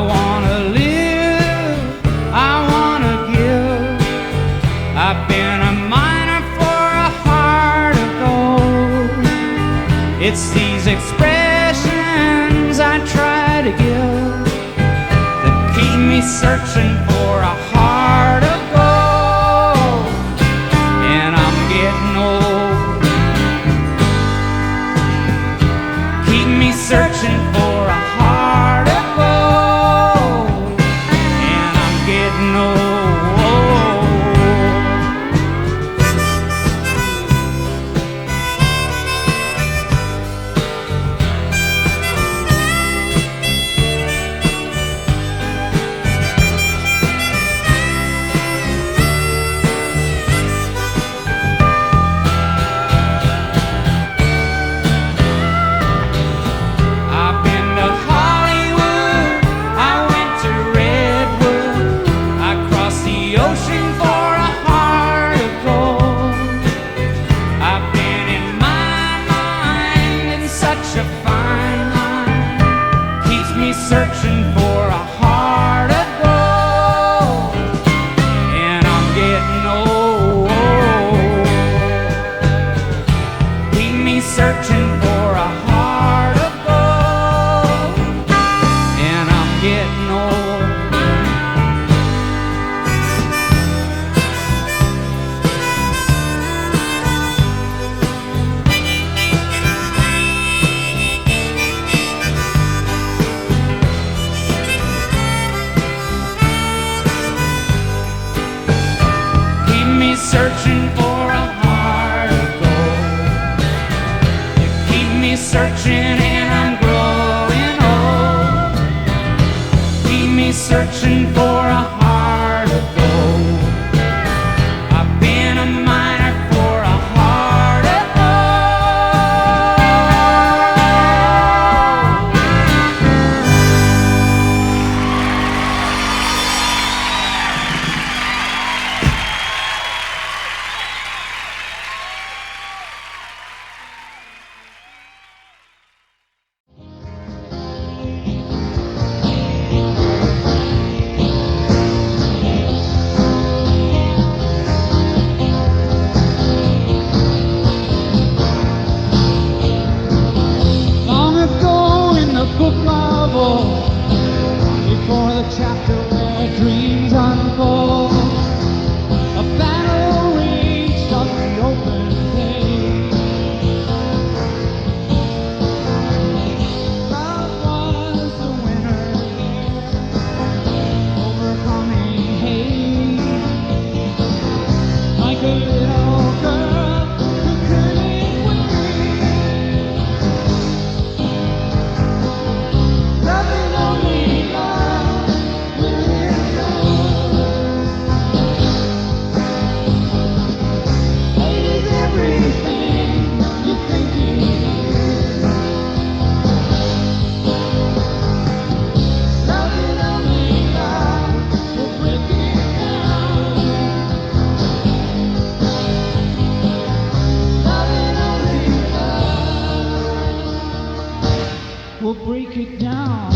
wanna live, I wanna give. I've been a miner for a heart of gold. It's these expressions I try to give that keep me searching for a heart of gold. And I'm getting old. Keep me searching for a heart of gold. And I'm getting old. Searching for a heart of gold, and I'm getting old. Keep me searching for a heart of gold, and I'm getting old. Searching for a heart of gold. You keep me searching and I'm growing old. Keep me searching for a heart of gold. I've been a miner for a heart of before the chapter where dreams unfold, a battle reached on the open page. Love was the winner here, overcoming hate, like a little girl who couldn't wait. Loving only love will endure. Hate is everything you think it is. Loving only love will break it down. Loving only love will break it down.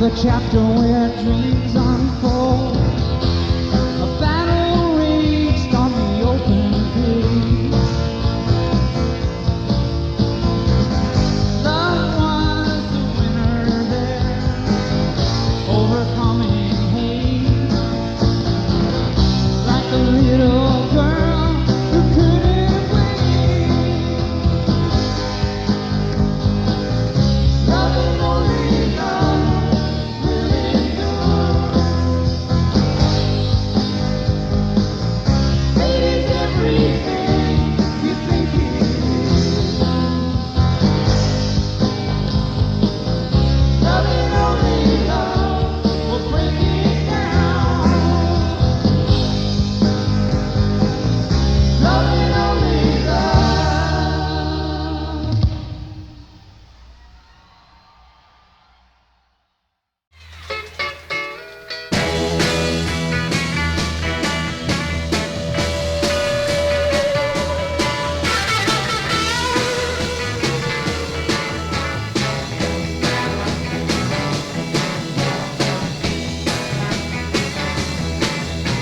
Another chapter where dreams unfold. A battle raged on the open field. Love was the winner there, overcoming hate, like a little girl who couldn't wait. Love and only love will endure. Fate is everything you think it is. Love and only love will break it down. Love and only love.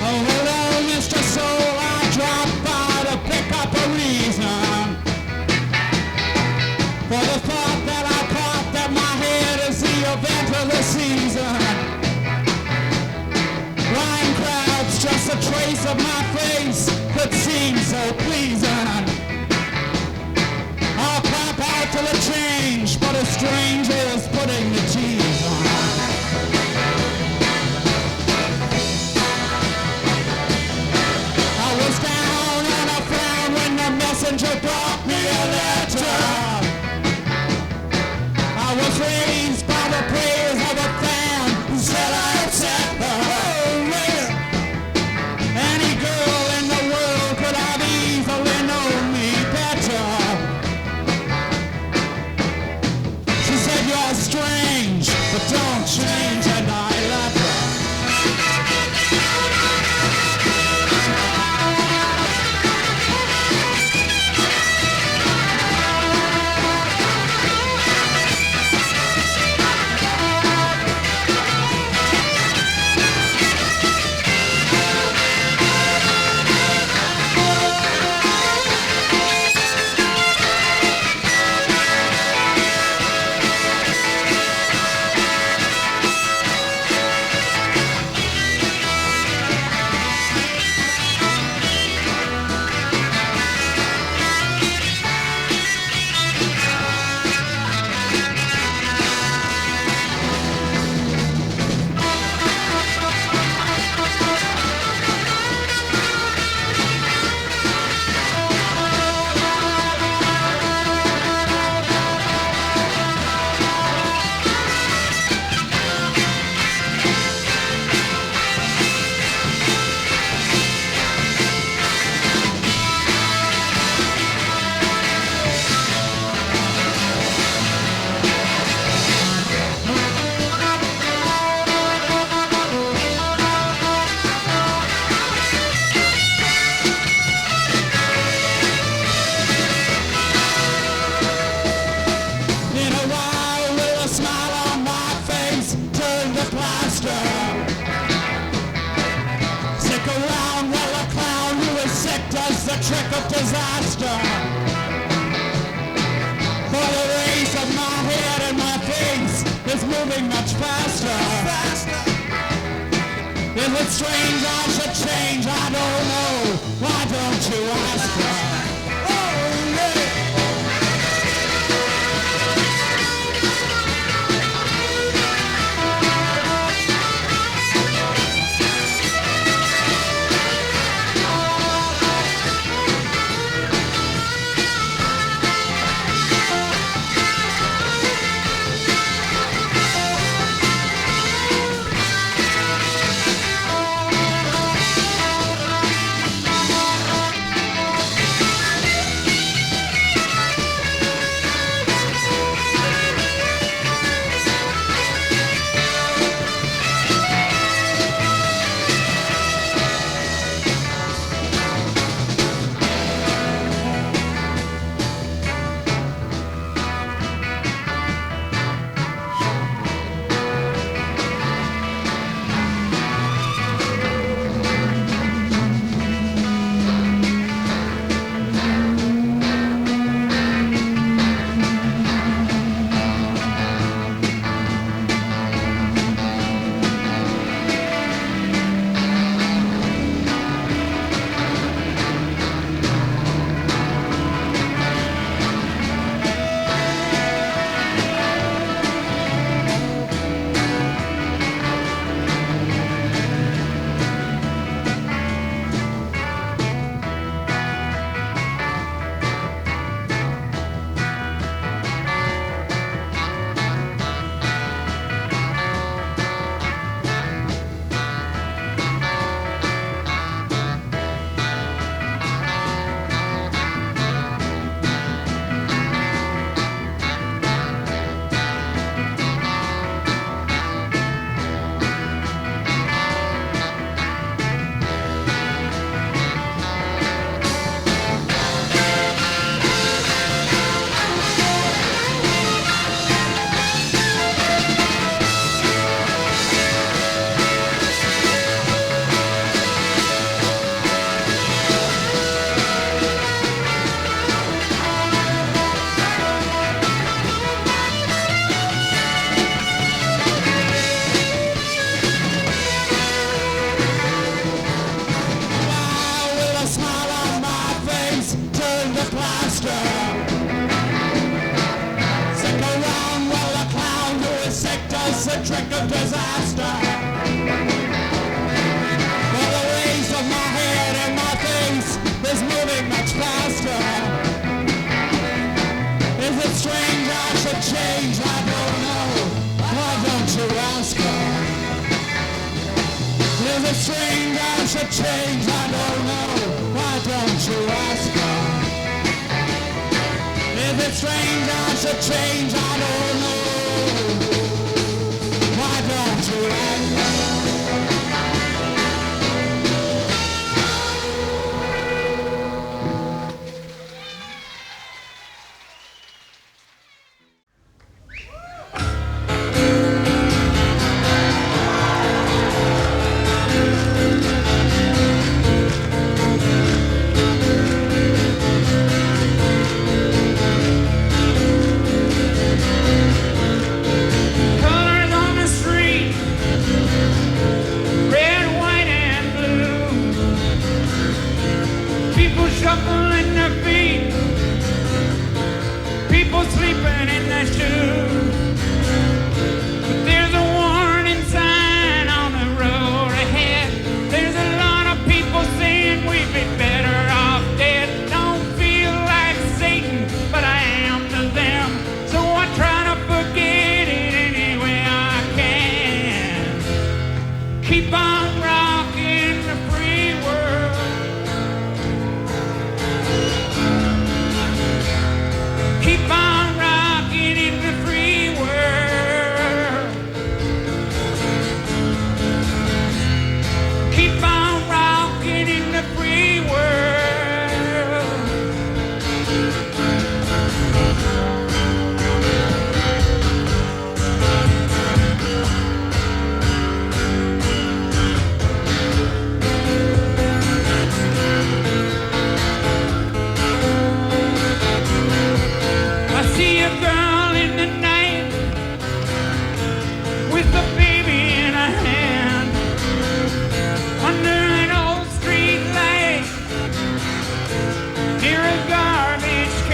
Oh, hello, Mr. Soul. I dropped by to pick up a reason for the thought that I caught that my head is the event of the season. Blind crowds, just a trace of my face that seems so pleasing. I'll clap out to the change, but a stranger is putting the cheese on. I was down on a frown when the messenger brought me a letter. I was raised by the praise of a fan who said I upset her. Oh, yeah. Any girl in the world could have easily known me better. She said you're strange, but don't change, and I love her. In a while, with a smile on my face, turn the plaster. Stick around while a clown who is sick does the trick of disaster. For the race of my head and my face is moving much faster. Is it strange I should change? I don't know. Why don't you ask her? Oh, yeah. disaster. Sick around, well, a clown who is sick does the trick of disaster. Well, the rays of my head and my face is moving much faster. Is it strange I should change? I don't know. Why don't you ask her? Is it strange I should change? I don't know. Why don't you ask her? Is it strange I should change? I don't know. Why don't you ask her? Garbage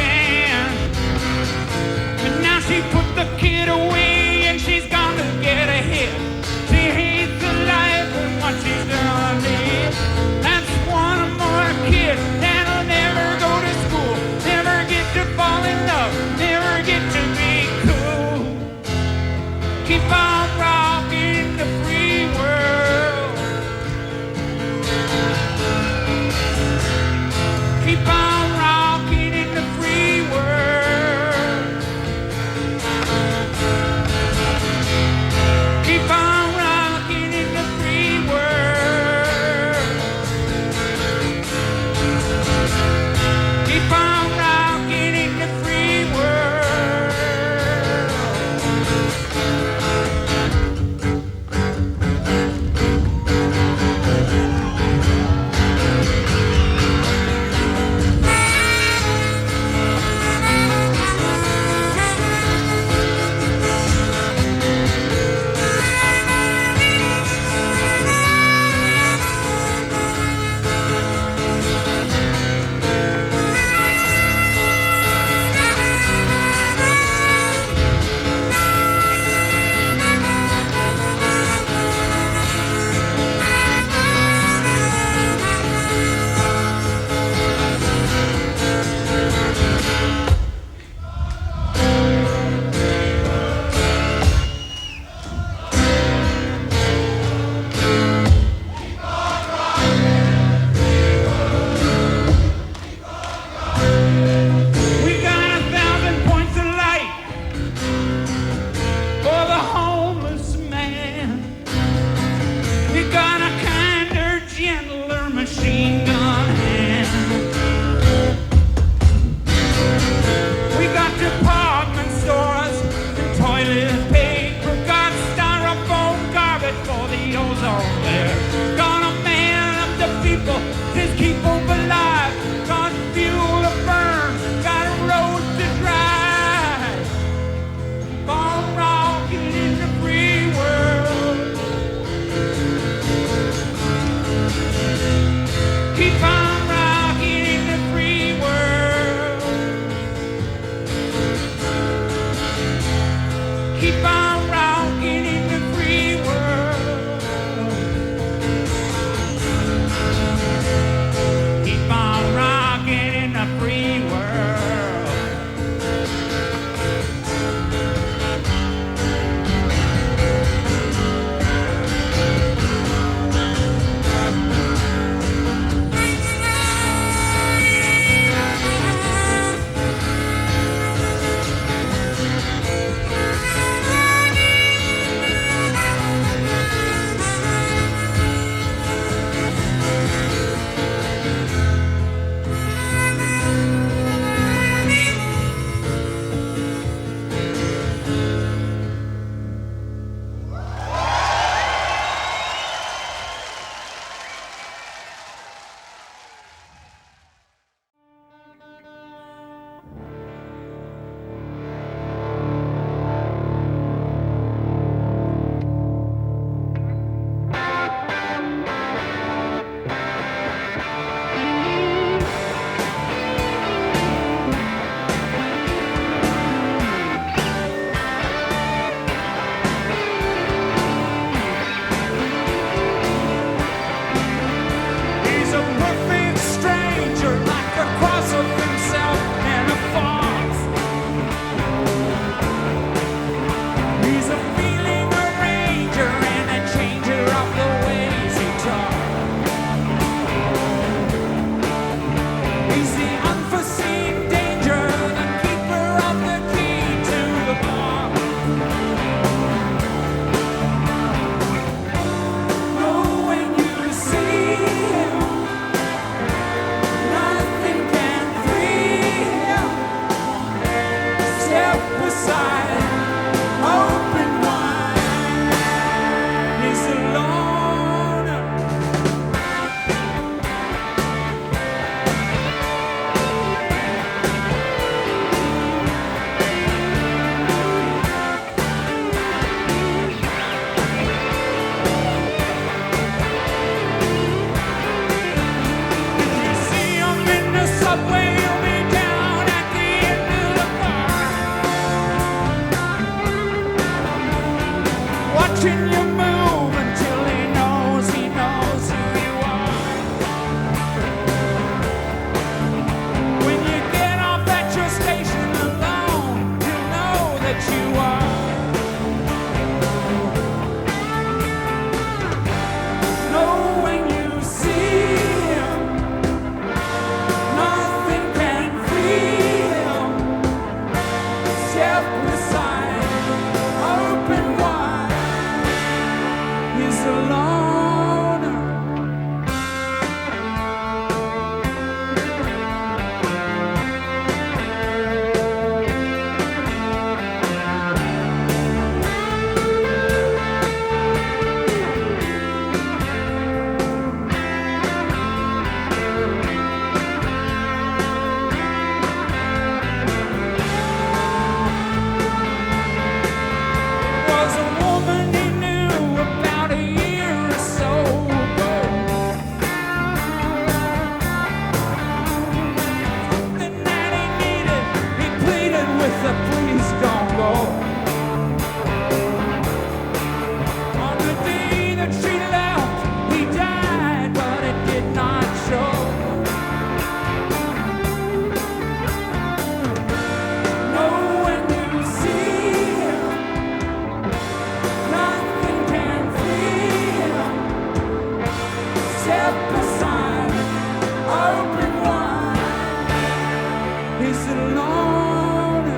He said, Lotta.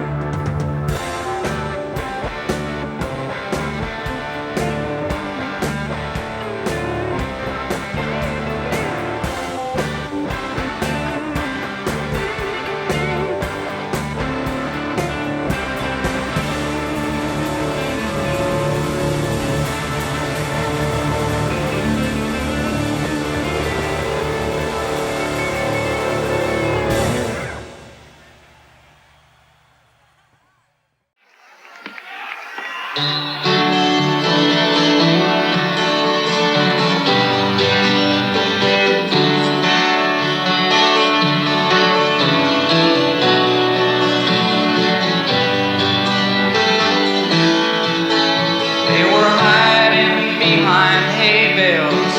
They were hiding behind hay bales.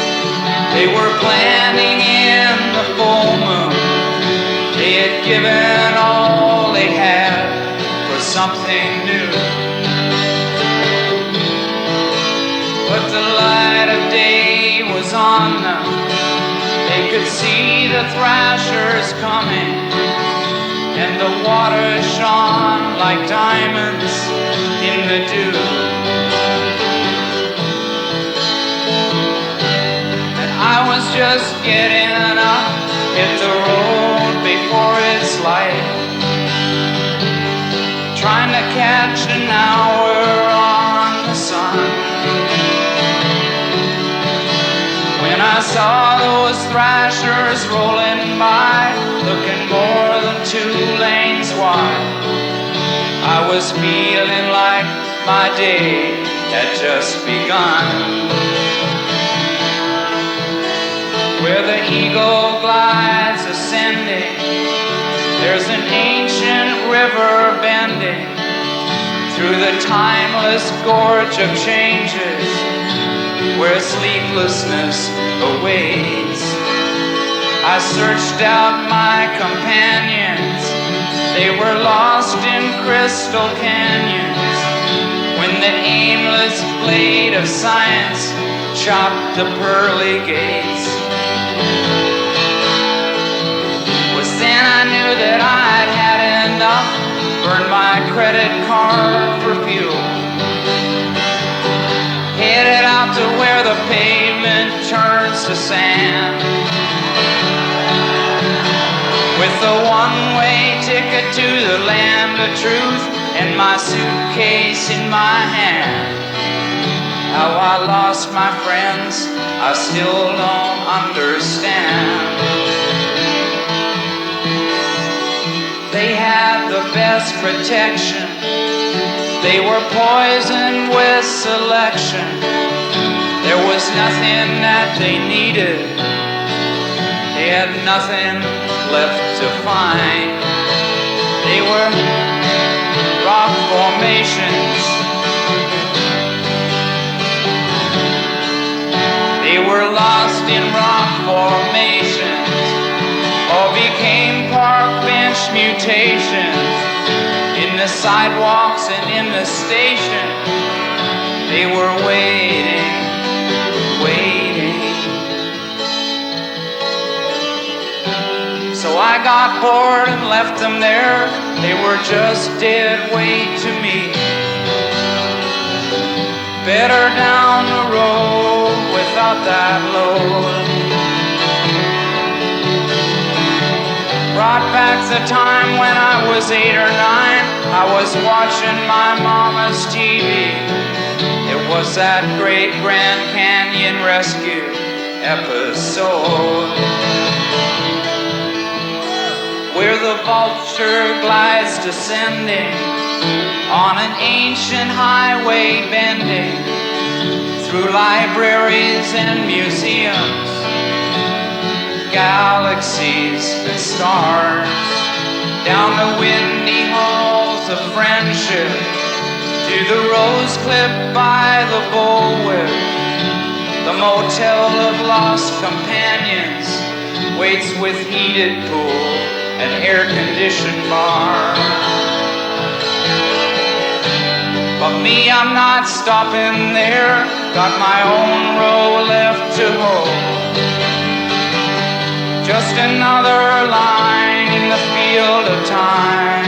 They were planning in the full moon. They had given all they had for something new. But the light of day was on them. They could see the thrashers coming, and the water shone like diamonds in the dew. And I was just getting up, hit the road before it's light, trying to catch an hour on the sun. When I saw those thrashers rolling by, looking more than 2 lanes wide, I was feeling like my day had just begun. Where the eagle glides ascending, there's an ancient river bending through the timeless gorge of changes, where sleeplessness awaits. I searched out my companions. They were lost in crystal canyons when the aimless blade of science chopped the pearly gates. Was then I knew that I'd had enough, burned my credit card for fuel, headed out to where the pavement turns to sand, with a one-way ticket to the land of truth and my suitcase in my hand. How I lost my friends, I still don't understand. They had the best protection. They were poisoned with selection. There was nothing that they needed. They had nothing left to find. They were rock formations. They were lost in rock formations, or became park bench mutations. In the sidewalks and in the station, they were waiting, waiting. So I got bored and left them there. They were just dead weight to me. Better down the road without that load. Brought back the time when I was 8 or 9. I was watching my mama's TV. It was that great Grand Canyon rescue episode, where the vulture glides descending on an ancient highway, bending through libraries and museums, galaxies and stars, down the windy halls of friendship, to the rose clip by the bullwhip. The motel of lost companions waits with heated pool and air-conditioned bar. But me, I'm not stopping there. Got my own row left to hold. Just another line in the field world of time.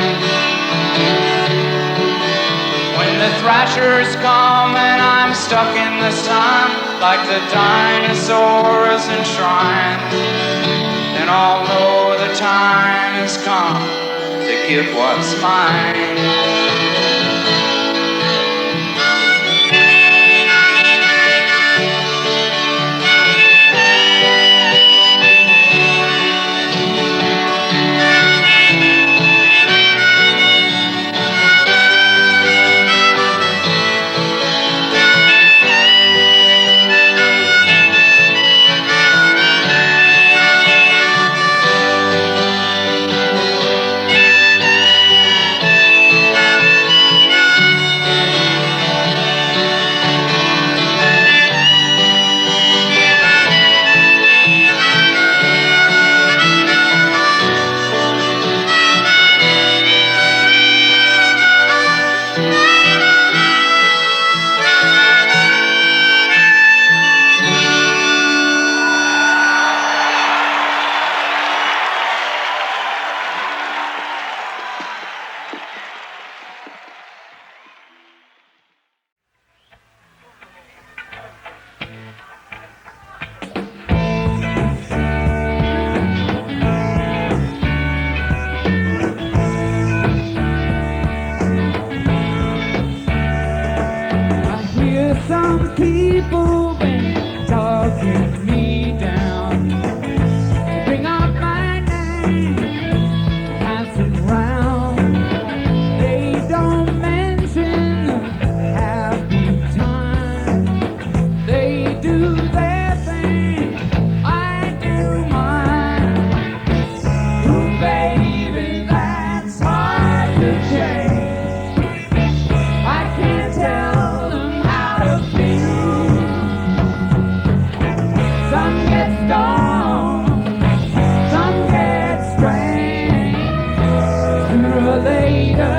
When the thrashers come and I'm stuck in the sun, like the dinosaurs enshrined, then I'll know the time has come to get what's mine. Some people been talking me down, bring up my name, pass it round. They don't mention happy time. They do their thing, I do mine. Ooh, baby, that's hard to change. I can't tell. Some get stoned, some get strange. Sooner or later,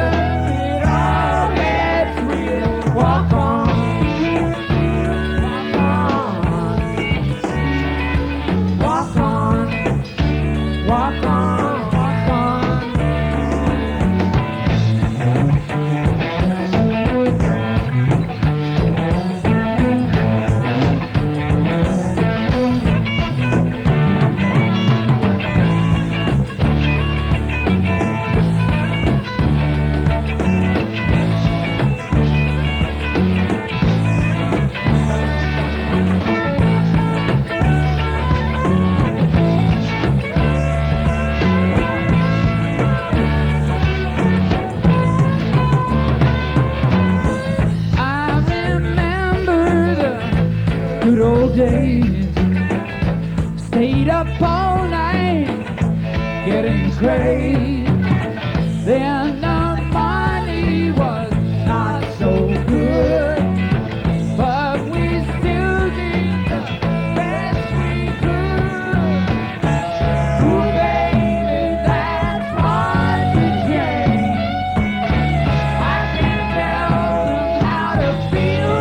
it all gets real. Walk on, walk on, walk on, walk on, walk on. Good old days, stayed up all night, getting crazy. Then the money was not so good, but we still did the best we could. Ooh, baby, that's hard to change. I can't tell them how to feel.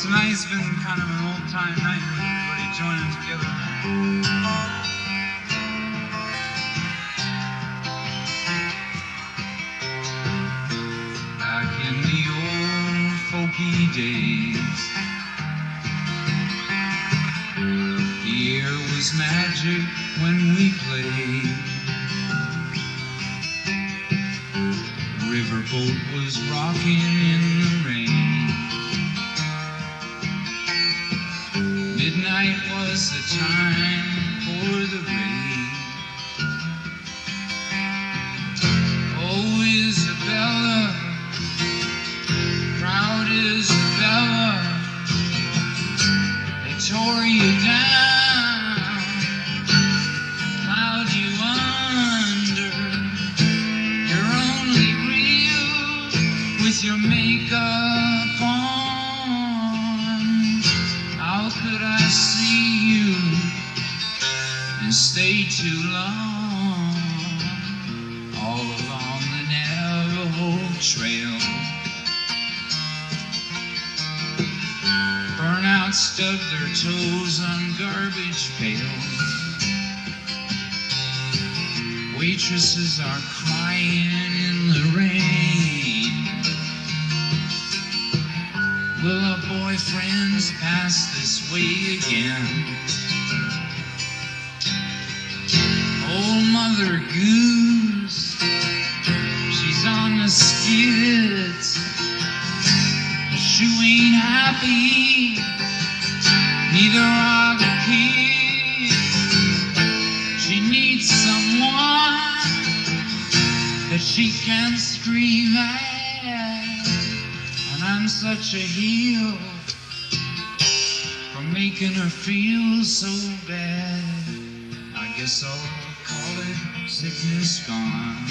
Tonight's been kind of an old-time night with everybody joining together. Back in the old folky days, was magic when we played. The riverboat was rocking in the rain. Midnight was the time for the raid. Oh, Isabella, proud Isabella, they tore you down, plowed you under. You're only real with your makeup on. How could I see you and stay too long all along the Navajo Trail? Burnout stubbed their toes on garbage pails. Waitresses are crying in the rain. Will our boyfriends pass this way again? Old Mother Goose, she's on the skids. She ain't happy, neither are the kids. She needs someone that she can scream at. And I'm such a heel for making her feel so bad. I guess I'll call it sickness gone.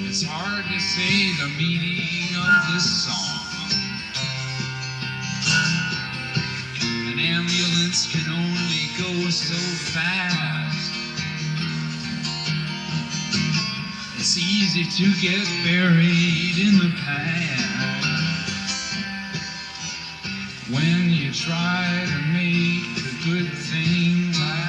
It's hard to say the meaning of this song. An ambulance can only go so fast. It's easy to get buried in the past when you try to make a good thing last.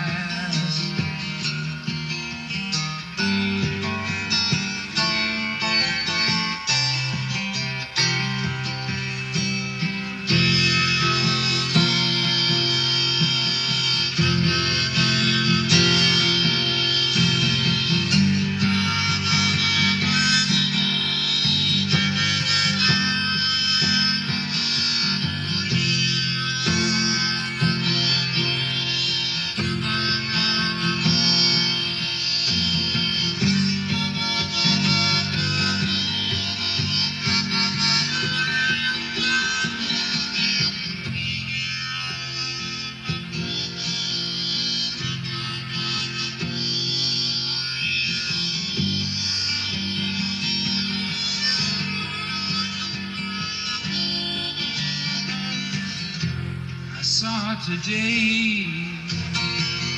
Today,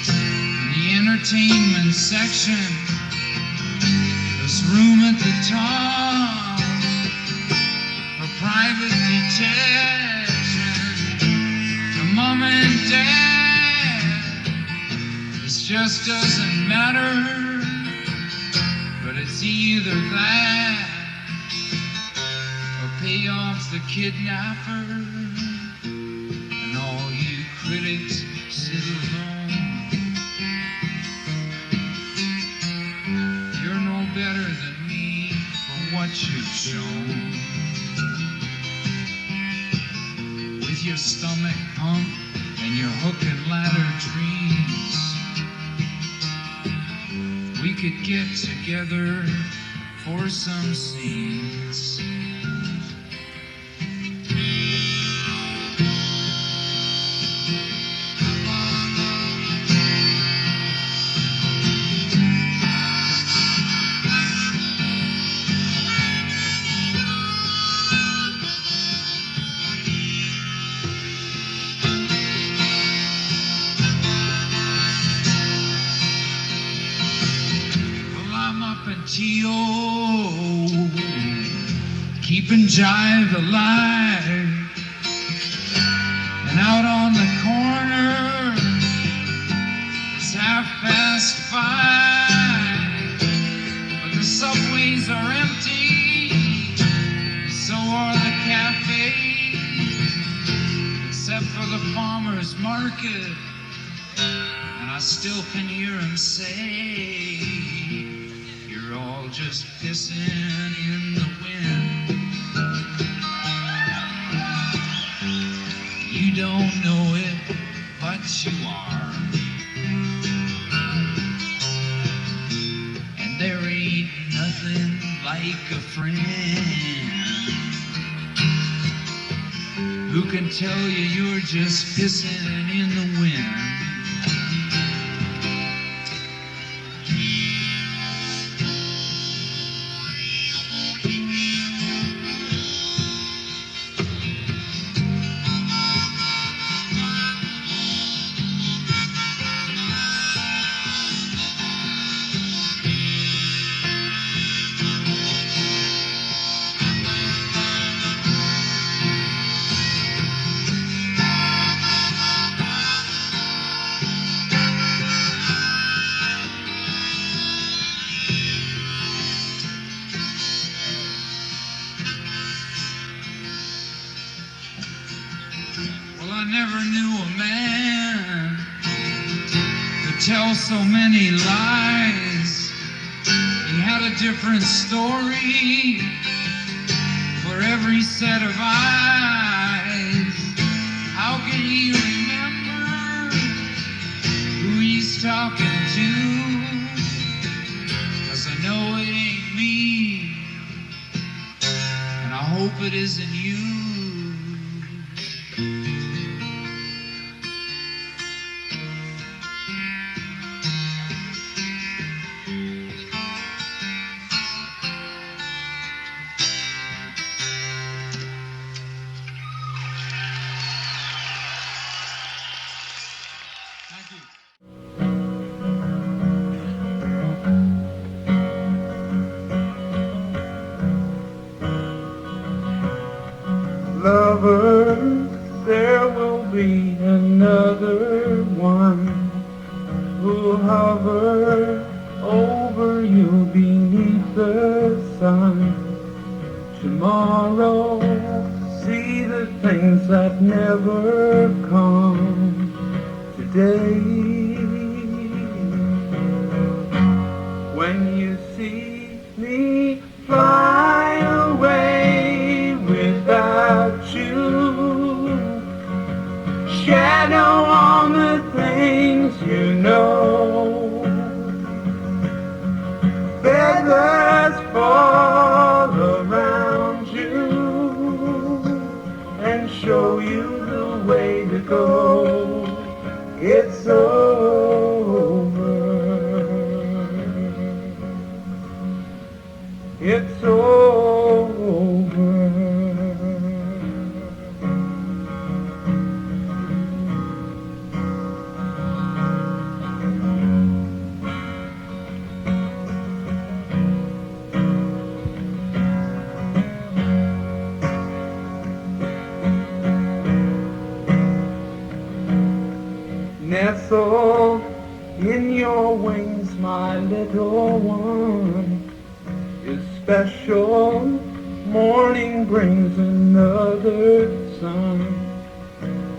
in the entertainment section, there's room at the top for private detection. To mom and dad, this just doesn't matter, but it's either that or pay off the kidnapper. Critics sit alone. You're no better than me for what you've shown. With your stomach pump and your hook and ladder dreams, we could get together for some scenes. Keeping jive alive, and out on the corner it's 5:30, but the subways are empty, so are the cafes, except for the farmers farmer's market, and I still can hear him say, you're all just pissing in the wind. You don't know it, but you are. And there ain't nothing like a friend who can tell you you're just pissing in the wind. So many lies. He had a different story for every set of eyes. How can he remember who he's talking to? 'Cause I know it ain't me, and I hope it isn't you. Lovers, there will be another one who'll hover over you beneath the sun. Tomorrow, see the things that never come today. When you see me fly away without you, shadow on the things you know, feathers fall around you and show you the way to go. It's over. It's over. Nestled in your wings, my little one, is special. Morning brings another sun.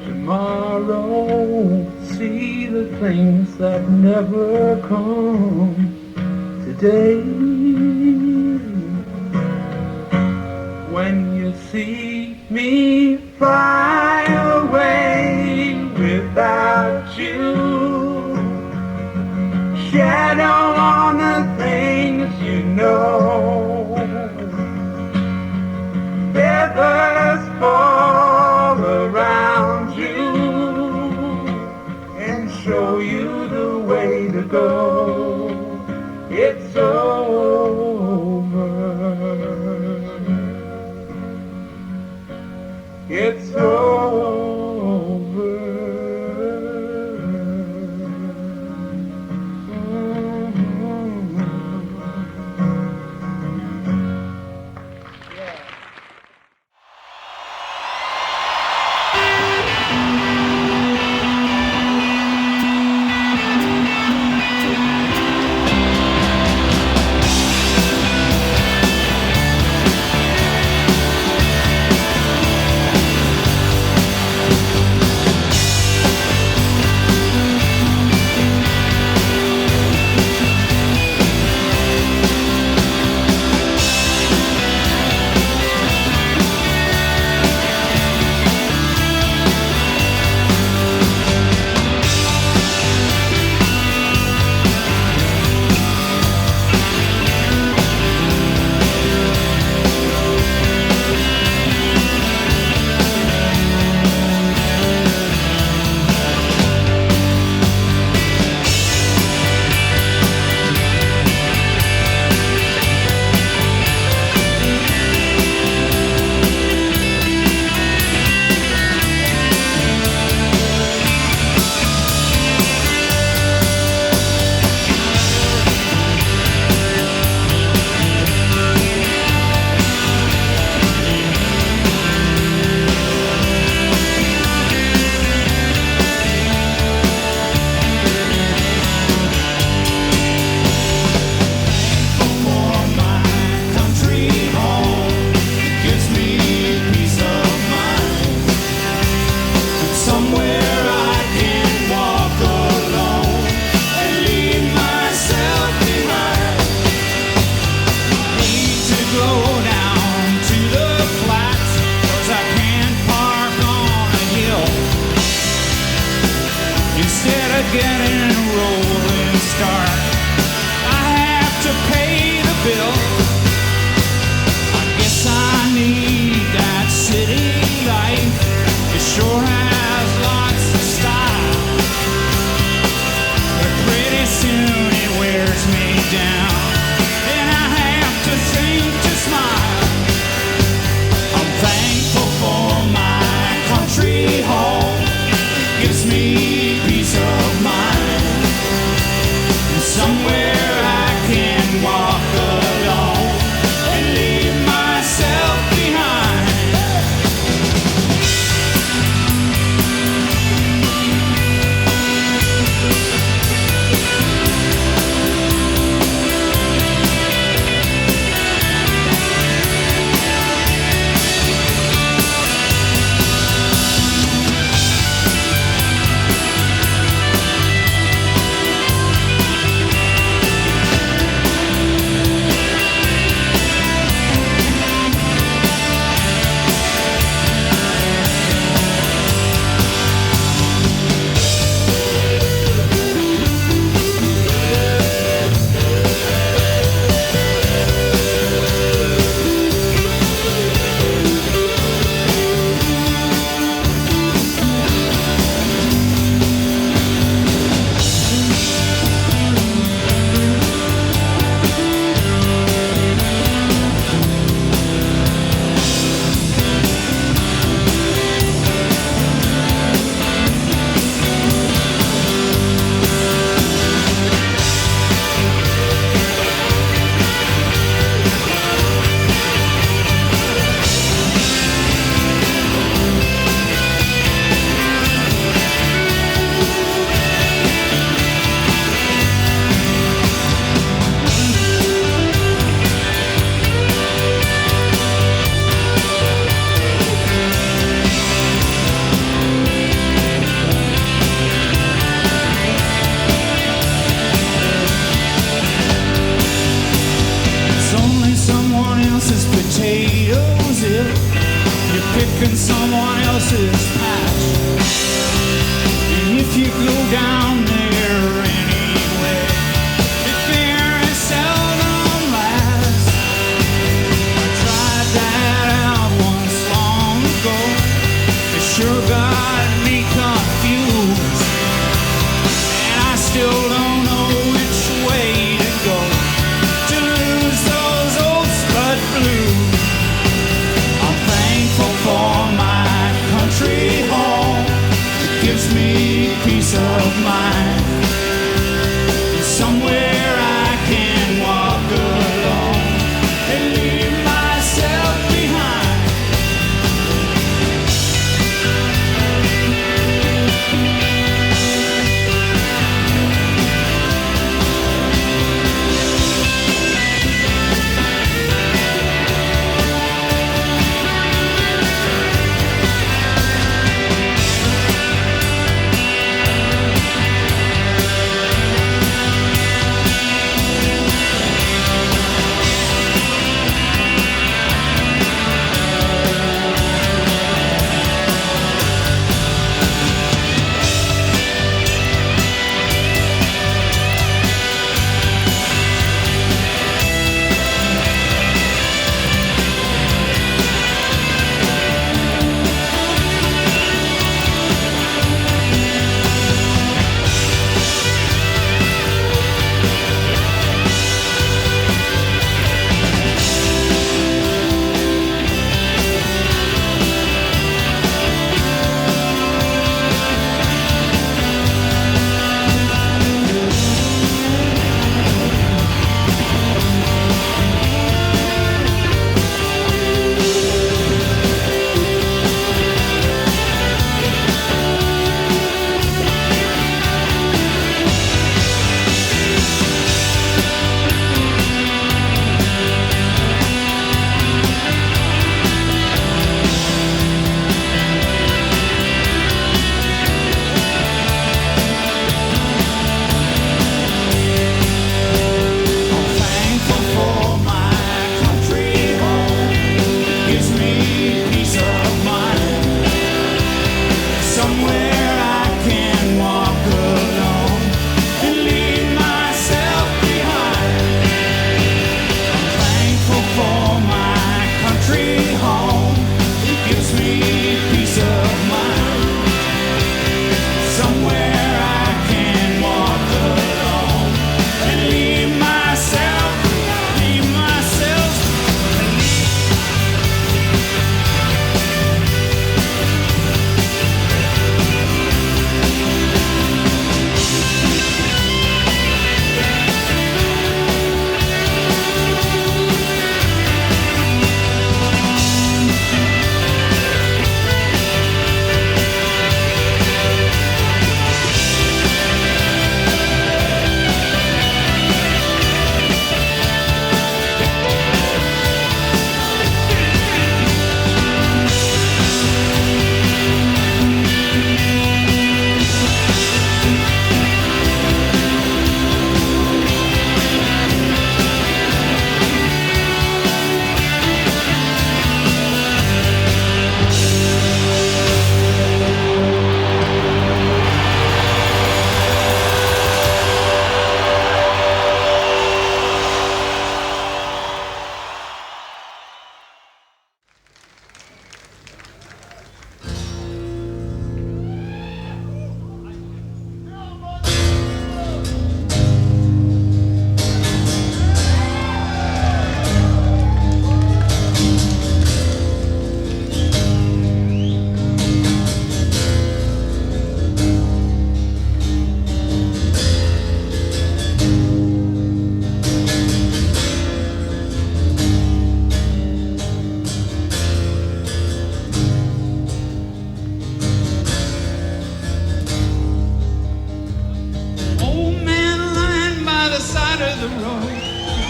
Tomorrow, see the things that never come today. When you see me fly away without you, shadow on the things you know, feathers fall around you and show you the way to go. It's over. It's over. getting a rolling start. I have to pay the bill. I guess I need that city life. It sure has lots of style, but pretty soon it wears me down, and I have to think to smile. I'm thankful for my country home. It gives me peace of mind, and somewhere I can walk alone and leave myself behind. In someone else's patch, and if you go down there anyway, it very seldom lasts. I tried that out once long ago. It sure got me confused, and I still don't know which way to go to lose those old spud blues. For my country home, it gives me peace of mind. Somewhere I can walk alone and leave myself behind.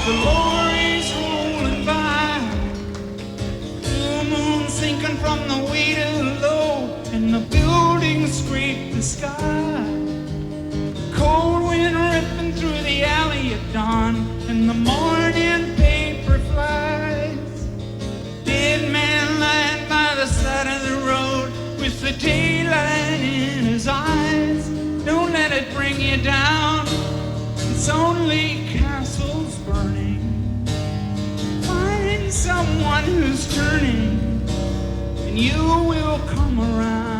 the lorries rolling by, full moon sinking from the way to low, and the buildings scrape the sky. Cold wind ripping through the alley at dawn, and the morning paper flies. Dead man lying by the side of the road with the daylight in his eyes. Don't let it bring you down, it's only castles burning. Find someone who's turning, and you will come around.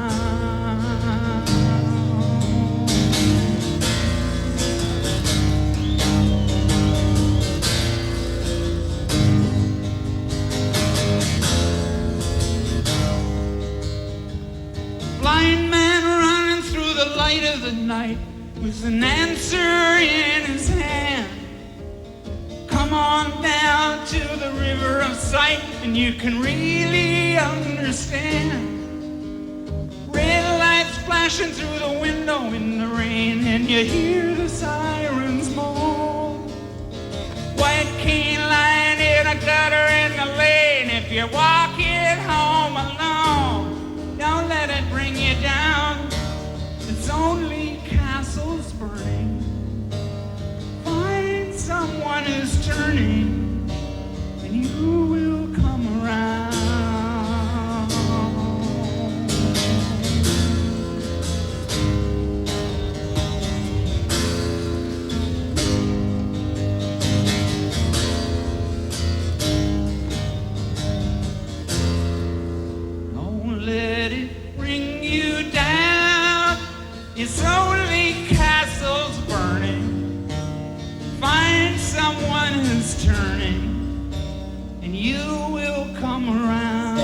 Blind man running through the light of the night with an answer in his hand. Come on down to the river of sight and you can really understand. Red lights flashing through the window in the rain, and you hear the sirens moan. White cane lying in a gutter in the lane. If you're walking home alone, don't let it bring you down, it's only castles burning. Find someone who's turning, and you will come around. Don't let it bring you down, it's only castles burning. Find someone who's turning, and you will come around.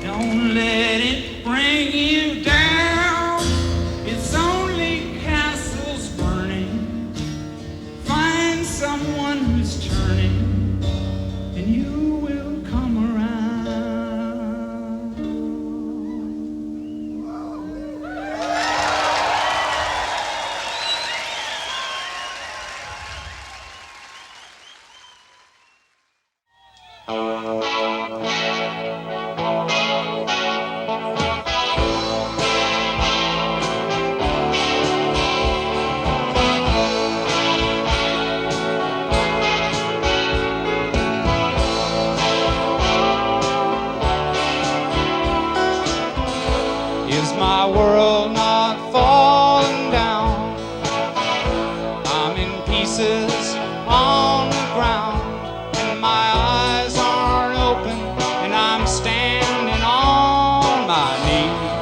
Don't let it bring you down, it's only castles burning. Find someone who's turning, and you will come around. Is my world not falling down? I'm in pieces on the ground, and my eyes aren't open, and I'm standing on my knees.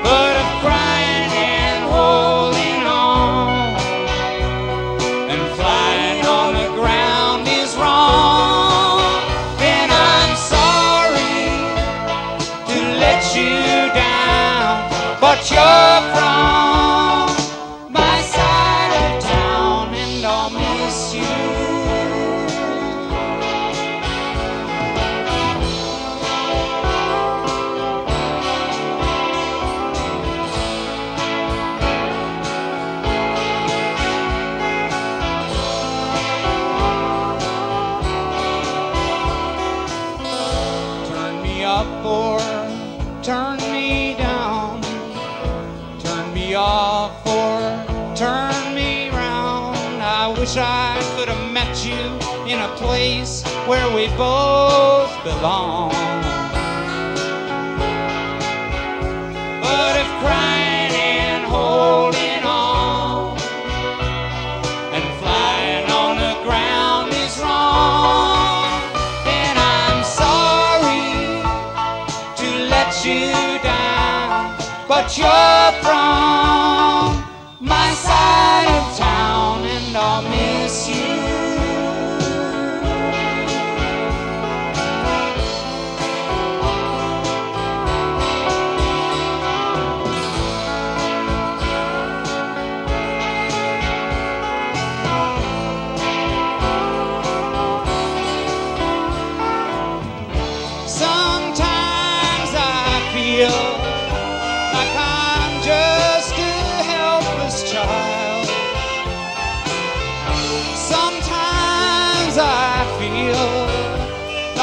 But if crying and holding on and flying on the ground is wrong, then I'm sorry to let you down, but you're from my side of town, and I'll miss you. Turn me up or turn me down, turn me off or turn me round. I wish I could have met you in a place where we both belong. But if crying and holding on and flying on the ground is wrong, then I'm sorry to let you down, but you're from my side of town, and I'll miss you.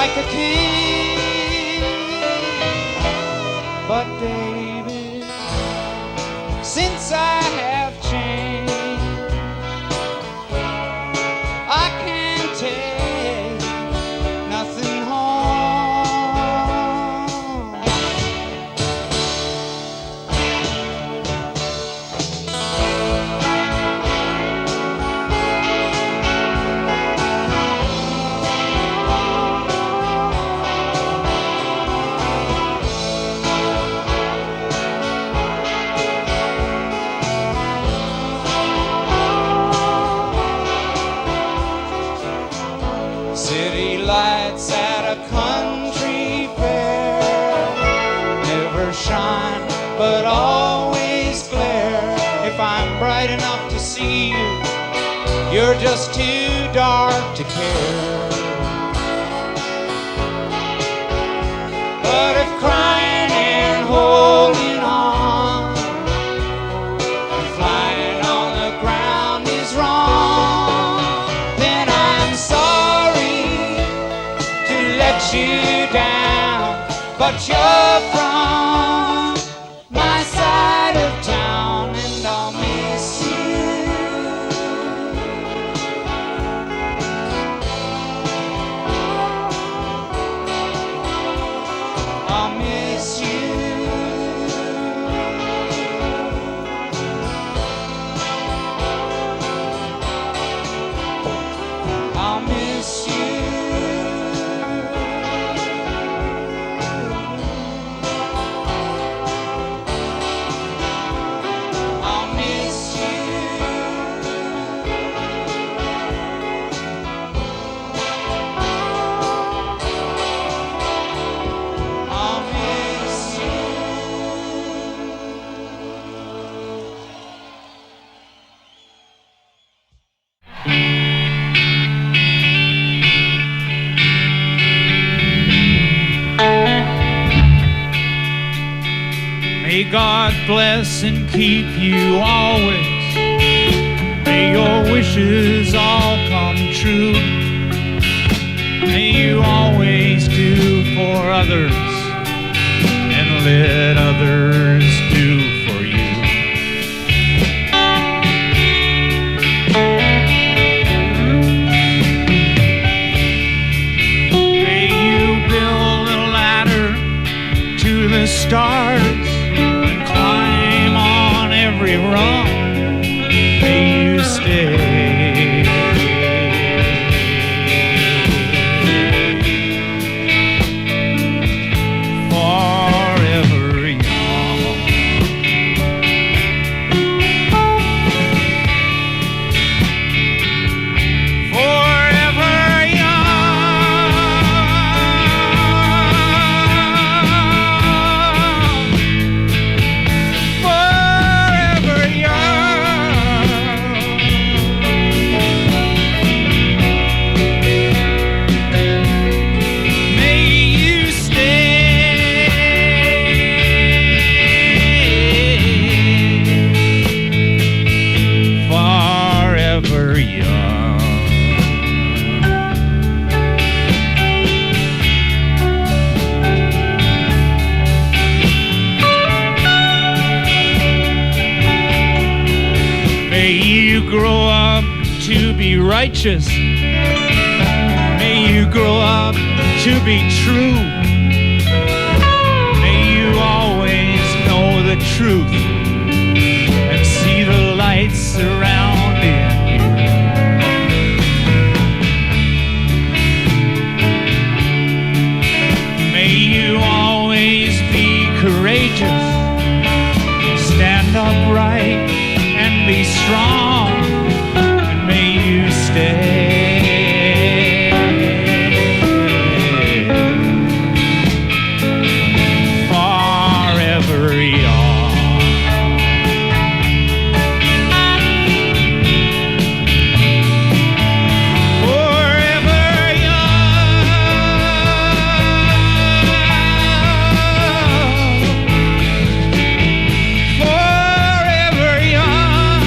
like a king. But David, since I have changed, I can't take nothing home. City lights at a country fair never shine, but always glare. If I'm bright enough to see you, you're just too dark to care. But if crying and holding on and flying on the ground is wrong, then I'm sorry to let you down. But you're from my side of town, and I'll miss you. I'll miss you. I'll miss you. I'll miss you. I'll miss you. May God bless and keep you always. May your wishes all come true. May you always do for others and let others do for you. May you build a ladder to the stars and climb on every rung. May you stay forever young. Forever young. Forever young. May you stay forever young. May you grow up to be righteous. May you grow up to be true. May you always know the truth and see the light surrounding you. May you always be courageous, stand upright and be strong, and may you stay forever young. Forever young. Forever young.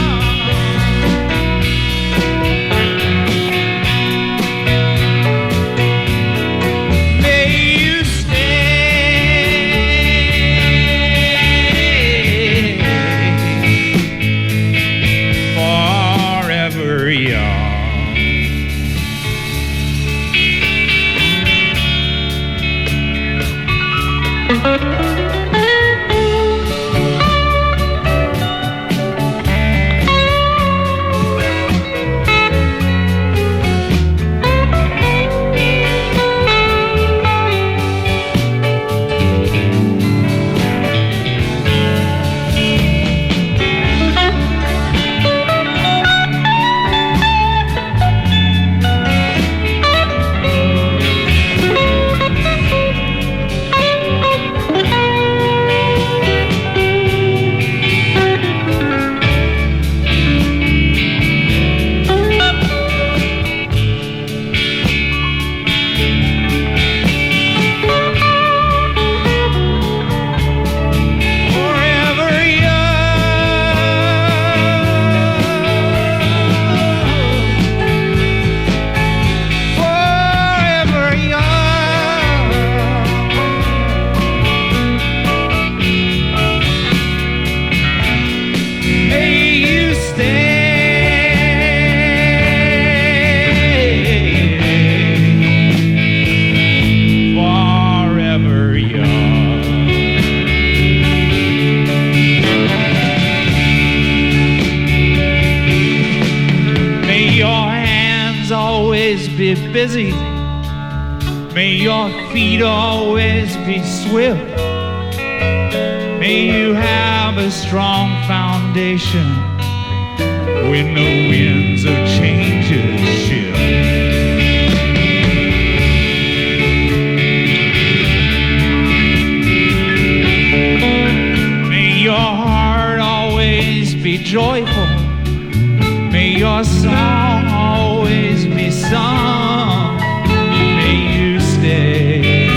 be busy. May your feet always be swift. May you have a strong foundation when the winds of change shift. May your heart always be joyful. May your song always be sung. May you stay.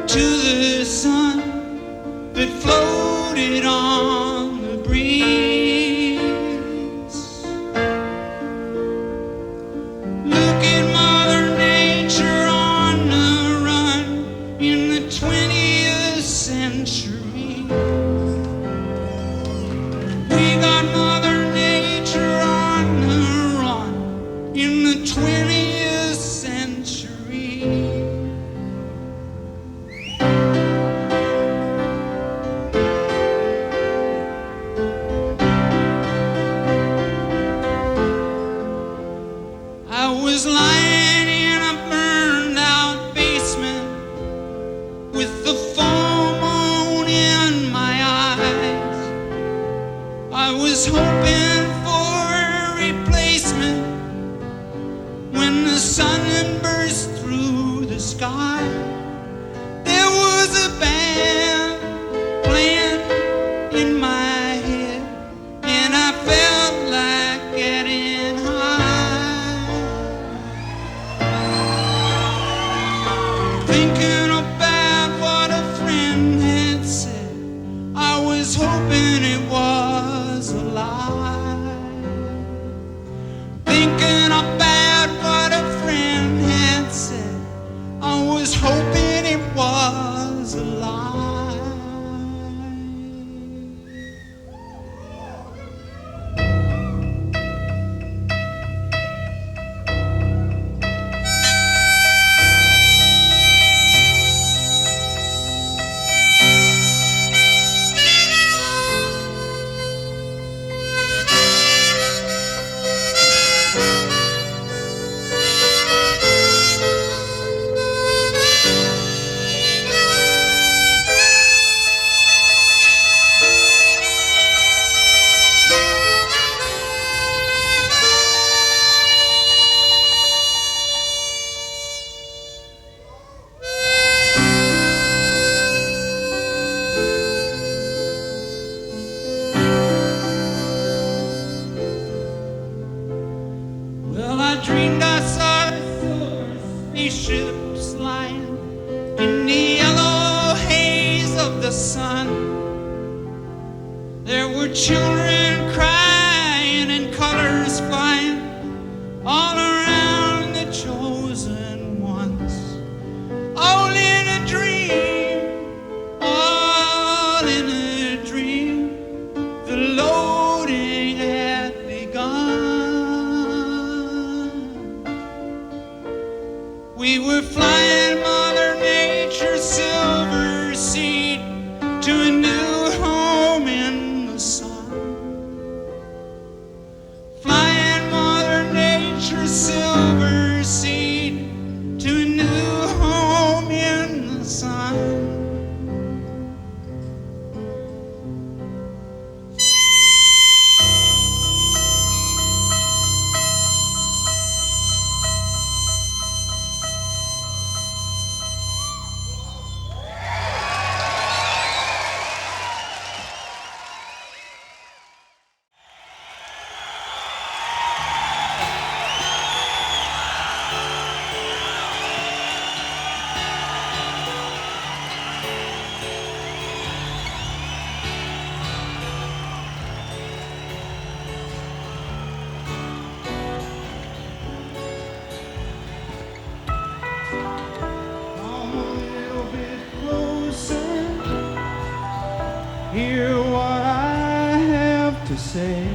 to the sun that floated on the breeze. Look at Mother Nature on the run in the 20th century. We got Mother Nature on the run in the 20th century. I was lying in a burned out basement with the full moon in my eyes. I was hoping for a replacement when the sun burst through the sky. There was a band playing in my head, and I felt like getting high. Thinking about what a friend had said, I was hoping it was a lie. Thinking about what a friend had said, I was hoping it was a lie. Well, I dreamed I saw the silver spaceships lying in the yellow haze of the sun. There were children crying and colors flying all around the chosen ones. All in a dream, all in a dream. The loading had begun. We were flying Mother Nature's silver seed to a new home in the sun. Flying Mother Nature's silver seed to a new home in the sun. Come a little bit closer, hear what I have to say.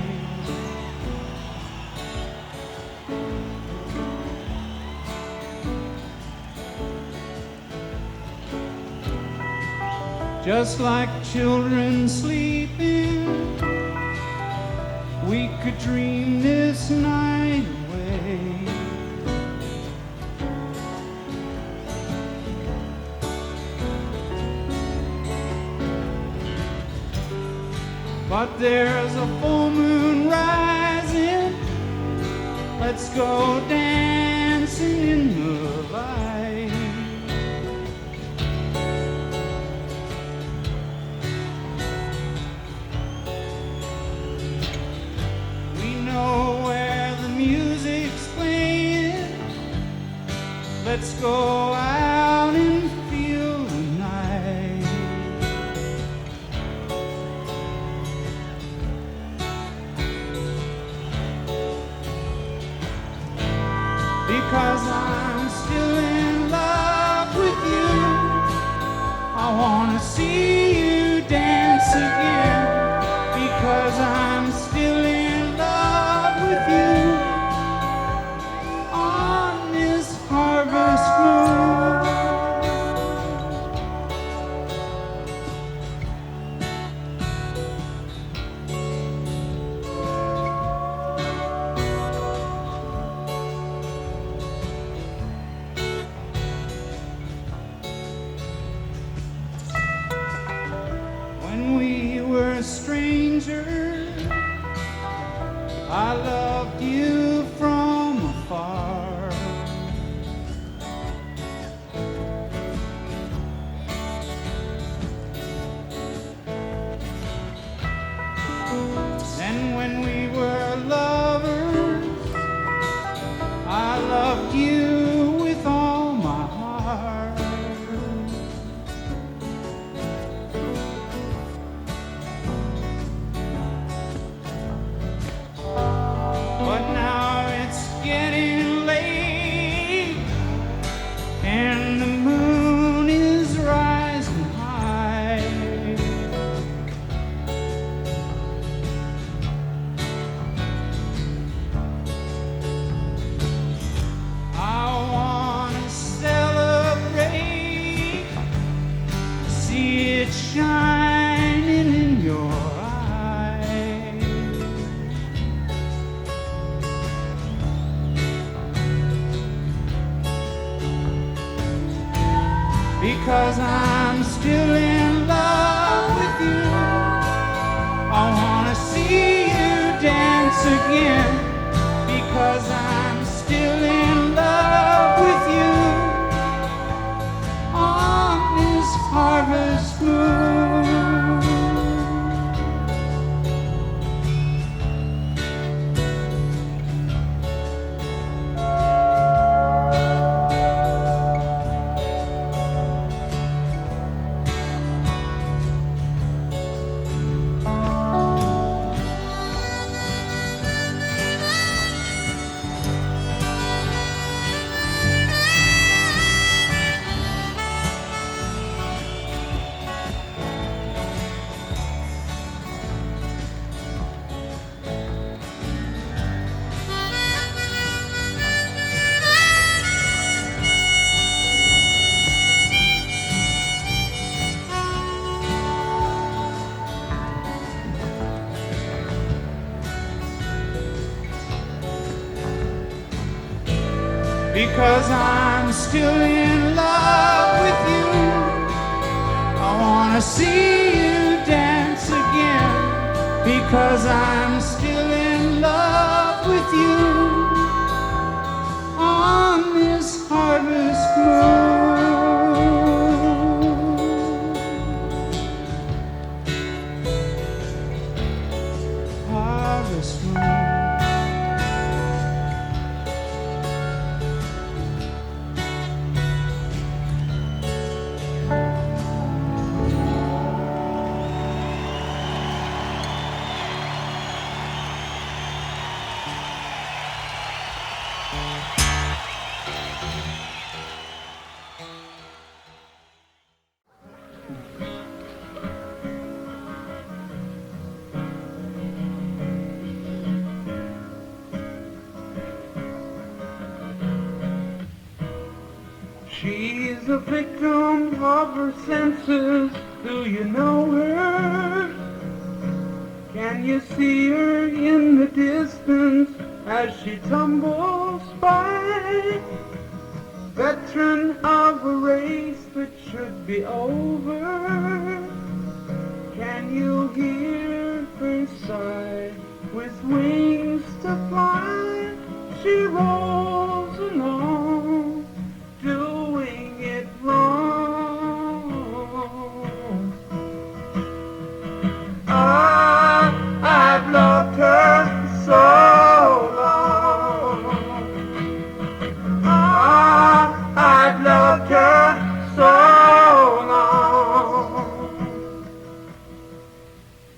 Just like children sleeping, we could dream this night away. But there's a full moon rising, let's go dancing in the light. We know where the music's playing, let's go out and feel the night. stranger. I loved you from afar. And when we were lovers, I loved you with all my heart. But now it's getting late, and the moon is rising high. I wanna celebrate, see it shining in your eyes. Because I'm still in love with you. I wanna see you dance again. Because I'm still in love with you. On this harvest moon. Because I'm still in love with you. I wanna see you dance again. Because I'm still in love with you. On this harvest moon. Harvest moon. She's a victim of her senses. Do you know her? Can you see her in the distance as she tumbles by? Veteran of a race that should be over. Can you hear her sigh? With wings to fly, she rolls along, doing it wrong. I've loved her so long. I've loved her so long.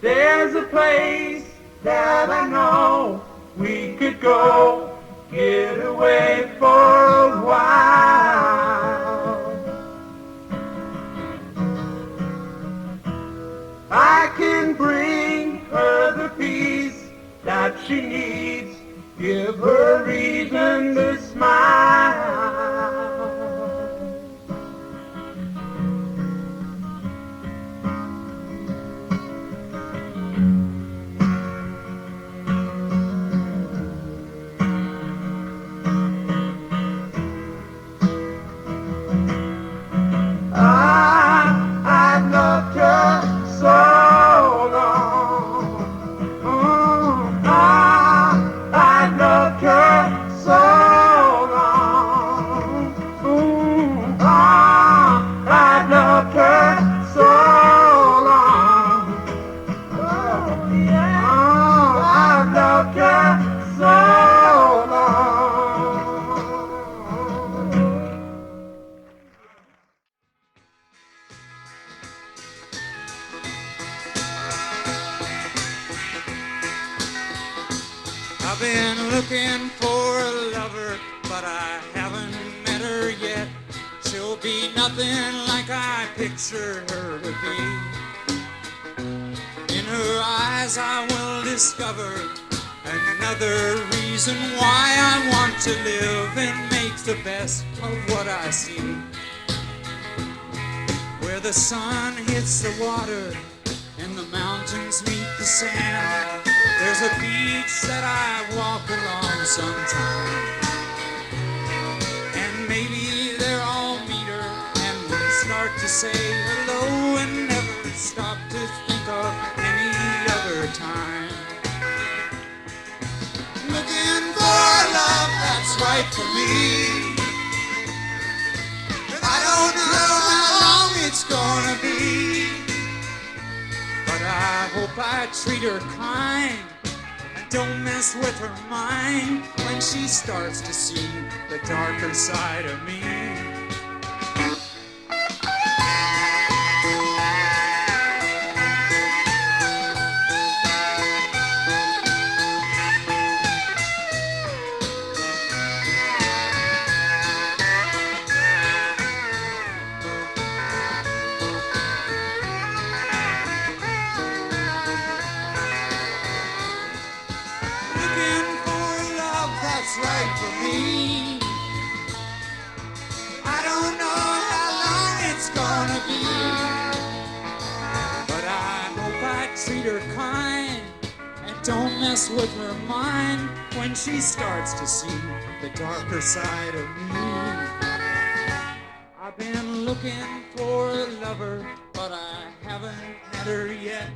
There's a place that I know we could go, get away for a while. I can bring her the peace that she needs, give her reason to smile. I've loved her so long. I've been looking for a lover, but I haven't met her yet. She'll be nothing like I pictured her to be. In her eyes I will discover another reason why I want to live and make the best of what I see. Where the sun hits the water and the mountains meet the sand, there's a beach that I walk along sometime. And maybe there I'll meet her and we'll start to say hello and never stop to think of any other time. Looking for a love that's right for me. I don't know how long it's gonna be, but I hope I treat her kind and don't mess with her mind when she starts to see the darker side of me. Right for me. I don't know how long it's gonna be, but I hope I treat her kind and don't mess with her mind when she starts to see the darker side of me. I've been looking for a lover, but I haven't had her yet.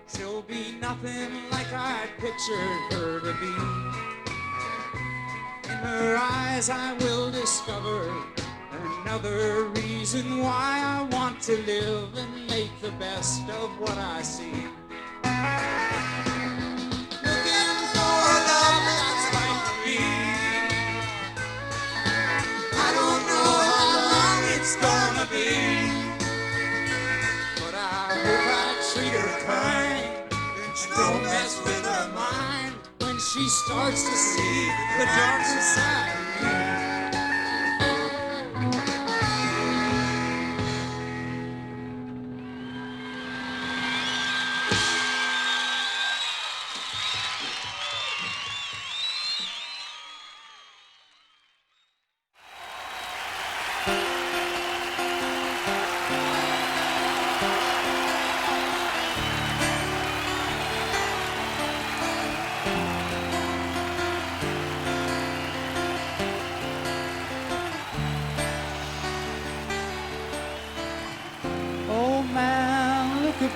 She'll be nothing like I pictured her to be. In her eyes I will discover another reason why I want to live and make the best of what I see. Looking for a love that's right for me. I don't know how long it's gonna be, but I hope I treat her kind and don't mess with her mind when she starts to see the darker side of me.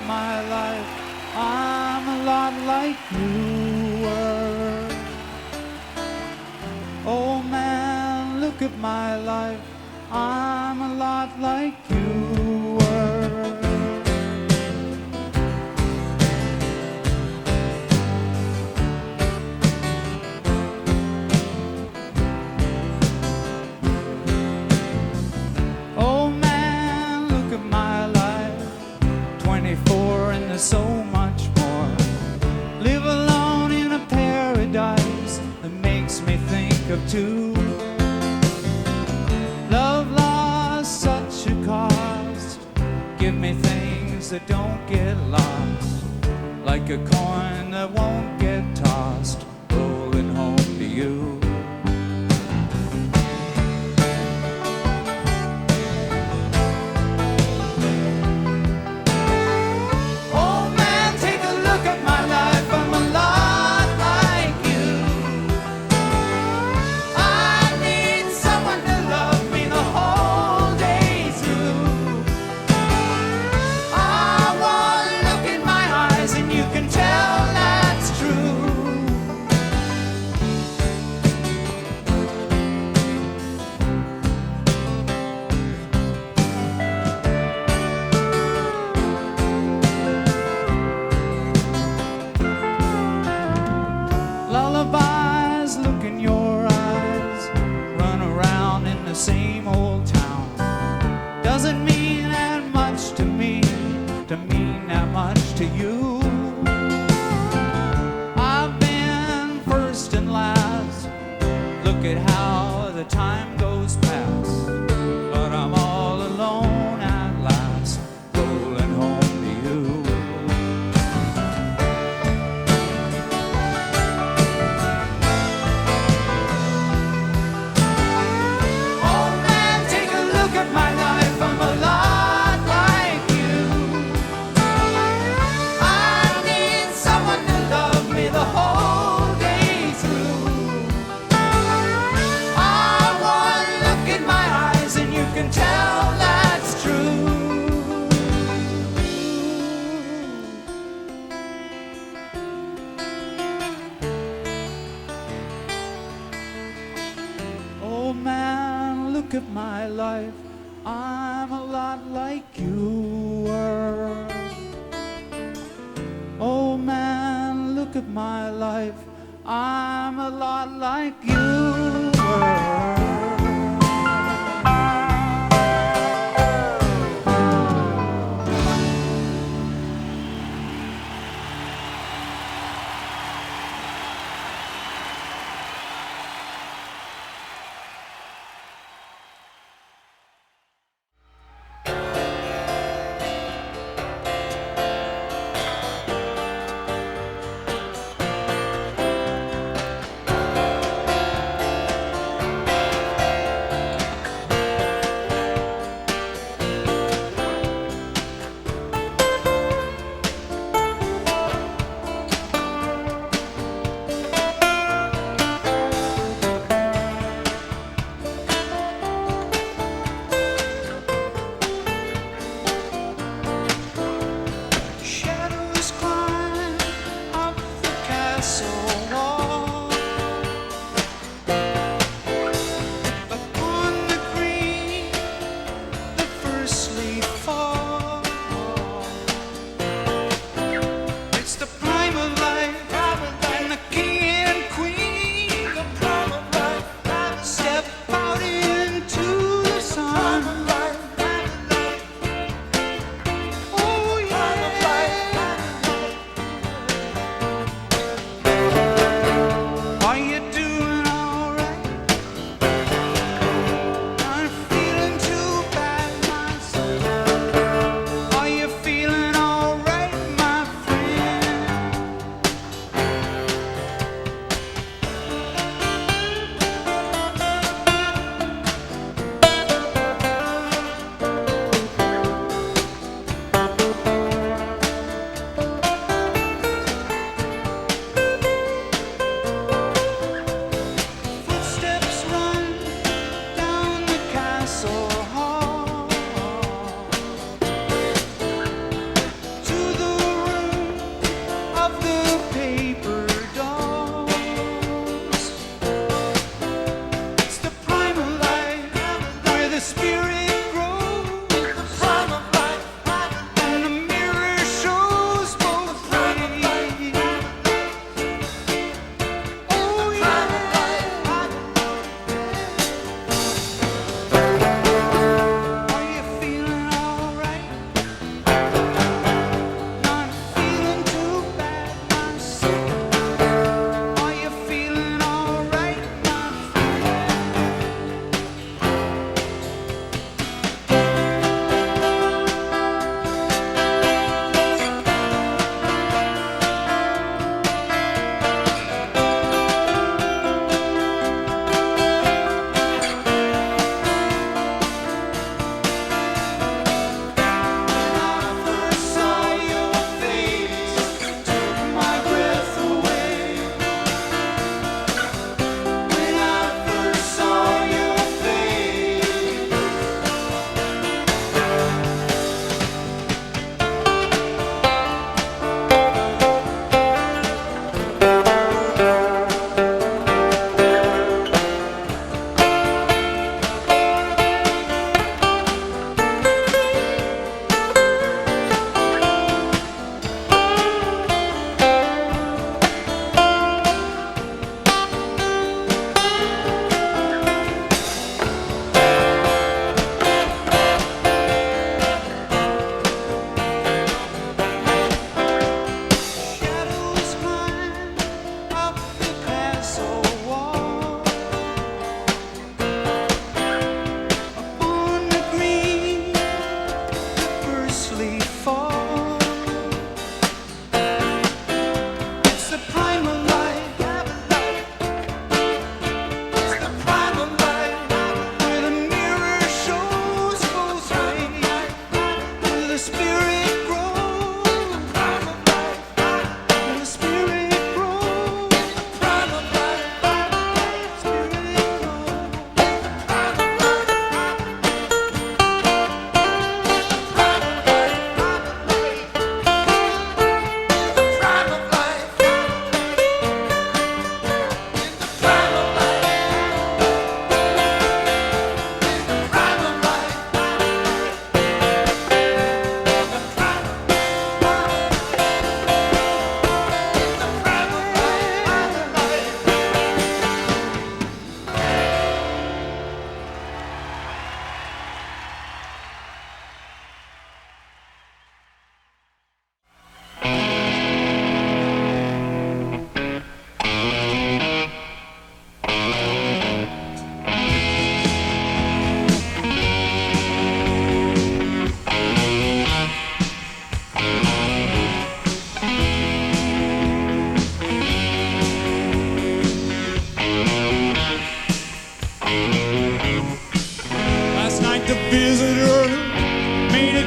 My life, I'm a lot like you were. Oh man, look at my life, I'm a lot like you were. Oh man, look at my life, 24 and there's so much more. Live alone in a paradise that makes me think of two. Love lost such a cost. Give me things that don't get lost, like a coin that won't get tossed, rolling home to you. lot like you were. Oh man, look at my life. I'm a lot like you were.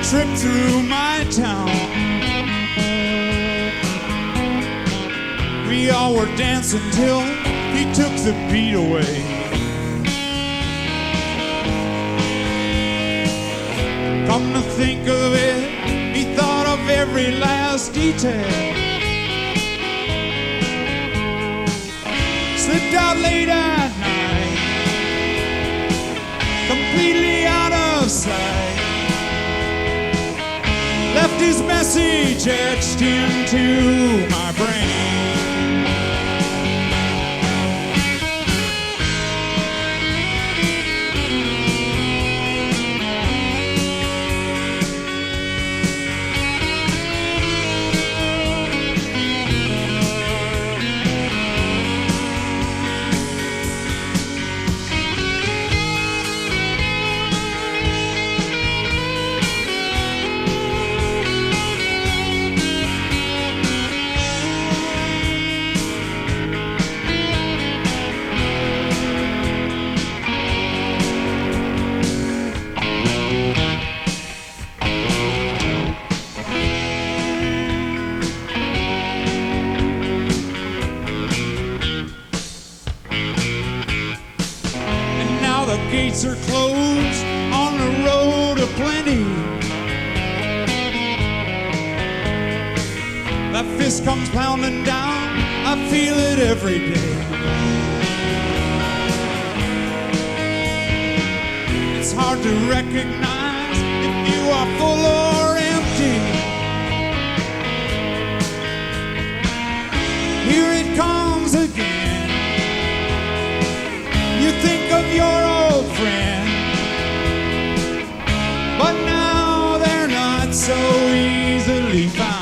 trip through my town. We all were dancing till he took the beat away. Come to think of it, he thought of every last detail. Slipped out late at night, completely out of sight. Left his message etched into my brain. Gates are closed on the road of plenty. That fist comes pounding down, I feel it every day. It's hard to recognize if you are full or empty. Here it comes again. You think of your old friend, but now they're not so easily found.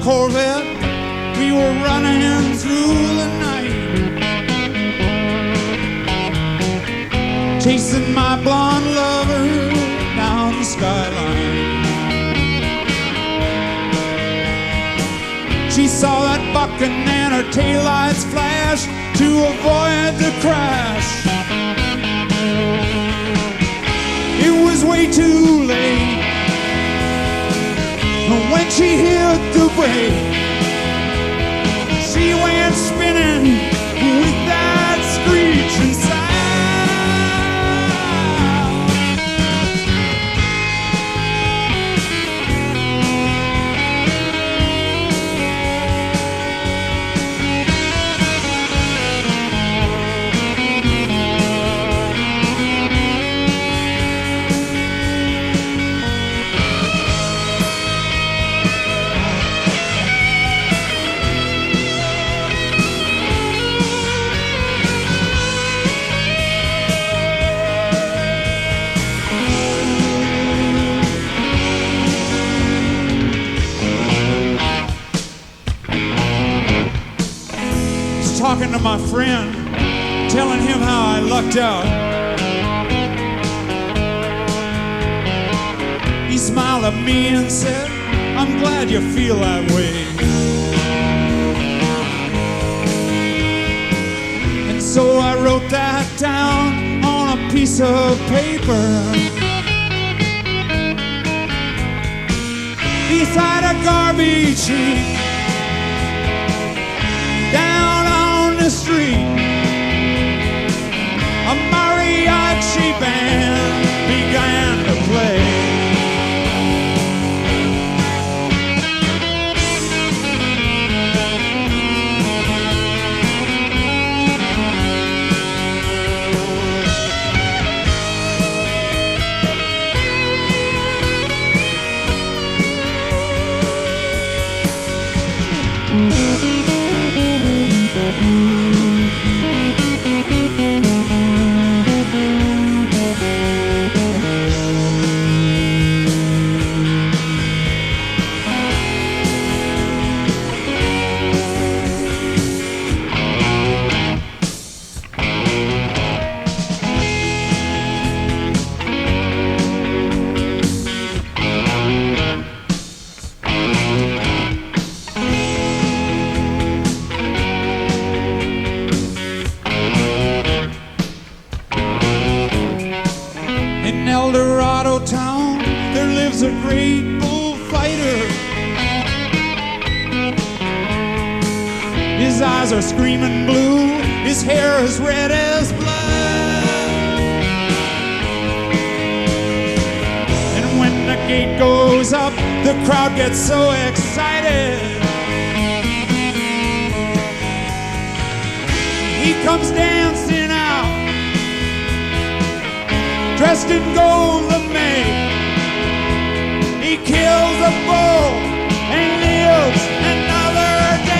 Corvette, we were running through the night, chasing my blonde lover down the skyline. She saw that bucking and her taillights flash to avoid the crash. It was way too late. When she hit the brake, she went spinning with that screeching sound. Talking to my friend, telling him how I lucked out. He smiled at me and said, I'm glad you feel that way. And so I wrote that down on a piece of paper beside a garbage heap down on the street. A mariachi band began to play. His eyes are screaming blue, his hair is red as blood. And when the gate goes up, the crowd gets so excited. He comes dancing out, dressed in gold, the Maid. He kills a bull and lives another day.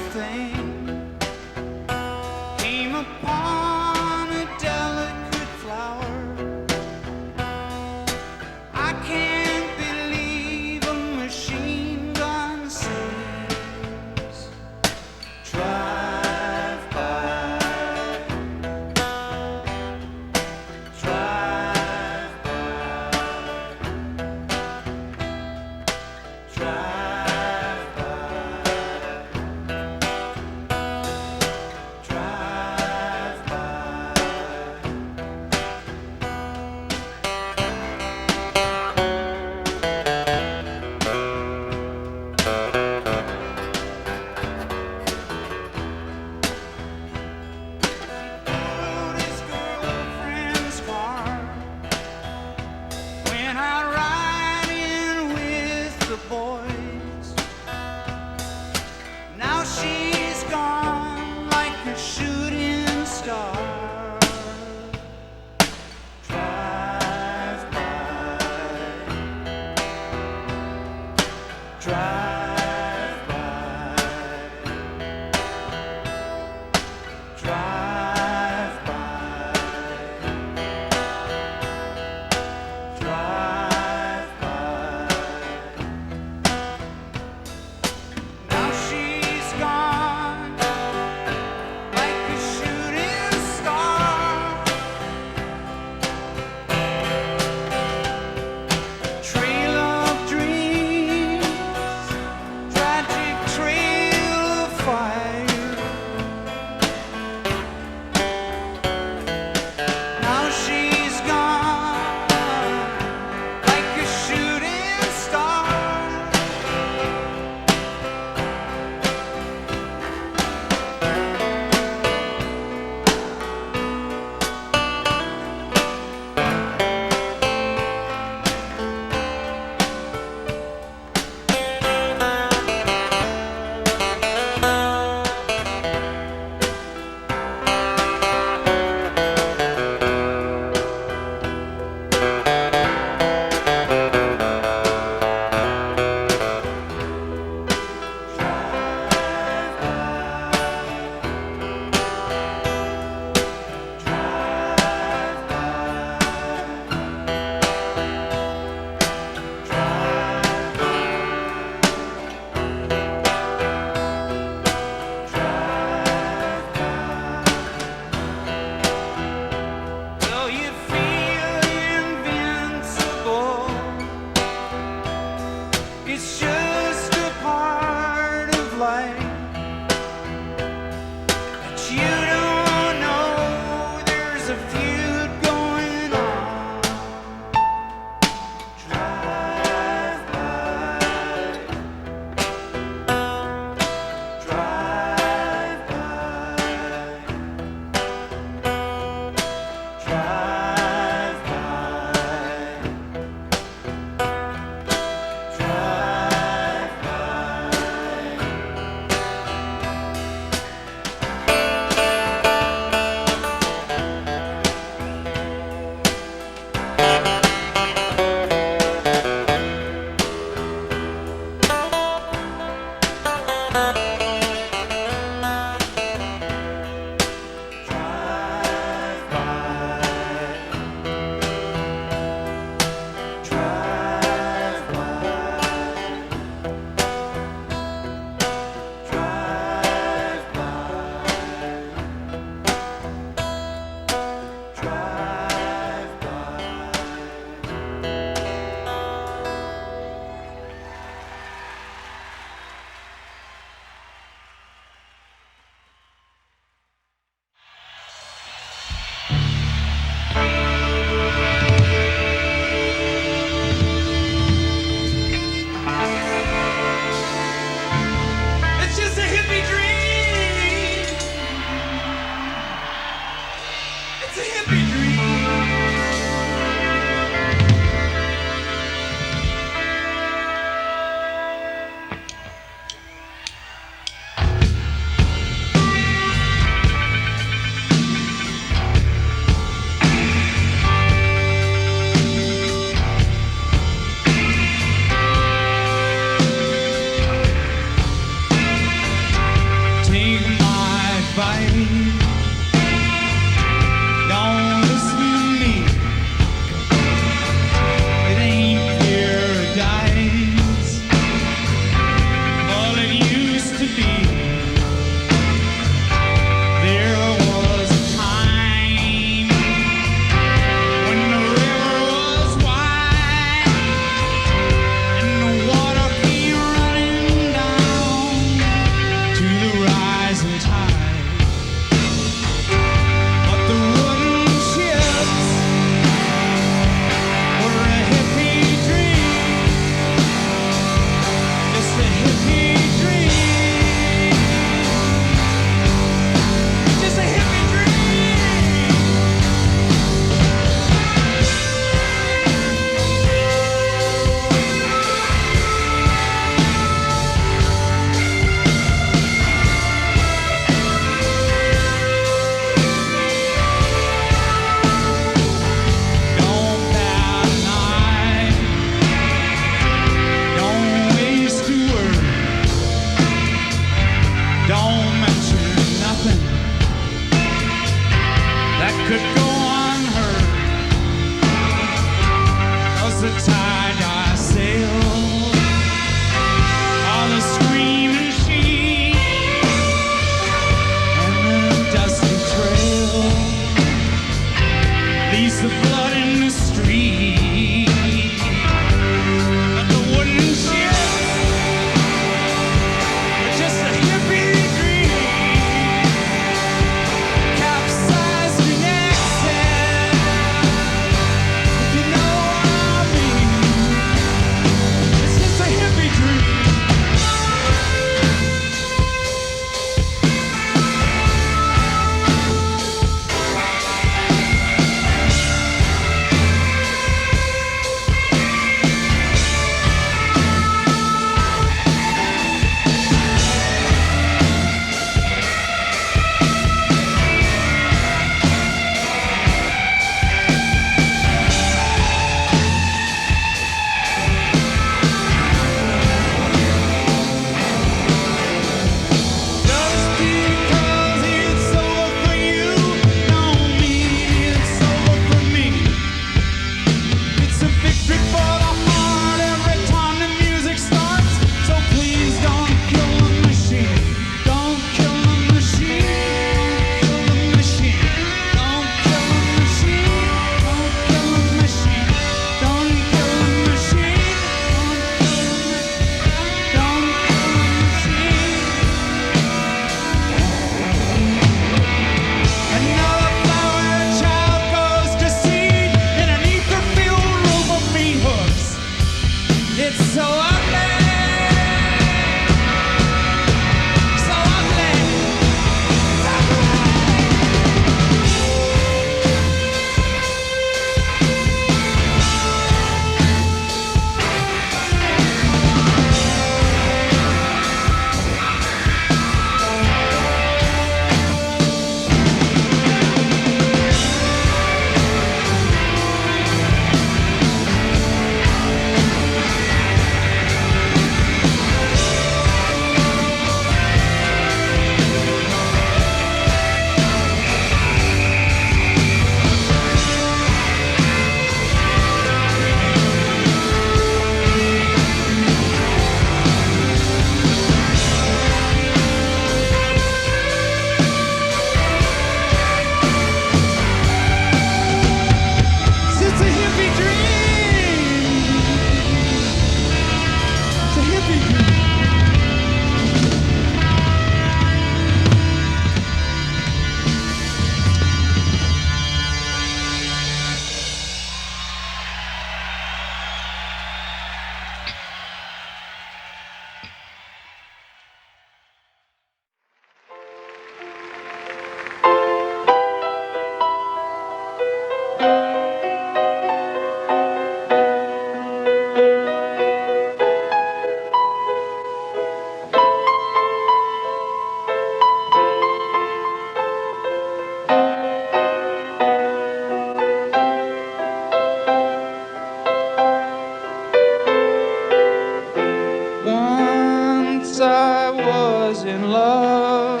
in love.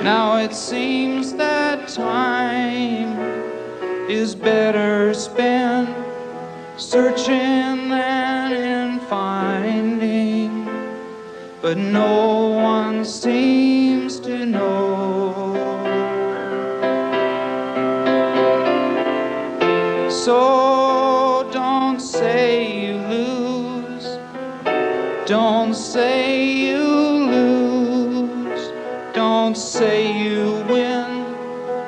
Now it seems that time is better spent searching than in finding, but no one seems to know. So don't say you lose, don't say you lose, don't say you win,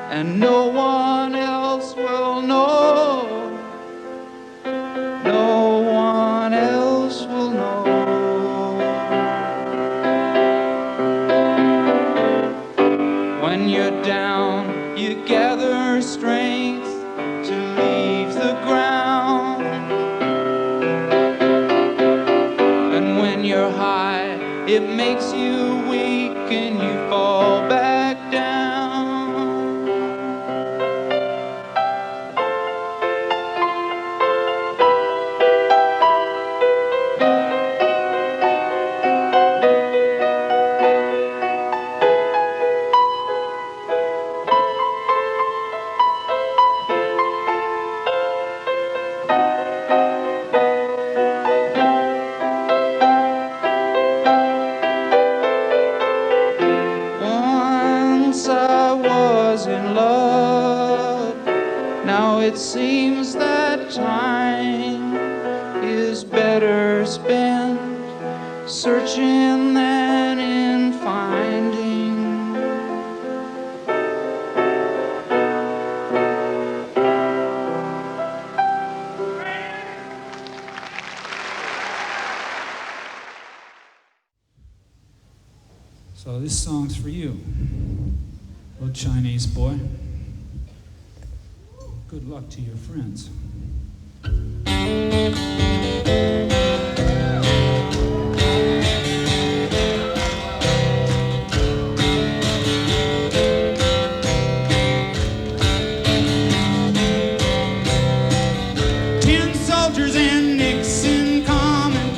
and no one else will know. No one else will know. When you're down, you gather strength to leave the ground. And when you're high, it makes you weak and you fall back down. It seems that time is better spent searching than in finding. So this song's for you, little Chinese boy. Good luck to your friends. 10 soldiers and Nixon coming.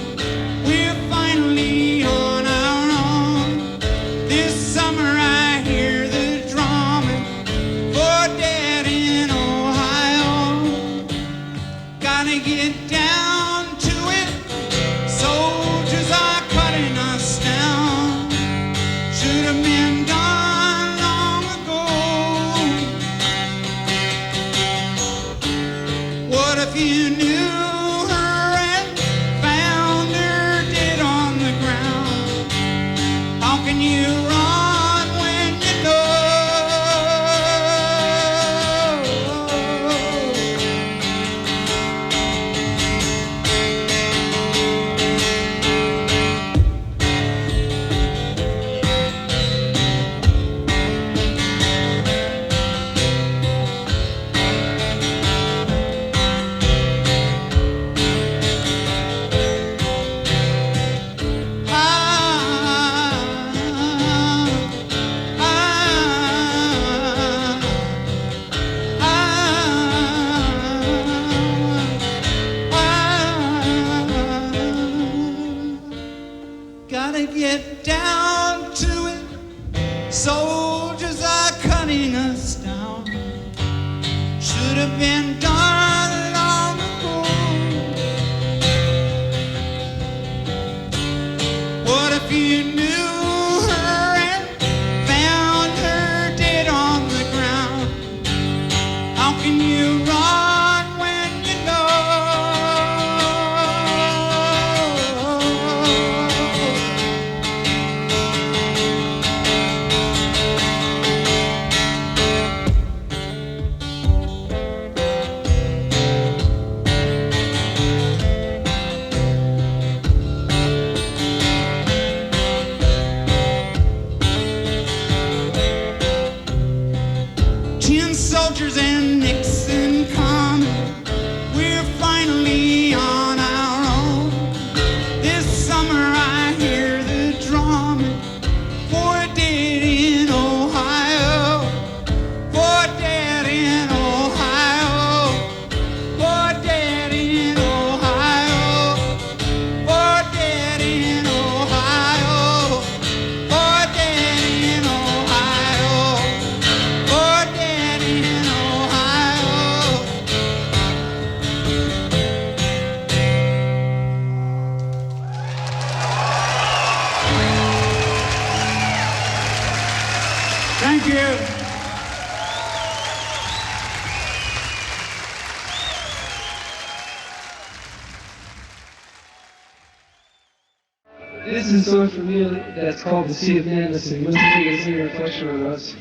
We're finally on our own. This summer I hear the drumming for Dad in Ohio. Gotta get down to it. Soldiers are cutting us down. Should have been done long ago. What if you knew her and found her dead on the ground? How can you run when you know? This is a song from me that's called The Sea of Madness, and you must think it's any reflection on us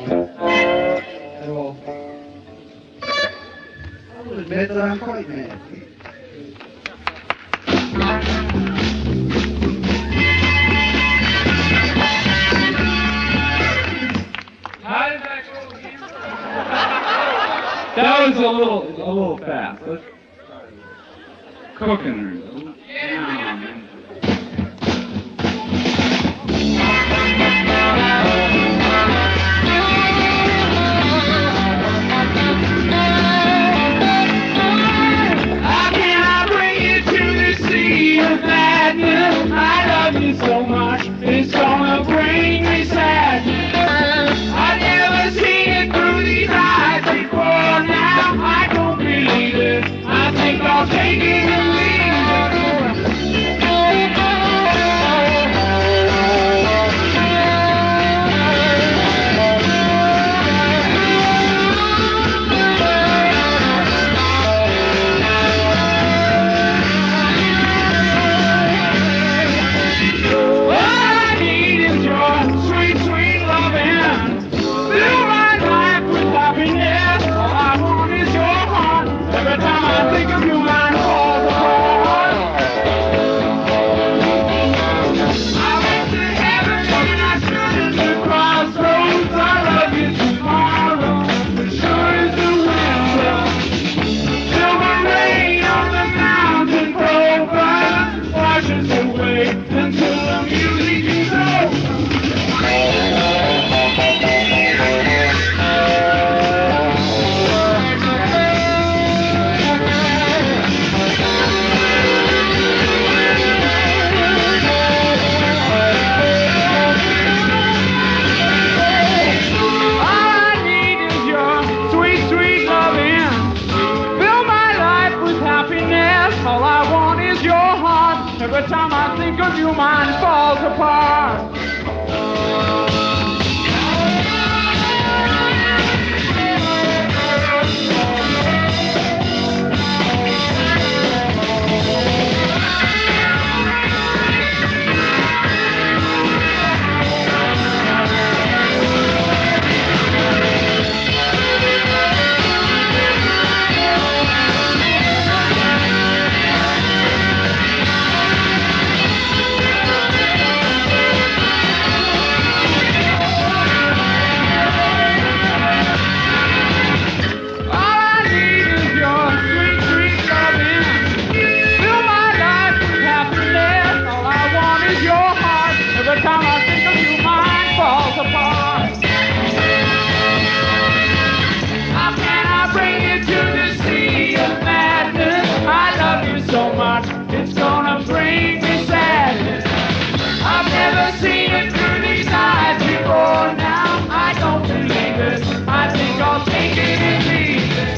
at all. I will admit that I'm quite mad. How did that go again? That was a little fast. Let's cooking her. Yeah, man. How can I bring you to the sea of madness? I love you so much, it's gonna bring me sadness. I've never seen it through these eyes before now. I don't believe it. I think I'll take it and leave it. All I need is your sweet, sweet loving. Fill my life with happiness. All I want is your heart. Every time I think of you, mine falls apart. I went to heaven when I stood at the crossroads. I love you tomorrow, as sure as the wind blows. Silver rain on the mountain profile washes away until the music is over. All I need is your sweet, sweet loving. Fill my life with happiness. All I want is your heart. Every time I think of you, mine falls apart. All I need is your sweet, sweet loving. Fill my life with happiness. All I want is your heart. Every time I think of you, mine falls apart. How can I bring you to the sea of madness? I love you so much, it's gonna bring me sadness. I've never seen it through these eyes before now. I don't believe it. I think I'll take it and leave it.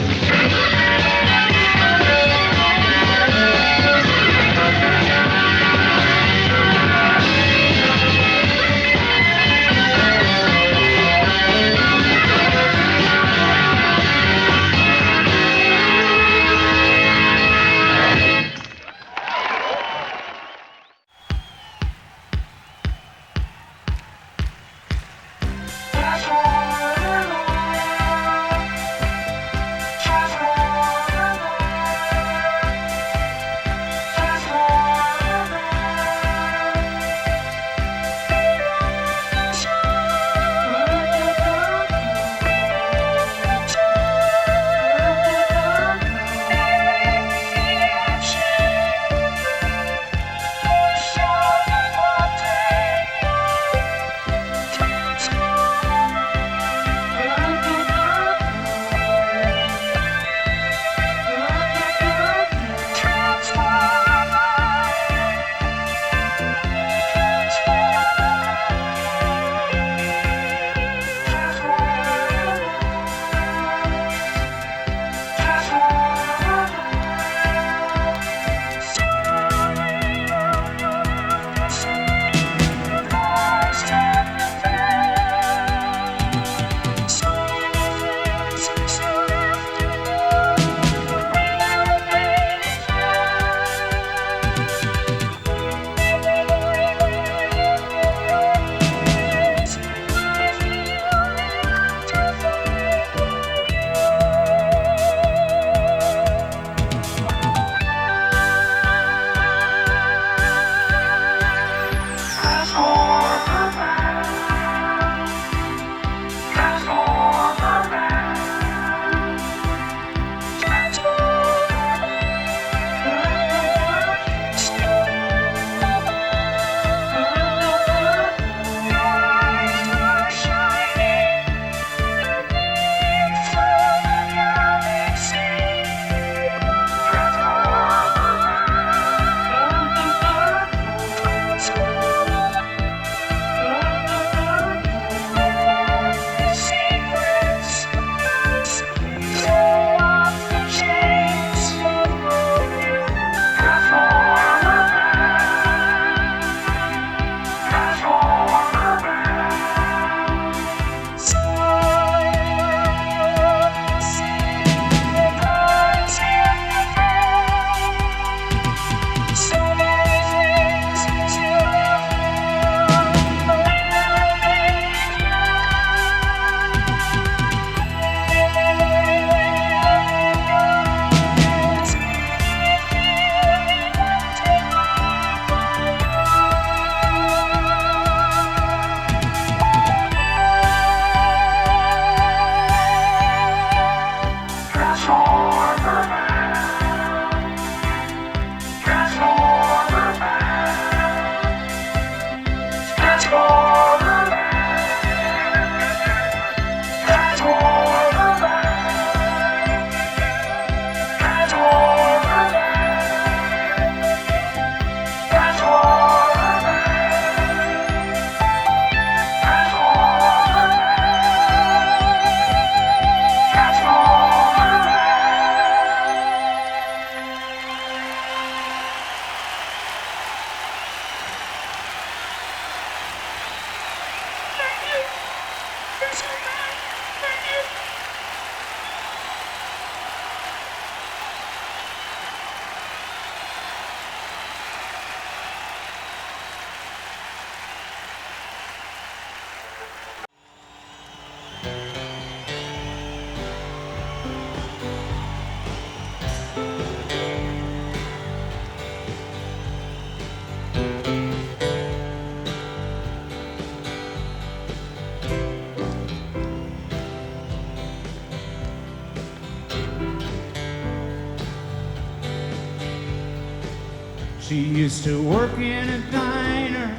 She used to work in a diner.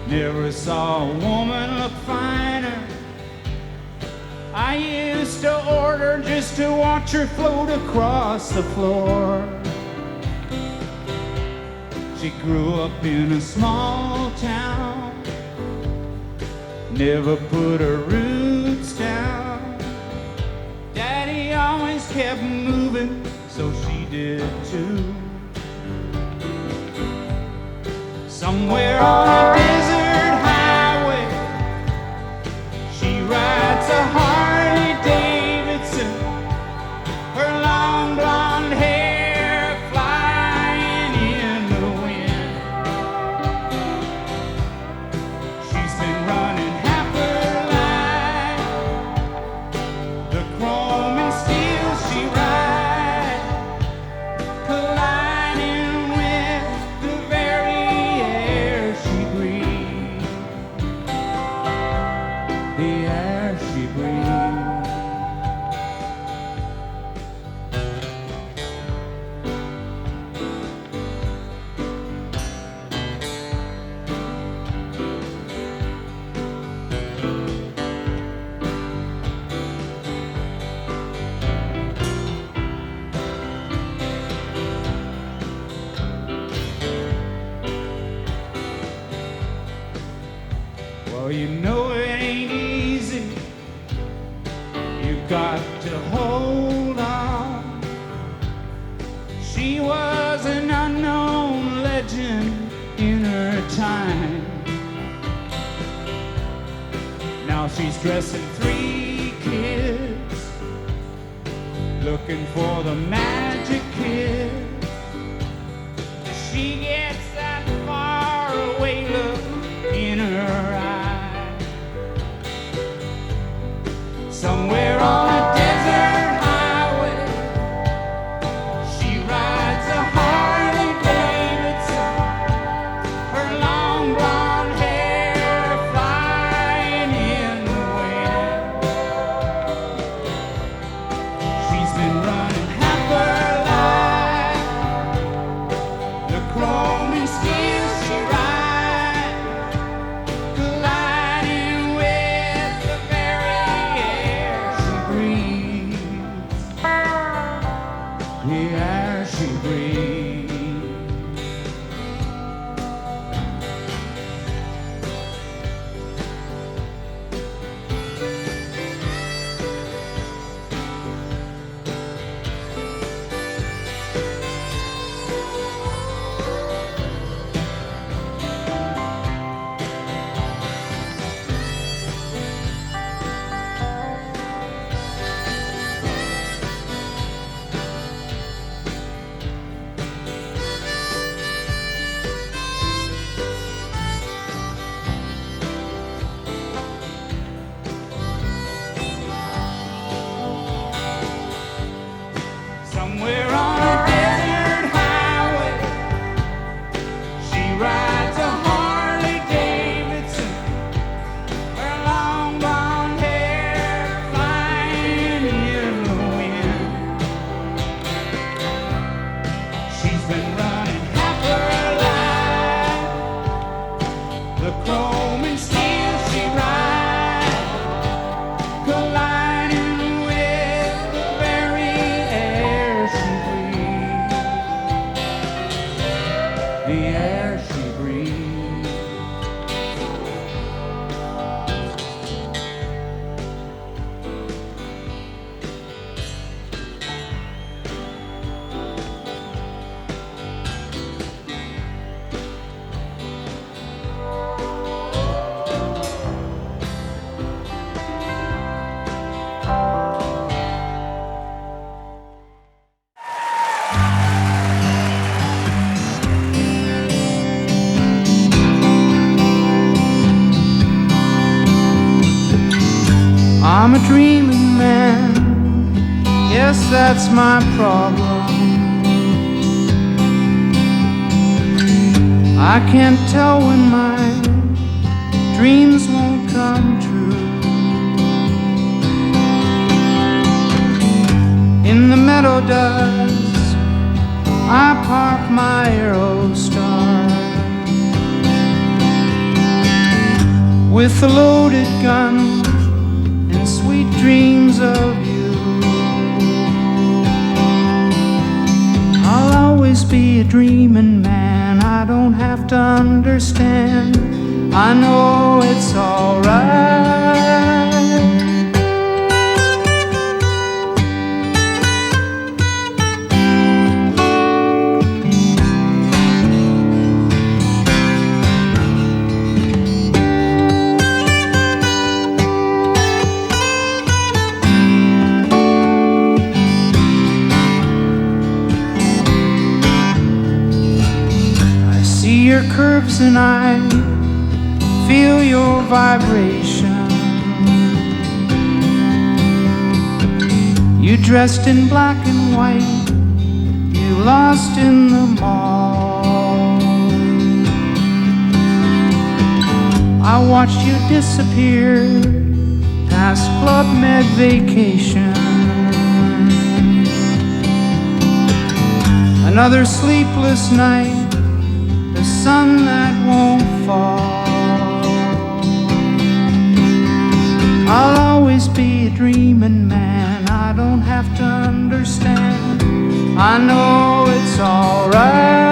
Never saw a woman look finer. I used to order just to watch her float across the floor. She grew up in a small town, never put her roots down. Daddy always kept moving, so she did too. Somewhere on a desert highway, she rides a Harley Davidson, her long blonde hair flying in the wind. She's been running half her life, the chrome and steel she rides, colliding with the very air she breathes, the air she breathes. Well, you know it ain't easy. You got to hold on. She was an unknown legend in her time. Now she's dressing 3 kids, looking for the magic kid. She gets that faraway look in her eye. Somewhere on a desert highway, she rides a Harley Davidson, her long blonde hair flying in the wind. She's been running half her life, the chrome and steel she rides, colliding with the very air she breathes, the air she breathes. Somewhere on a desert highway, she rides a Harley Davidson, her long blonde hair flying in the wind. She's been running half her life, the chrome and steel she rides, colliding with the very air she breathes, the air she breathes. I'm a dreaming man, yes, that's my problem. I can't tell when my dreams won't come true. In the meadow dusk, I harp, my arrow star. With a loaded gun and sweet dreams of you, I'll always be a dreaming man. I don't have to understand. I know it's alright. Your curves and I feel your vibration. You dressed in black and white, you lost in the mall. I watched you disappear past Club Med vacation. Another sleepless night, the sun that won't fall. I'll always be a dreaming man. I don't have to understand. I know it's alright.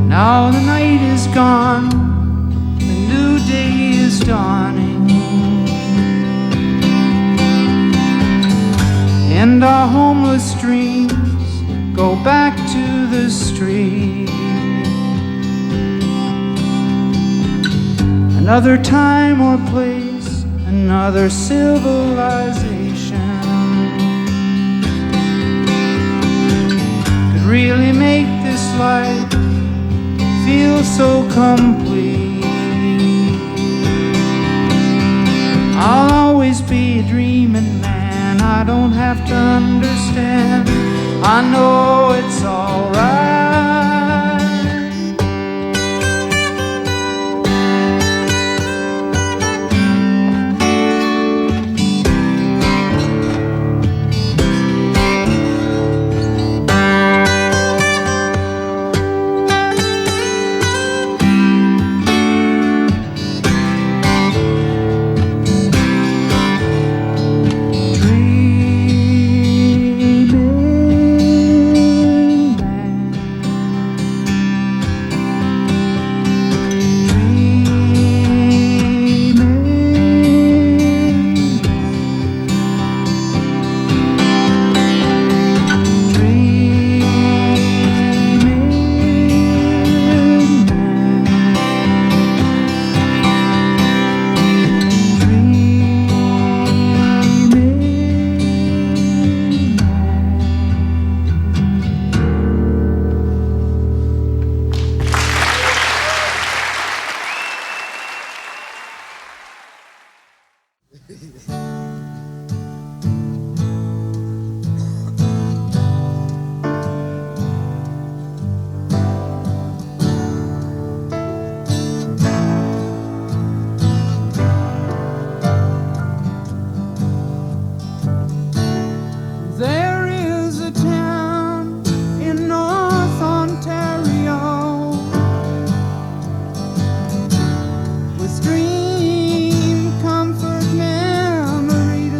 Now the night is gone, the new day is dawning, and our homeless dreams go back to the street. Another time or place, another civilization could really make this life feel so complete. I'll always be a dreaming man. I don't have to understand. I know it's alright. Memories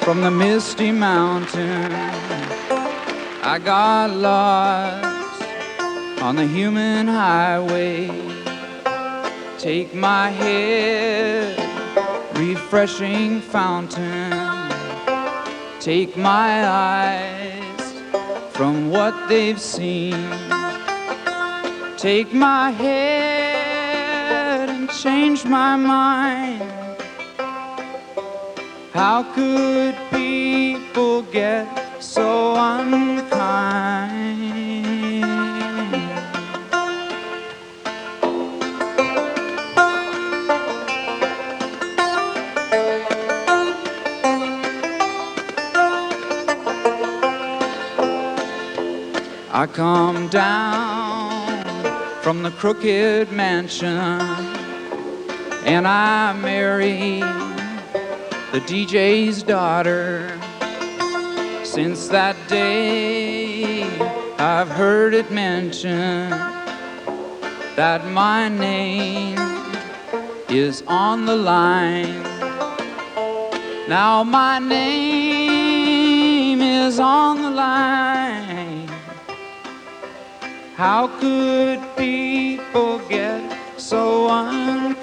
from the misty mountain. I got lost on the human highway. Take my head, refreshing fountain. Take my eyes from what they've seen. Take my head and change my mind. How could people get so unkind? I come down from the crooked mansion and I marry the DJ's daughter. Since that day I've heard it mentioned that my name is on the line. Now my name is on the line. How could people get so unkind?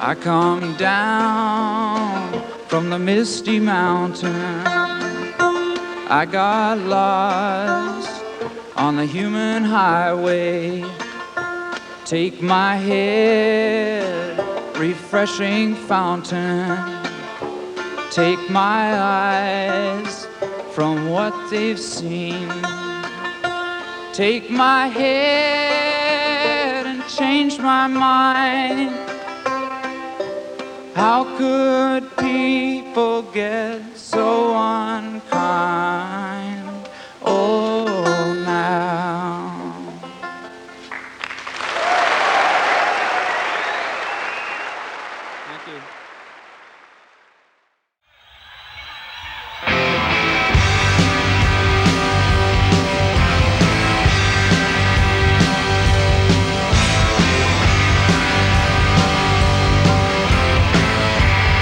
I come down from the misty mountain. I got lost on the human highway. Take my head, refreshing fountain. Take my eyes from what they've seen. Take my head and change my mind. How could people get so unkind? Oh, now. Thank you.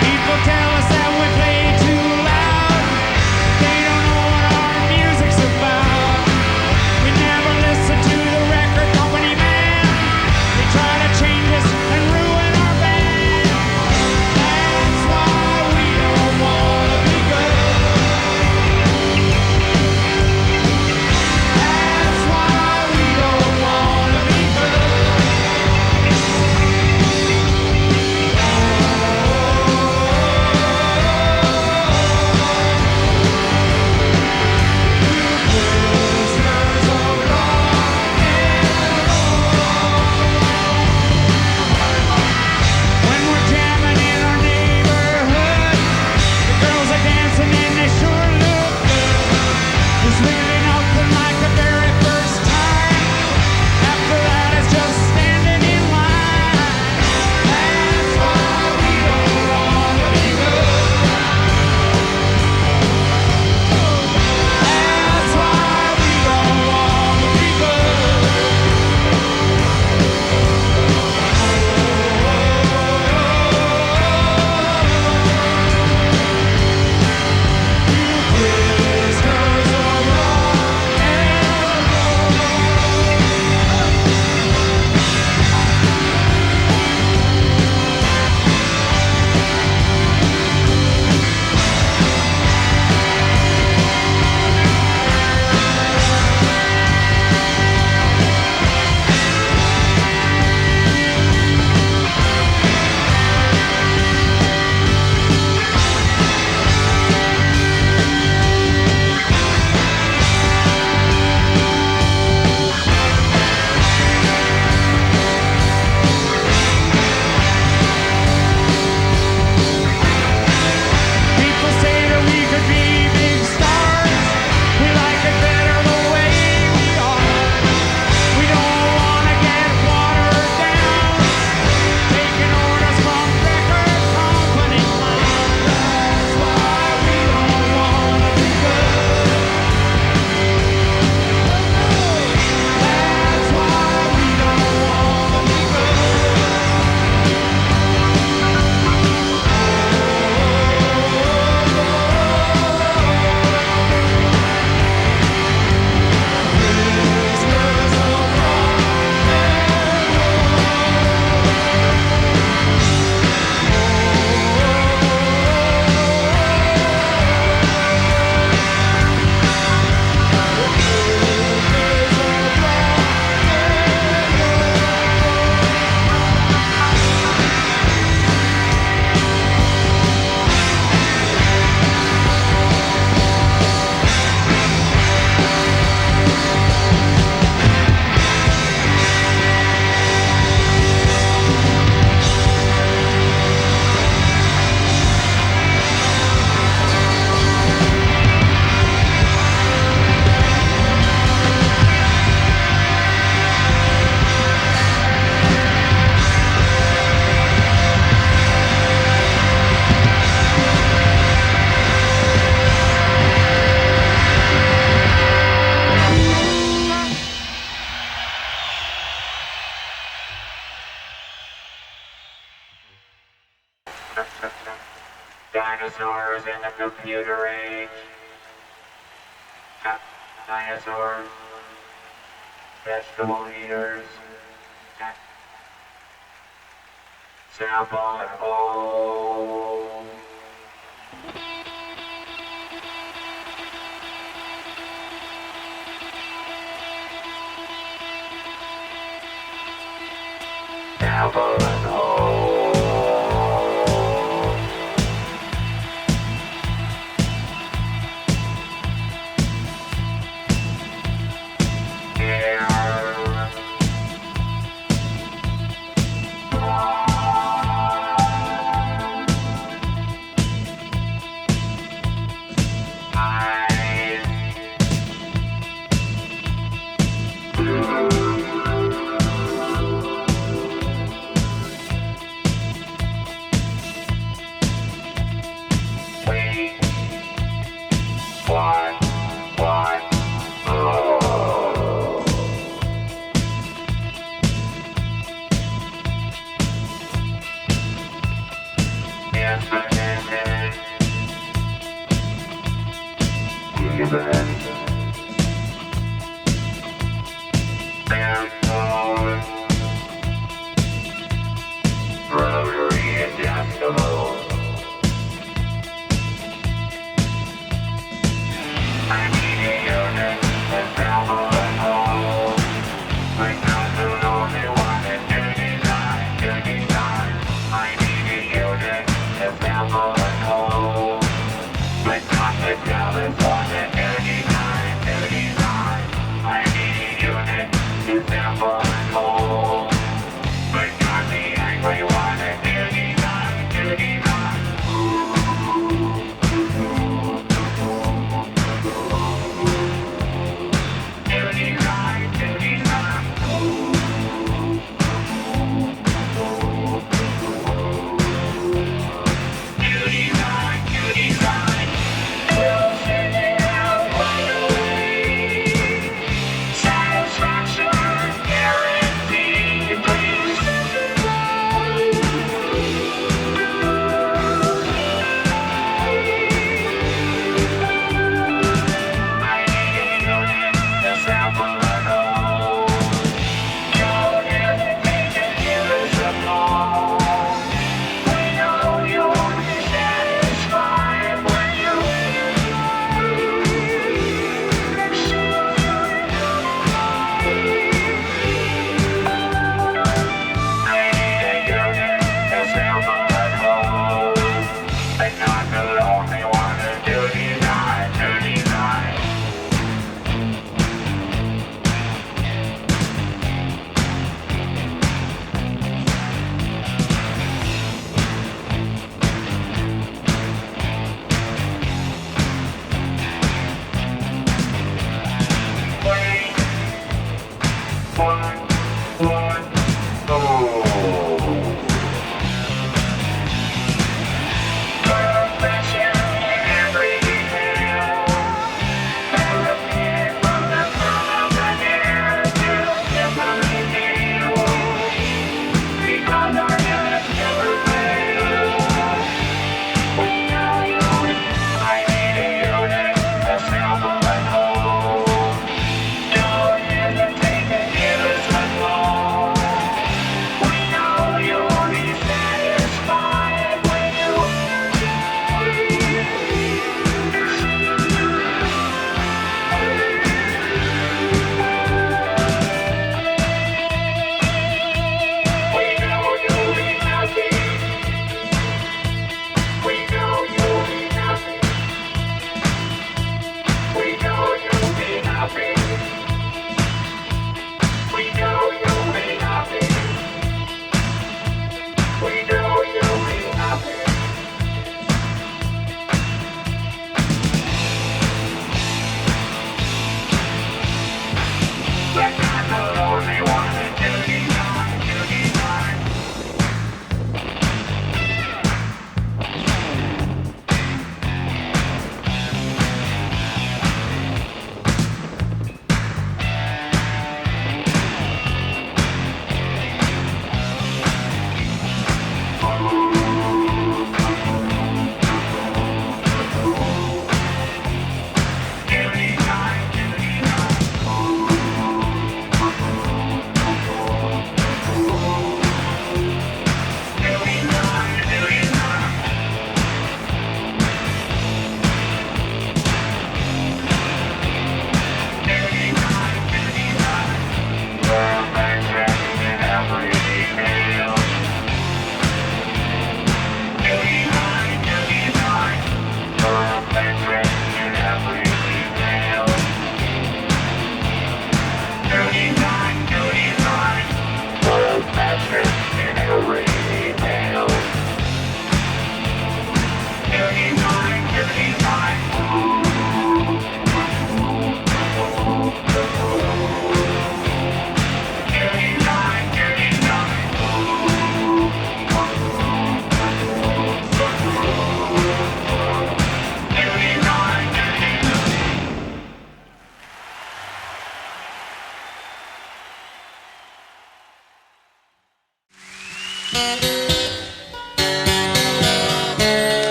People tell us that we play too Dinosaurs in the computer age. Dinosaurs. Vegetable eaters. Sample and hold. Sample and hold.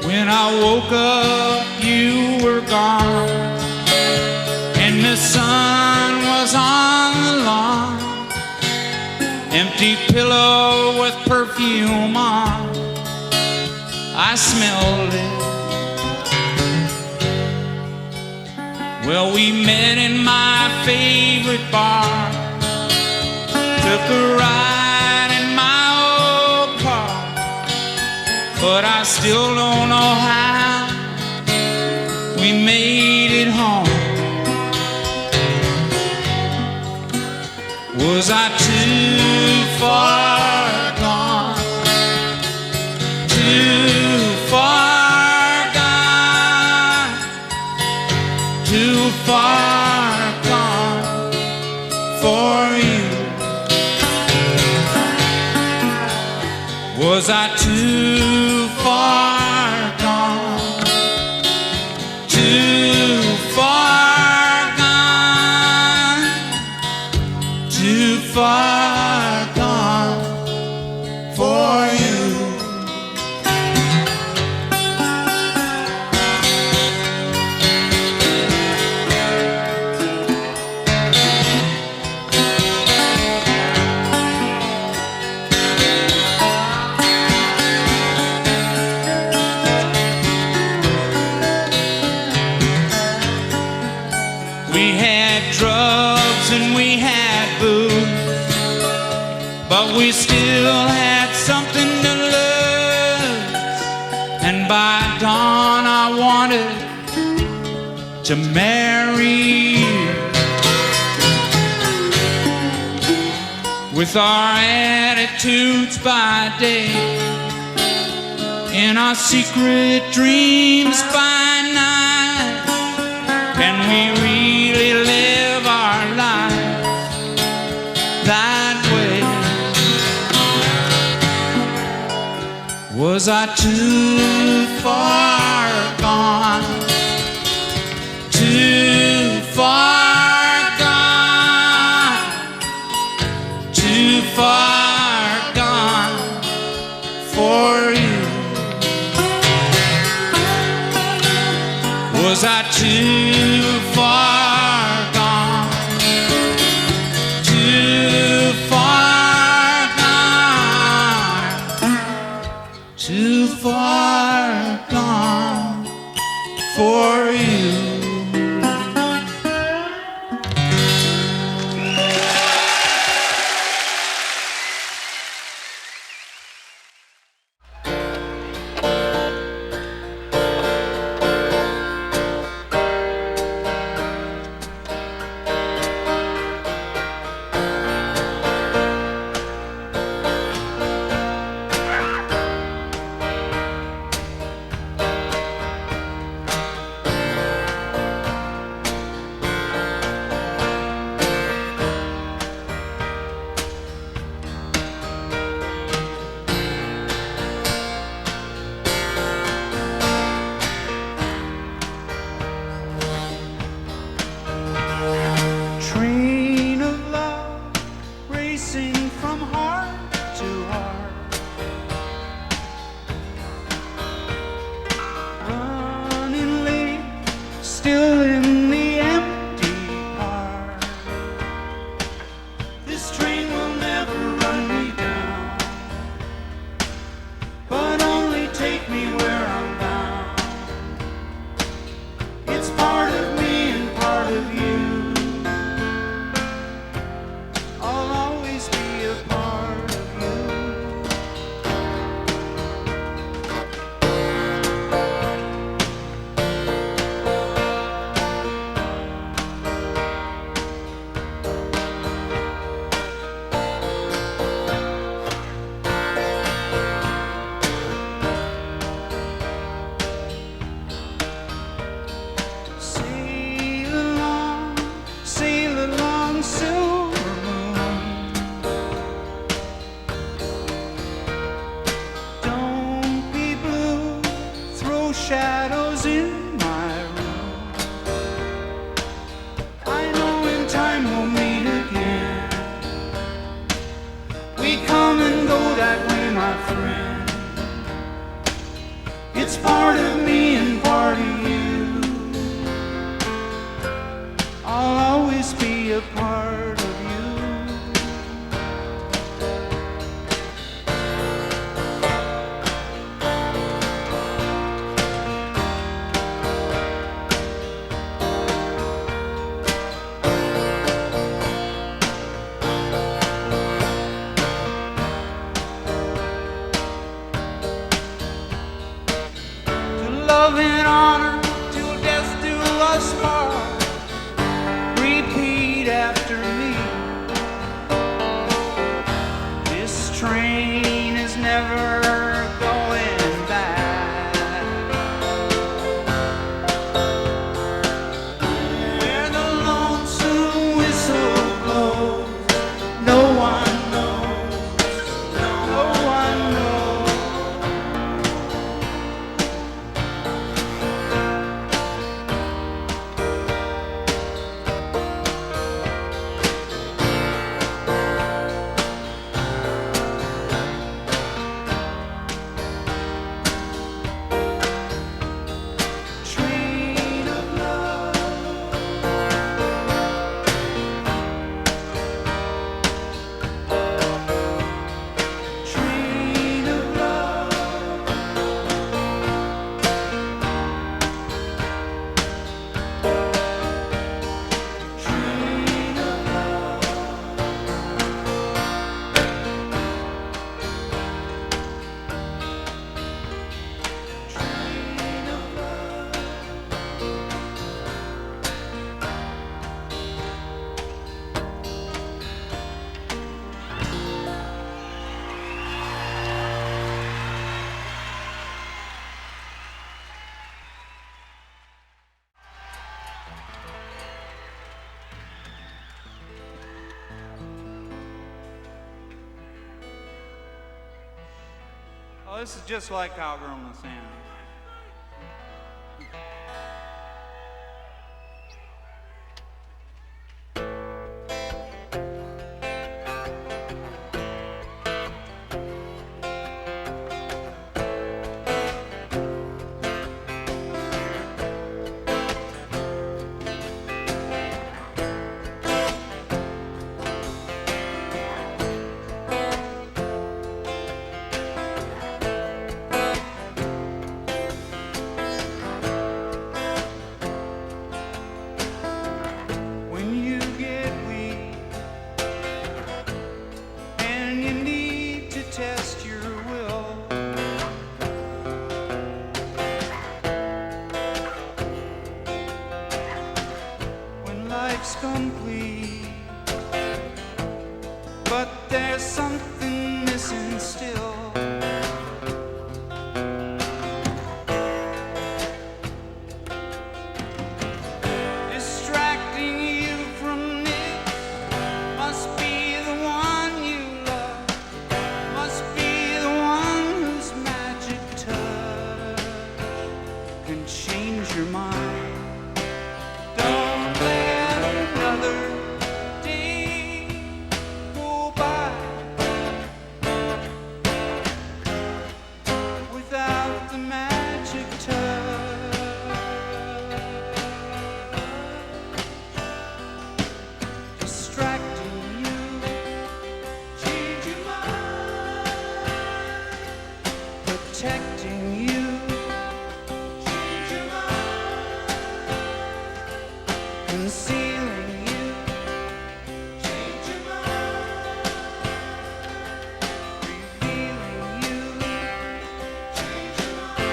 When I woke up, you were gone, and the sun was on the lawn. Empty pillow with perfume on, I smelled it. Well, we met in my favorite bar, took a ride in my old car, but I still don't know how we made it home. Was I too far gone? Too far gone? Too far gone for you? Was I too far gone? Too far gone? Too far gone for you? We had drugs and we had booze, but we still had something to lose. And by dawn I wanted to marry you. With our attitudes by day, and our secret dreams by night, can we really live our lives that way? Was I too far gone? Too far gone? Too far gone for you? Was I too far gone? Too far gone? Too far gone a part of you. To love and honor till death do us part. Repeat after me. This train is never going back. Where the lonesome whistle blows, no one knows, no one knows. Train of love, train of love, train of love, train of love. Oh, this is just like Cowgirl in the Sand. When you get weak and you need to test your will, when life's complete, but there's something missing still. Distracting you from it must be the one you love, must be the one whose magic touch can change your mind. Don't let another day go by without the magic touch. Distracting you, change your mind. Protecting you, change your mind. Concealing you, change your mind. Revealing you, change your mind.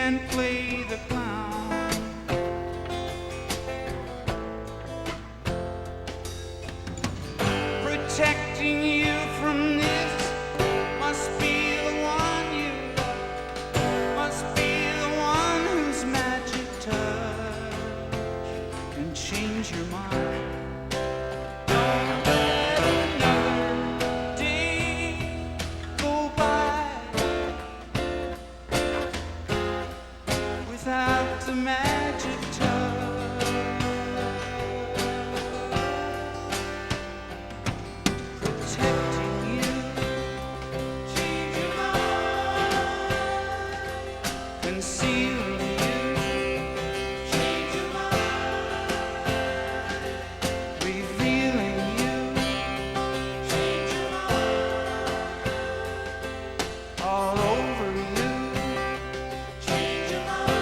and play the clown. Protecting you from this must be the one you love, must be the one whose magic touch can change your mind. Don't let another day go by without the magic touch. Protecting you, change your mind. Concealing you, change your mind. Revealing you, change your mind. All over you, change your mind.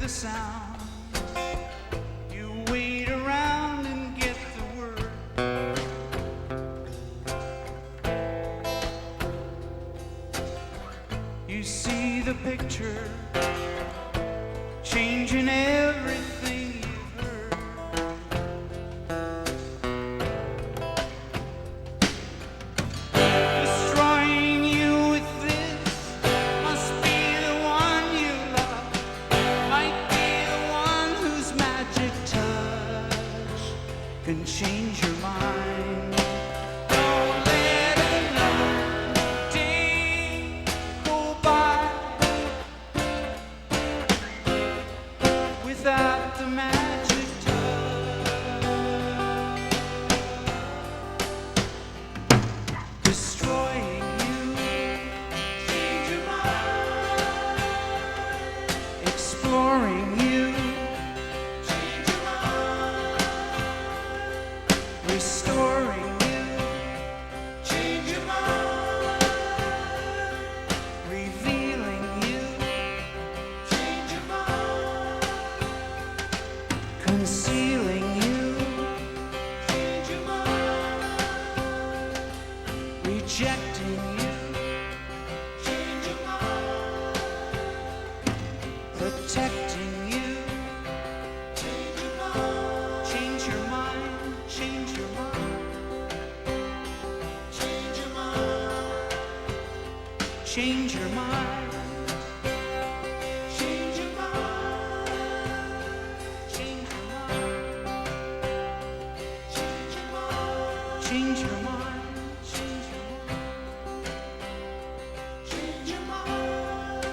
Sound. You wait around and get the word. You see the picture changing everything you've heard. Destroying you with this must be the one you love. Might be the one whose magic touch can change your mind. Don't let another day go by without the magic touch. concealing you, Change your mind. rejecting you, Change your mind. protecting you. Change your mind. Change your mind, change your mind, Change your mind. change your mind. Change your mind. Change your mind, Change your mind. change your mind, change your mind. Change your mind.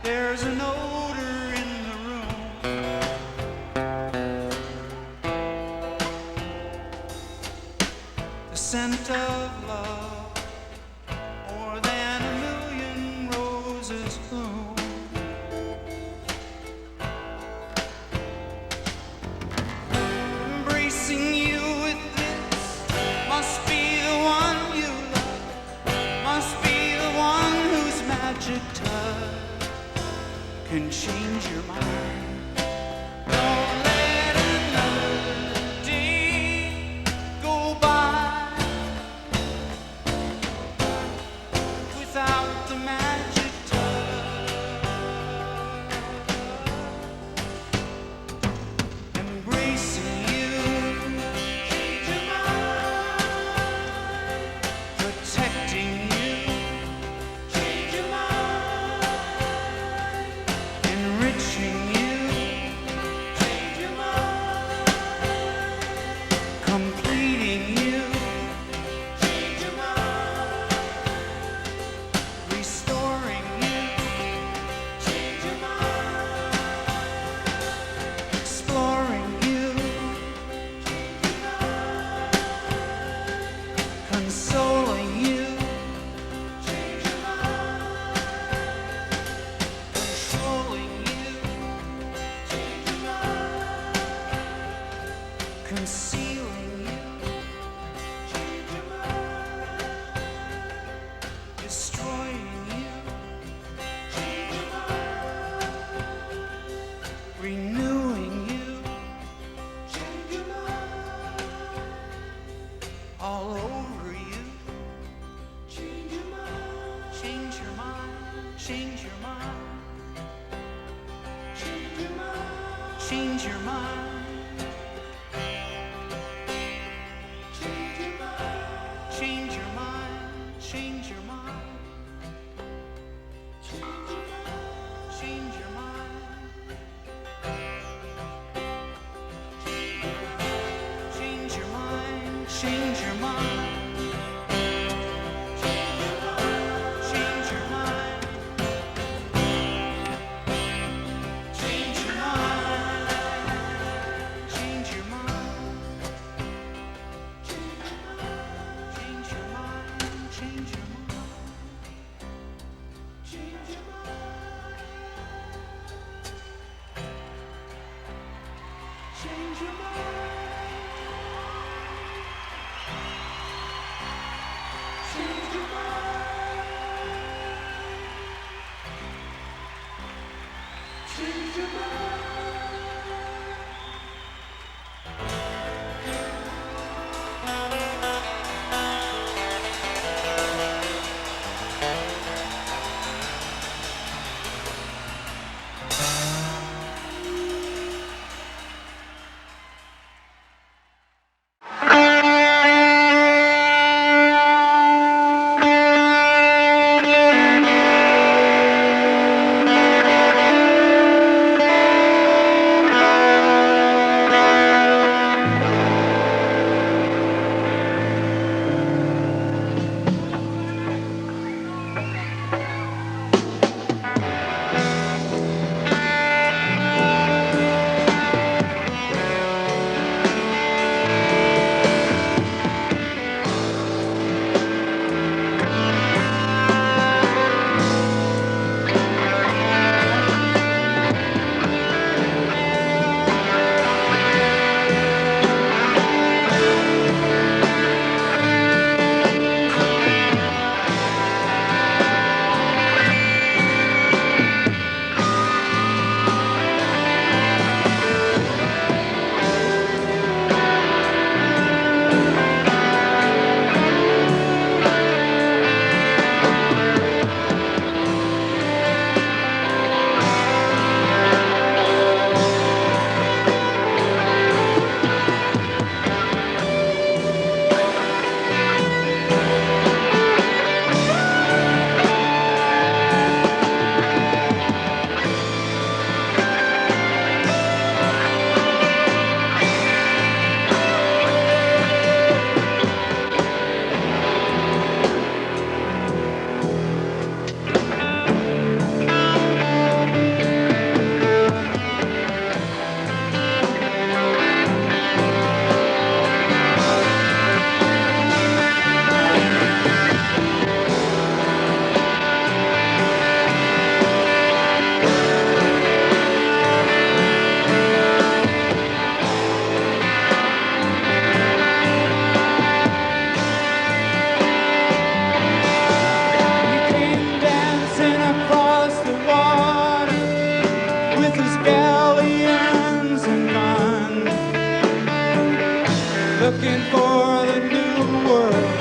There's an odor in the room. The scent of love, more than a million roses bloom. Embracing you with this must be the one you love, must be the one whose magic touch can change your mind. Don't let another day go by without the magic touch. Embracing you, change your mind. Protecting you, change your mind. Enriching you, change your mind. Completing you, change your mind. Restoring you, change your mind. Exploring you, change your mind. Consoling you, change your mind. Controlling you, change your mind. Concealing you, change your mind. Destroying you, change your mind. Renewing you, change your mind. All over you, change your mind. Change your mind. Change your mind. Change your mind. Change your mind. Change your mind. Change your mind. Change your mind. Change your mind. Change your mind. Change your mind. Change your mind. Change your mind. Change your mind. looking for the new world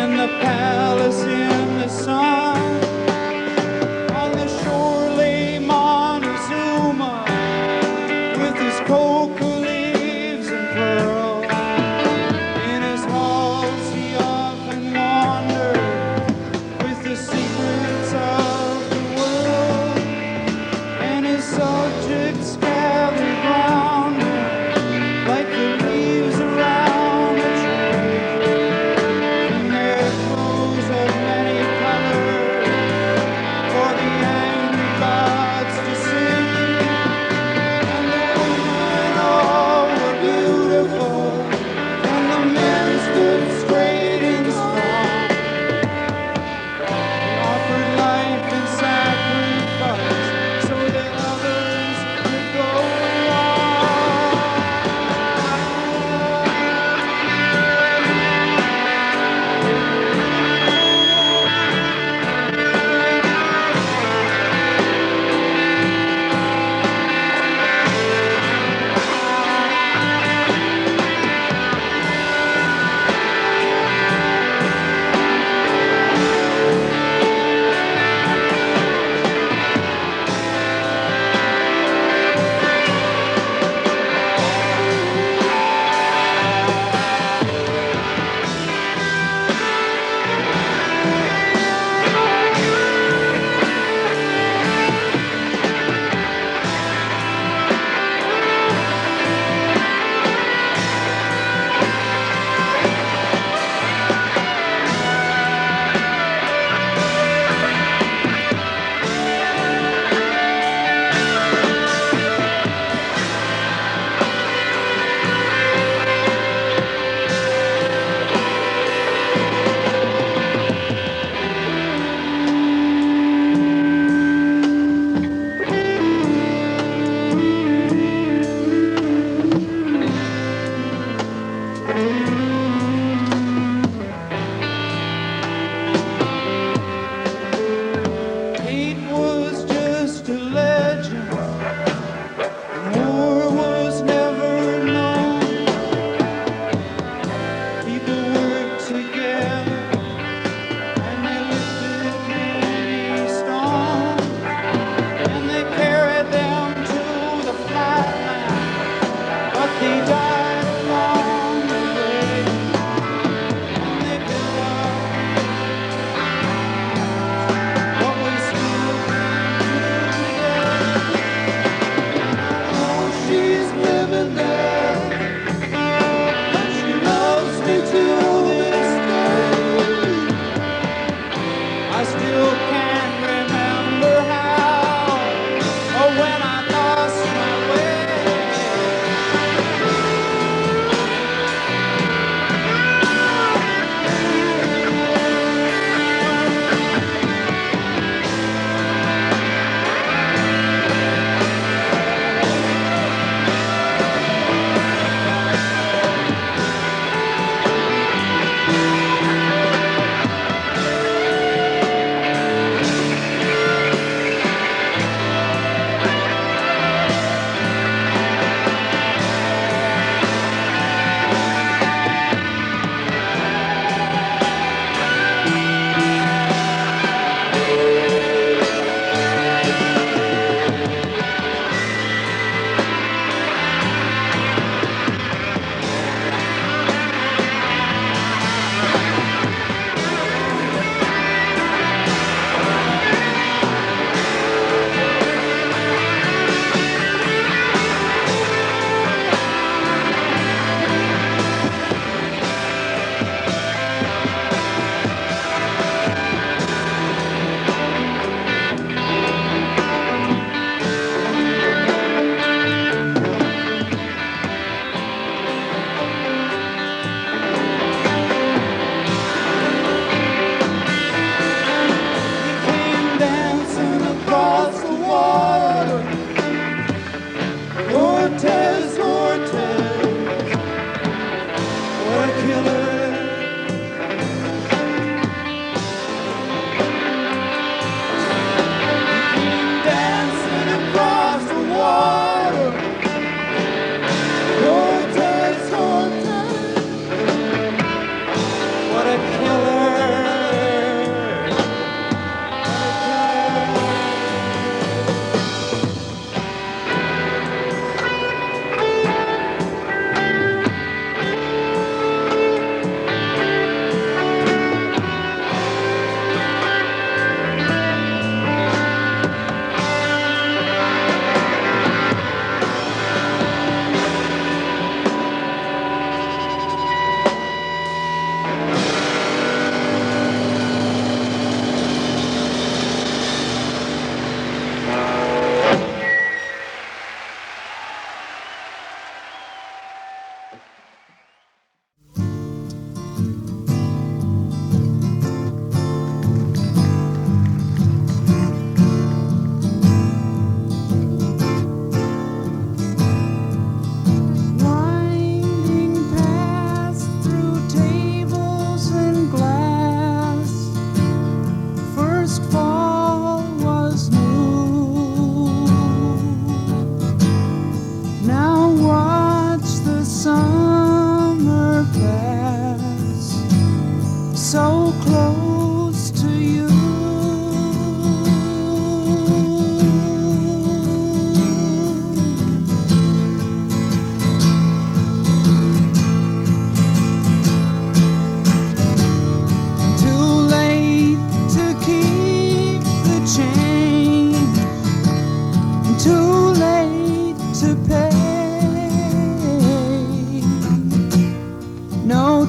and the palace in the sun. On the shore lay Montezuma with his cocoa leaves and pearl. In his halls he often wandered with the secrets of the world, and his subjects gathered round him like the leaves around a tree. In their clothes of many colors for the angry gods to see, and the women all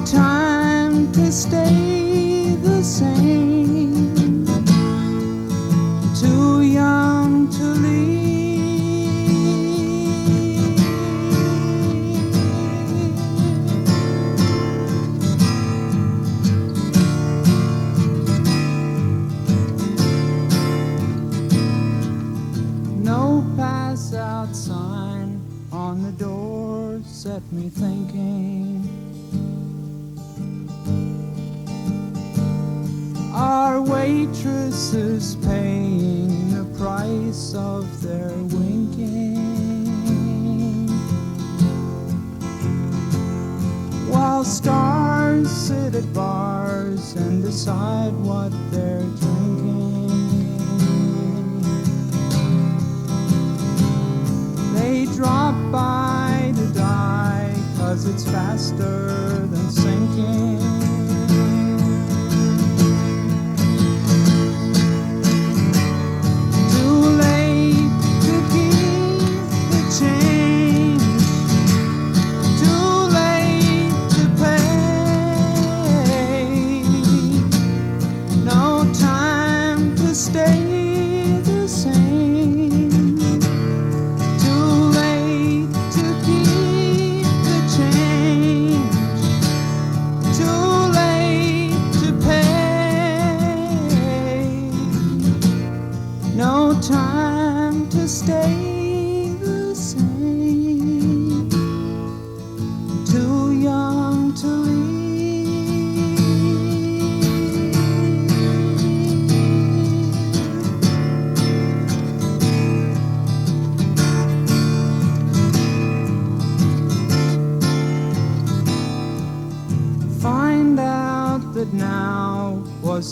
No time to stay the same. Too young to leave. No pass out sign on the door set me thinking. Our waitress is paying the price of their winking, while stars sit at bars and decide what they're drinking. They drop by to die 'cause it's faster than sinking.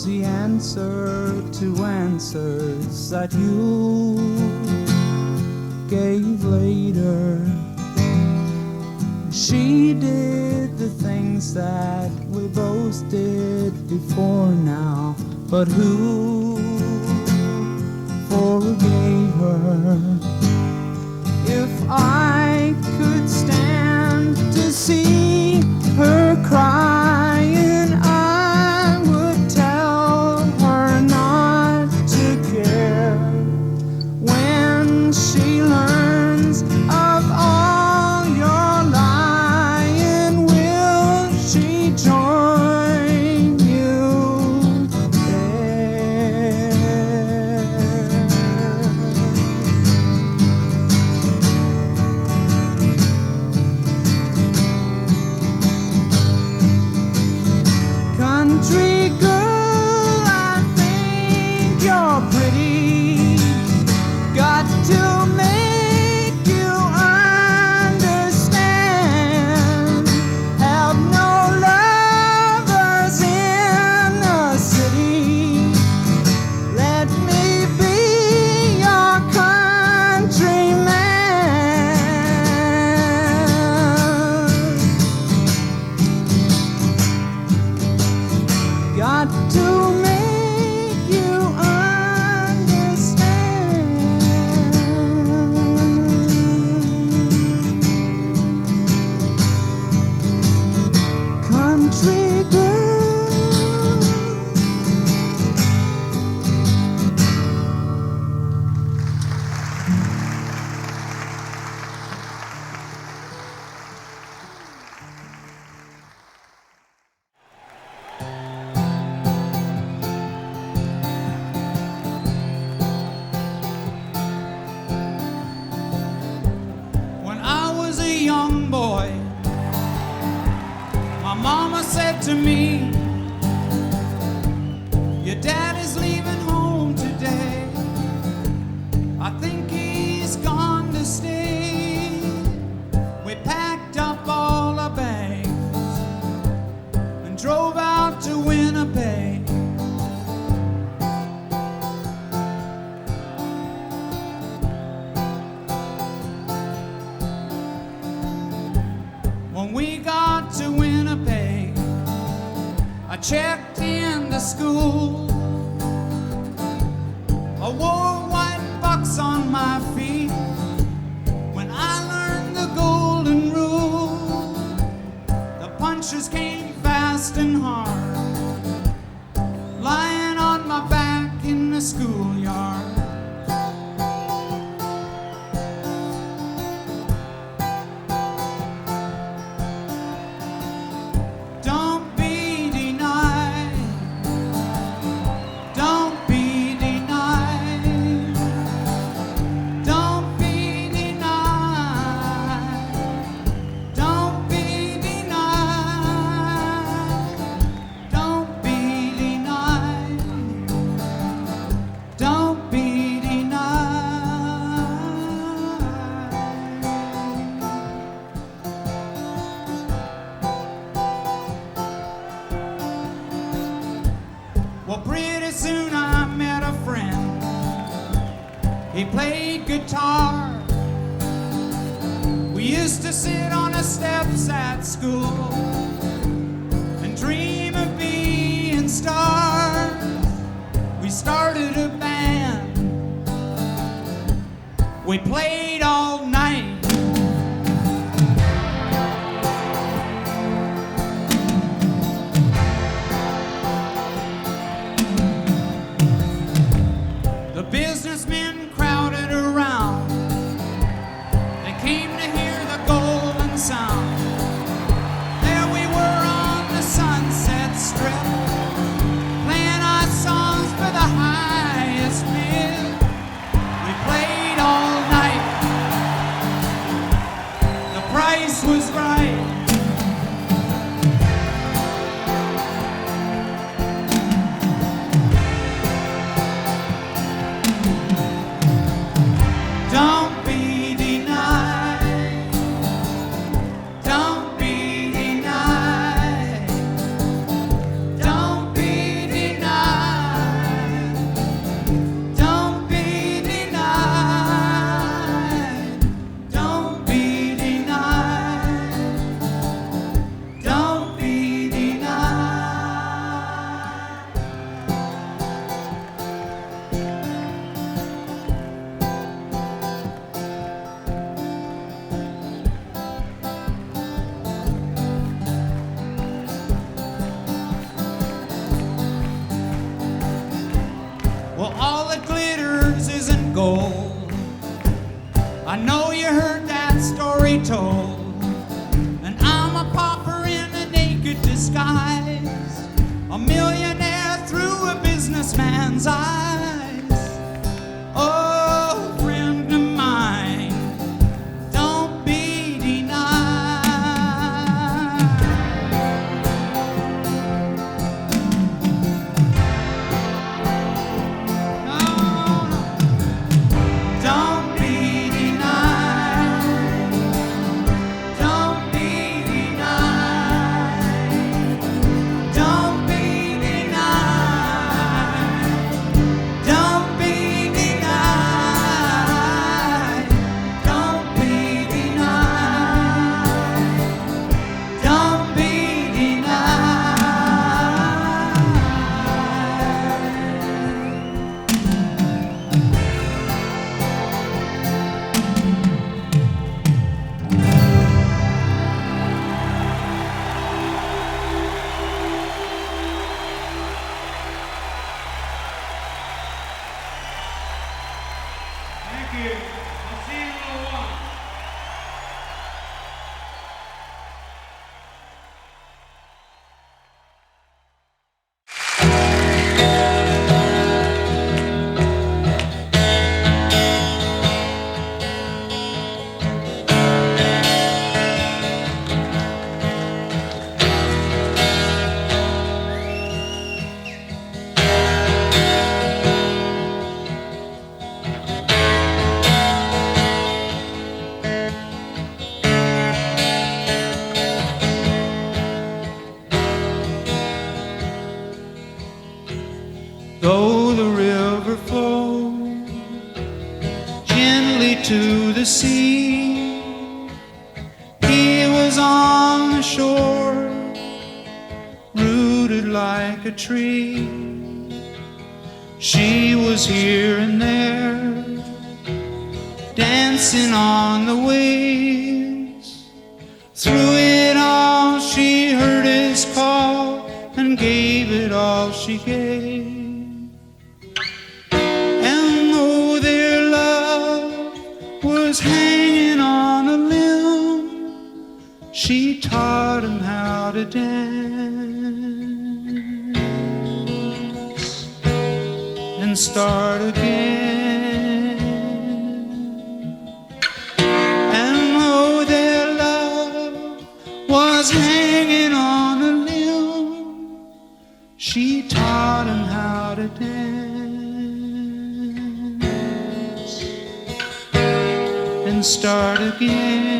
The answer to answers that you gave later. She did the things that we both did before now, but who forgave her? If I could stand to see her crying, I would tell her not to care. When she learns of all your lying, will she join you there? Country girl, I think you're pretty. Got to make you understand. Have no lovers in the city. Let me be your countryman. Got to make you understand. Country girl. When I was a young boy, my mama said to me, your dad is leaving home today. I think he's gone to stay. We packed up all our bags and drove out to Winnipeg. When we got to Winnipeg, I checked into school. I wore white bucks on my feet when I learned the golden rule. The punchers came fast. pretty soon I met a friend. He played guitar. We used to sit on the steps at school and dream of being stars. We started a band. We played all night. The businessmen crowded around. They came to hear the golden sound. There we were on the Sunset Strip, playing our songs for the highest bid. We played all night. The price was right. Don't be denied. Don't be denied. Don't be denied. Don't be denied. Don't be denied. Don't be denied. Well, all that glitters isn't gold. I know you heard that story told. And I'm a pauper in a naked disguise, a millionaire through a businessman's eyes. Oh, friend of mine, don't be denied. No, no. Don't be denied. Don't be denied. Don't be denied. Don't be denied. Don't be denied. Don't be Thank you. I'll see you in a little while. Though the river flows gently to the sea, he was on the shore, rooted like a tree. She was here and there, dancing on the waves. Through it all she heard his call and gave it all she gave. And though their love was hanging on a limb, she taught him how to dance and start again. And though their love was hanging on a limb, she taught him how to dance and start again.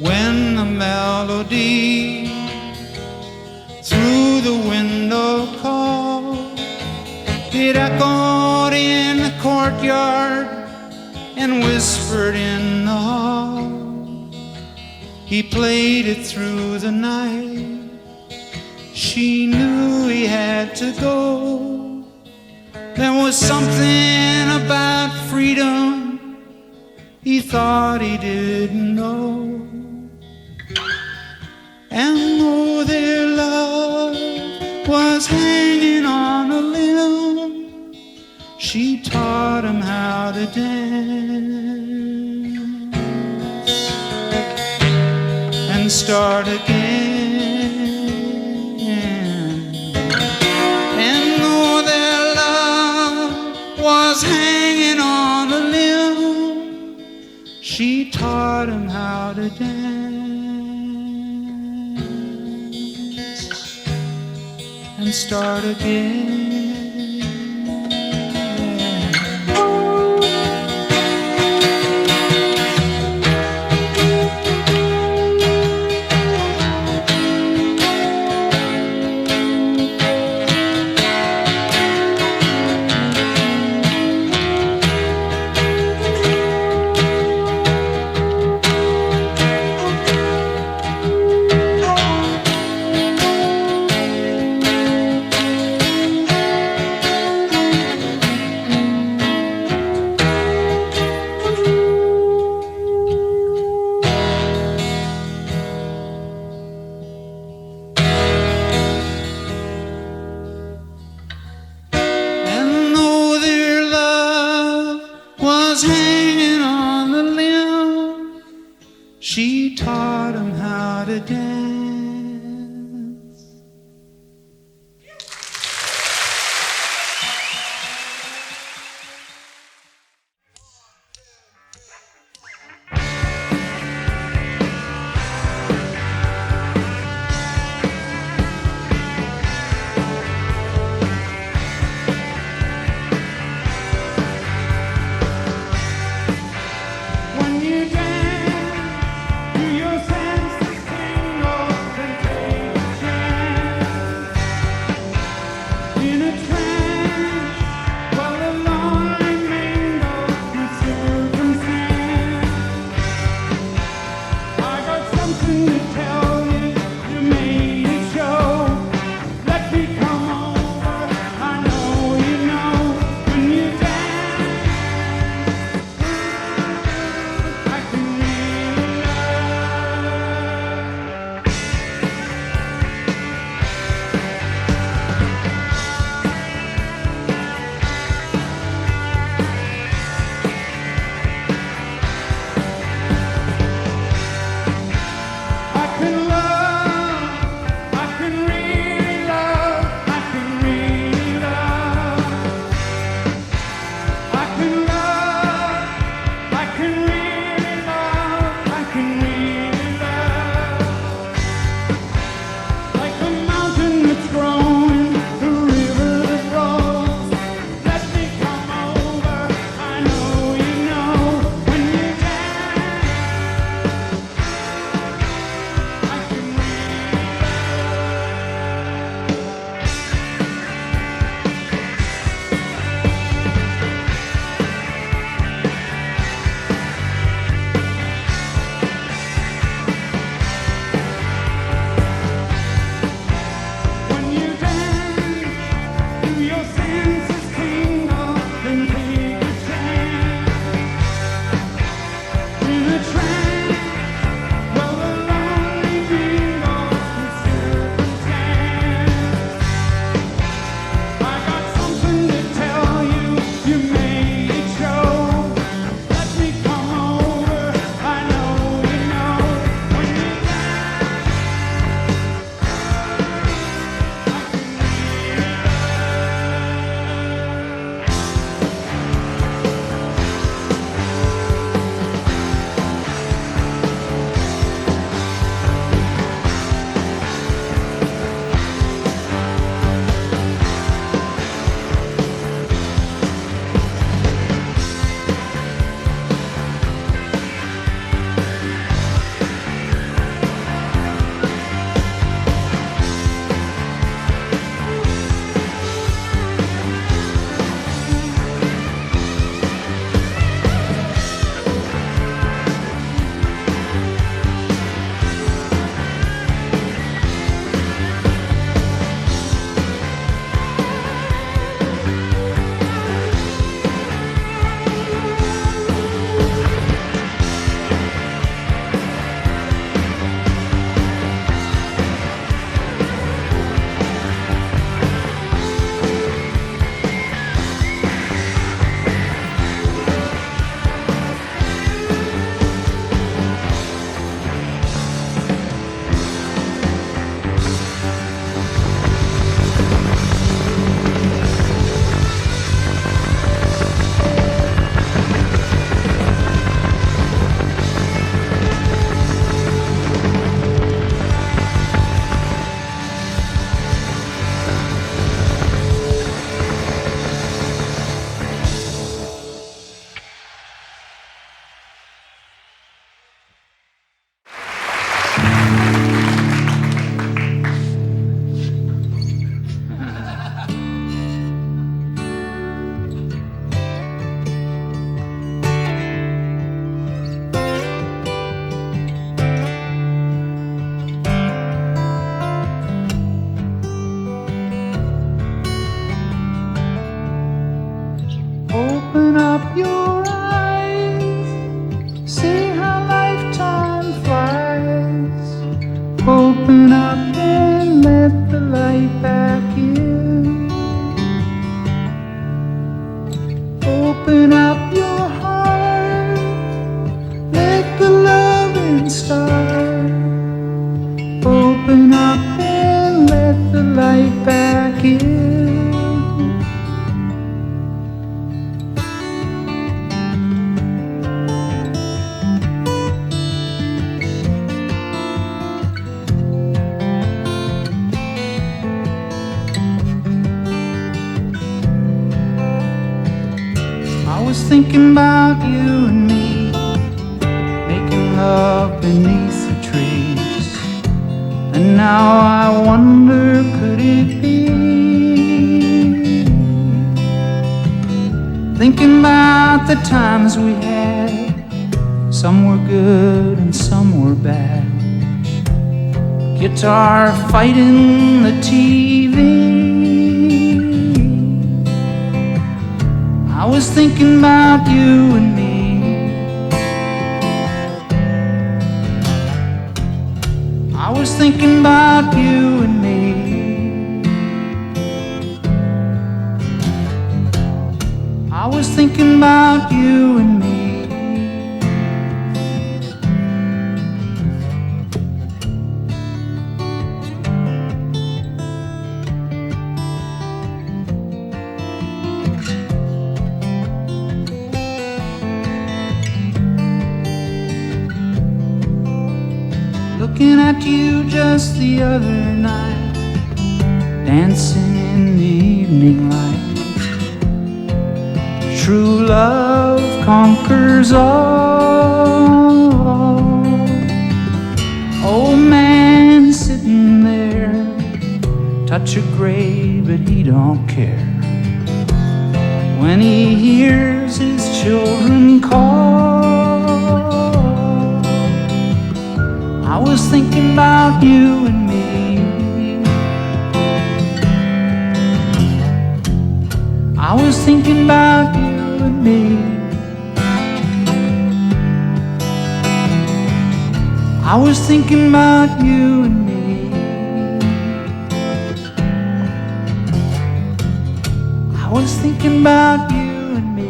when the melody through the window called. It echoed in the courtyard and whispered in the hall. He played it through the night. She knew he had to go. There was something about freedom he thought he didn't know. And though their love was hanging on a limb, she taught him how to dance and start again. And though their love was hanging on a limb, she taught him how to dance and start again. She taught him how to dance. When you dance, do your senses tingle and take a chance? In a trance, while the lonely mingle with circumstance. I got something to tell you, you made it show. Let me come over, I know you know. When you dance, I can really love. I can light back in. I was thinking about you and me, making love beneath the trees. And now I wonder, could it be? Thinking about the times we had, some were good and some were bad. Guitar fighting the TV. I was thinking about you and me. I was thinking about you and me. I was thinking about you and me. Looking at you just the other night, dancing in the evening light. True love conquers all. Old man sitting there, touch a grave but he don't care. When he hears his children call, I was thinking about you and me. I was thinking about you and me. I was thinking about you and me. I was thinking about you and me.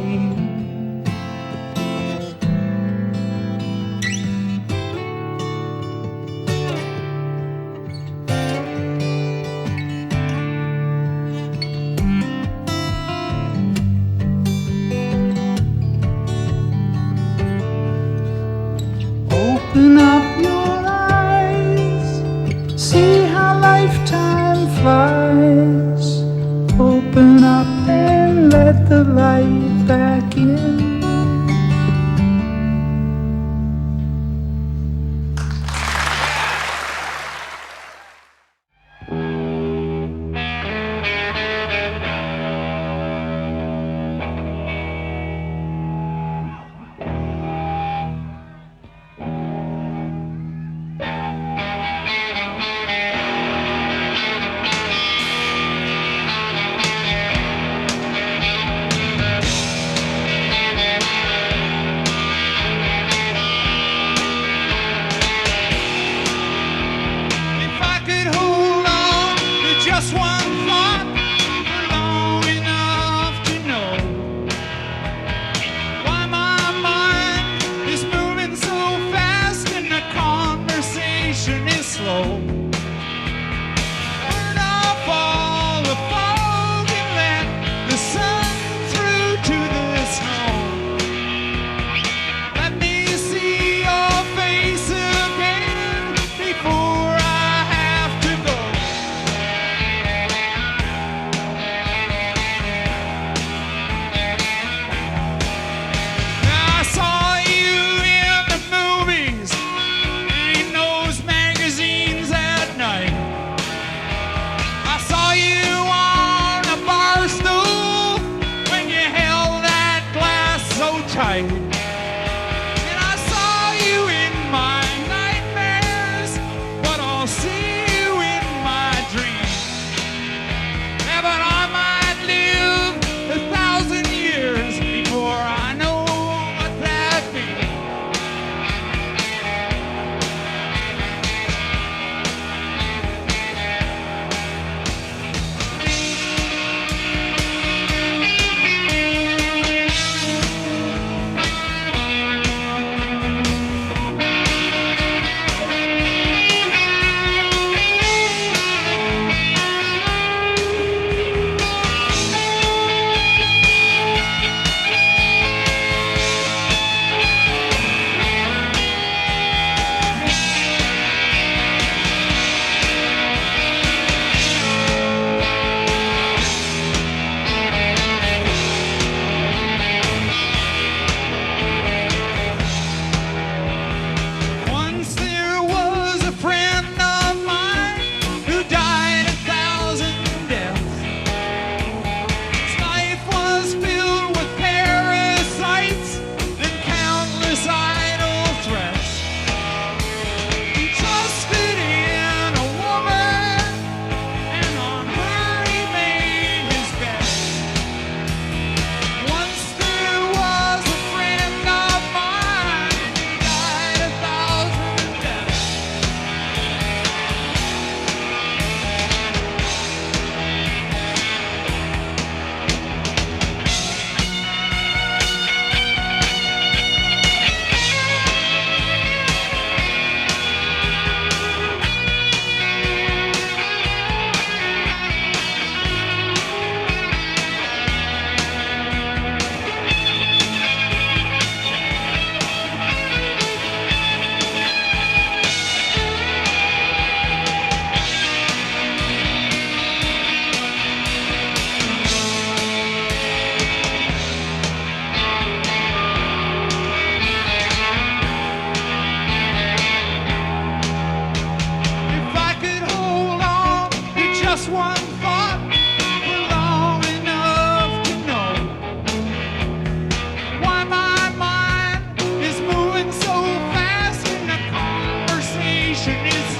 Open up your eyes, see how lifetime flies. Open up and let the light back in. Magazines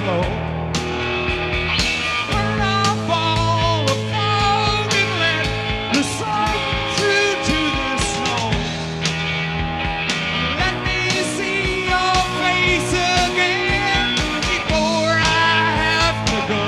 slow. Turn off all the fog and let the sun through to the snow. Let me see your face again before I have to go.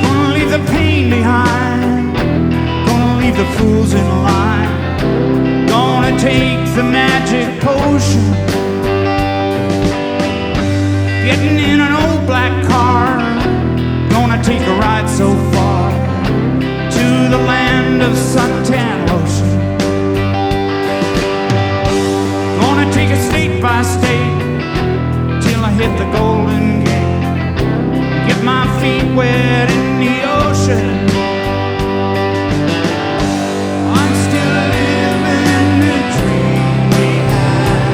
Gonna leave the pain behind. Gonna leave the fools in line. Gonna take the magic potion. Getting in an old black car. Gonna take a ride so far to the land of suntan lotion. Gonna take it state by state till I hit the Golden Gate. Get my feet wet in the ocean. I'm still living the dream we had.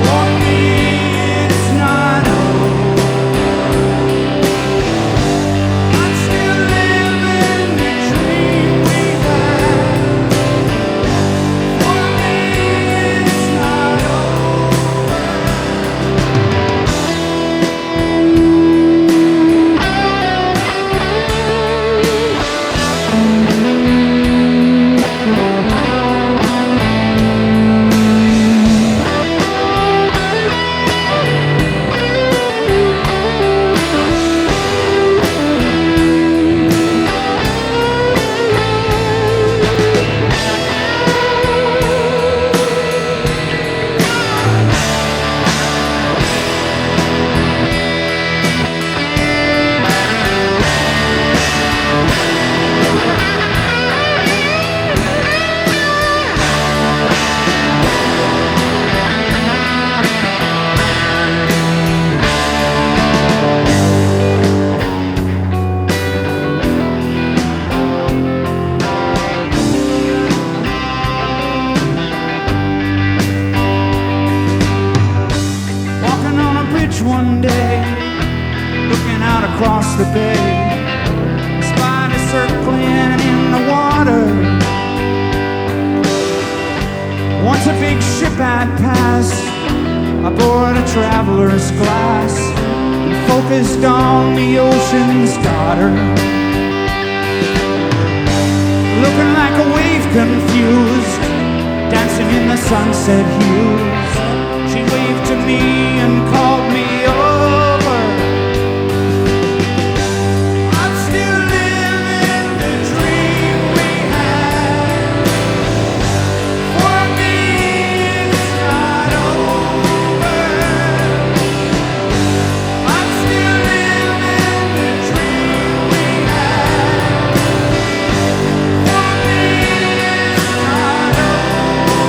For me, it's not over. I'm still living the dream we had. For me, it's not walking on a bridge one day, looking out across the bay. A spider circling in the water. Once a big ship had passed aboard a traveler's glass and focused on the ocean's daughter. Looking like a wave confused, dancing in the sunset hues. She waved to me and called me over. I'm still living the dream we had. For me, it's not over. I'm still living the dream we had. For me, it's not over.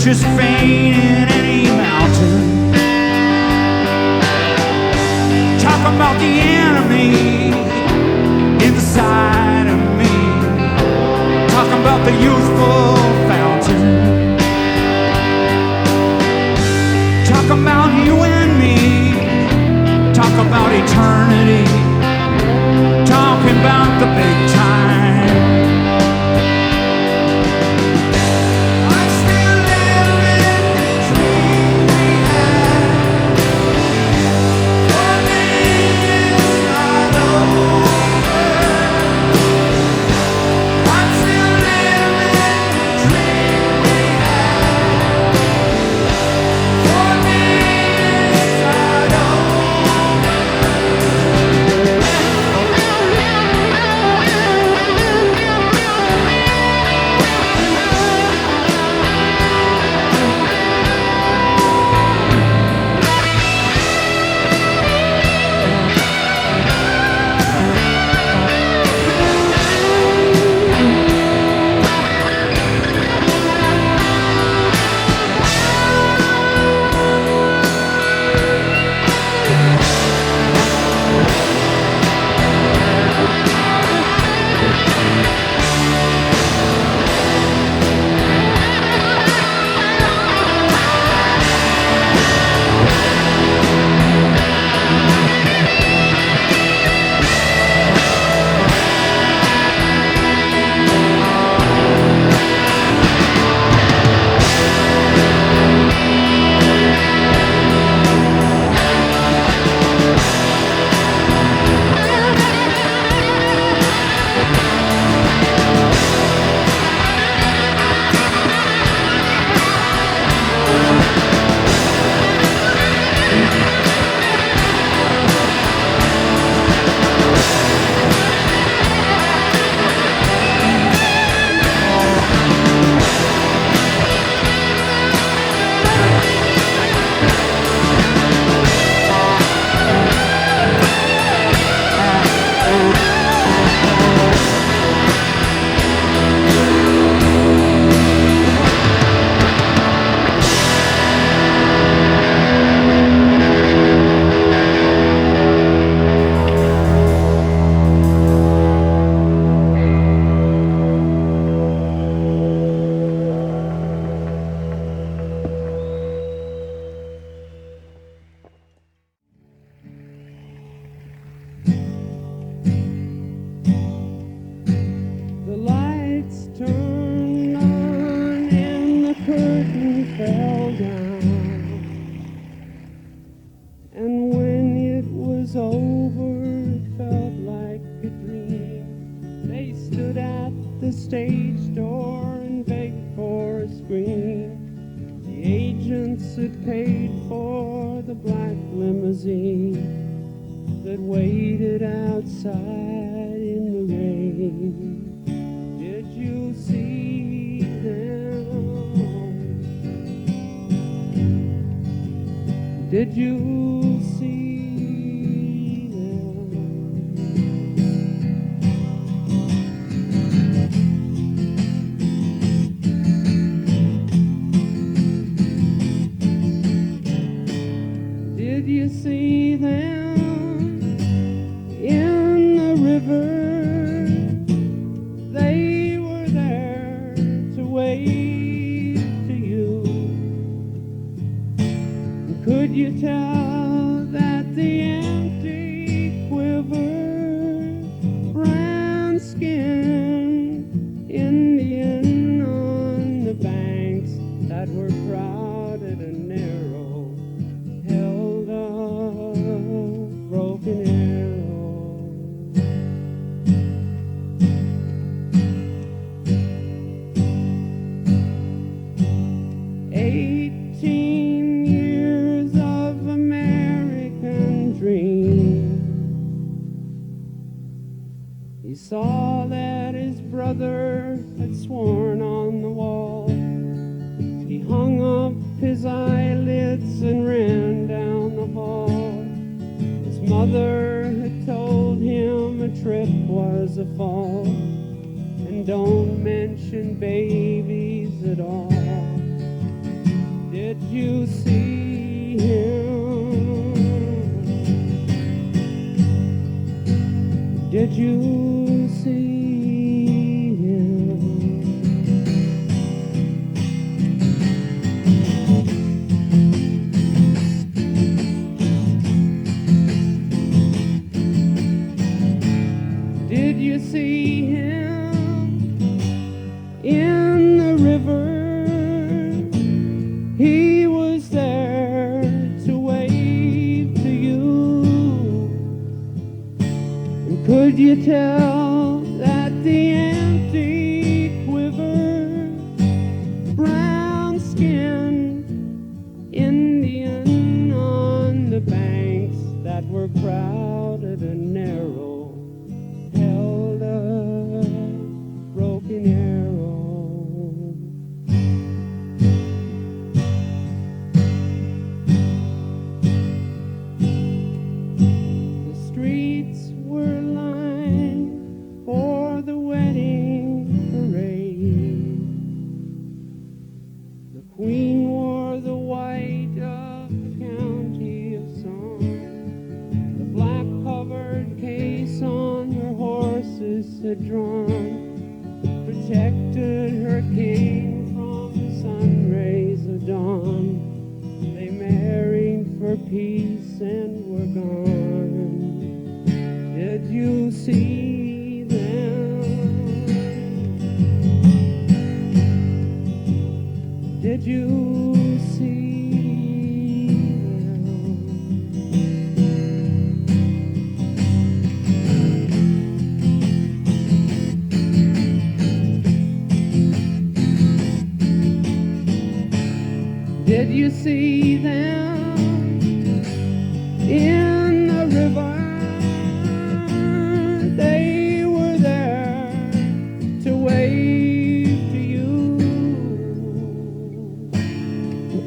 richest vein in any mountain. Talk about the enemy inside of me. Talk about the youthful fountain. Talk about you and me. Talk about eternity. Talking about the big time. I'm still living the dream we had. For me it's not over. I'm still living the dream we had. For me it's not Did you see them? Did you see them in the river? They were there to wave to you. Could you tell that the empty quiver, brown skin, Indian on the banks that were crowded and narrow, held a broken arrow? 18 years of American dream. He saw that his brother had sworn on the wall. He hung up his eyelids and ran down the hall. His mother had told him a trip was a fall, and don't mention babies at all. Did you see him? Did you see him in the river? He was there to wave to you. And could you tell that the empty quiver, brown skin, Indian on the banks that were crowded and narrow, held a broken arrow? The streets were lined for the wedding parade. The queen wore the white of the county of song. The black covered case on her horses had drawn protected her king from the sun rays of dawn. They married for peace and were gone. Did you see them? Did you see them? Did you see them in the river? They were there to wave to you.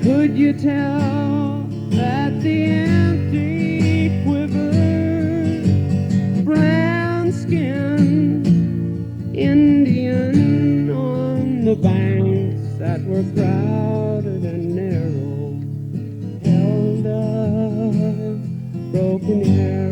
Could you tell that the empty quiver, brown skin, Indian on the banks that were crowded and narrow, held a broken arrow?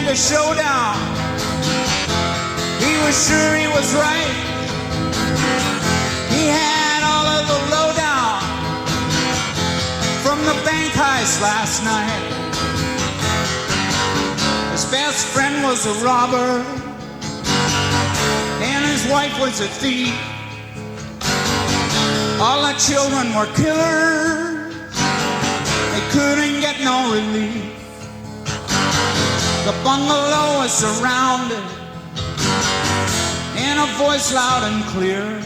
A showdown. He was sure he was right. He had all of the lowdown from the bank heist last night. His best friend was a robber, and his wife was a thief. All the children were killers. They couldn't get no relief. The bungalow was surrounded, and a voice loud and clear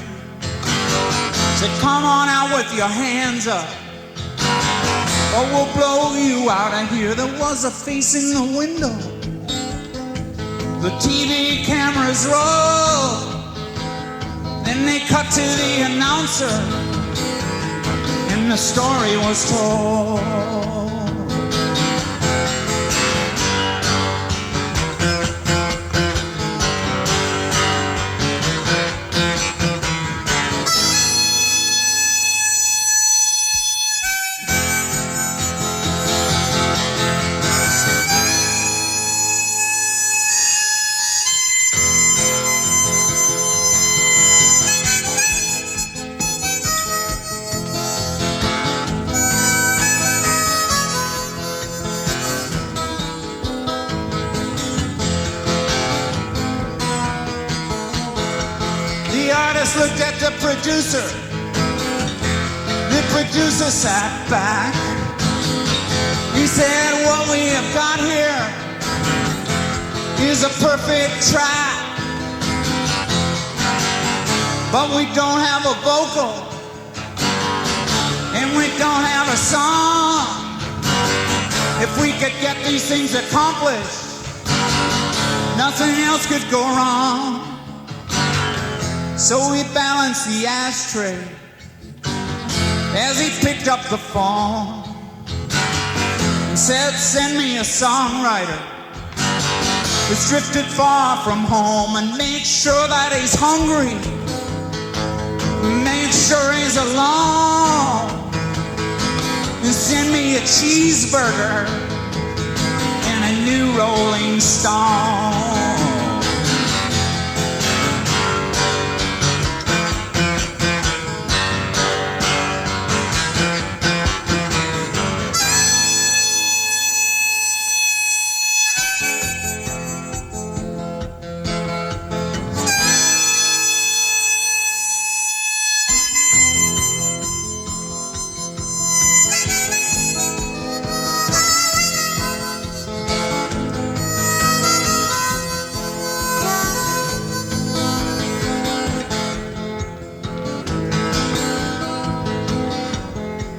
said, "Come on out with your hands up, or we'll blow you out of here." There was a face in the window. The TV cameras rolled. Then they cut to the announcer, and the story was told. just looked at the producer. The producer sat back. He said, what we have got here is a perfect track. But we don't have a vocal, and we don't have a song. If we could get these things accomplished, nothing else could go wrong. So we balanced the ashtray as he picked up the phone and said, send me a songwriter who's drifted far from home and make sure that he's hungry, make sure he's alone, and send me a cheeseburger and a new Rolling Stone.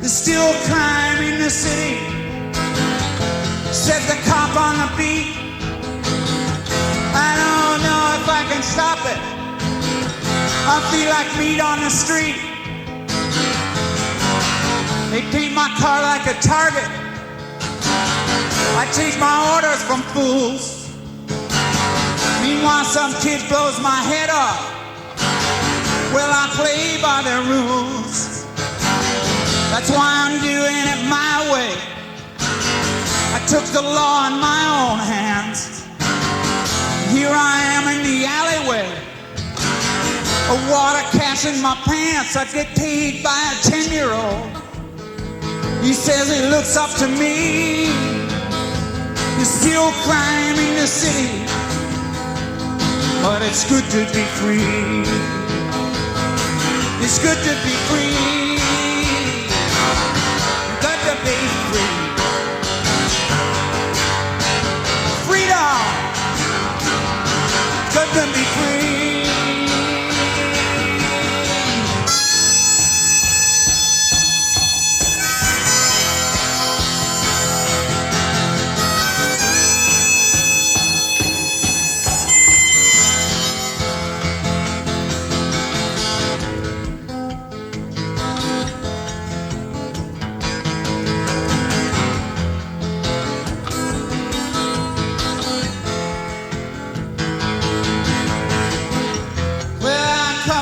Still crime in the city, said the cop on the beat. I don't know if I can stop it. I feel like meat on the street. They paint my car like a target. I take my orders from fools. Meanwhile, some kid blows my head off. Well, I play by their rules. That's why I'm doing it my way. I took the law in my own hands. Here I am in the alleyway, a water cash in my pants. I get paid by a 10-year-old. He says he looks up to me. You're still crime in the city, but it's good to be free. It's good to be free. To be free. Freedom. Good to be free.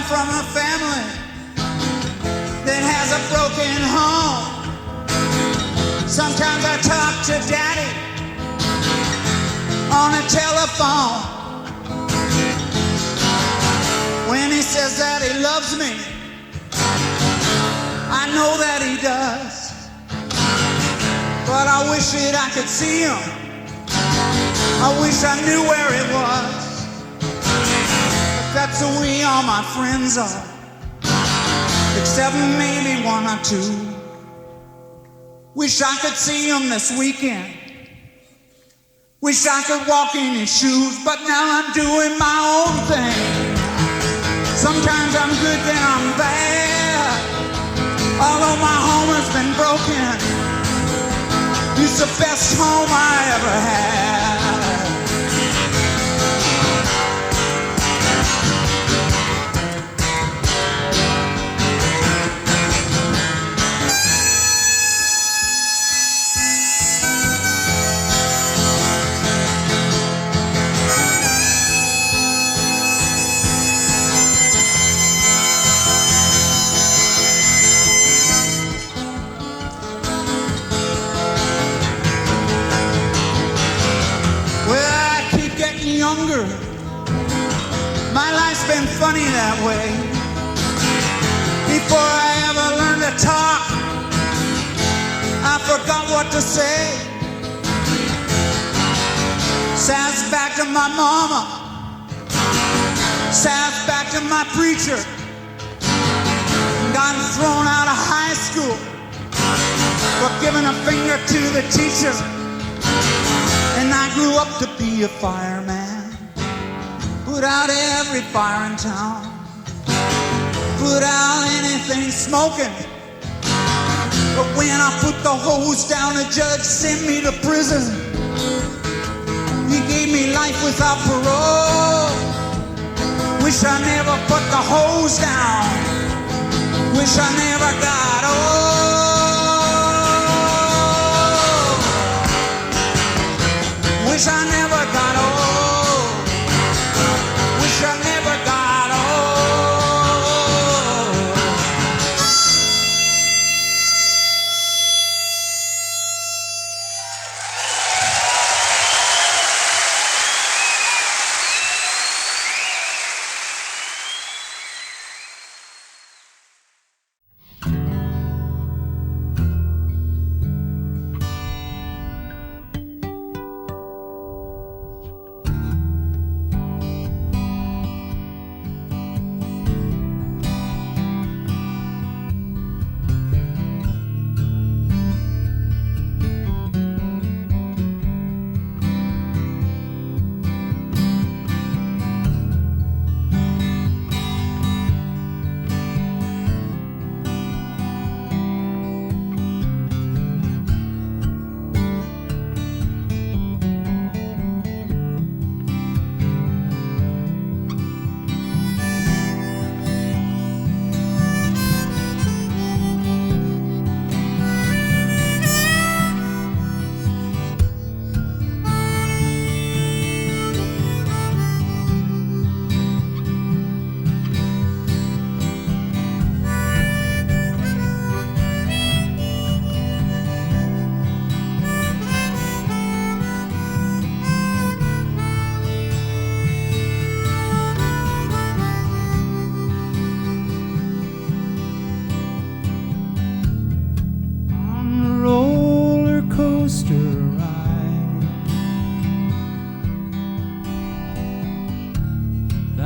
From a family that has a broken home. Sometimes I talk to Daddy on the telephone. When he says that he loves me, I know that he does. But I wish that I could see him. I wish I knew where it was. That's the way all my friends are, except maybe one or two. Wish I could see him this weekend. Wish I could walk in his shoes, but now I'm doing my own thing. Sometimes I'm good, then I'm bad. Although my home has been broken, it's the best home I ever had. Younger. My life's been funny that way. Before I ever learned to talk, I forgot what to say. Sass back to my mama, sass back to my preacher. thrown out of high school for giving a finger to the teacher. And I grew up to be a fireman. Put out every fire in town. Put out anything smoking. But when I put the hose down, the judge sent me to prison. He gave me life without parole. Wish I never put the hose down. Wish I never got old. Wish I never got old. Wish I never got old.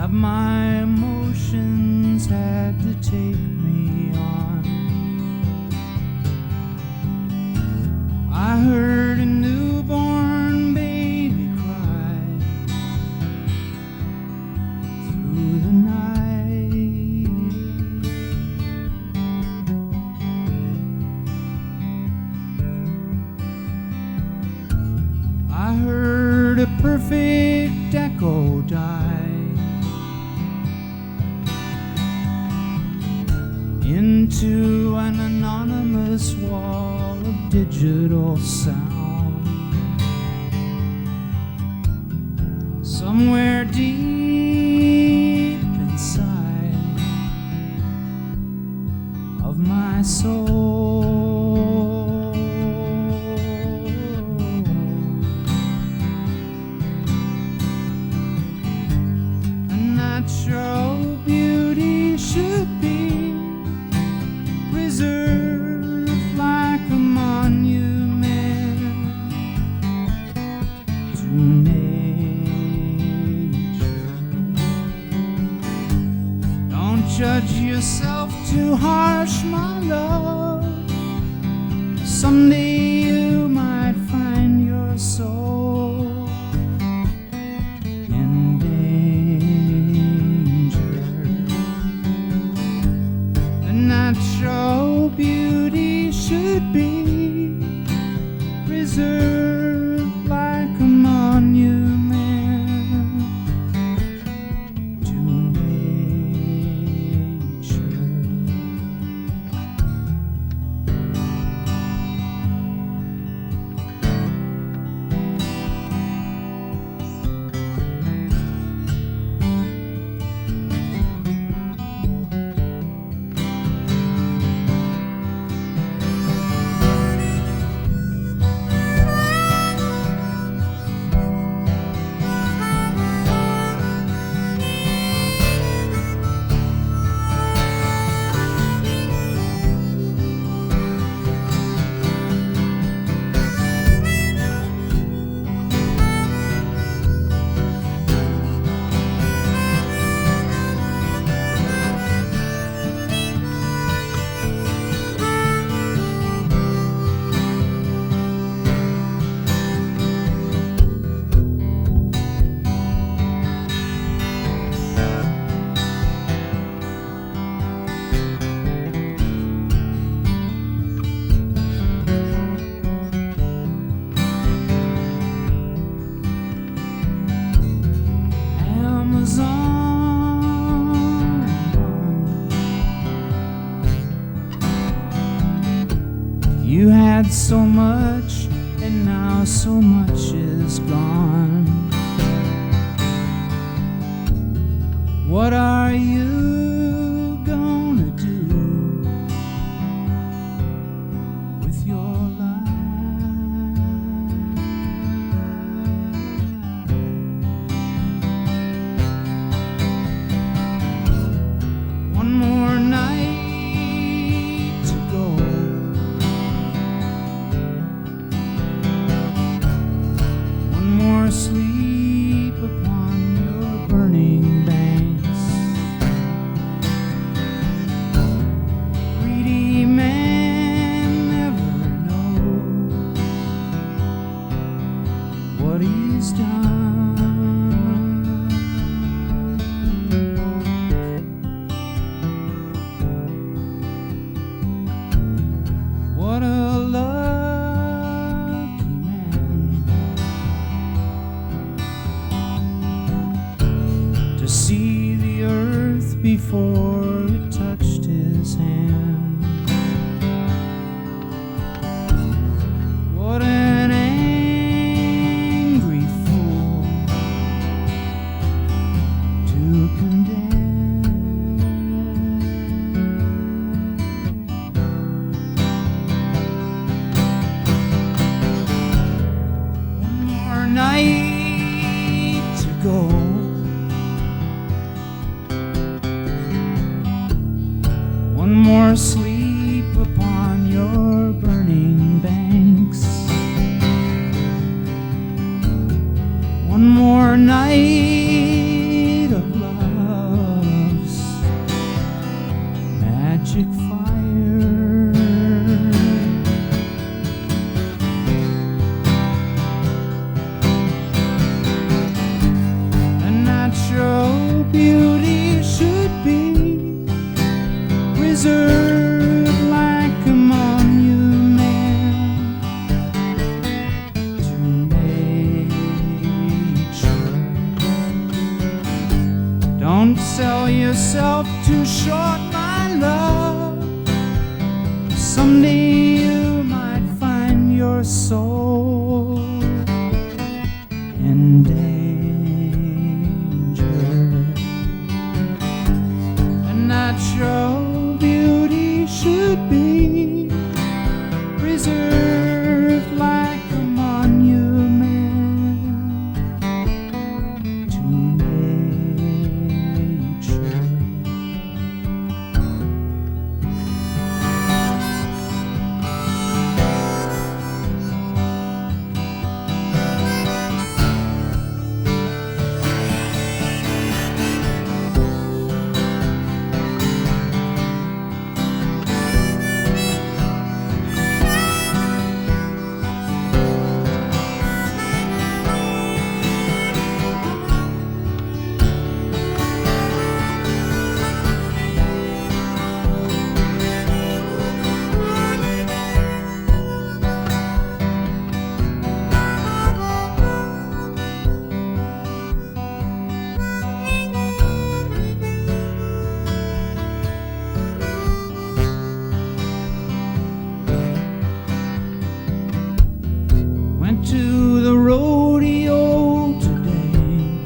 My emotions had to take me on. I heard a newborn baby cry through the night. I heard a perfect echo die into an anonymous wall of digital sound. Somewhere deep inside of my soul, a natural beauty should be preserved like a monument to nature. Don't judge yourself too harsh, my love. Someday you might find your soul in danger. The natural beauty should be preserved like a monument to nature. You had so much, and now so much is gone. What are you gonna do with your life? One more night to go. One more sleep upon your burning banks. Greedy man never knows what he's done. What a lucky man to see the earth before it touched his hand. What an angry fool to condemn. One more night to go. One more sleep upon your burning banks. One more night of love's magic fire. A natural beauty should be reserved like a monument to nature. Don't sell yourself too short, my love. Someday you might find your soul in danger. A natural beauty should be preserved like a monument to nature. Went to the rodeo today.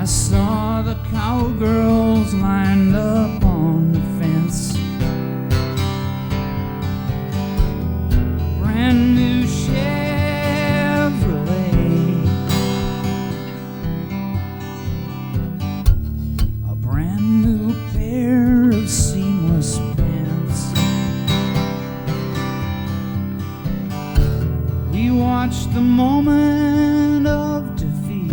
I saw the cowgirls lined up on the fence. Brand new Chevrolet, a brand new pair of seamless pants. We watched the moment of defeat.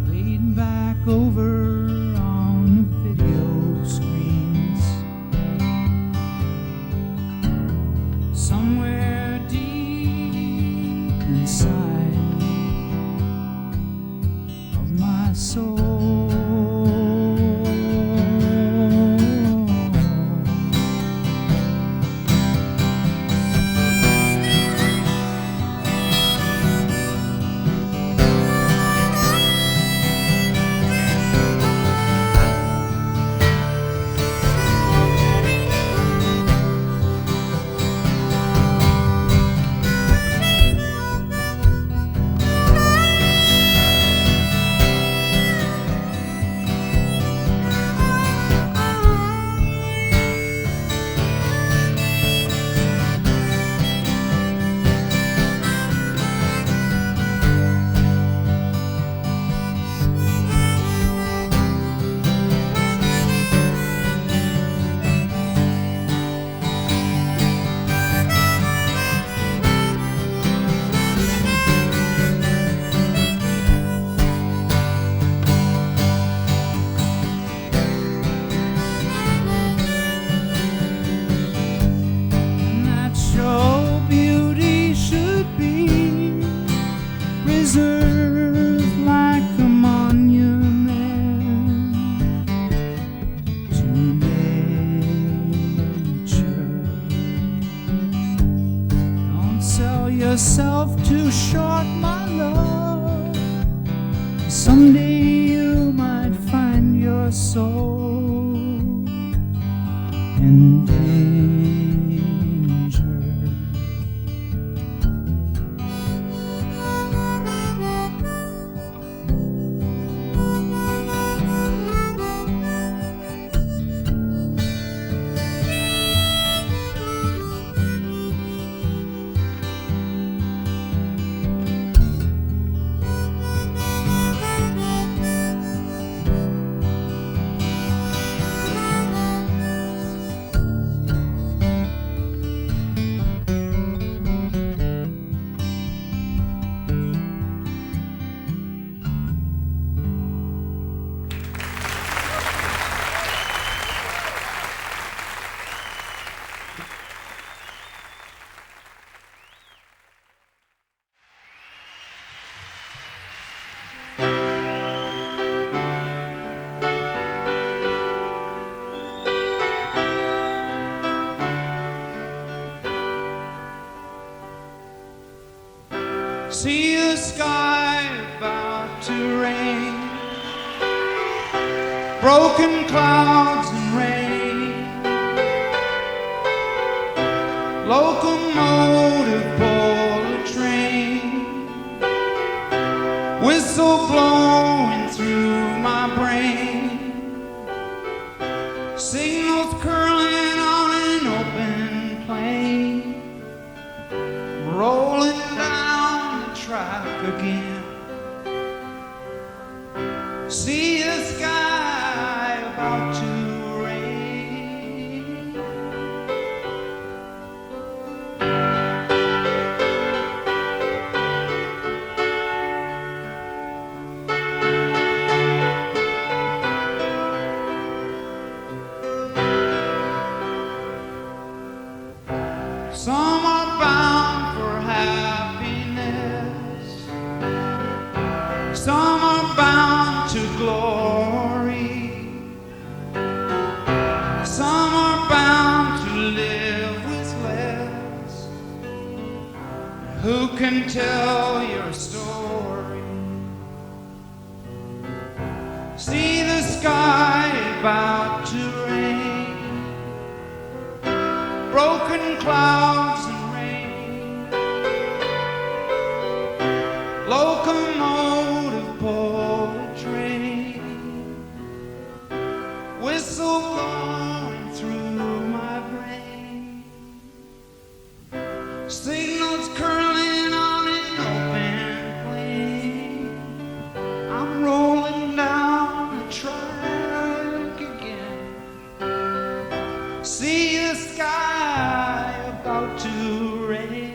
Laid back over on the video screens. Somewhere deep inside of my soul. earth like a monument to nature. Don't sell yourself too short, my love. Someday you might find your soul in danger. See the sky about to rain, broken clouds and rain, locomotive pull a train, whistle blowing through my brain, signals curling on an open plain, rolling down the track again. See the sky about to rain. Some are bound for happiness, some are bound to glory, some are bound to live with less. Who can tell your story? See the sky about to rain, broken clouds and rain, locomotive pull a train, whistle blowing through my brain, signals curling on an open plain. I'm rolling down the track again. See the sky about to rain.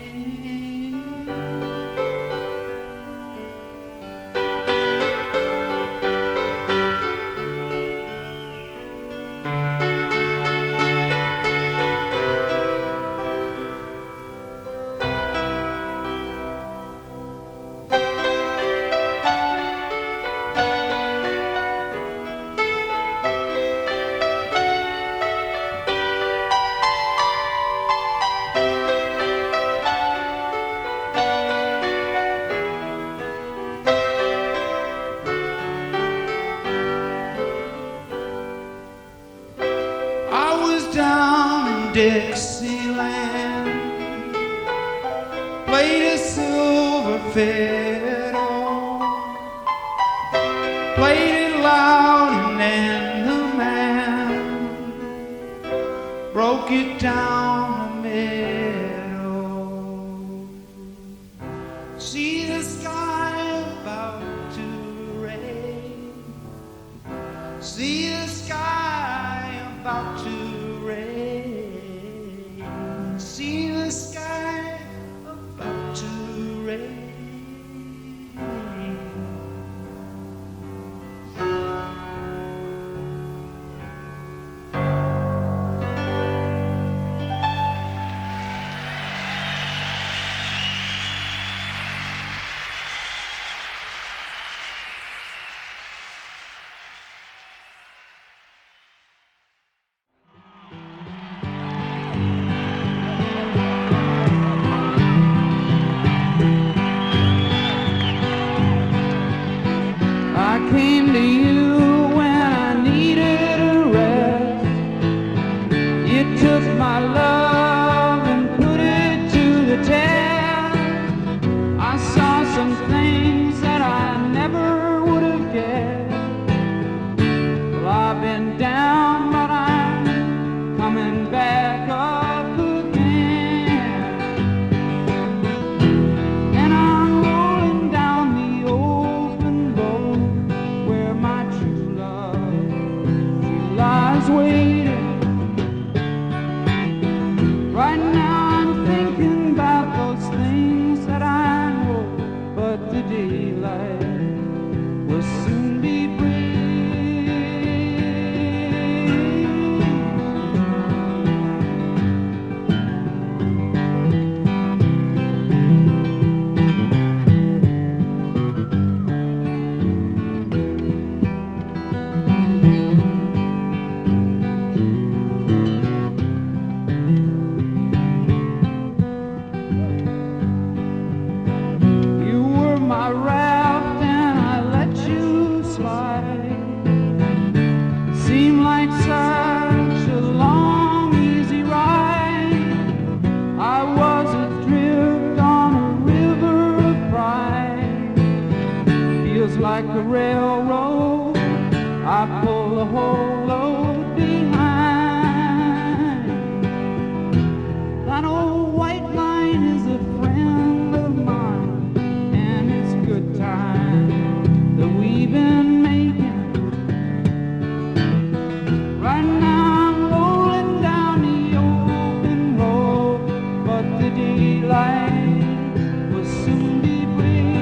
I was down in Dixieland, played a silver fiddle, played it loud, and then the man broke it down the middle. See the sky about to rain. See the sky about to rain. See the sky about to rain. to you when I needed a rest. You took my love and put it to the test. I saw some things that I never would have guessed. Well, I've been down, but I'm coming back up again. And I'm rolling down the open road where my true love, she lies waiting. Right now I'm thinking about those things that I know, but the daylight will soon be breaking. You were my raft and I let you slide. Seemed like such a long, easy ride. I was adrift on a river of pride. Feels like a railroad, I pull the whole load behind. That old white line is a friend of mine, and it's good time that we've been making. Right now I'm rolling down the open road, but the daylight will soon be breaking.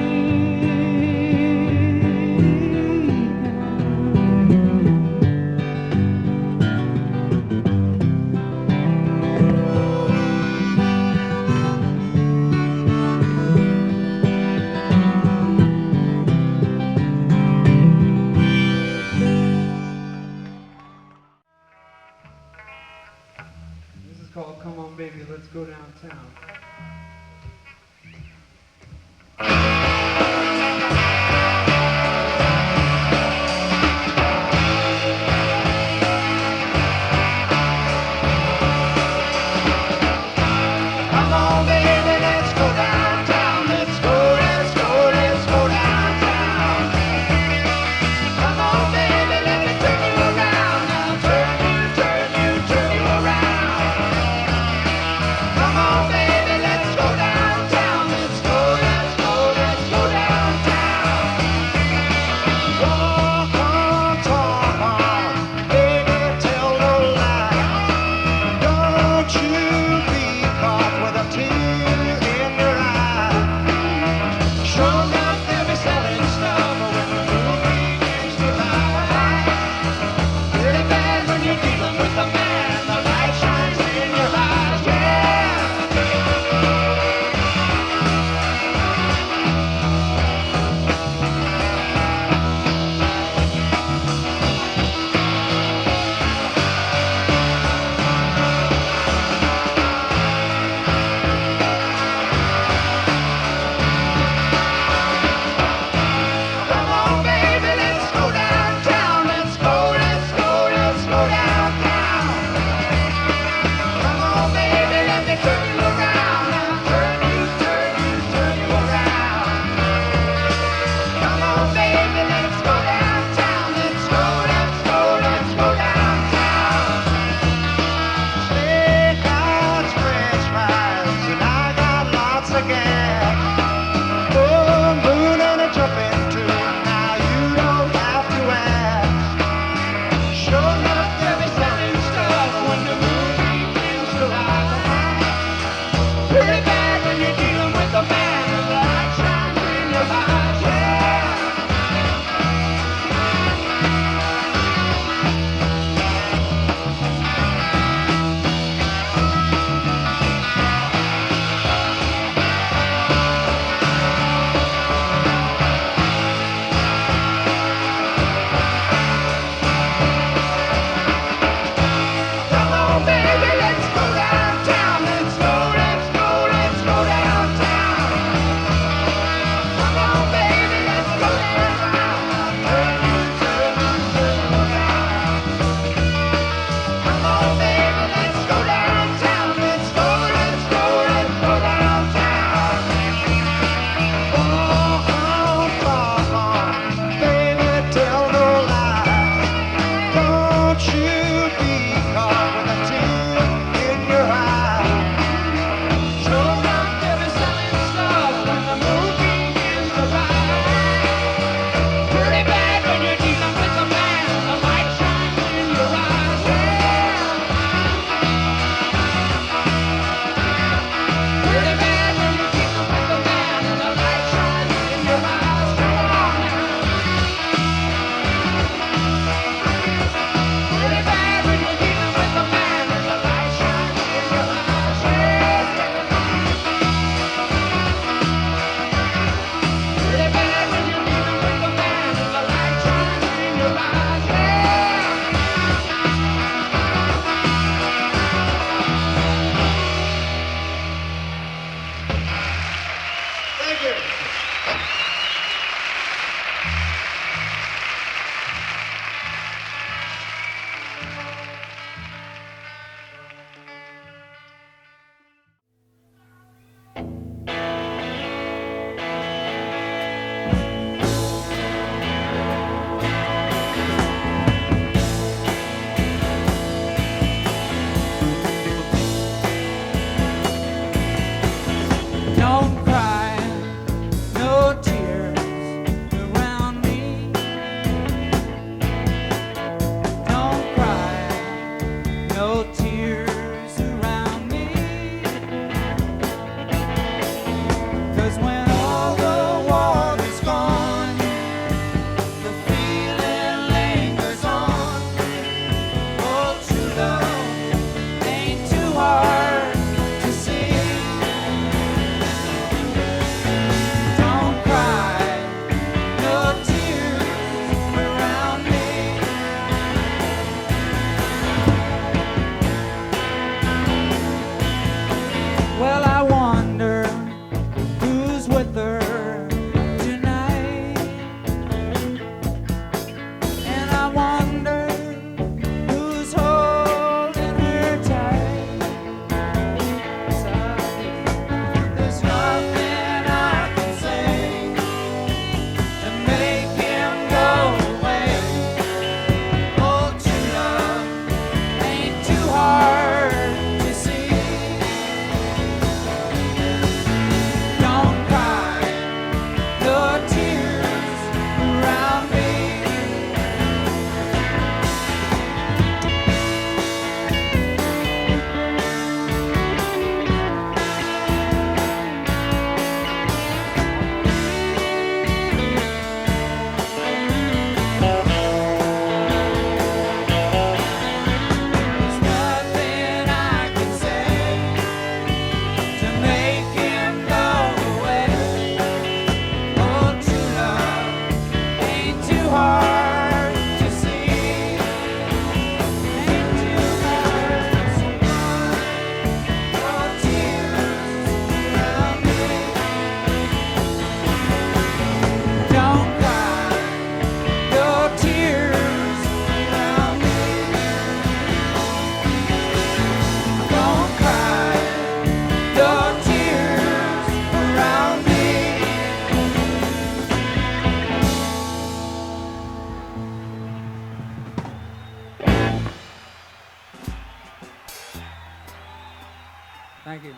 Thank you.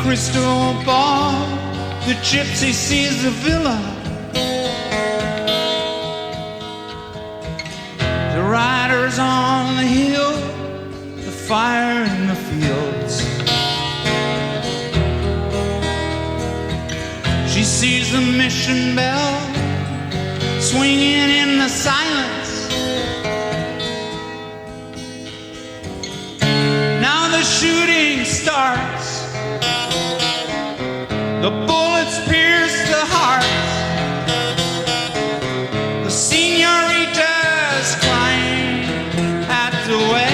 crystal ball, the gypsy sees the villa. The riders on the hill, the fire in the fields. She sees the mission bell swinging in the silence. Now the shooting starts. The bullets pierce the heart. The señoritas crying at the well.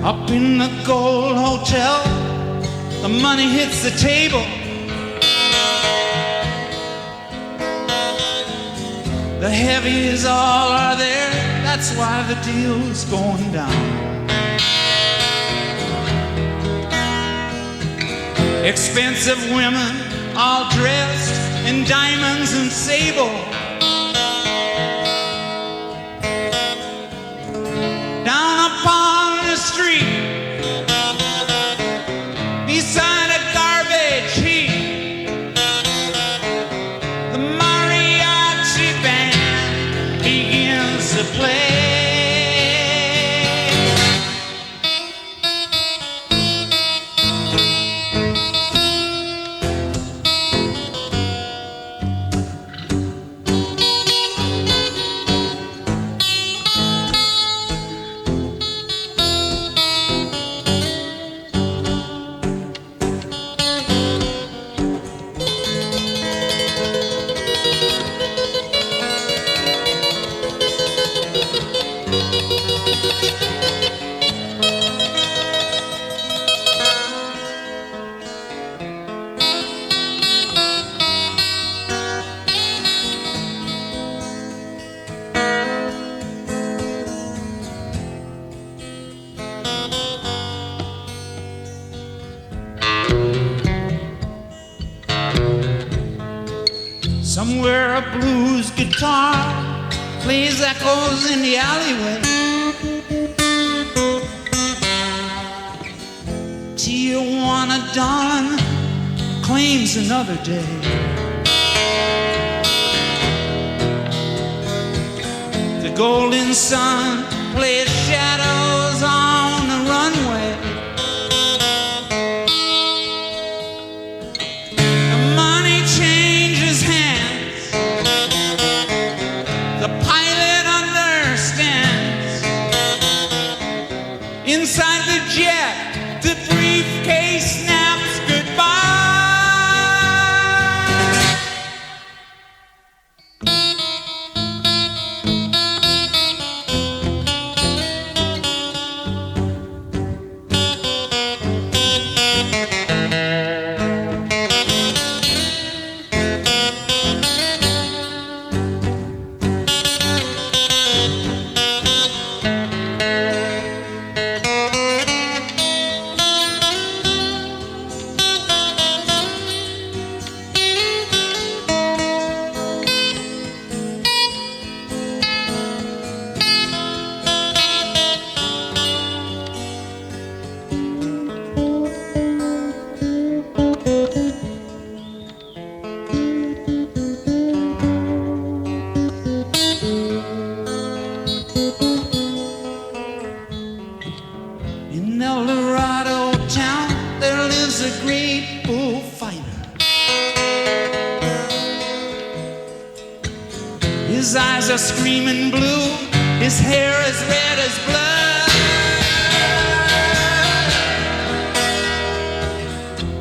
Up in the Gold Hotel, the money hits the table. The heavies all are there, that's why the deal's going down. Expensive women, all dressed in diamonds and sable. Down upon the street, beside a garbage heap, the mariachi band begins to play. Somewhere a blues guitar plays echoes in the alleyway. Tijuana dawn claims another day. The golden sun plays shadows on the runway. The money changes hands. The pilot understands. Inside the jet, the briefcase snaps goodbye. His eyes are screaming blue, his hair as red as blood.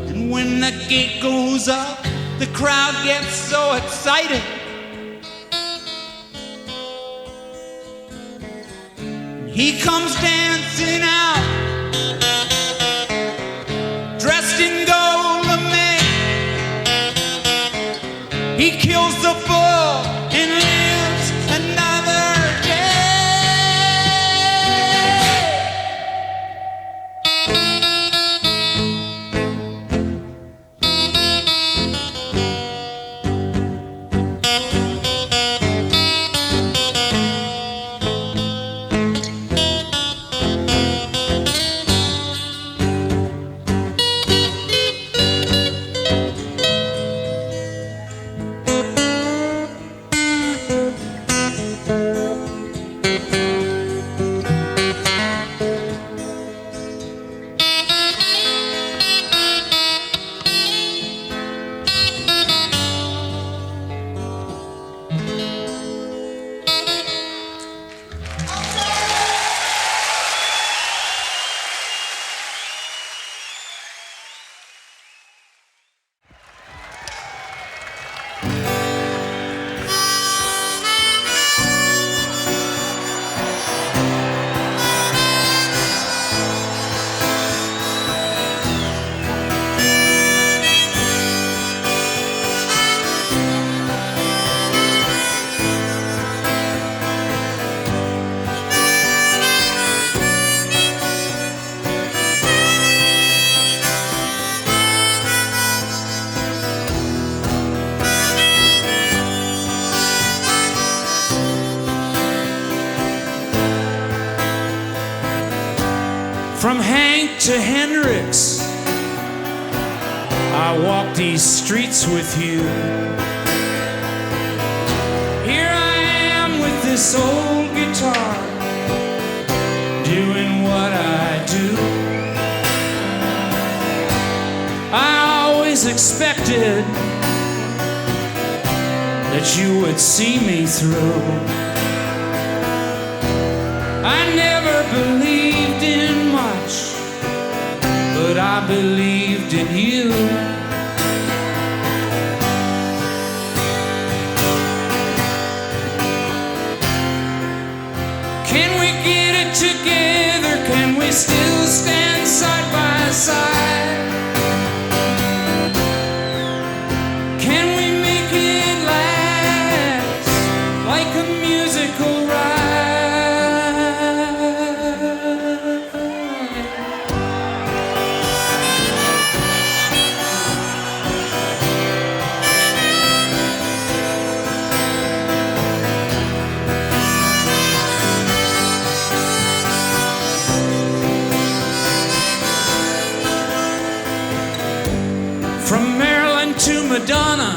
And when the gate goes up, the crowd gets so excited. He comes dancing out, dressed in gold lame. He kills the bull and lives another From Hank to Hendrix, I walk these streets with you. Here I am with this old guitar, doing what I do. I always expected that you would see me through. I never believed in much, but I believed in you. Can we get it together? Can we still stand side by side? Can we make it last like a musical ride? From Maryland to Madonna,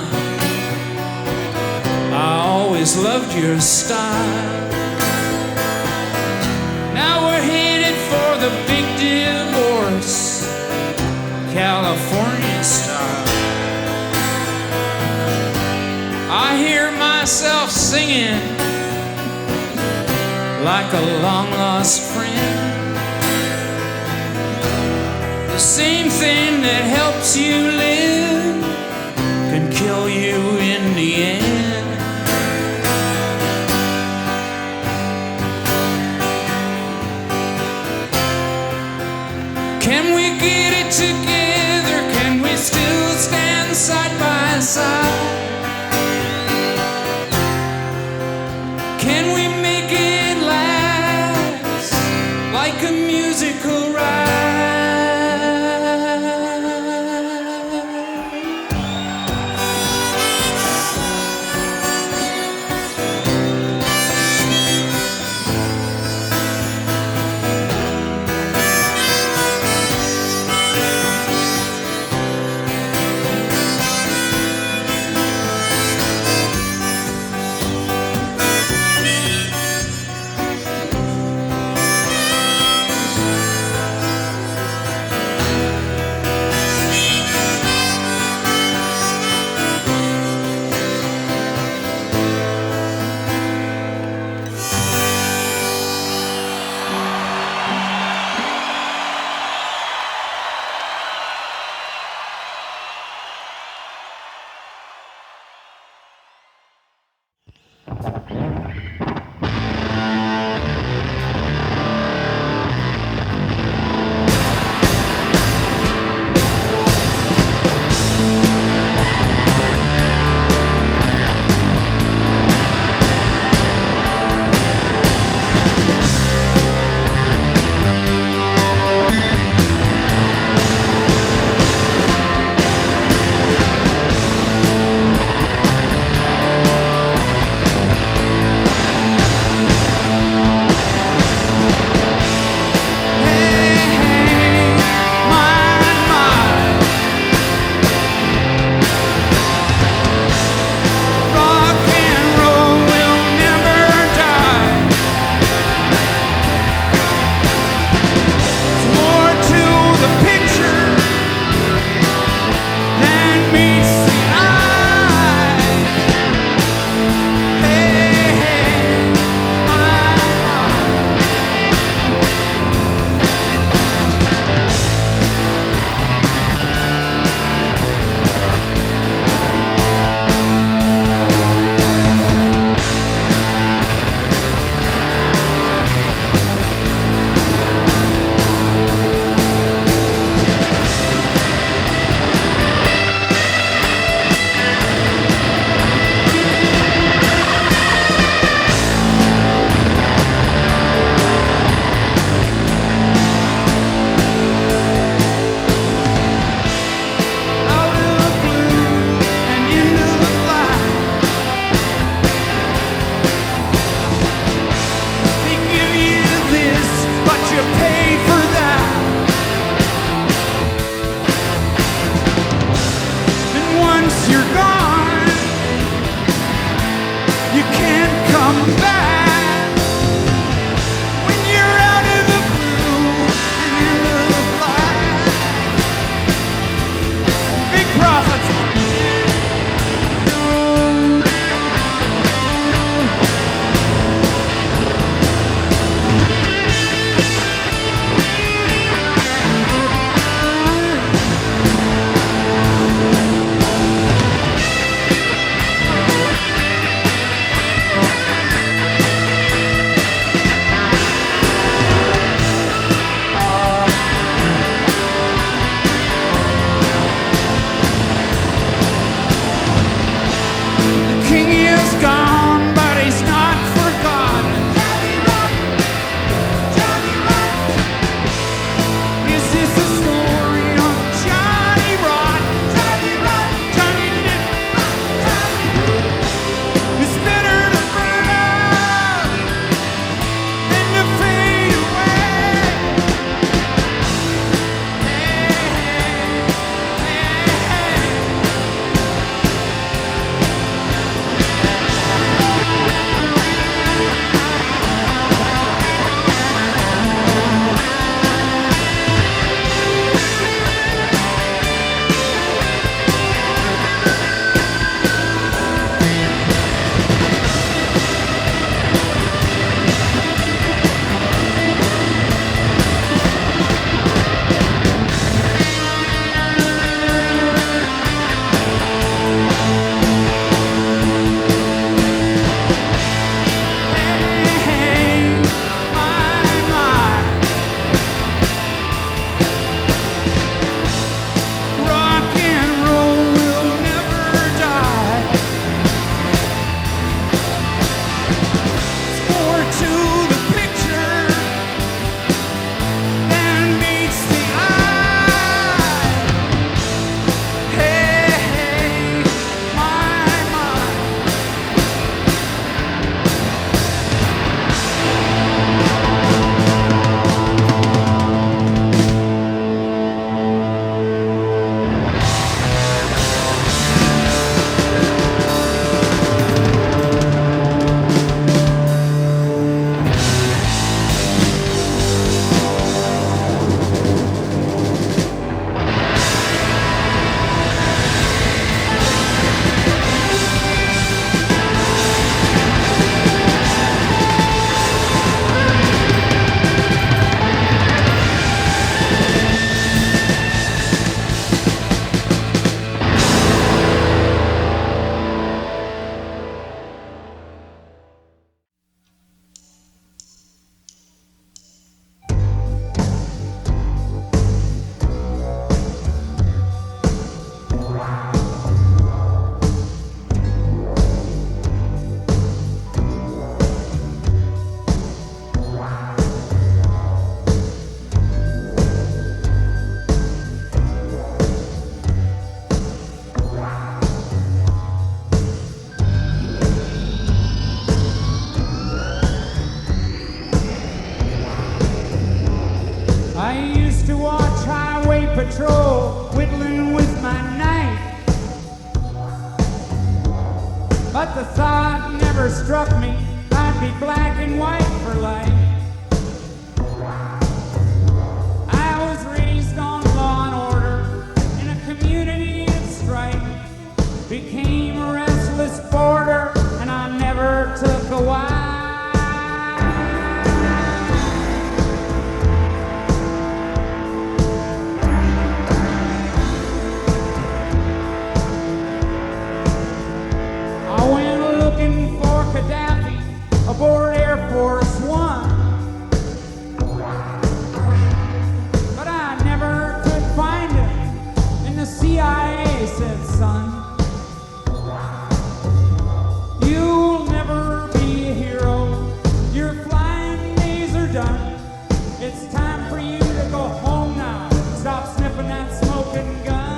I always loved your style. Now we're headed for the big divorce, California style. I hear myself singing like a long-lost friend. The same thing that helps you live can kill you in the end. Can we get it together? Can we still stand side by side? Can we make it last like a musical ride? come back. When you're out of the blue and into the black. Big prophets. patrol, whittling with my knife. But the thought never struck me I'd be black and white for life. I was raised on law and order in a community of strife. Became a restless border and I never took a wife. Aboard Air Force One, but I never could find him, and the CIA said, son, you'll never be a hero, your flying days are done, it's time for you to go home now, stop sniffing that smoking gun.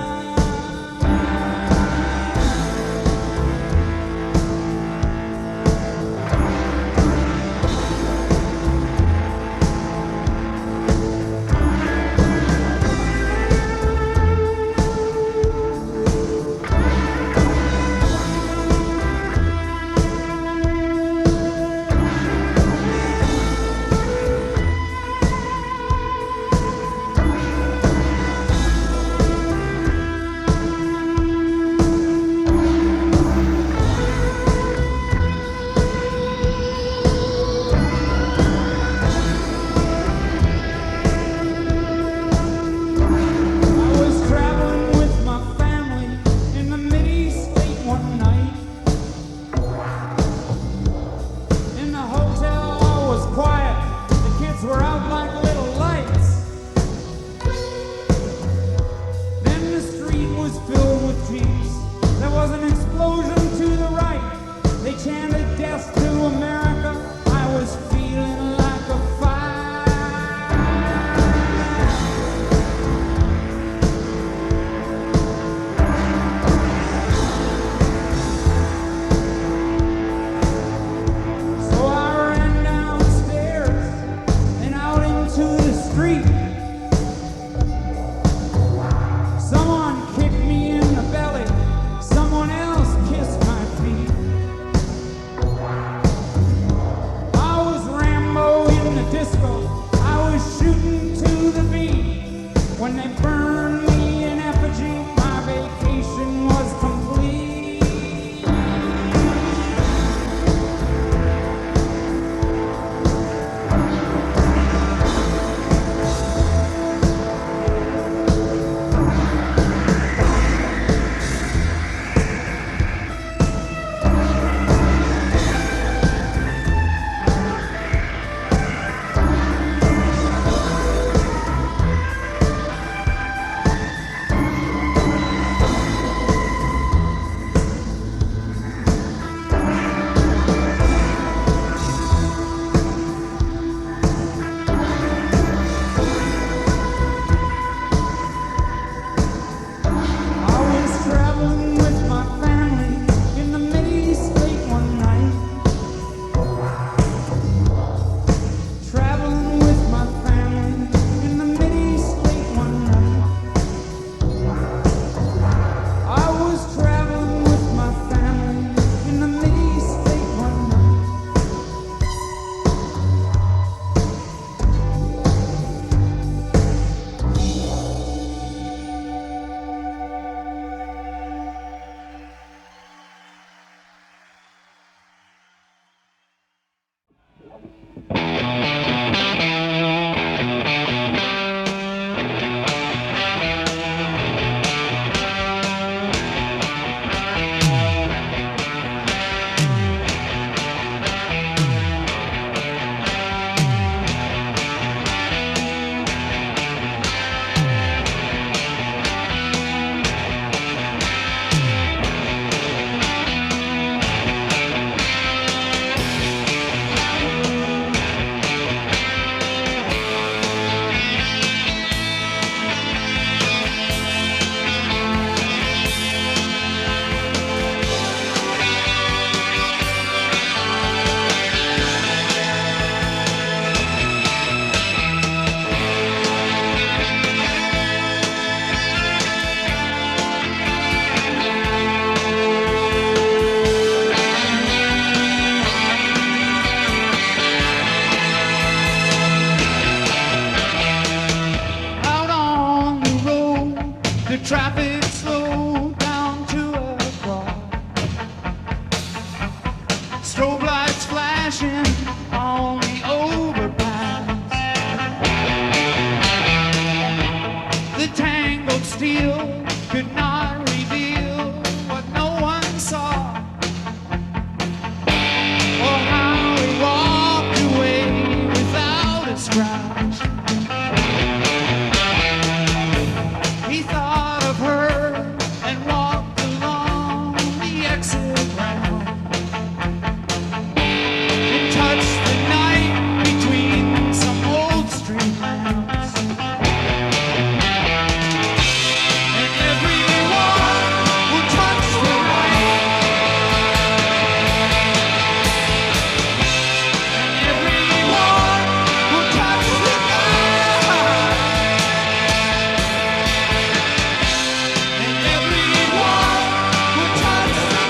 Strobe lights flashing on the overpass. The tangled steel could not reveal what no one saw, or how he walked away without a scratch. He thought of her and walked along the exit ramp and touched the night between some old street lamps. And everyone will touch the night. And everyone will touch the night. And everyone will touch the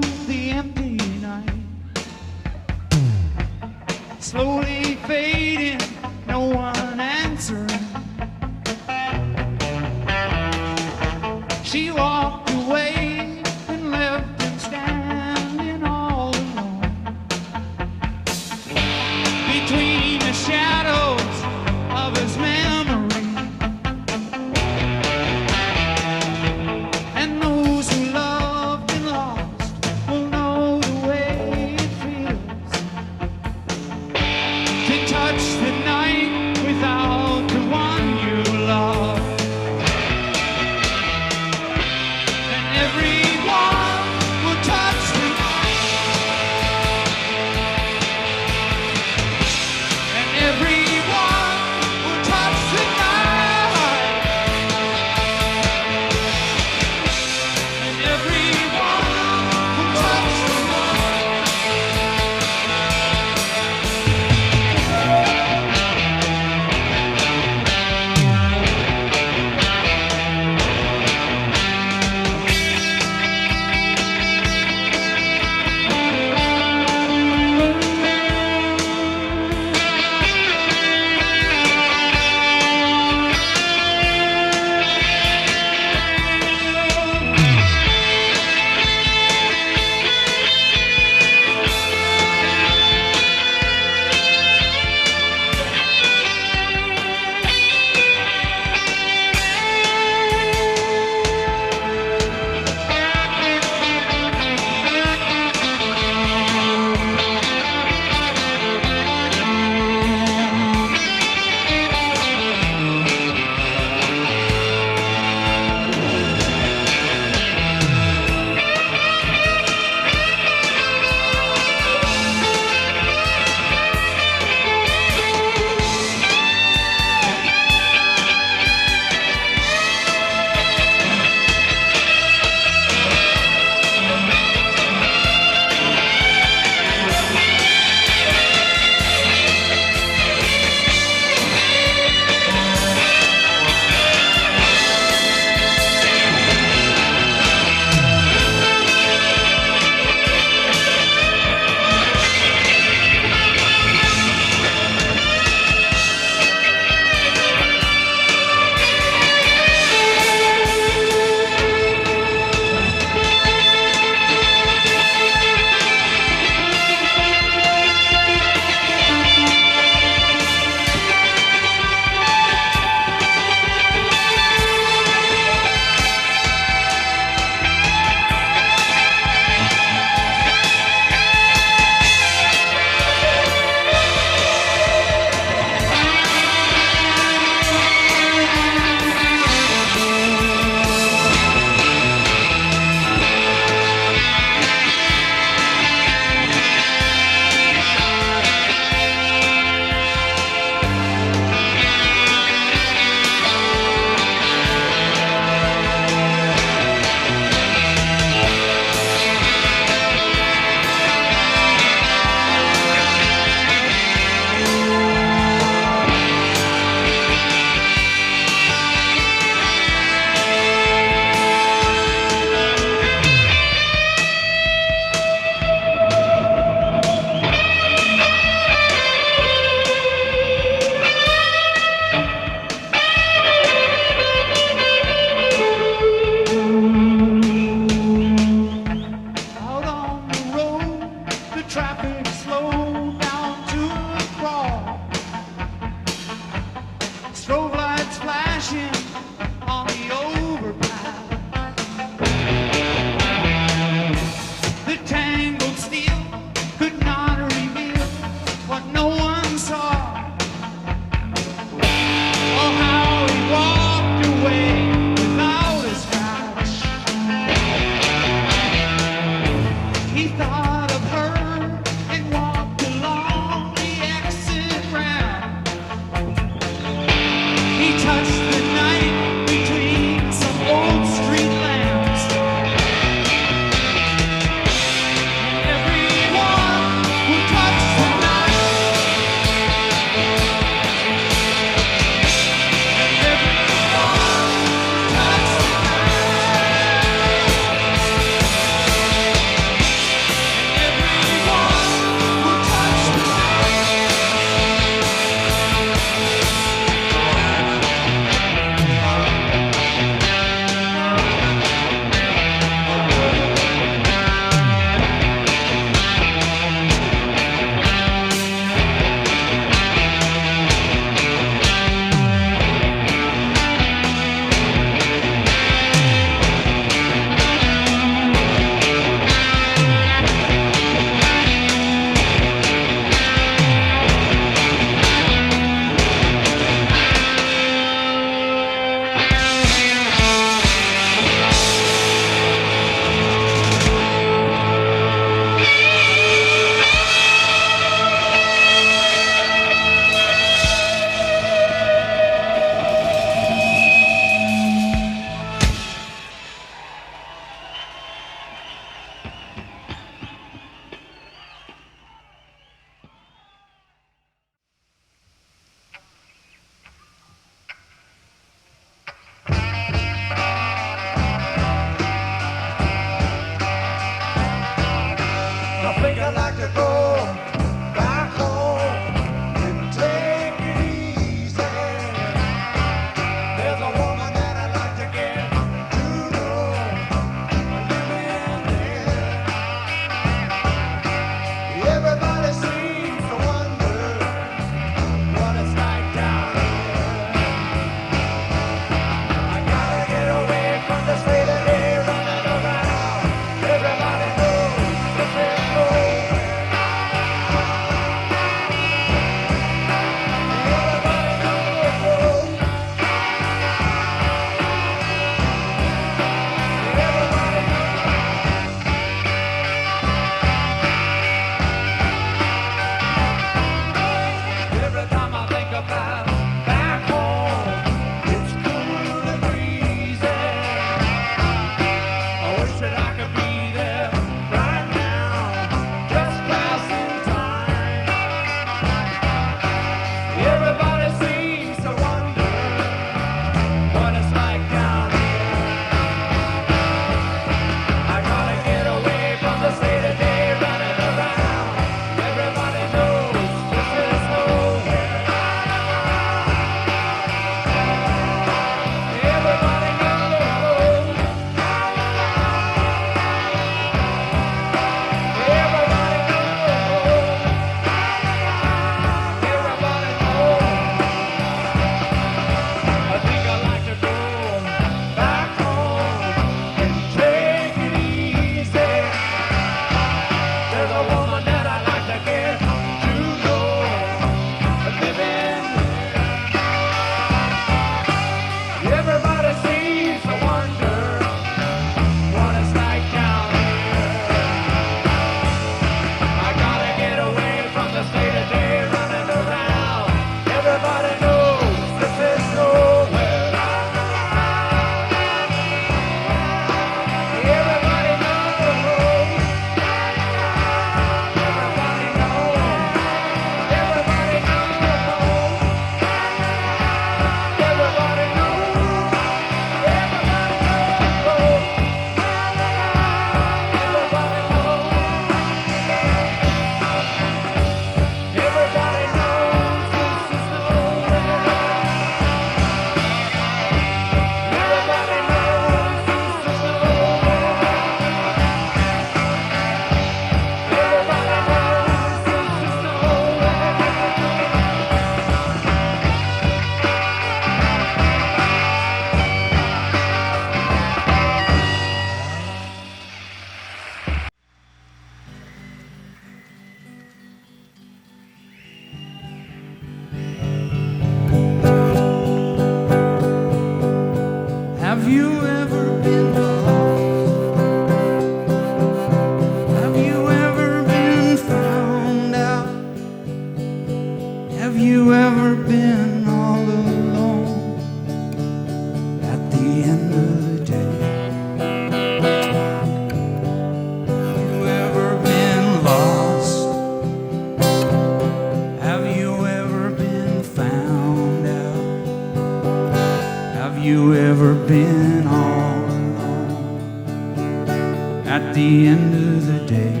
at the end of the day.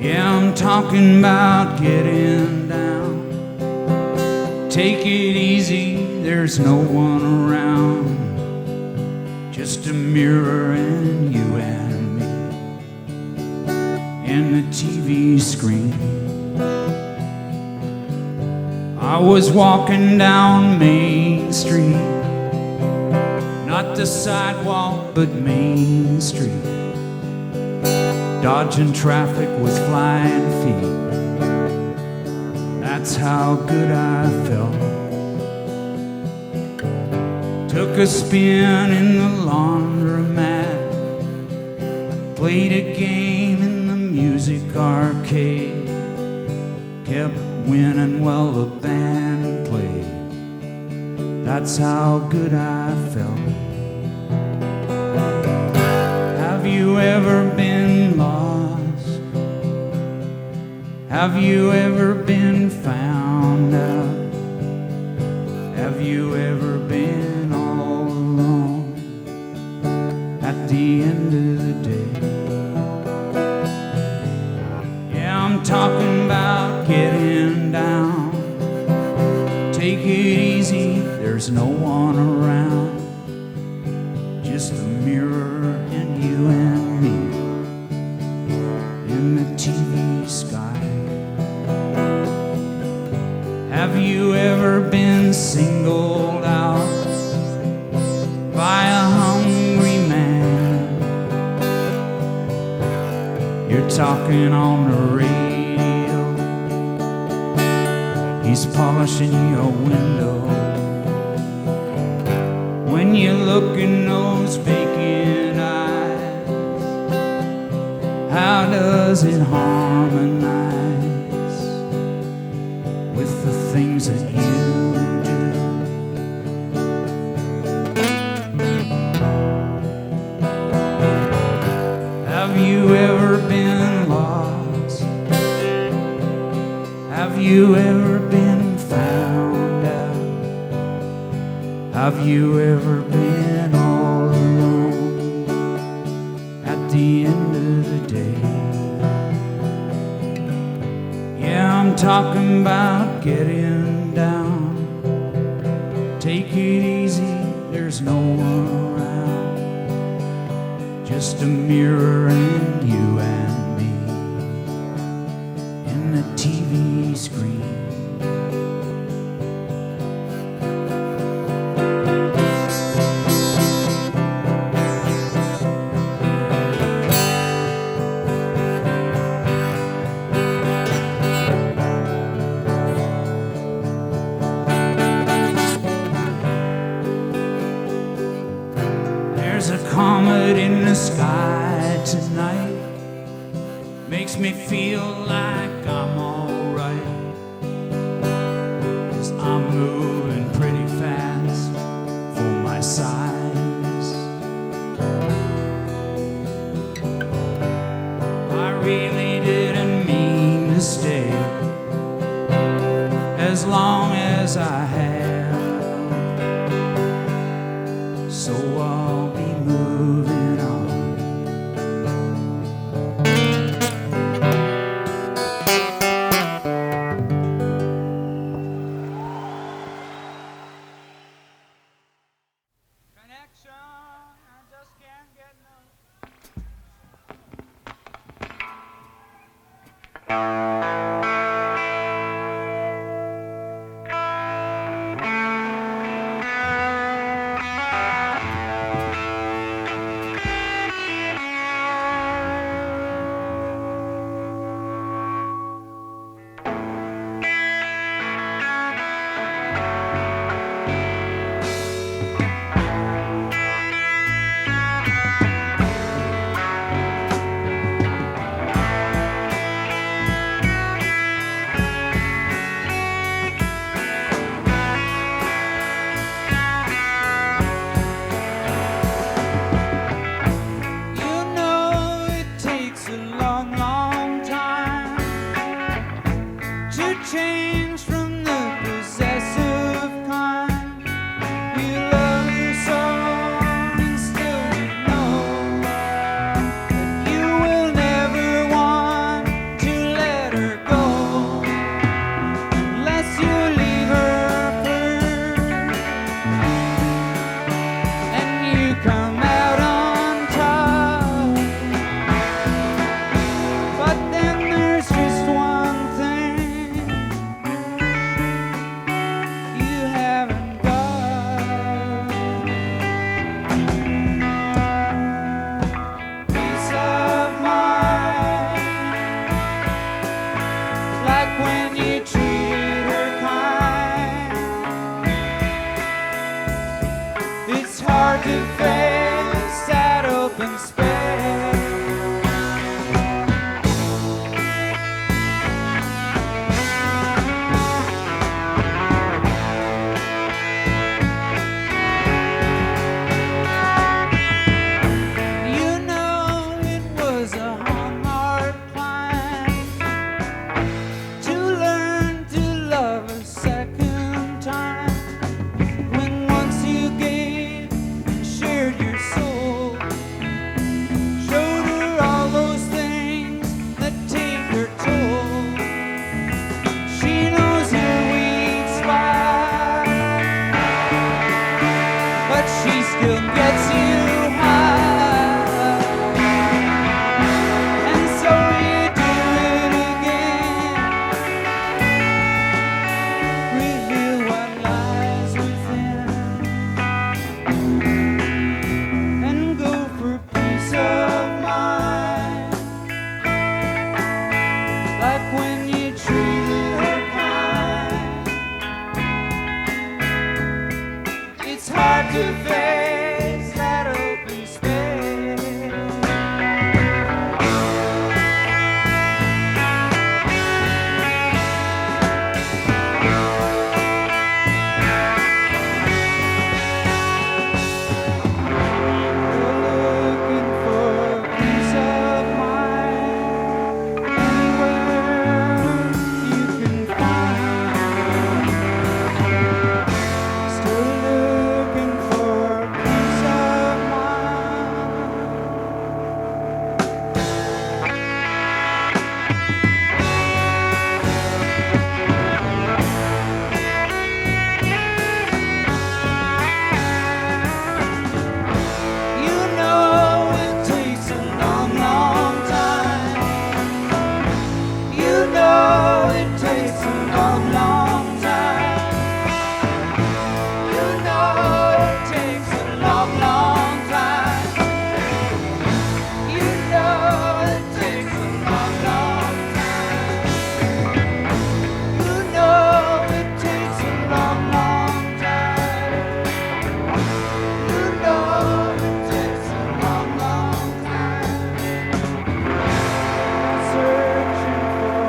Yeah, I'm talking about getting down. Take it easy, there's no one around. Just a mirror and you and me, and the TV screen. I was walking down Main Street, not the sidewalk, but Main Street, dodging traffic with flying feet. That's how good I felt. Took a spin in the laundromat, played a game in the music arcade, kept winning while the band played. That's how good I felt. Have you ever been lost? Have you ever been found out? Have you ever been all alone at the end of the day? Yeah, I'm talking about getting down. Take it easy, there's no one around. Just a mirror and you and me in the TV sky. Have you ever been singled out by a hungry man? You're talking on the radio, he's polishing your window. When you look in those vacant eyes, how does it harmonize with the things that you do? Have you ever been lost? Have you ever been found out? Have you ever been all alone at the end of the day? Yeah, I'm talking about getting down. Take it easy, there's no one around. Just a mirror and you and me in the TV screen. There's a comet in the sky tonight, makes me feel like I'm alright, 'cause I'm moving pretty fast for my size. I really didn't mean to stay as long as I have, so I'll be moving on. It's hard to face that open space. You know it was a hard climb to learn to love a second time. When once you gave and shared your soul, showed her all those things that take her toll. She knows your weak spot, but she still gets you high. And so you do it again, reveal what lies within, and go for peace of mind, like when you treated her kind. It's hard to face that open space. You're looking for peace of mind anywhere you can find. Still looking for peace of mind. You know it takes a long, long time. You know it takes a long, long time. You know it takes a long, long time. You know it takes a long, long time. You know it takes a long, long time. You know it takes a long, long time. Searching for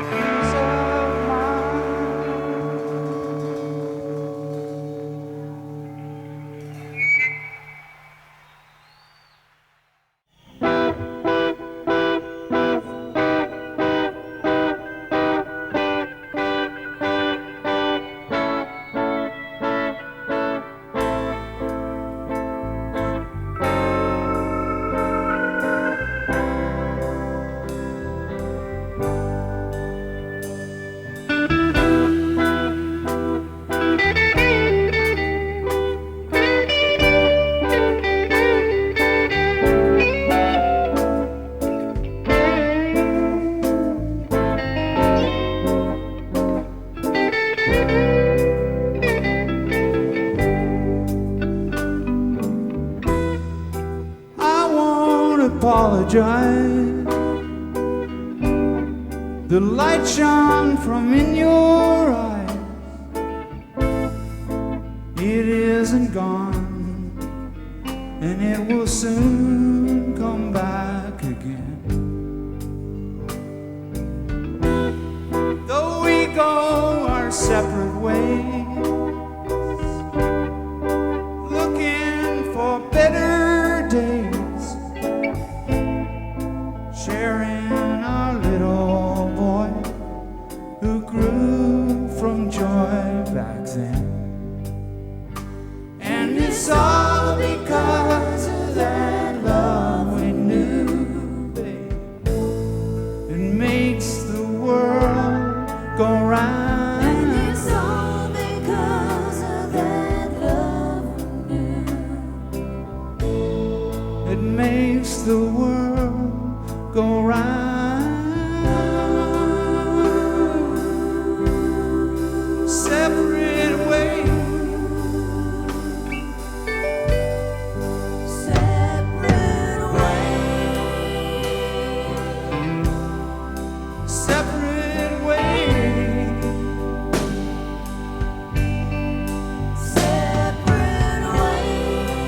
peace of mind. I won't apologize. The light shone from in your eyes. It isn't gone, and it will soon come back again. Though we go our separate ways, looking for better days, sharing our little boy who grew from joy back then. And it's all because of that love we knew, babe. It makes the world go round. And it's all because of that love we knew. It makes the world go round. Separate ways. Separate ways. Separate ways. Separate ways.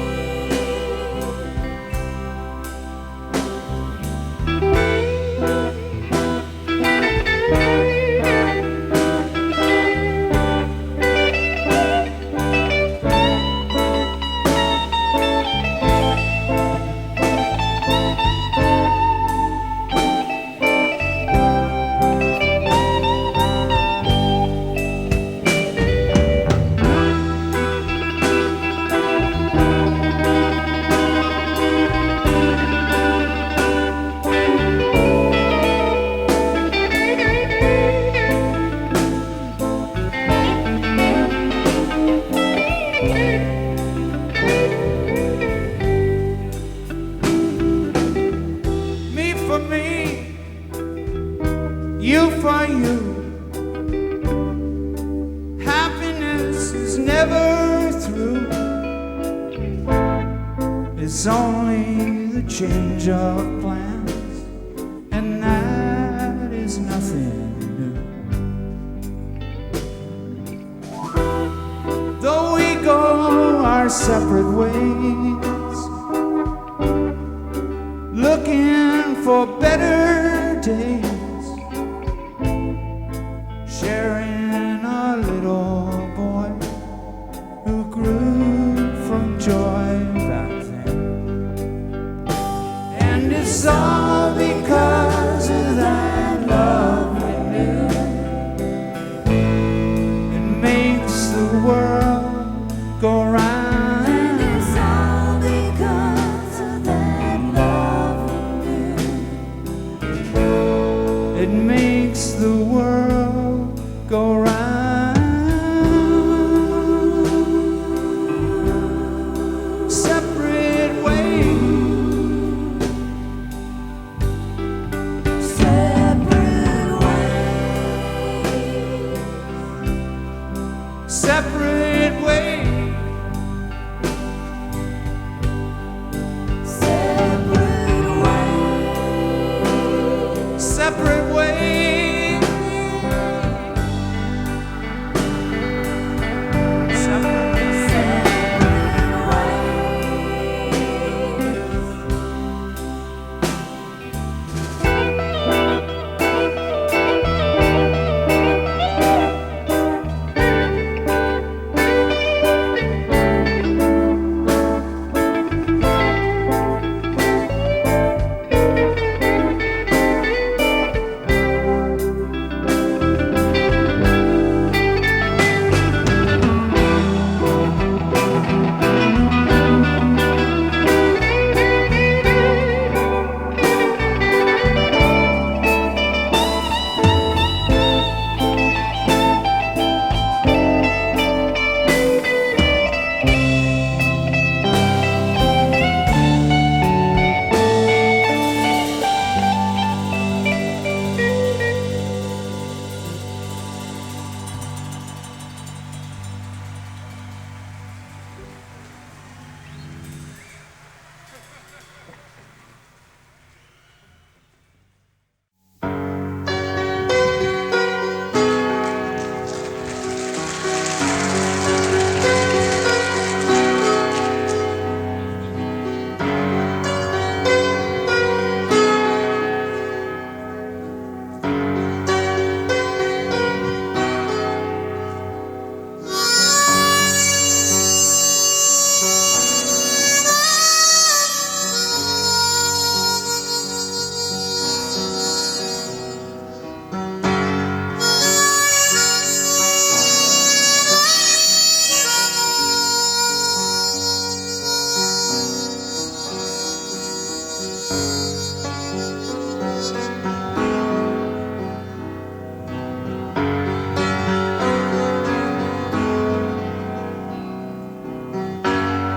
It's only the change of plans, and that is nothing new. Though we go our separate ways, looking for better days, sharing a little boy who grew from joy back then. And it's all because of that love we knew. It makes the world go round. And it's all because of that love we knew. It makes the world go round. Separate ways, Separate ways. separate ways, Separate ways. separate ways, separate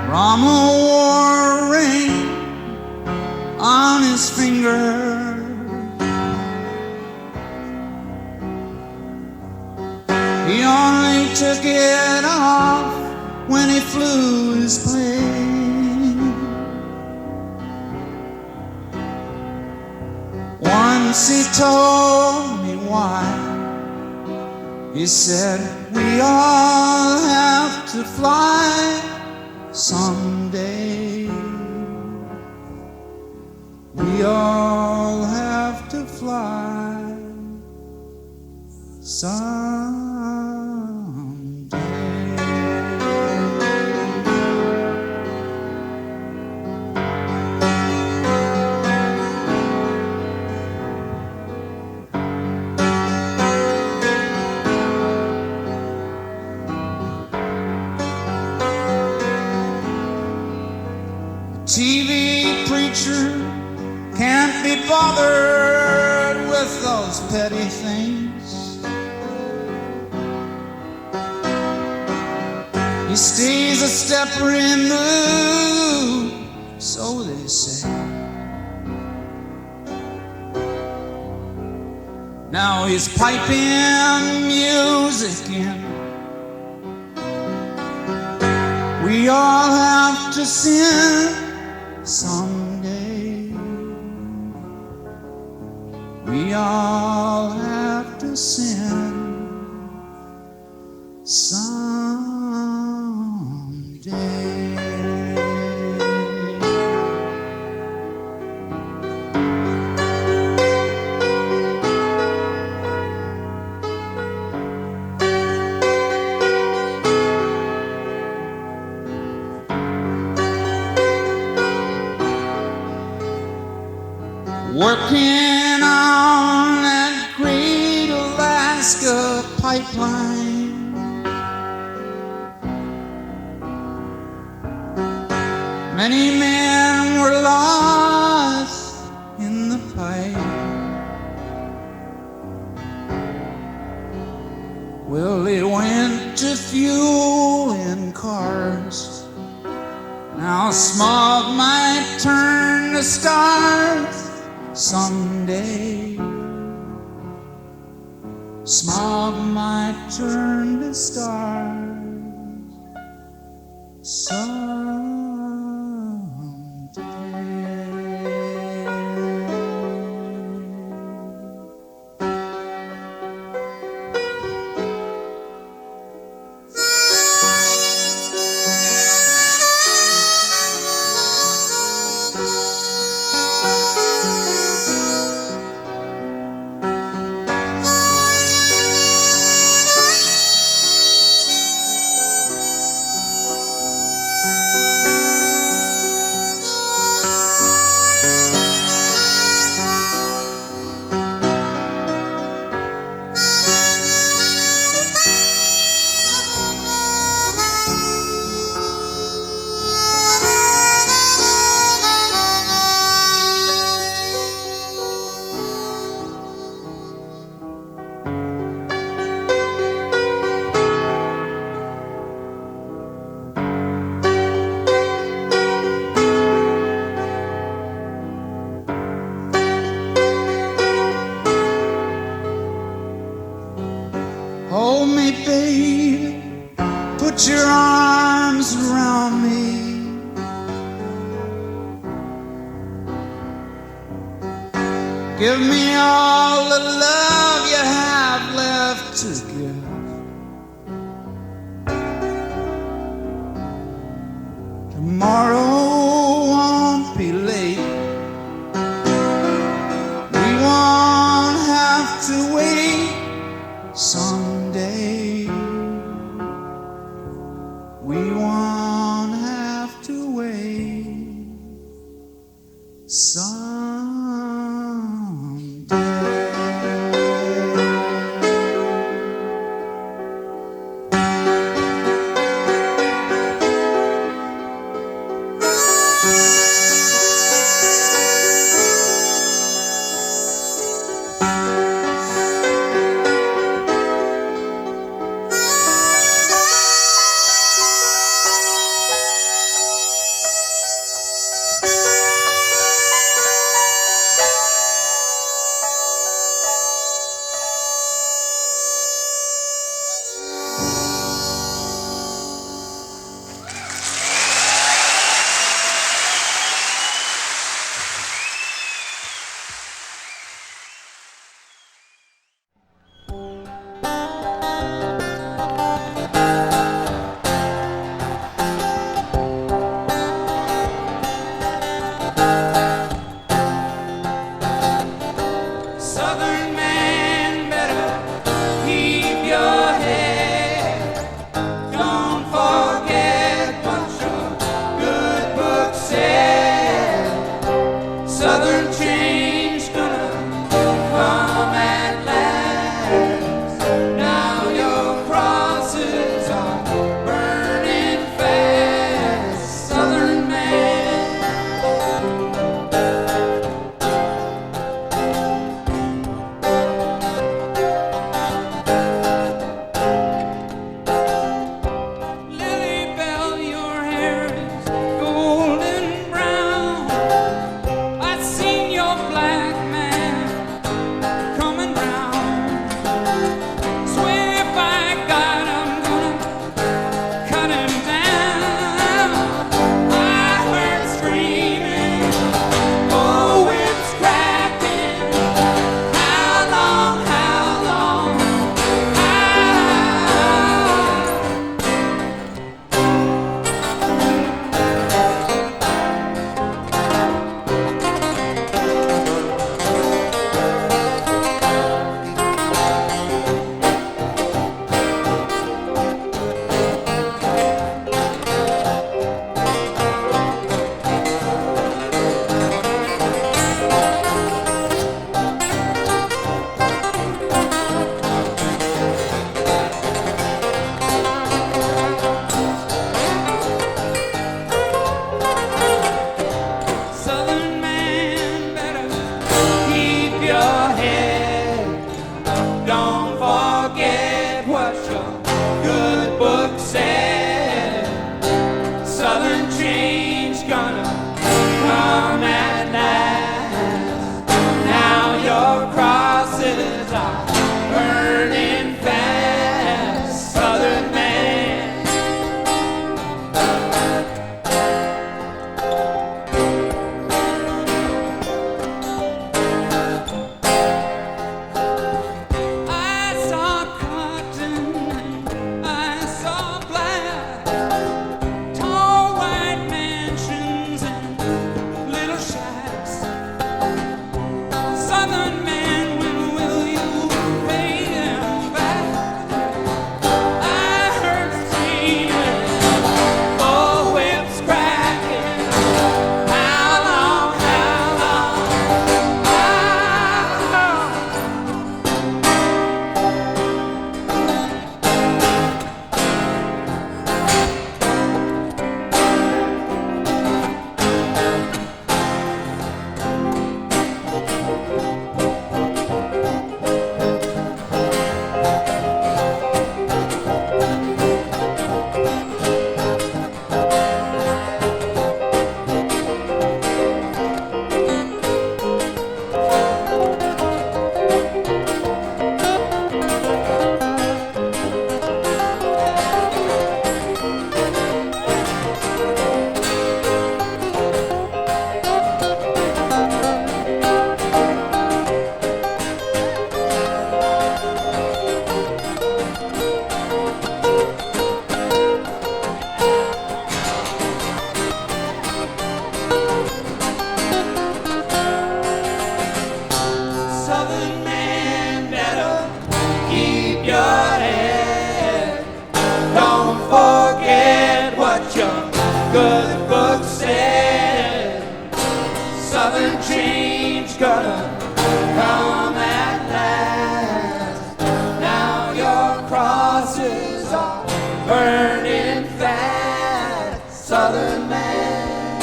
Rama wore a ring on his finger. He only took it off when he flew his plane. Once he told me why. He said, we all have to fly someday. We all have to fly someday. TV preacher can't be bothered with those petty things. He stays a step removed, so they say. Now he's piping music in. We all have to sin Someday we all have to sin. Someday. Working on that great Alaska pipeline, many men were lost in the pipe. Well, they went to fuel in cars. Now smog might turn to stars someday. Smog might turn to stars someday. Hold me, baby, put your arms around me. Give me all the love you have left to give. Tomorrow won't be late. We won't have to wait. Someday we won't have to wait. Someday. Southern man, better keep your head. Don't forget what your good book said. Southern change gonna come at last. Now your crosses are burning fast. Southern man. Lily Bell, your hair is golden brown. I seen Southern change gonna come at last. Now your crosses are burning fast, Southern man.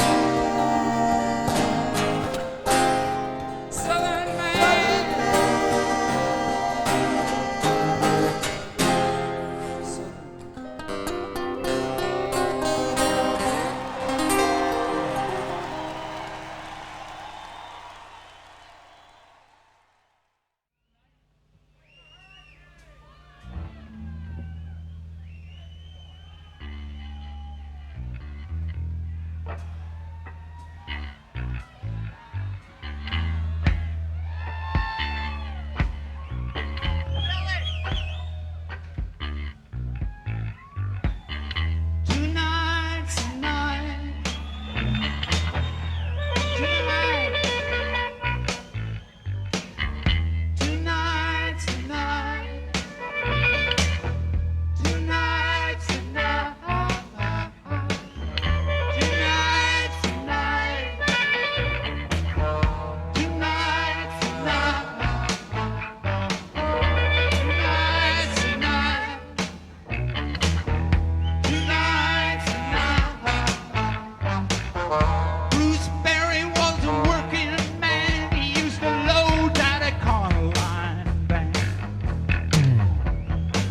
Southern man.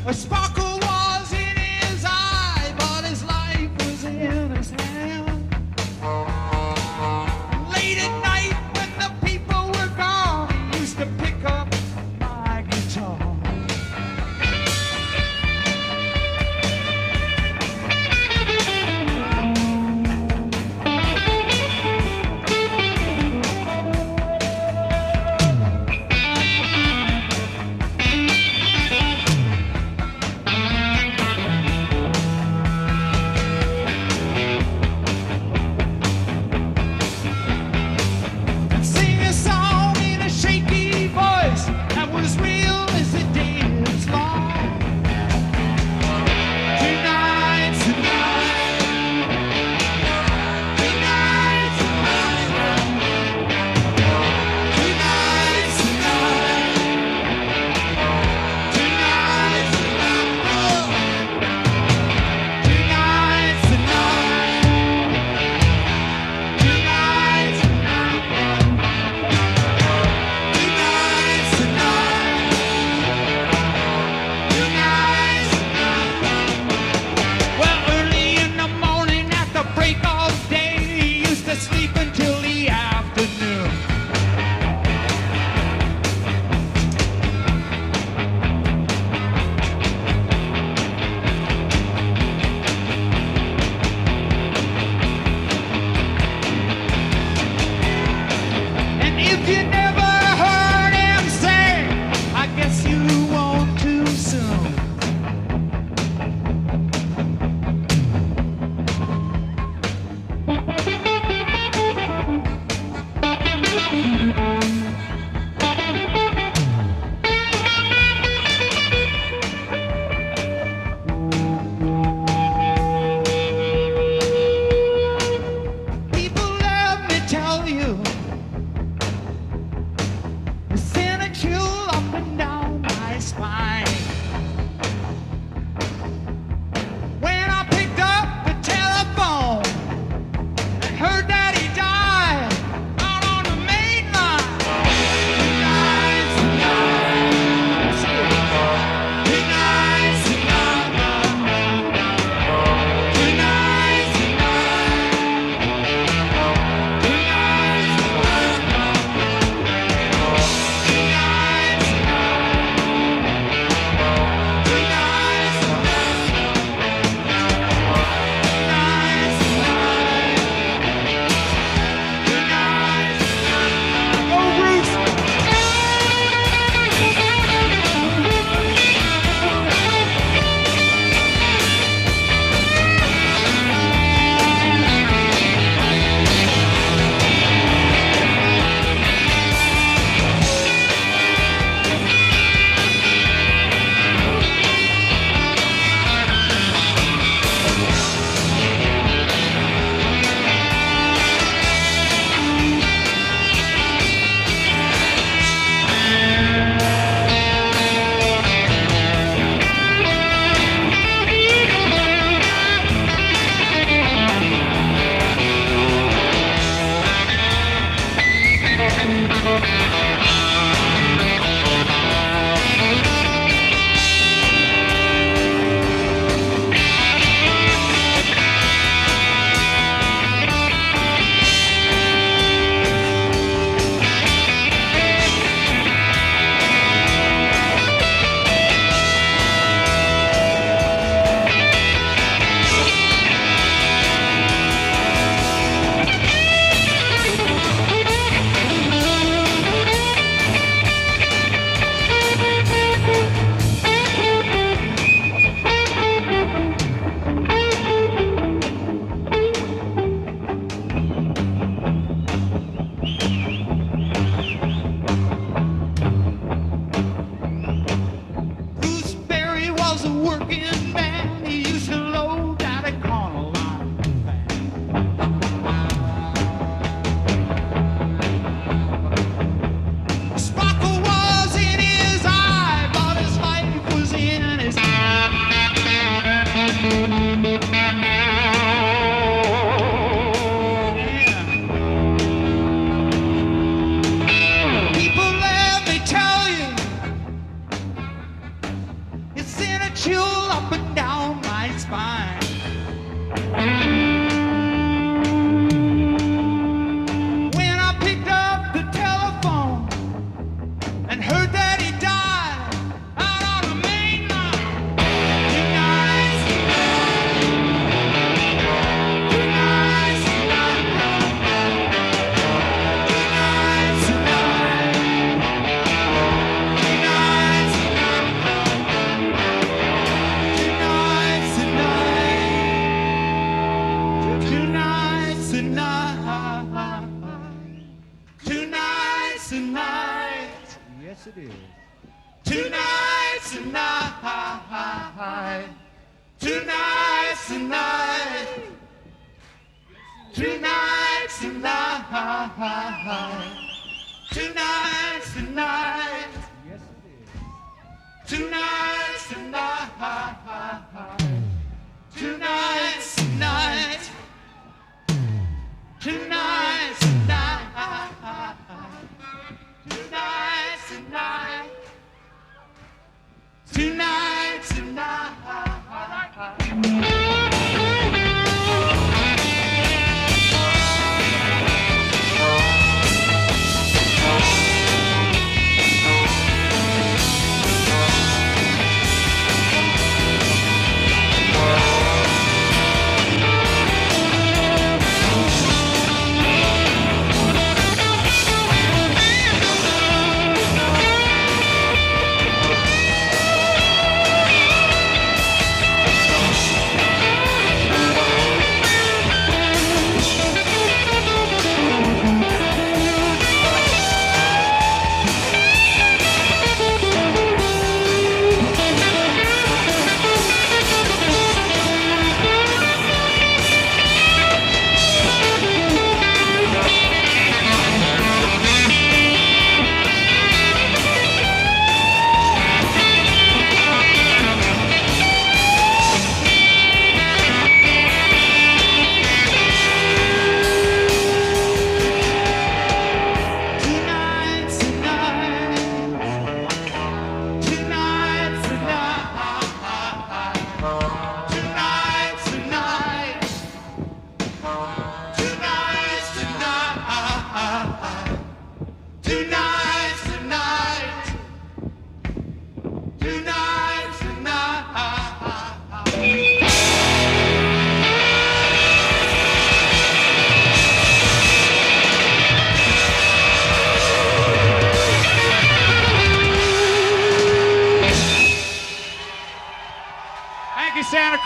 A sparkle was in his eye, but his life was in his hand. Late at night when the people were gone, he used to pick up my guitar.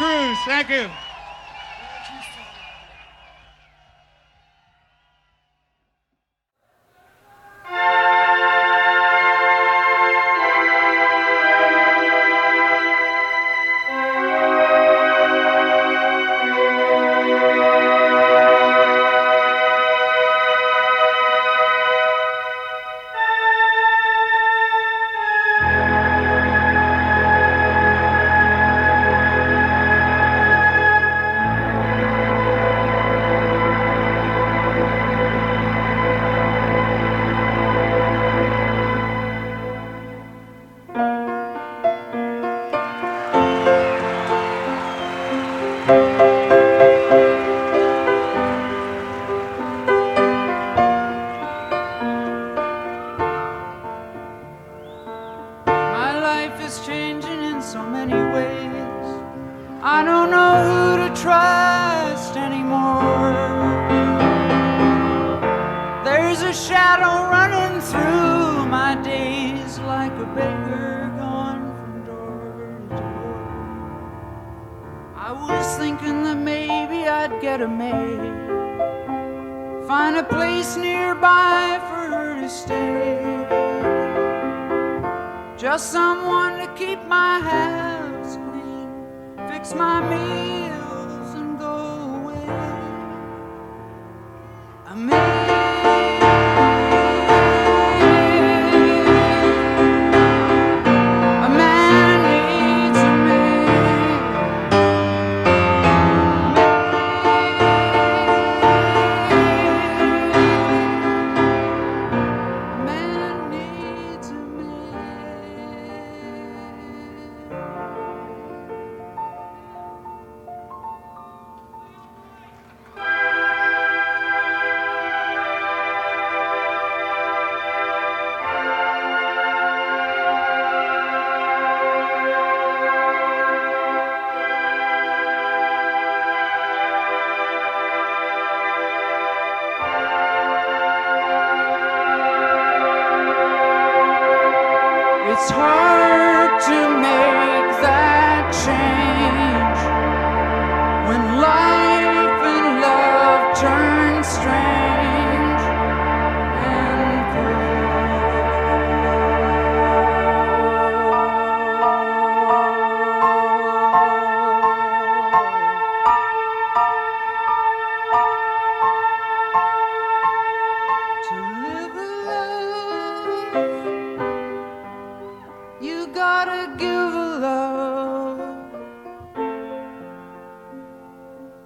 Cruz. Thank you. get a maid. Find a place nearby for her to stay. Just someone to keep my house clean, fix my meals and go away. A maid. It's hard to make that change when life and love turn strange and to live a life, you gotta give a love.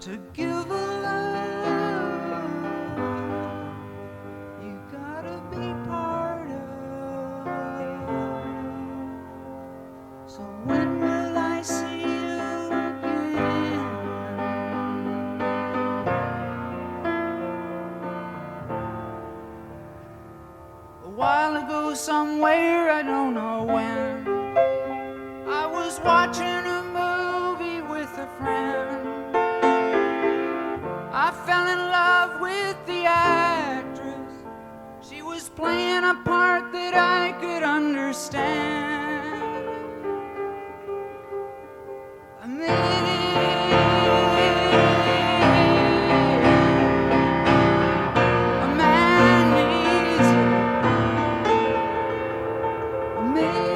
To give a love, you gotta be part of. So when will I see you again? A while ago somewhere, I don't know when, I was watching a movie with a friend. I fell in love with the actress. She was playing a part that I could understand. A man needs a maid.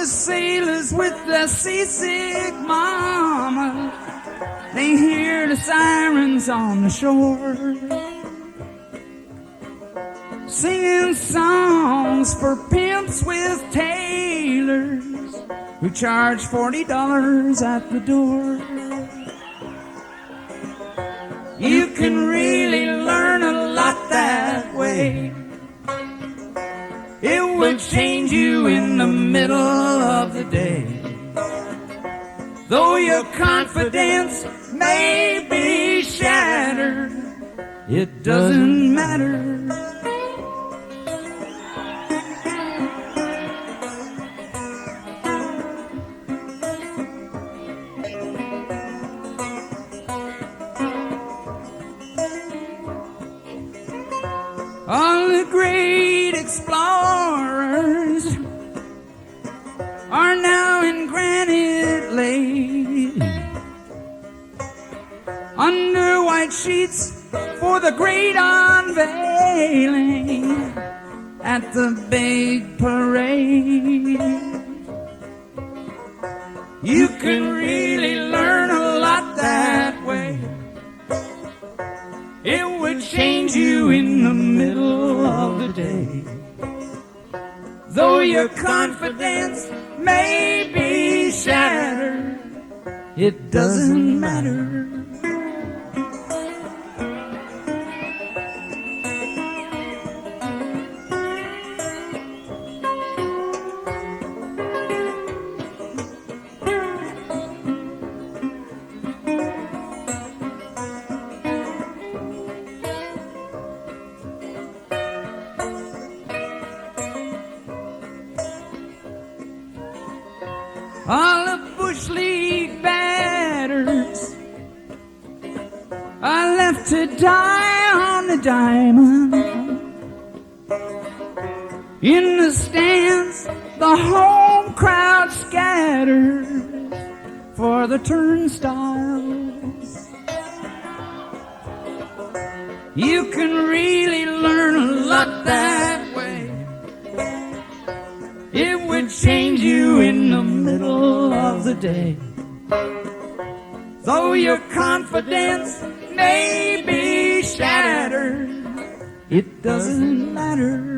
the sailors with their seasick mama, they hear the sirens on the shore, singing songs for pimps with tailors who charge $40 at the door. You can really learn a lot that way. It would change you in the middle of the day. Though your confidence may be shattered, it doesn't matter. All the great explorers are now in granite laid, under white sheets for the great unveiling at the big parade. You can really learn a lot that way. It would change you in the middle of the day. Though your confidence may be shattered, it doesn't matter. All the bush league batters are left to die on the diamond. In the stands, the home crowd scatters for the turnstiles. You can really learn a lot that way. It would change you in the middle of the day. Though your confidence may be shattered, it doesn't matter.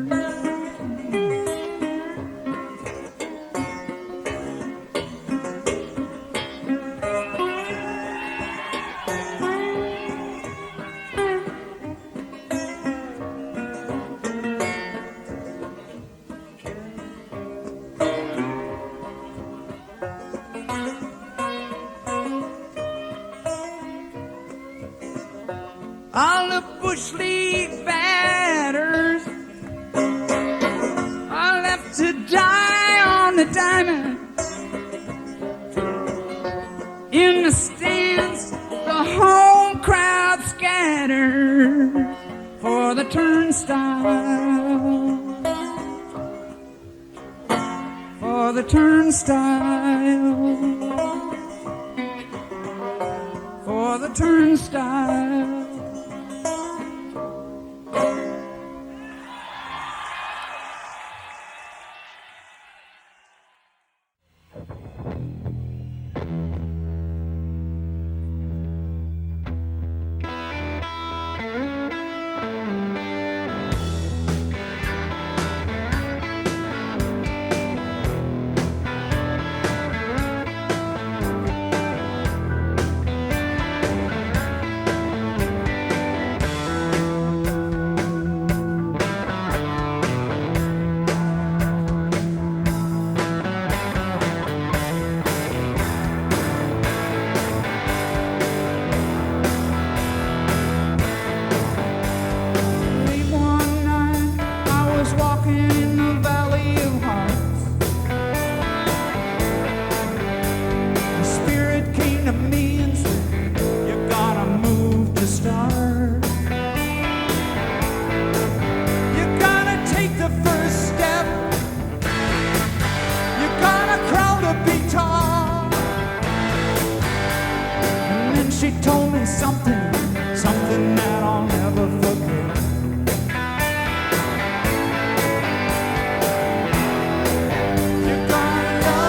All the bush league batters are left to die on the diamond. In the stands, the home crowd scatters for the turnstile. For the turnstile. For the turnstile. She told me something that I'll never forget. You're gonna love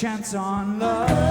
chance on love.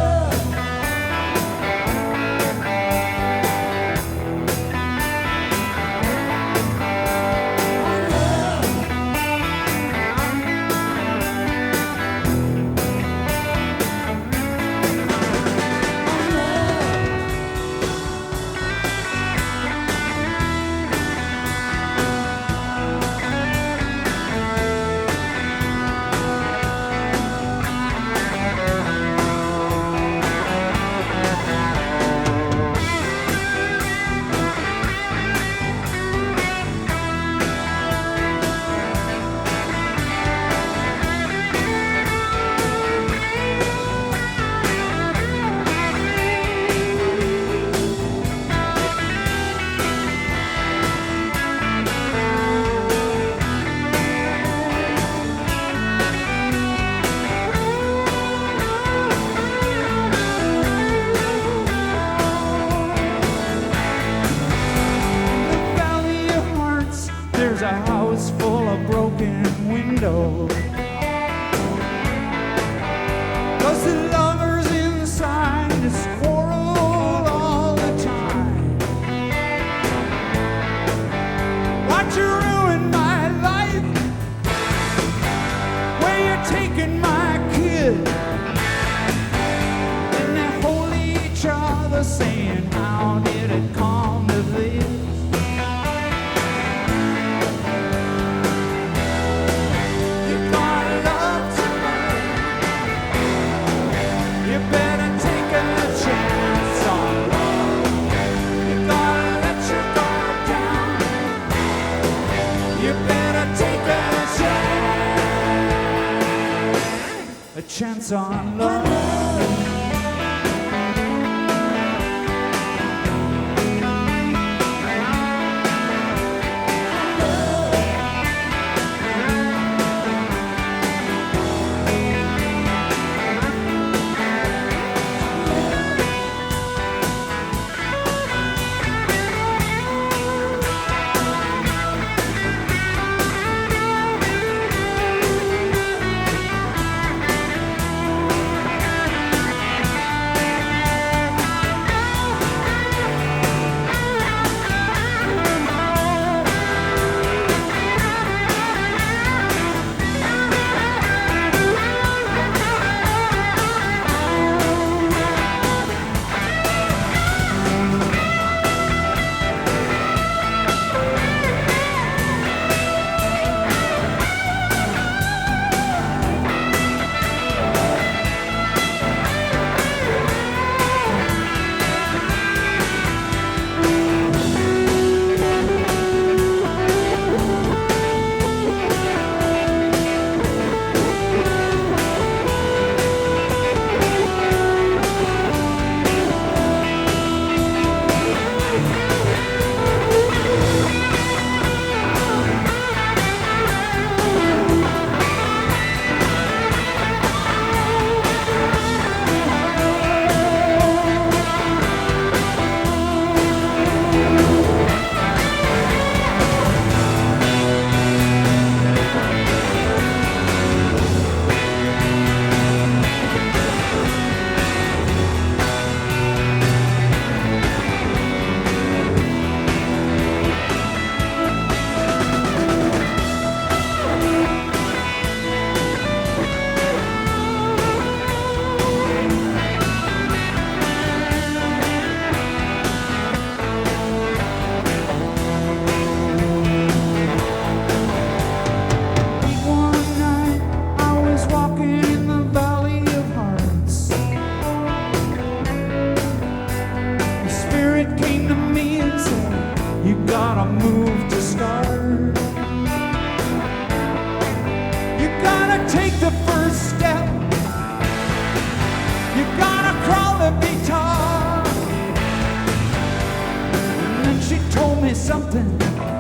Chance on love.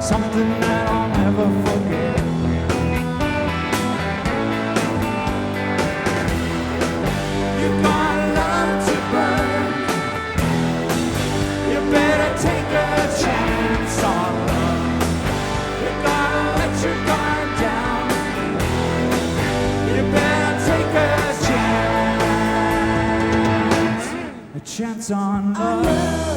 Something that I'll never forget. You got love to burn. You better take a chance on love. You gotta let your guard down. You better take a chance. chance on love.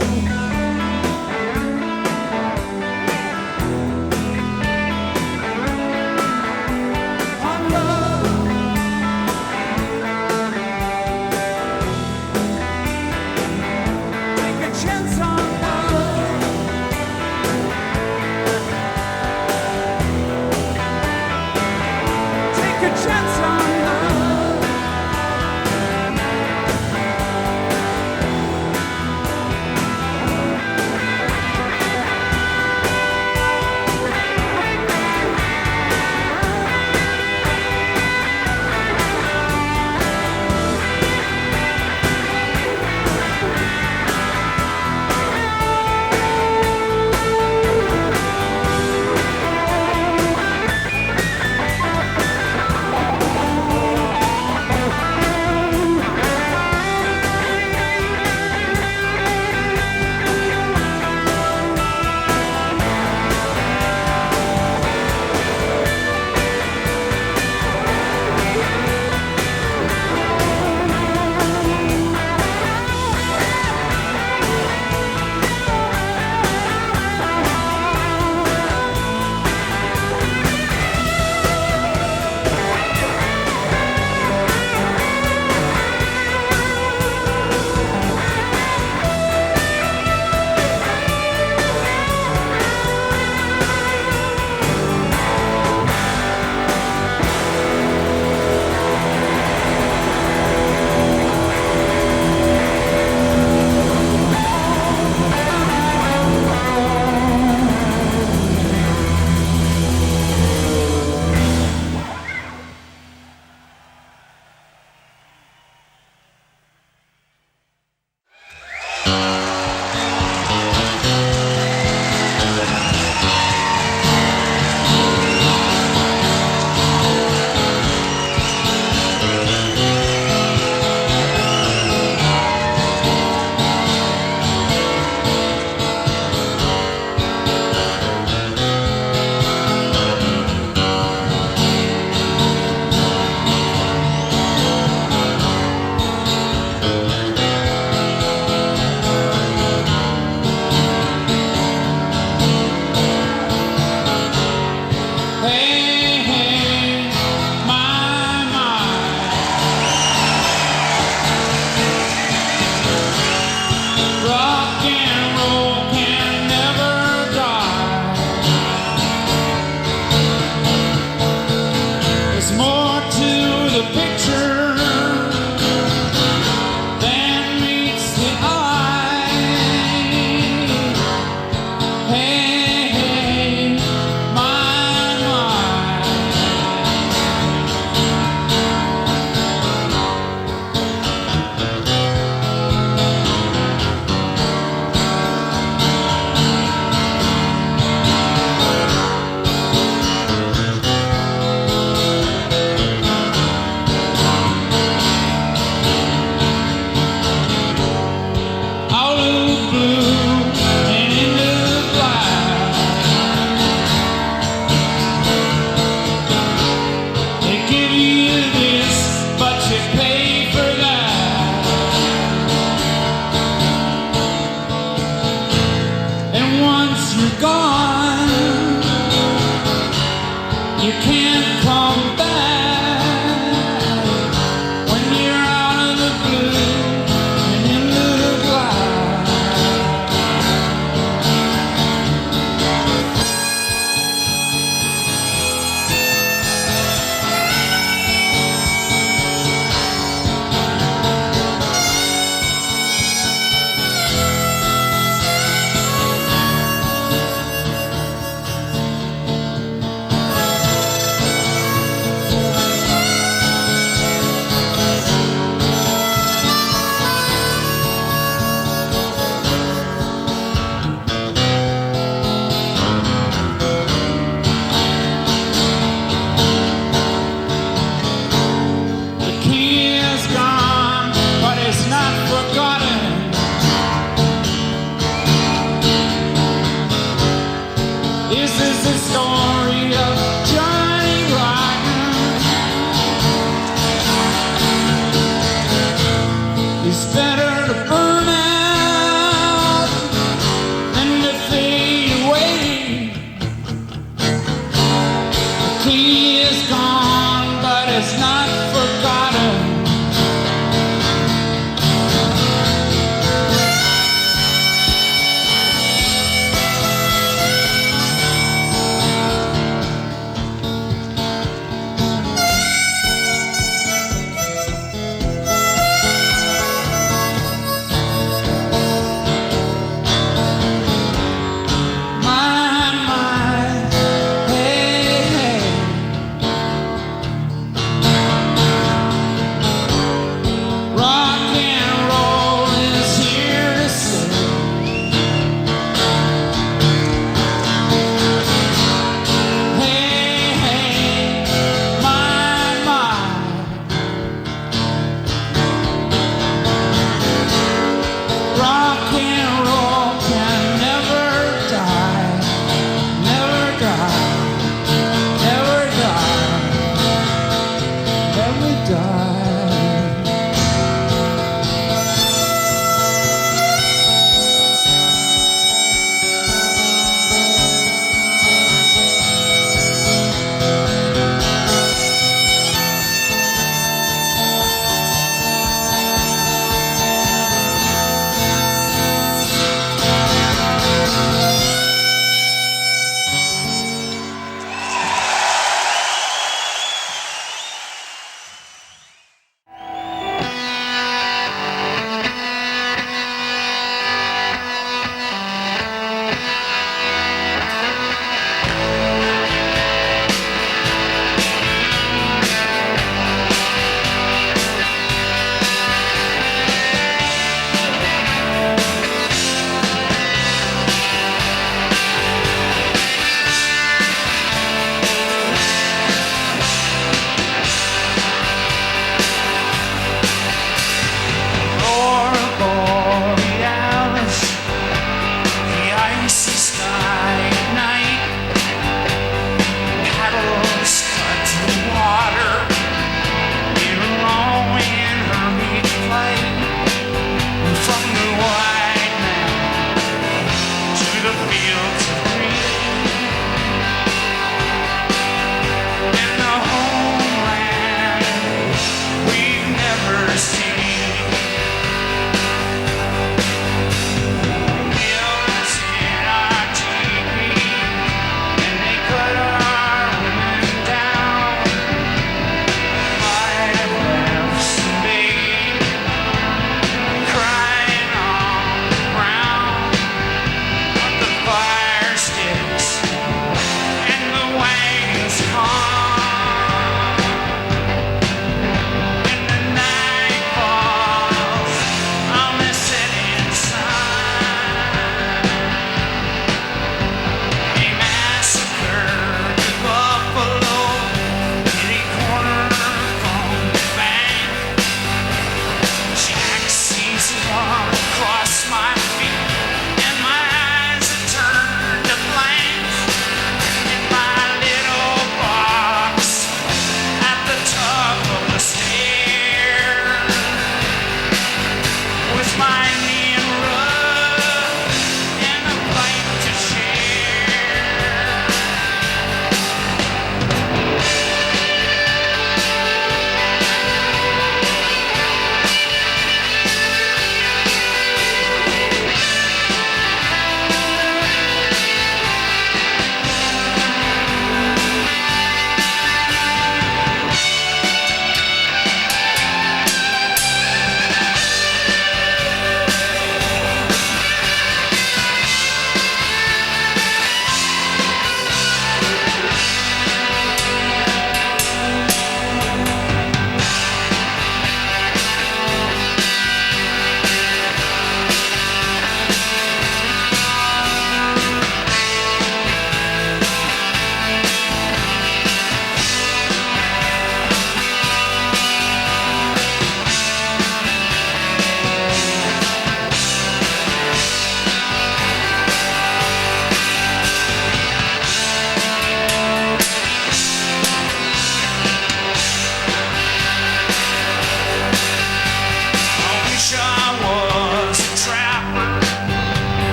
It's better to burn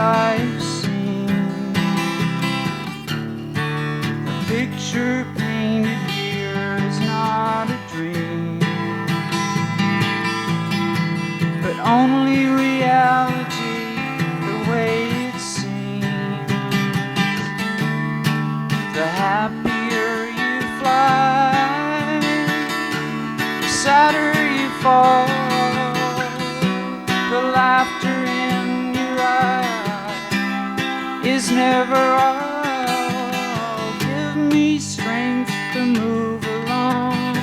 I've seen. The picture painted here is not a dream, but only reality the way it seems. The happier you fly, the sadder you fall. The laughter in your eye is never all. Give me strength to move along.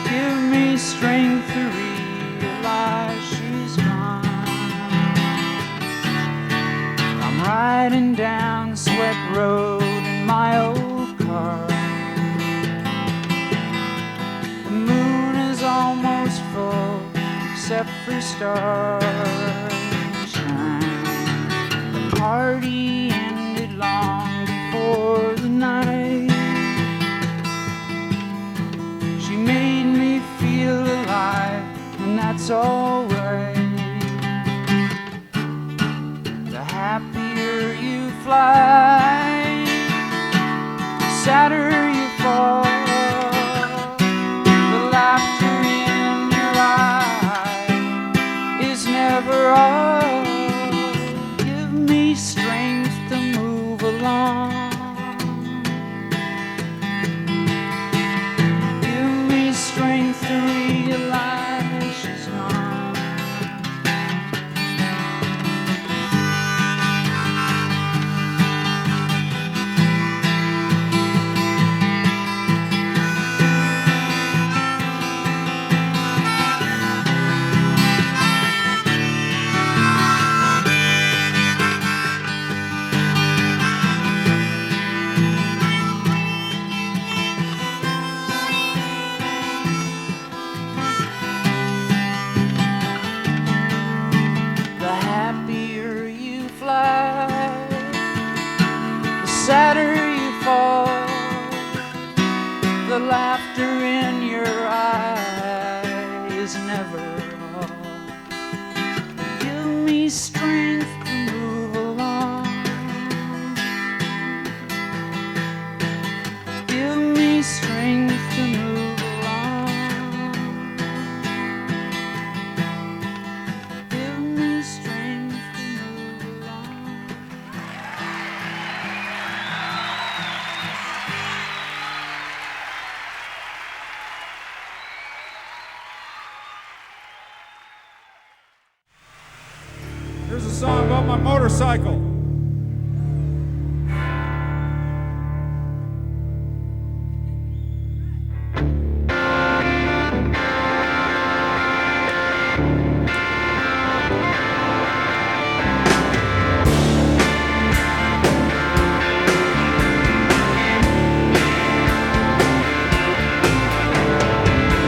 Give me strength to realize she's gone. I'm riding down Sweat Road in my old car. The moon is almost full except for starshine. The party ended long before the night. She made me feel alive, and that's alright. The happier you fly, the sadder you fall. The laughter in your eye is never all. Give me strength to move along. Give me strength to realize she's gone. The happier you fly, the sadder you fall. The laughter in your eye is never all. Give me strength to move along. Give me strength to move along. Give me strength to move along. Here's a song about my motorcycle.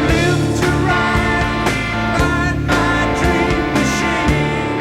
Live to ride my dream machine.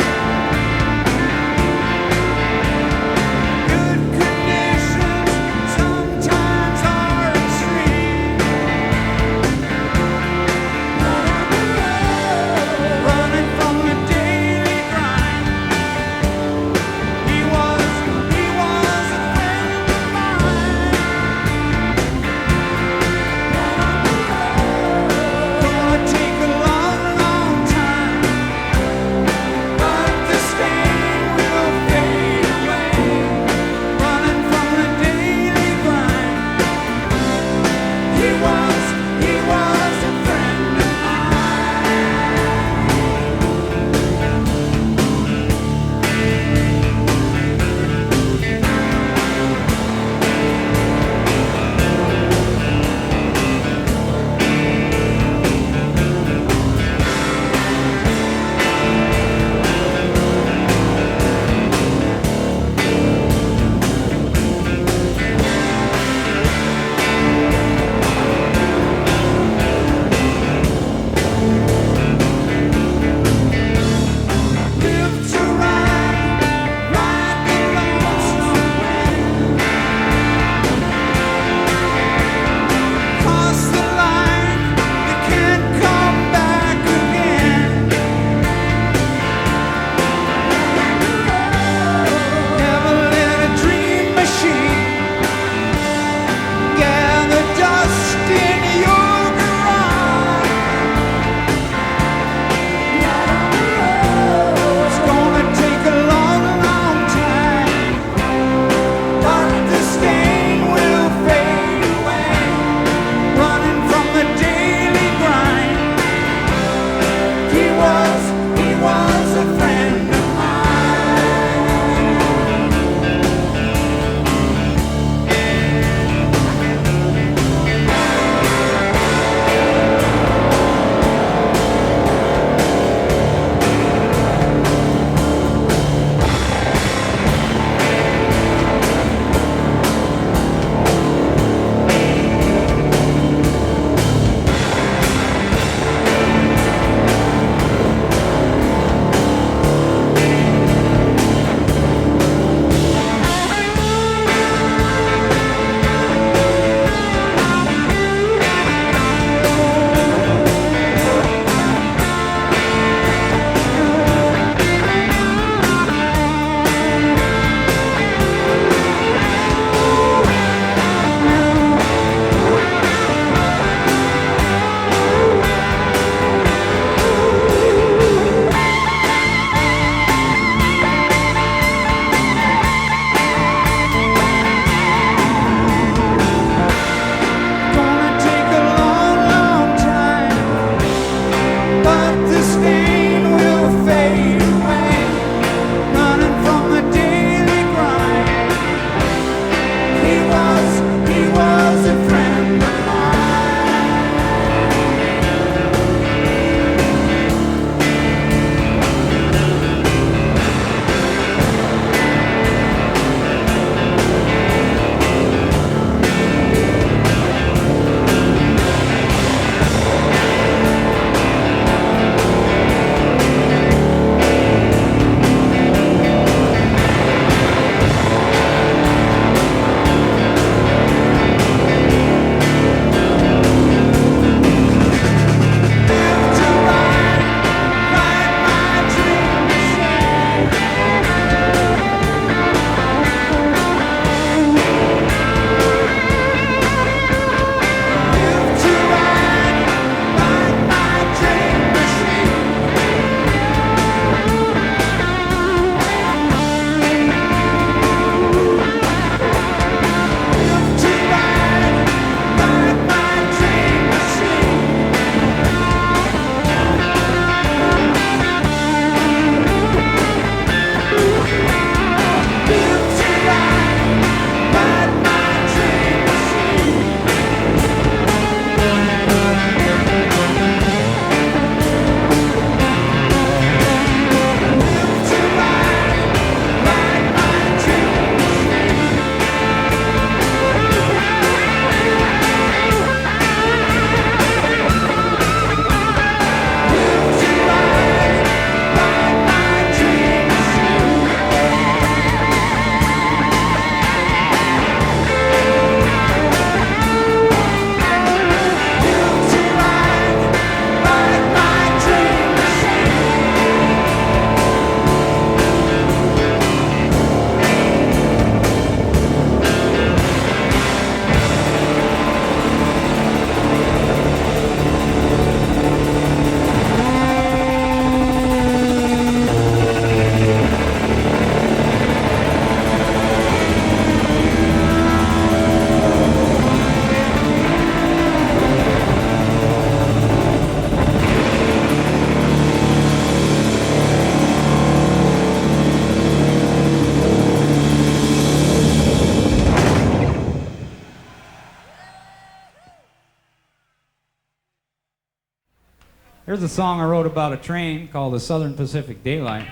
Here's a song I wrote about a train called the Southern Pacific Daylight.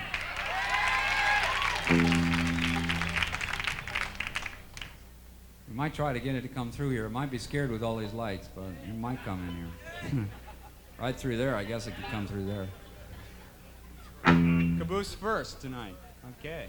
We might try to get it to come through here. It might be scared with all these lights, but it might come in here. Right through there, I guess it could come through there. Caboose first tonight. Okay.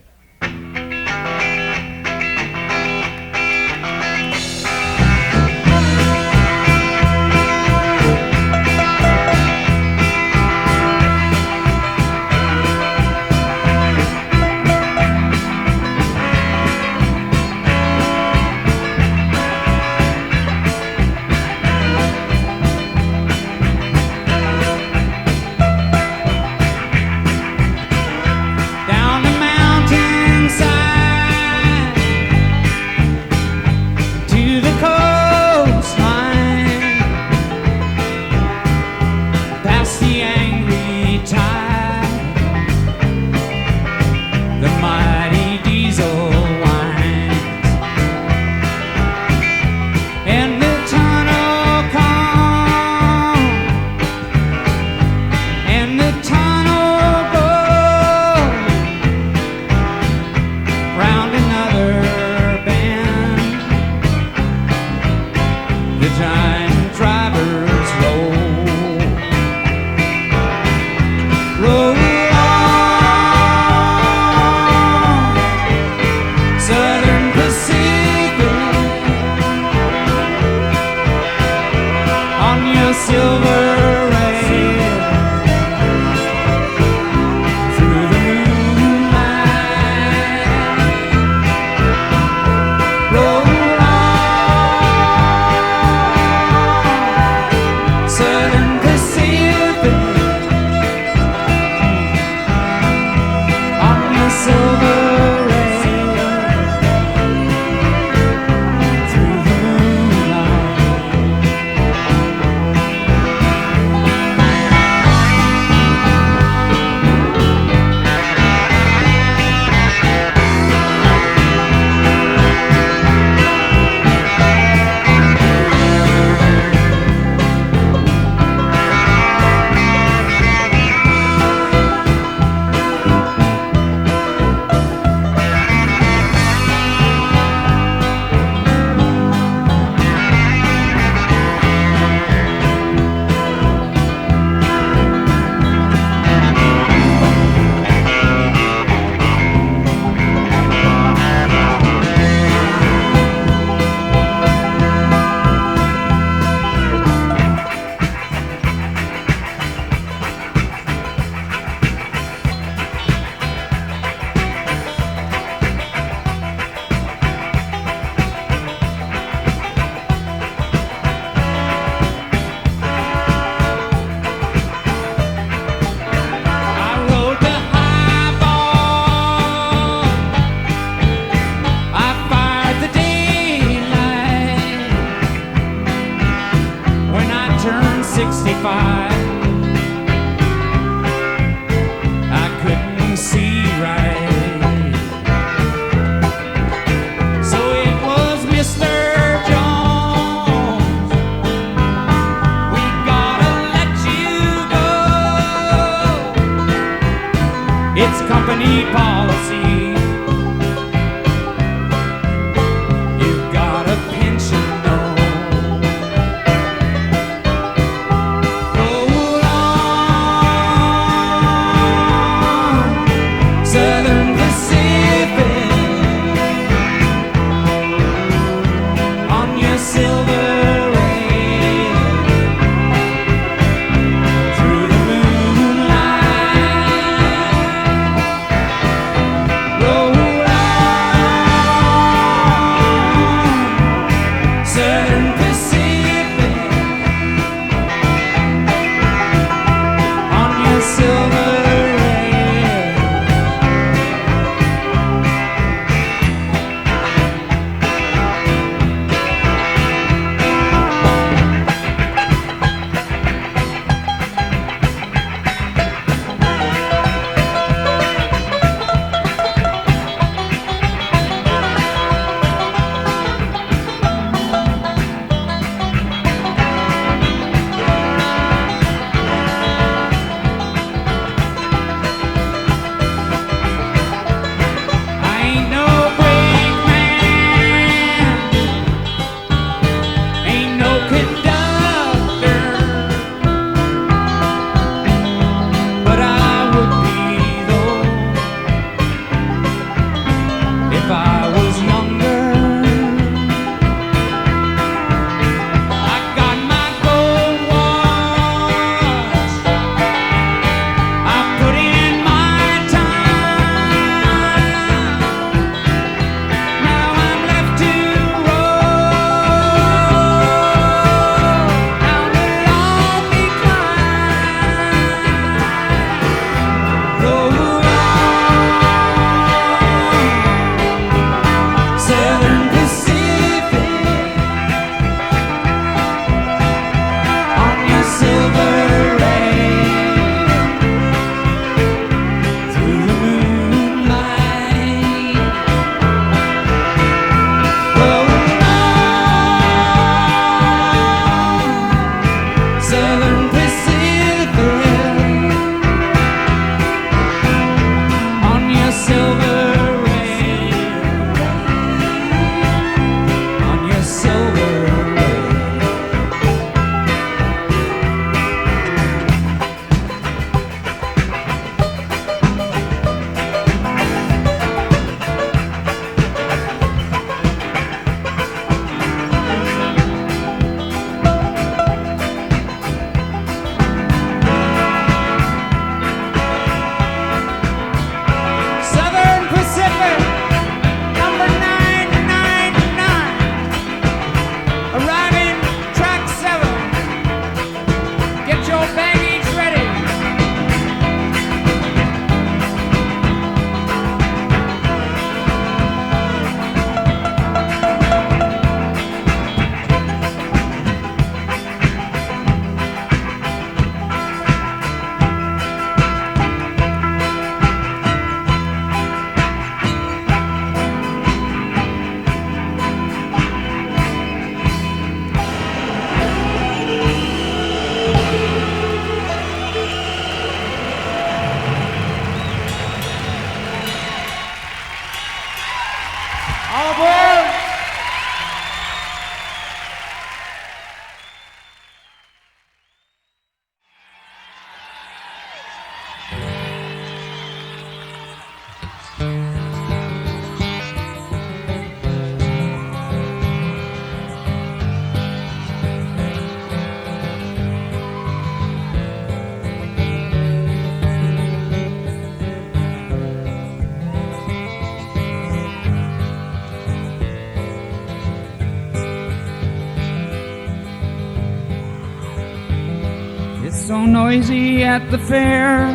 So noisy at the fair,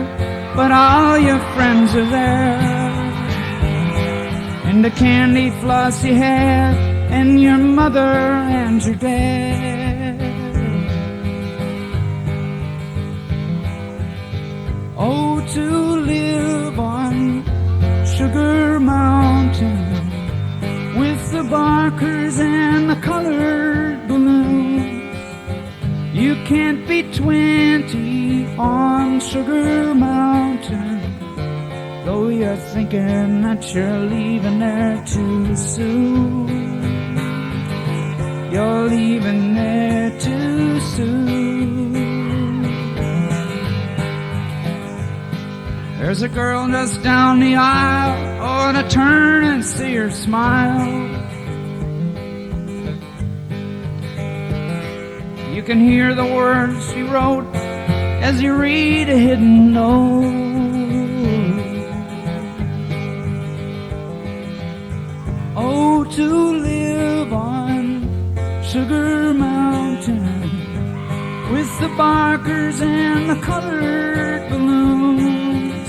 but all your friends are there. And the candy floss you had, and your mother and your dad. Oh, to live on Sugar Mountain with the barkers and the colored balloons. You can't be 20 on Sugar Mountain, though you're thinking that you're leaving there too soon. You're leaving there too soon. There's a girl just down the aisle, oh, to turn and see her smile. You can hear the words she wrote as you read a hidden note. Oh, to live on Sugar Mountain with the barkers and the colored balloons.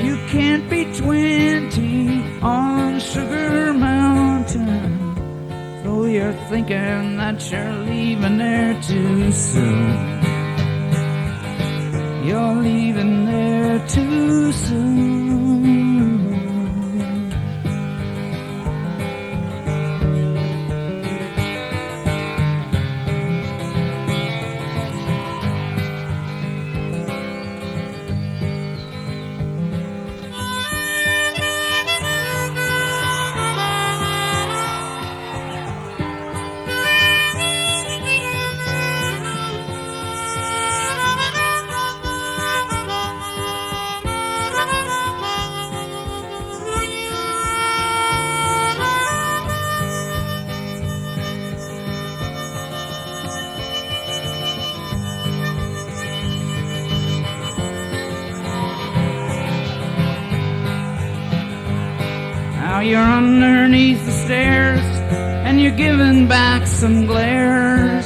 You can't be 20 on Sugar Mountain, though you're thinking that you're leaving there too soon. You're leaving there too soon. You're underneath the stairs and you're giving back some glares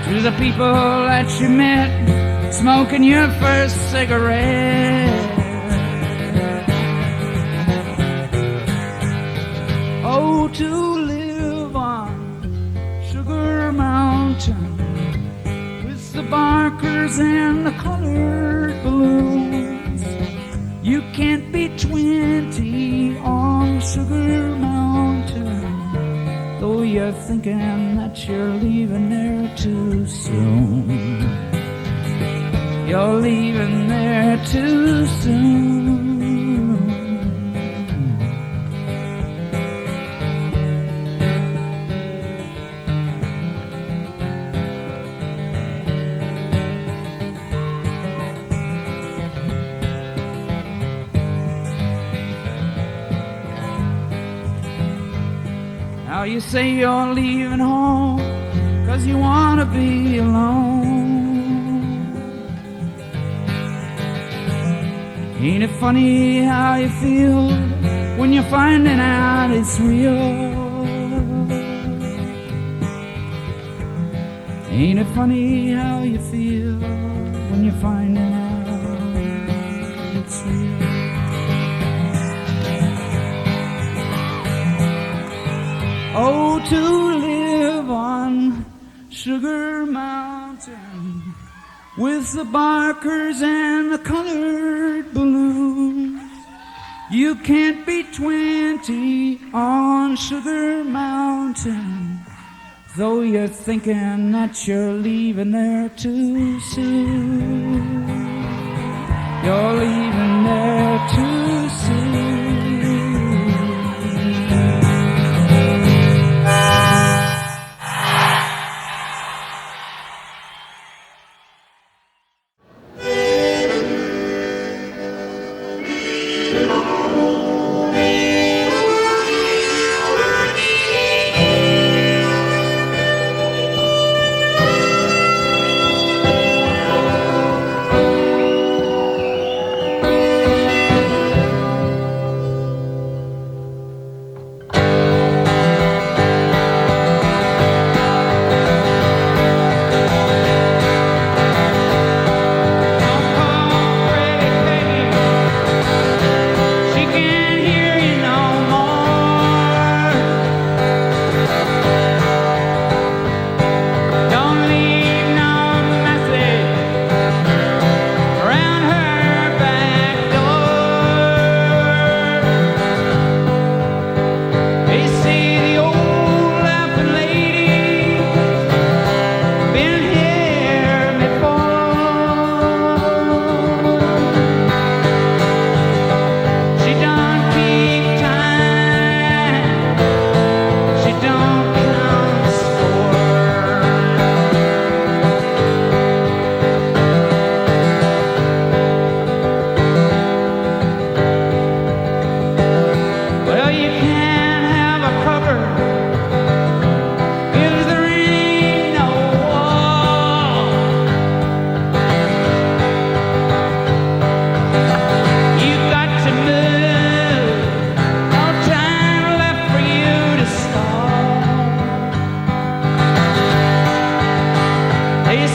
to the people that you met smoking your first cigarette. Oh, to live on Sugar Mountain with the barkers and the colored balloons. You can't be 20 on Sugar Mountain, though you're thinking that you're leaving there too soon. You're leaving there too soon. Now you say you're leaving home 'cause you wanna be alone. Ain't it funny how you feel when you're finding out it's real? Ain't it funny how you feel when you're finding out it's real? Oh, to live on Sugar Mountain with the barkers and the colored balloons. You can't be 20 on Sugar Mountain, though you're thinking that you're leaving there too soon. You're leaving there too soon.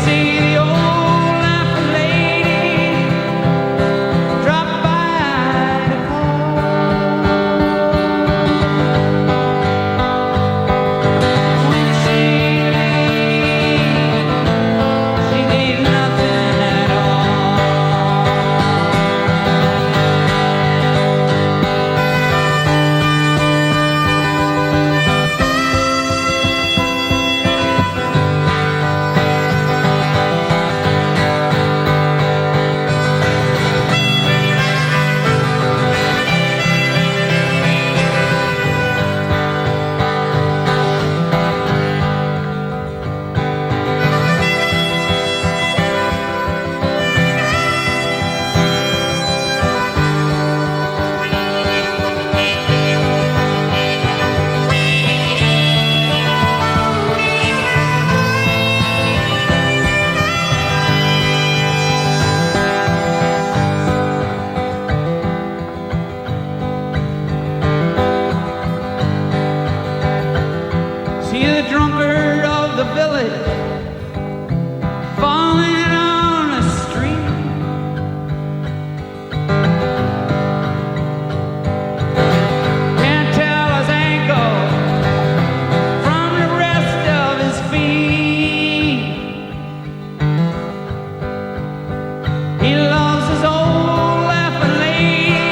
see the old laughing lady drop by to call. When she leaves nothing at all. See the drunkard of the village falling on the street. Can't tell his ankle from the rest of his feet. He loves his old laughing lady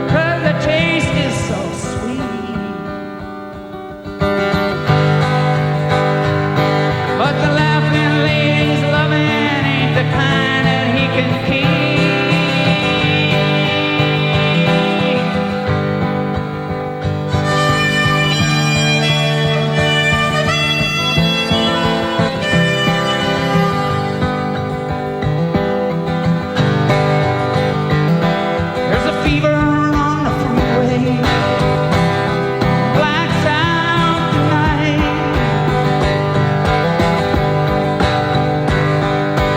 'cause the taste is so sweet. But the laughing lady's loving ain't the kind that he can keep. There's a fever on the freeway, blacks out tonight.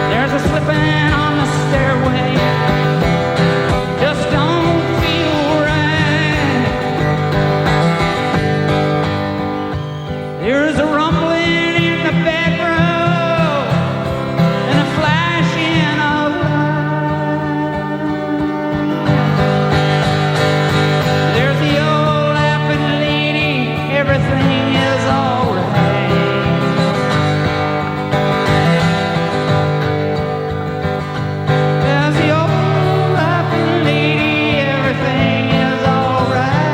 There's a slipping on the stairway, just don't feel right. There's a rumbling in the back row and a flashing of light. There's the old laughing lady, everything is alright. There's the old laughing lady, everything is alright.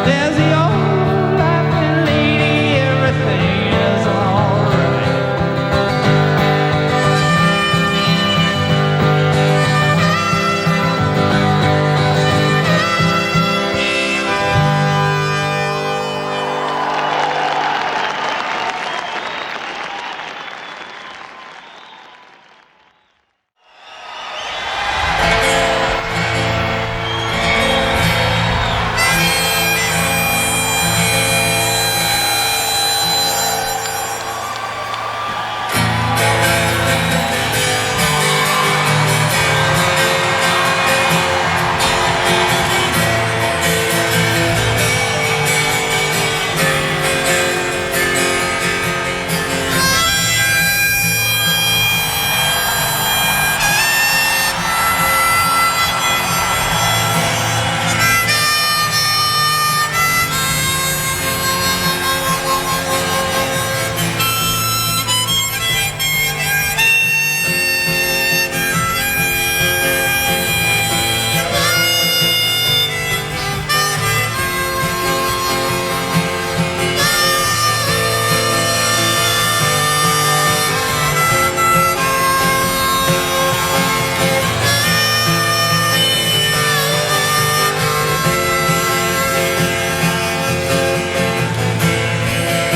There's the old laughing lady, everything is alright.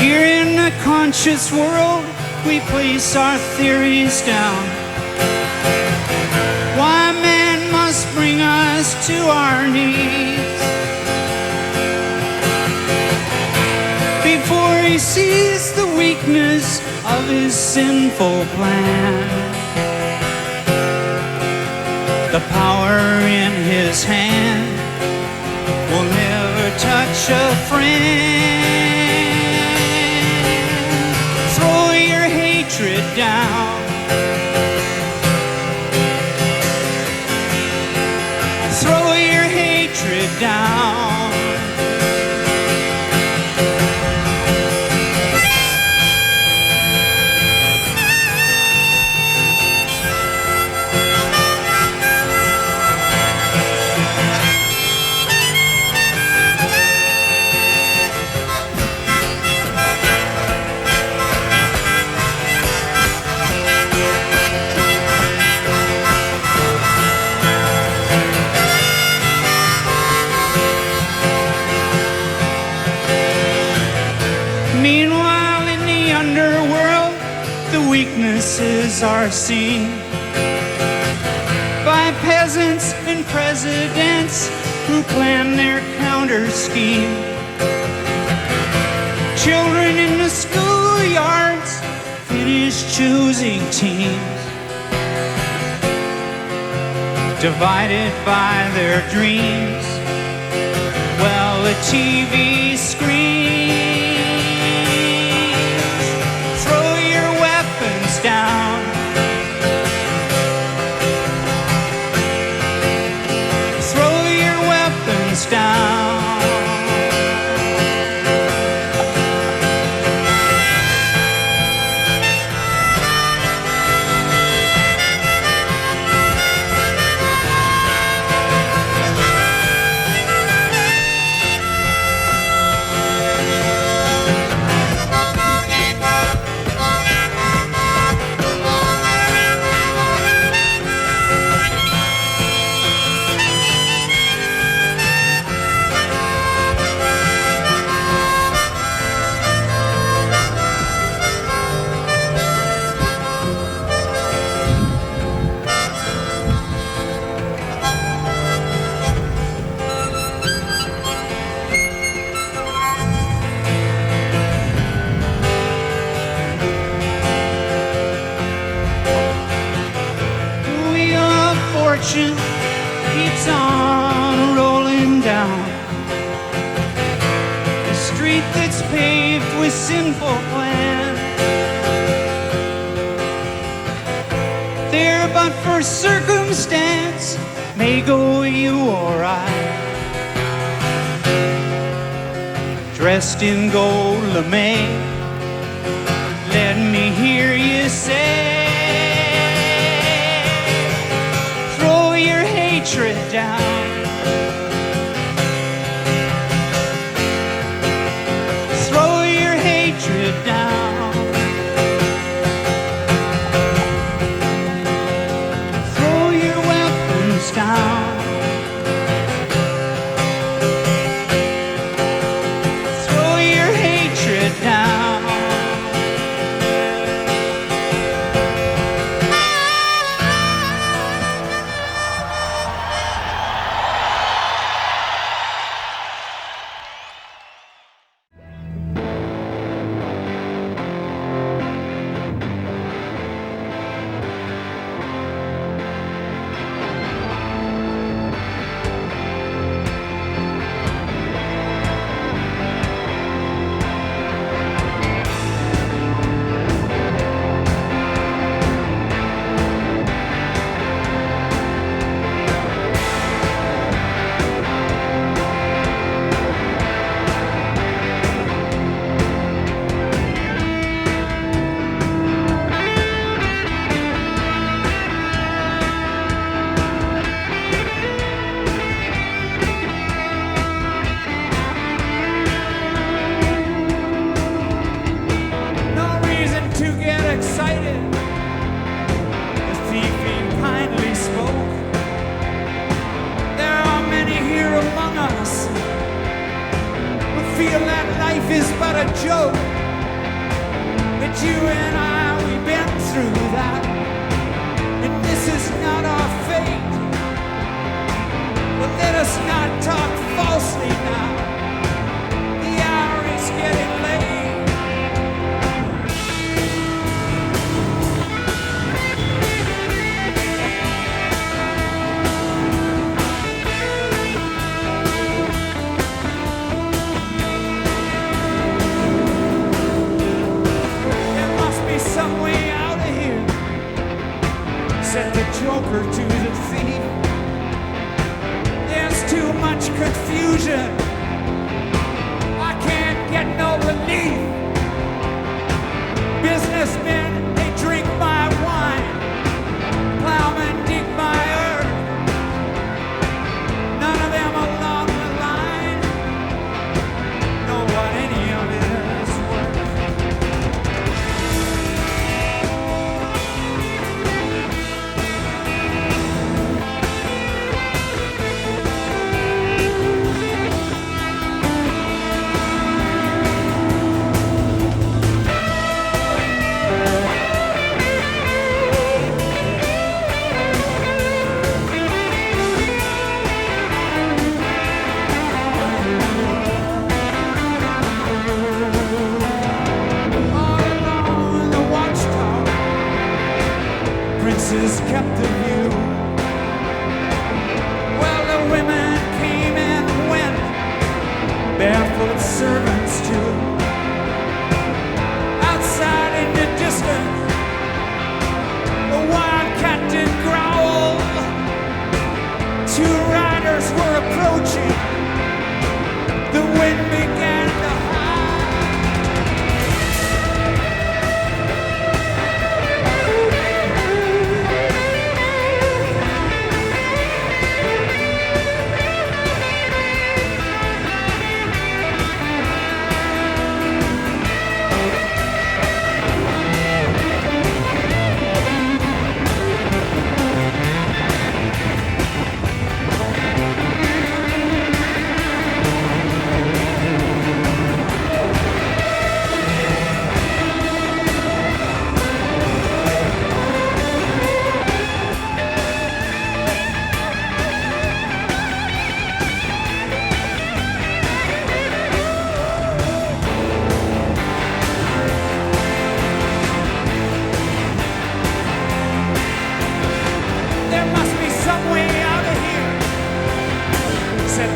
Here in the conscious world, we place our theories down. Why man must bring us to our knees before he sees the weakness of his sinful plan. The power in his hand will never touch such a friend. Throw your hatred down. Throw your hatred down. Meanwhile, in the underworld, the weaknesses are seen by peasants and presidents who plan their counter scheme. Children in the schoolyards finish choosing teams, divided by their dreams. Well, the TV screen. Down. Throw your weapons down. Keeps on rolling down the street that's paved with sinful plan. There, but for circumstance, may go you or I, dressed in gold lame. Let me hear you say. Hatred down. Throw your hatred down. Throw your weapons down. Throw your hatred down. joker to the thief. There's too much confusion. I can't get no relief. Businessmen, they drink my wine. Plowmen dig my earth. None of them along the line know what any of it is worth. Kept the view. Well, the women came and went, barefoot servants too. Outside in the distance, a wildcat did growl. Two riders were approaching. The wind began to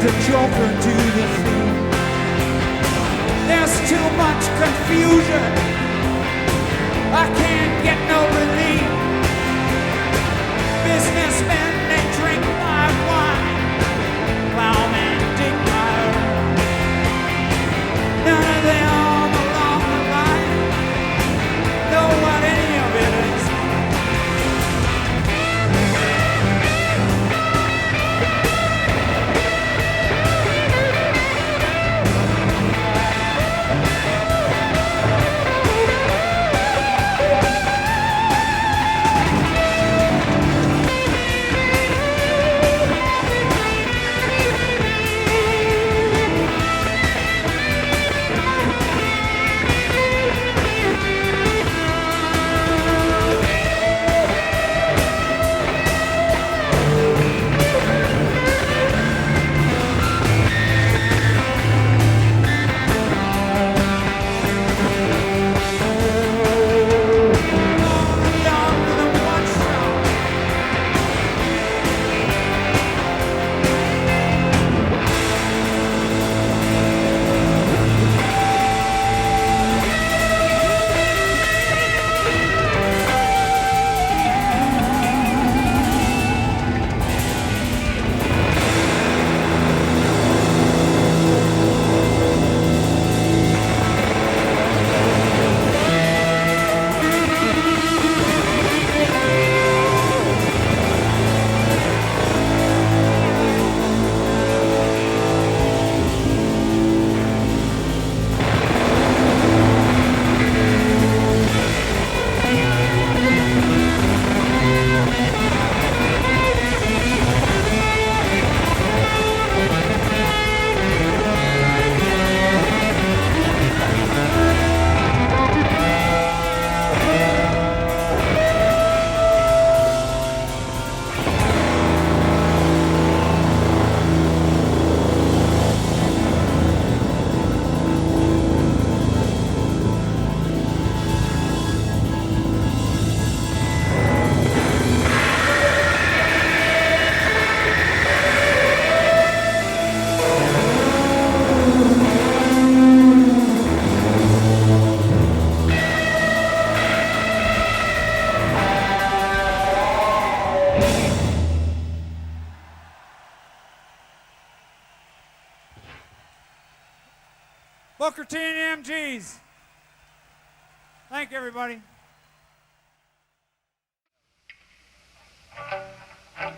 the joker to the thief. There's too much confusion. I can't get no relief. Businessmen, they drink my wine. Plowmen dig my earth. None of them along the line know what any of it is. Booker T and MGs. Thank you, everybody. Thank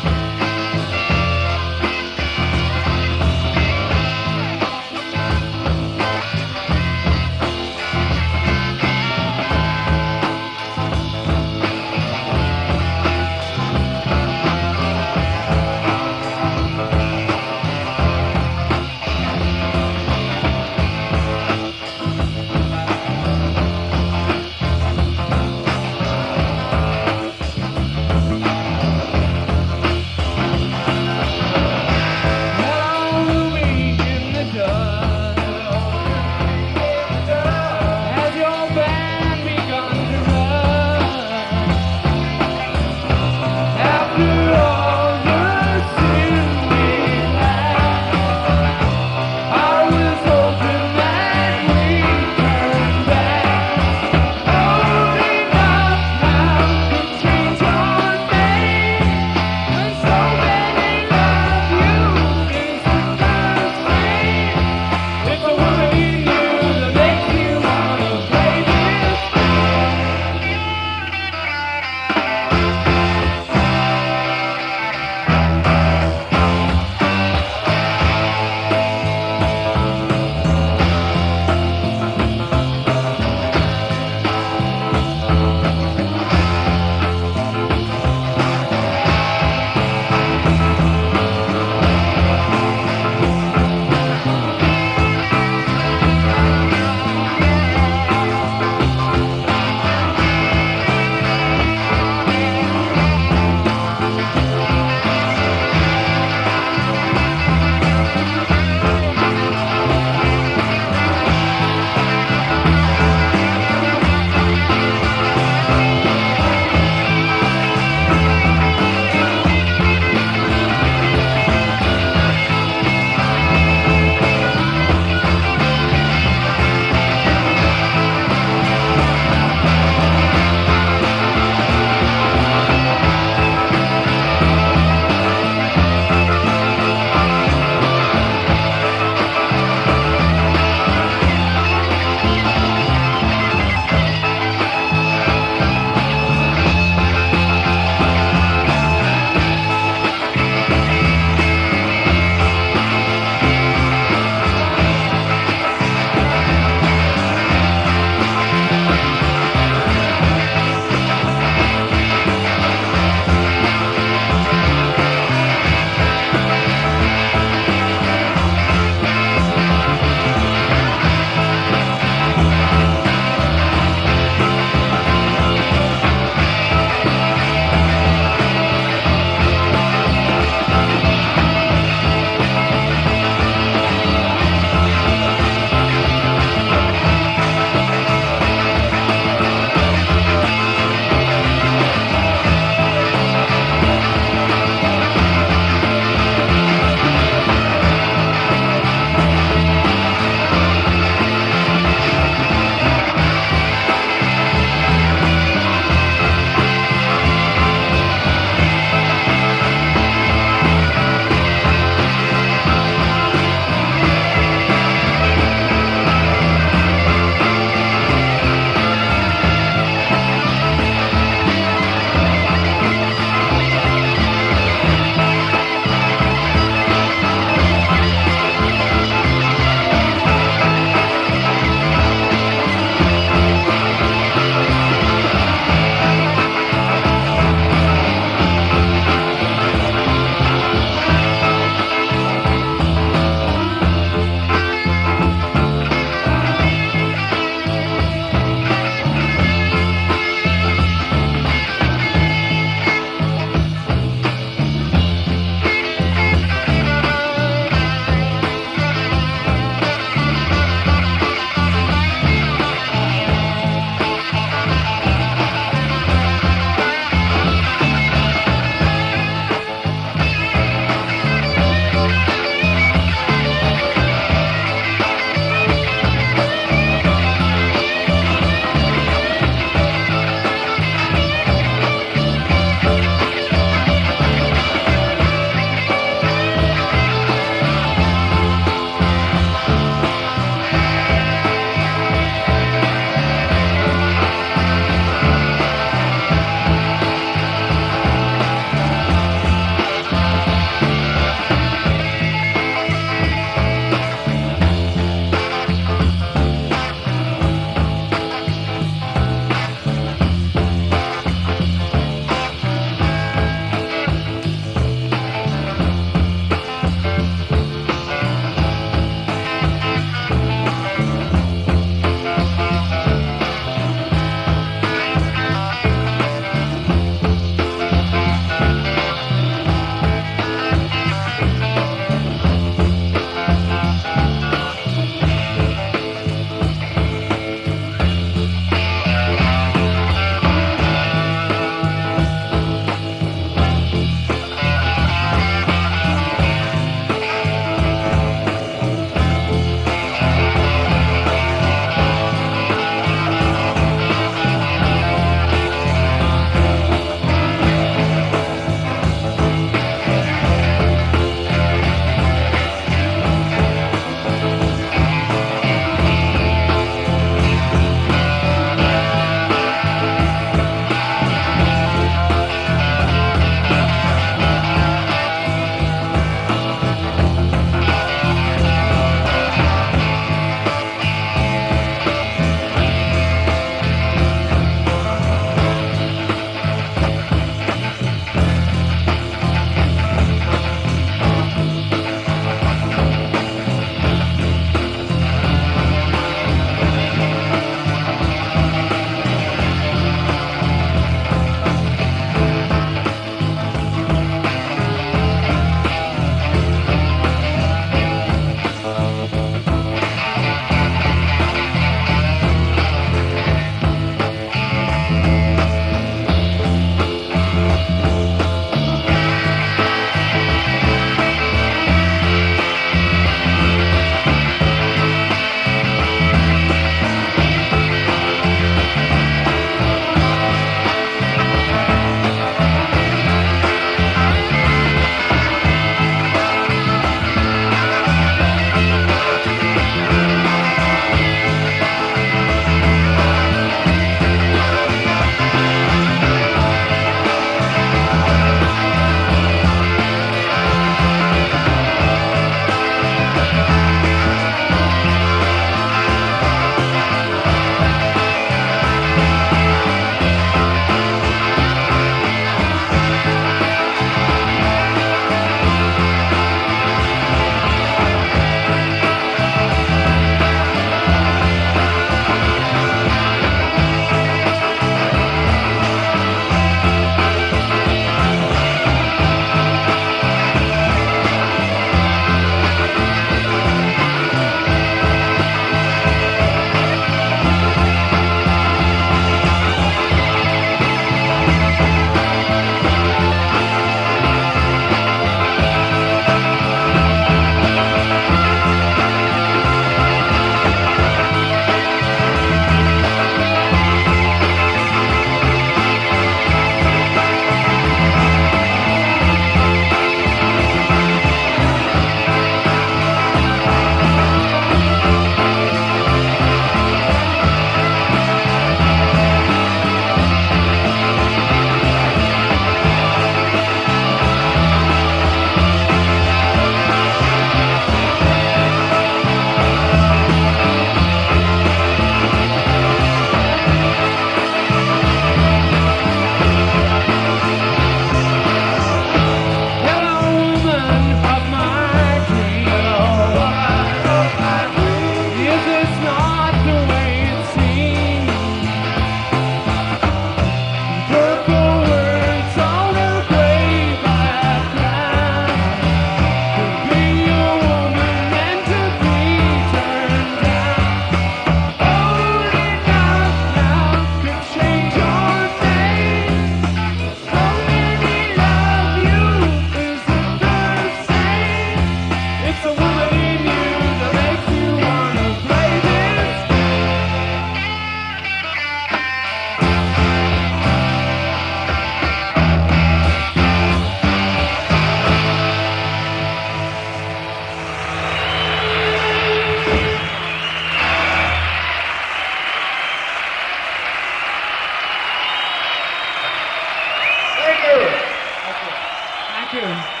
Rockin.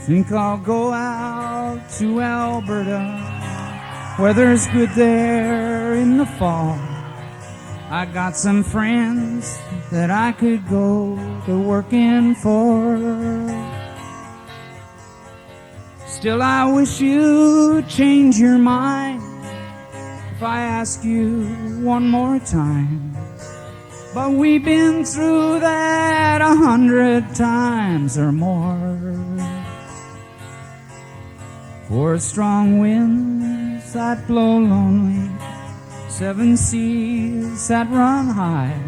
Think I'll go out to Alberta. Weather's good there in the fall. I got some friends that I could go to working for. Still, I wish you'd change your mind if I ask you one more time. But we've been through that 100 times or more. For strong winds that blow lonely, 7 seas that run high,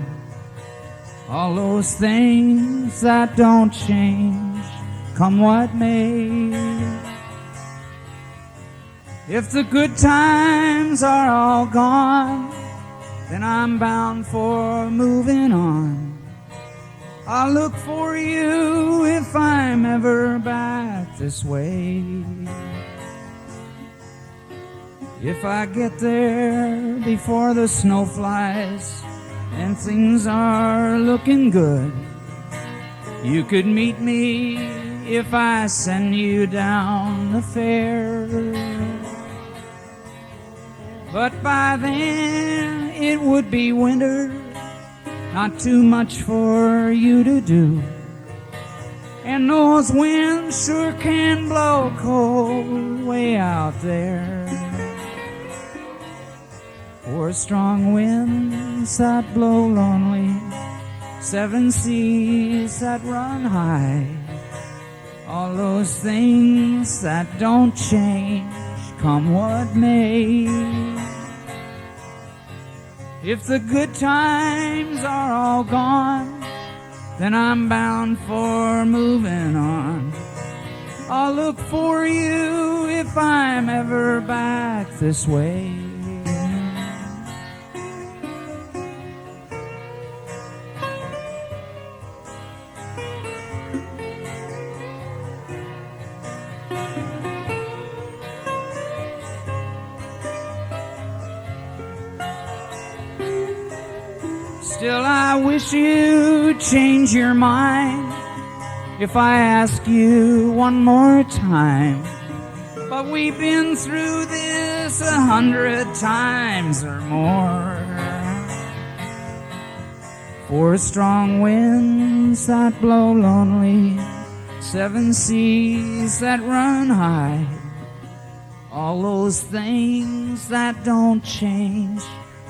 all those things that don't change, come what may. If the good times are all gone, then I'm bound for moving on. I'll look for you if I'm ever back this way. If I get there before the snow flies and things are looking good, you could meet me if I send you down the fair. But by then it would be winter, not too much for you to do. And those winds sure can blow cold way out there. For strong winds that blow lonely, 7 seas that run high, all those things that don't change, come what may. If the good times are all gone, then I'm bound for moving on. I'll look for you if I'm ever back this way. Still, I wish you'd change your mind if I ask you one more time. But we've been through this 100 times or more. For strong winds that blow lonely, 7 seas that run high, all those things that don't change,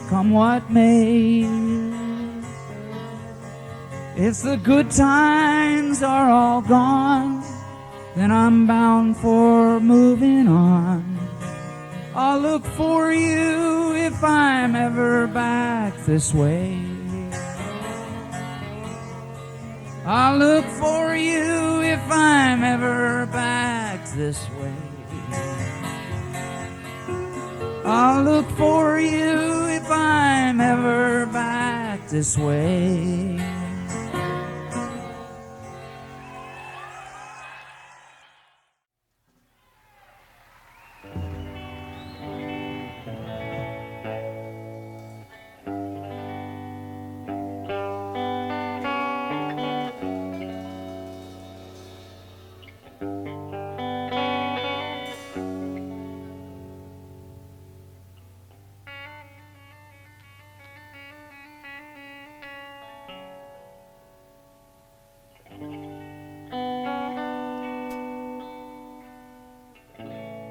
come what may. If the good times are all gone, then I'm bound for moving on. I'll look for you if I'm ever back this way. I'll look for you if I'm ever back this way. I'll look for you if I'm ever back this way.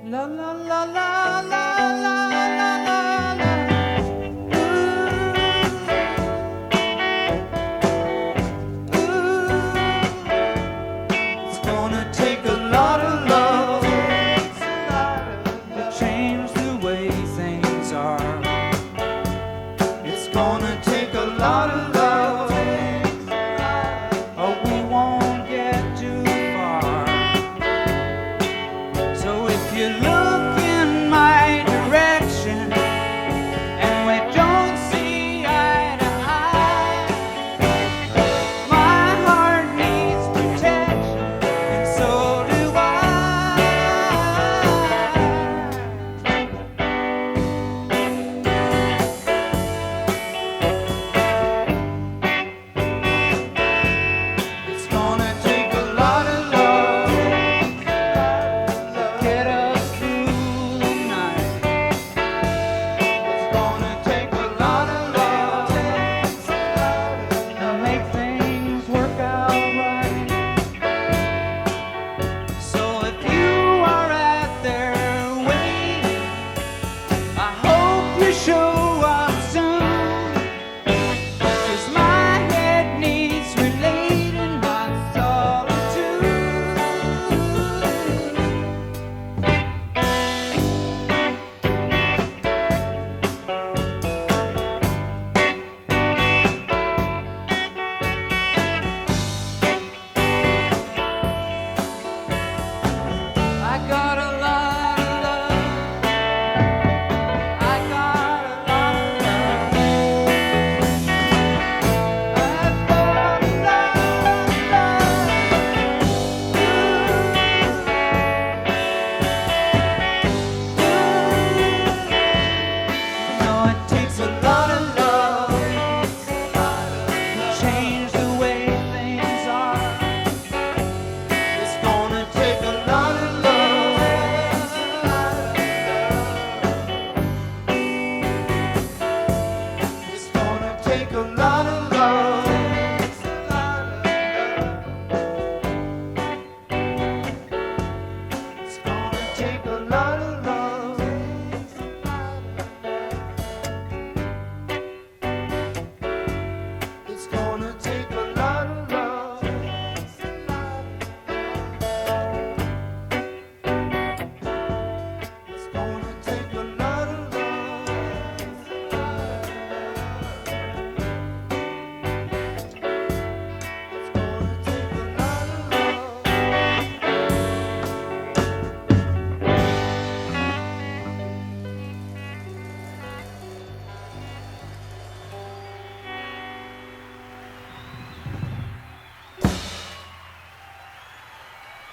La la la la la la la la la. It's gonna take a lot of love to change the way things are. It's gonna take a lot of love, or we won't get too far. So if you look in my direction,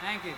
Thank you.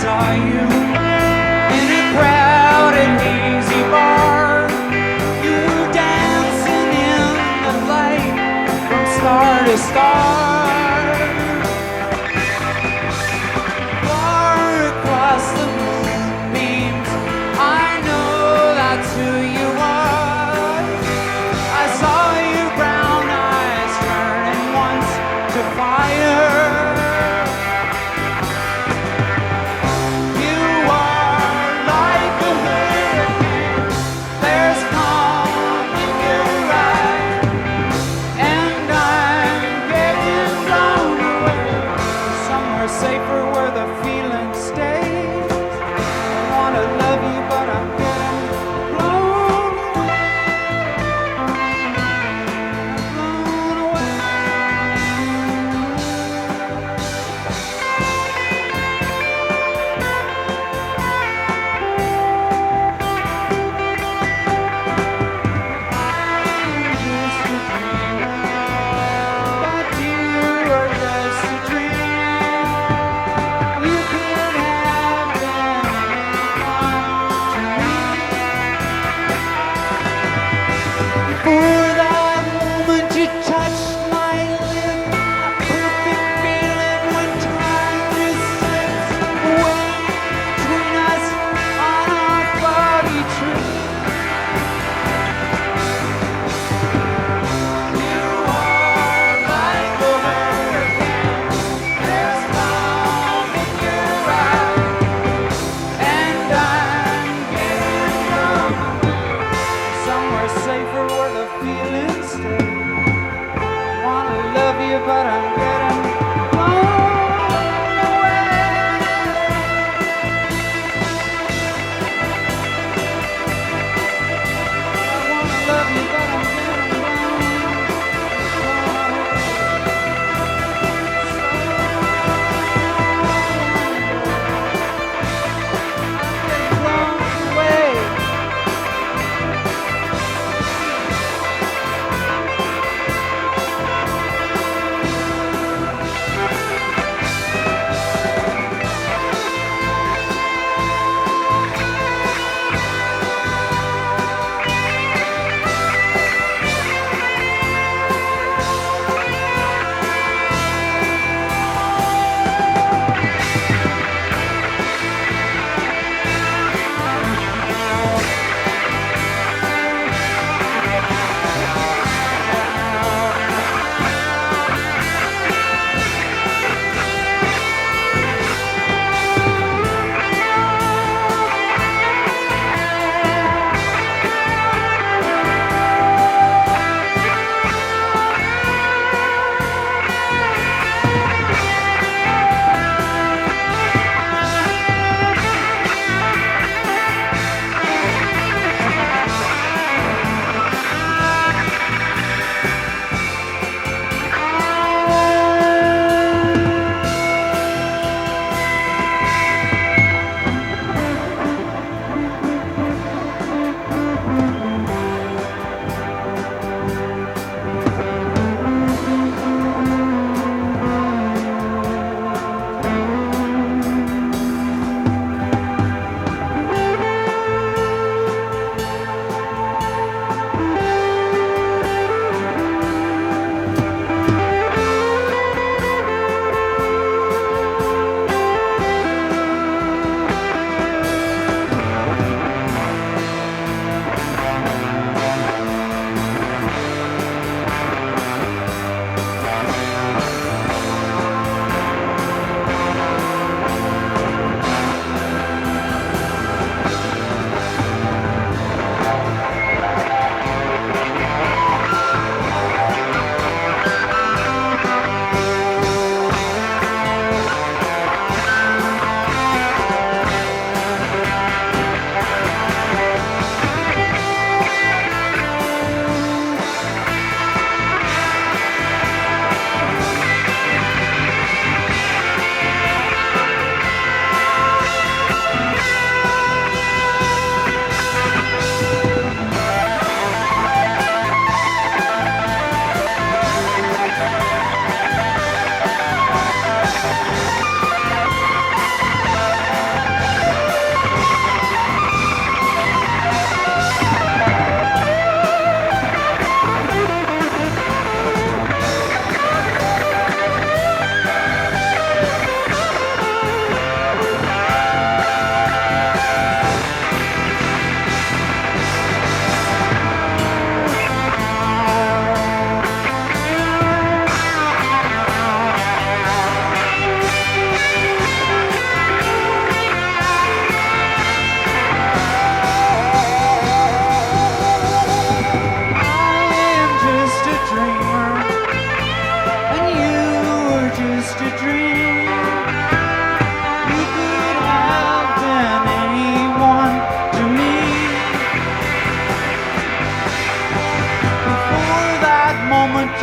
saw you in a crowded hazy bar. You were dancing in the light from star to star. Far across the moonbeams, I know that's who you are. I saw your brown eyes turning once to fire. Getting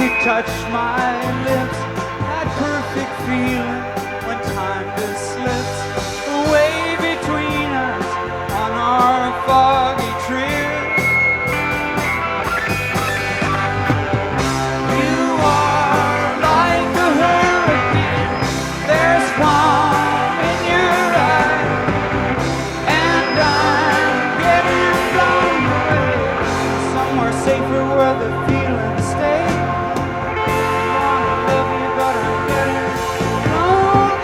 could touch my lips, that perfect feeling when time just slips away between us on our foggy trip. You are like a hurricane, there's calm in your eyes, and I'm getting blown away somewhere safer where the feelings stay. I love you, but I'm getting blown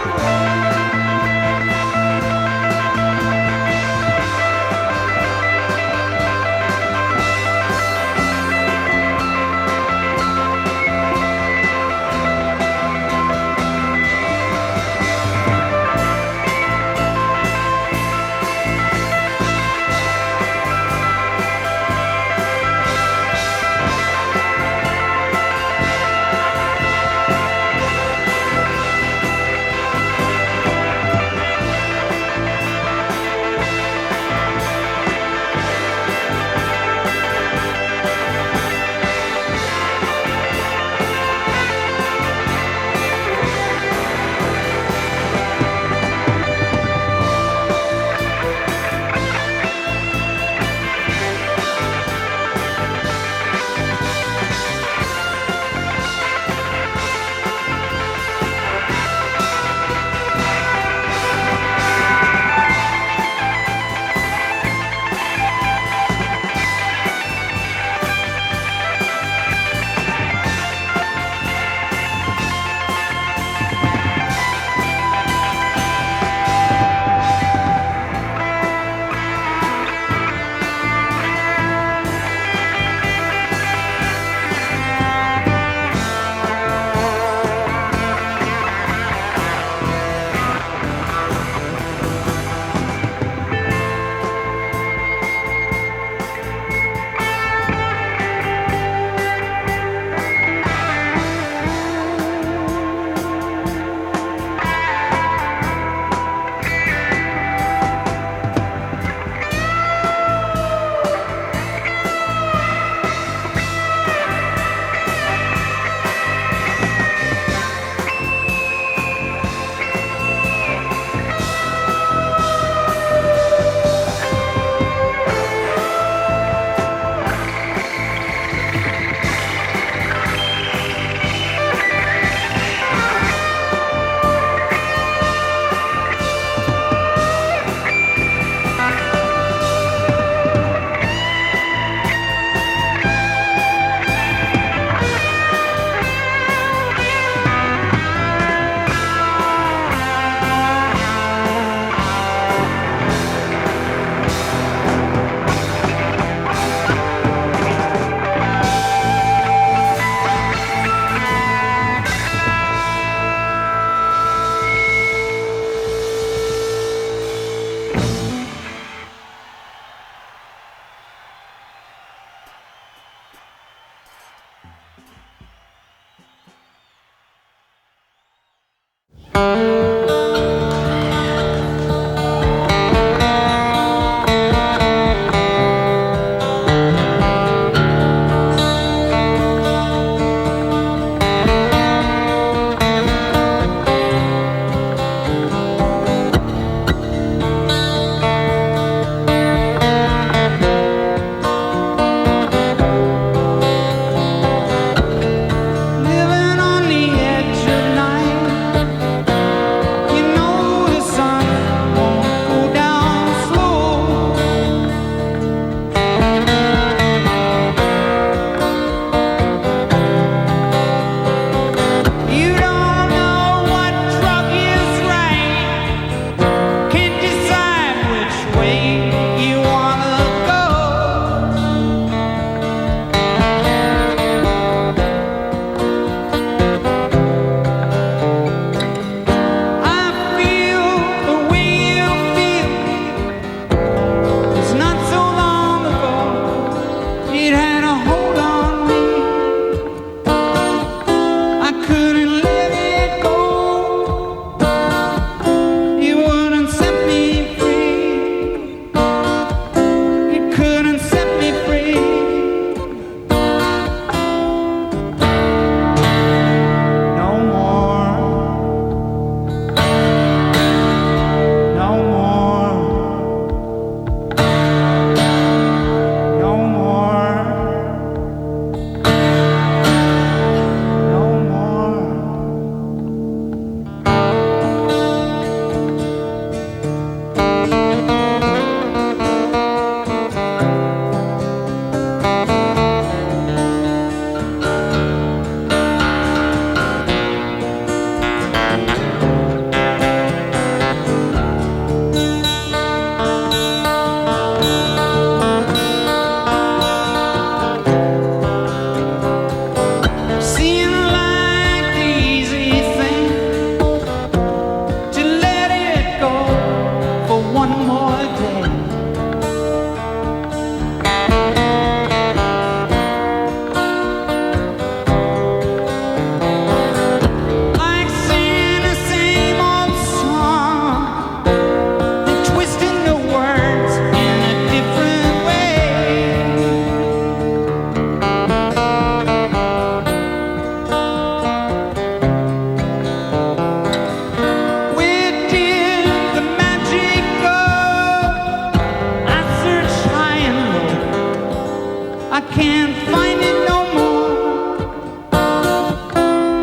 can't find it no more.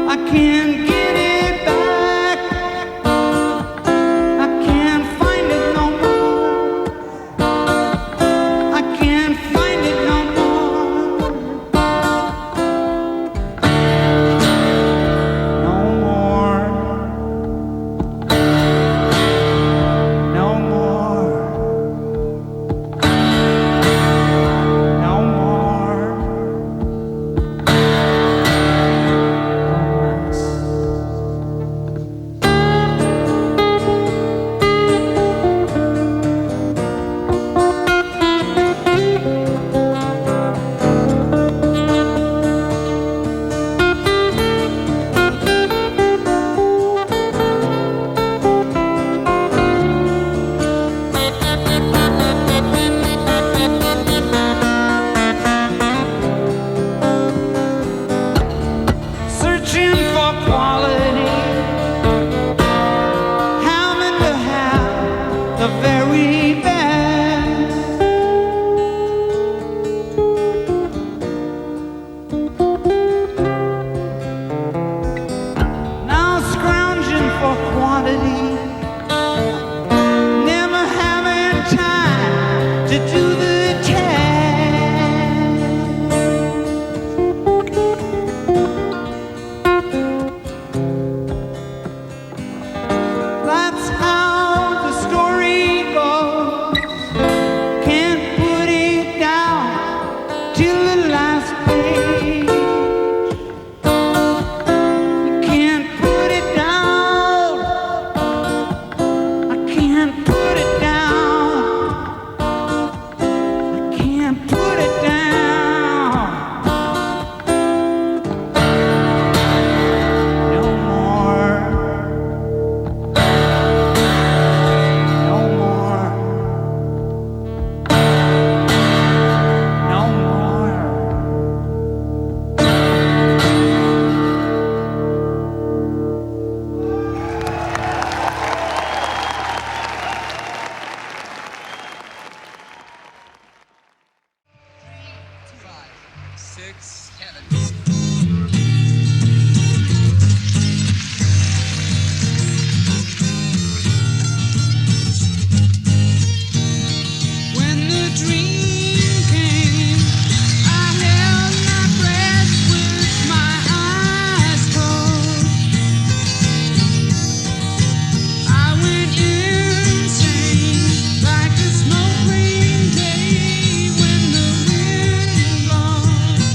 I can't get it back. I can't find it no more. I can't find it no more. No more. No more. No more. Searching for quality, having to have the very best. Now scrounging for quantity, never having time to do the task. That's how the story goes. Can't put it down till the last page. You can't put it down. I can't put it down. I can't put it down. No more. No more. No more. When the dream came, I held my breath with my eyes closed. I went insane like a smoke ring day when the wind blows.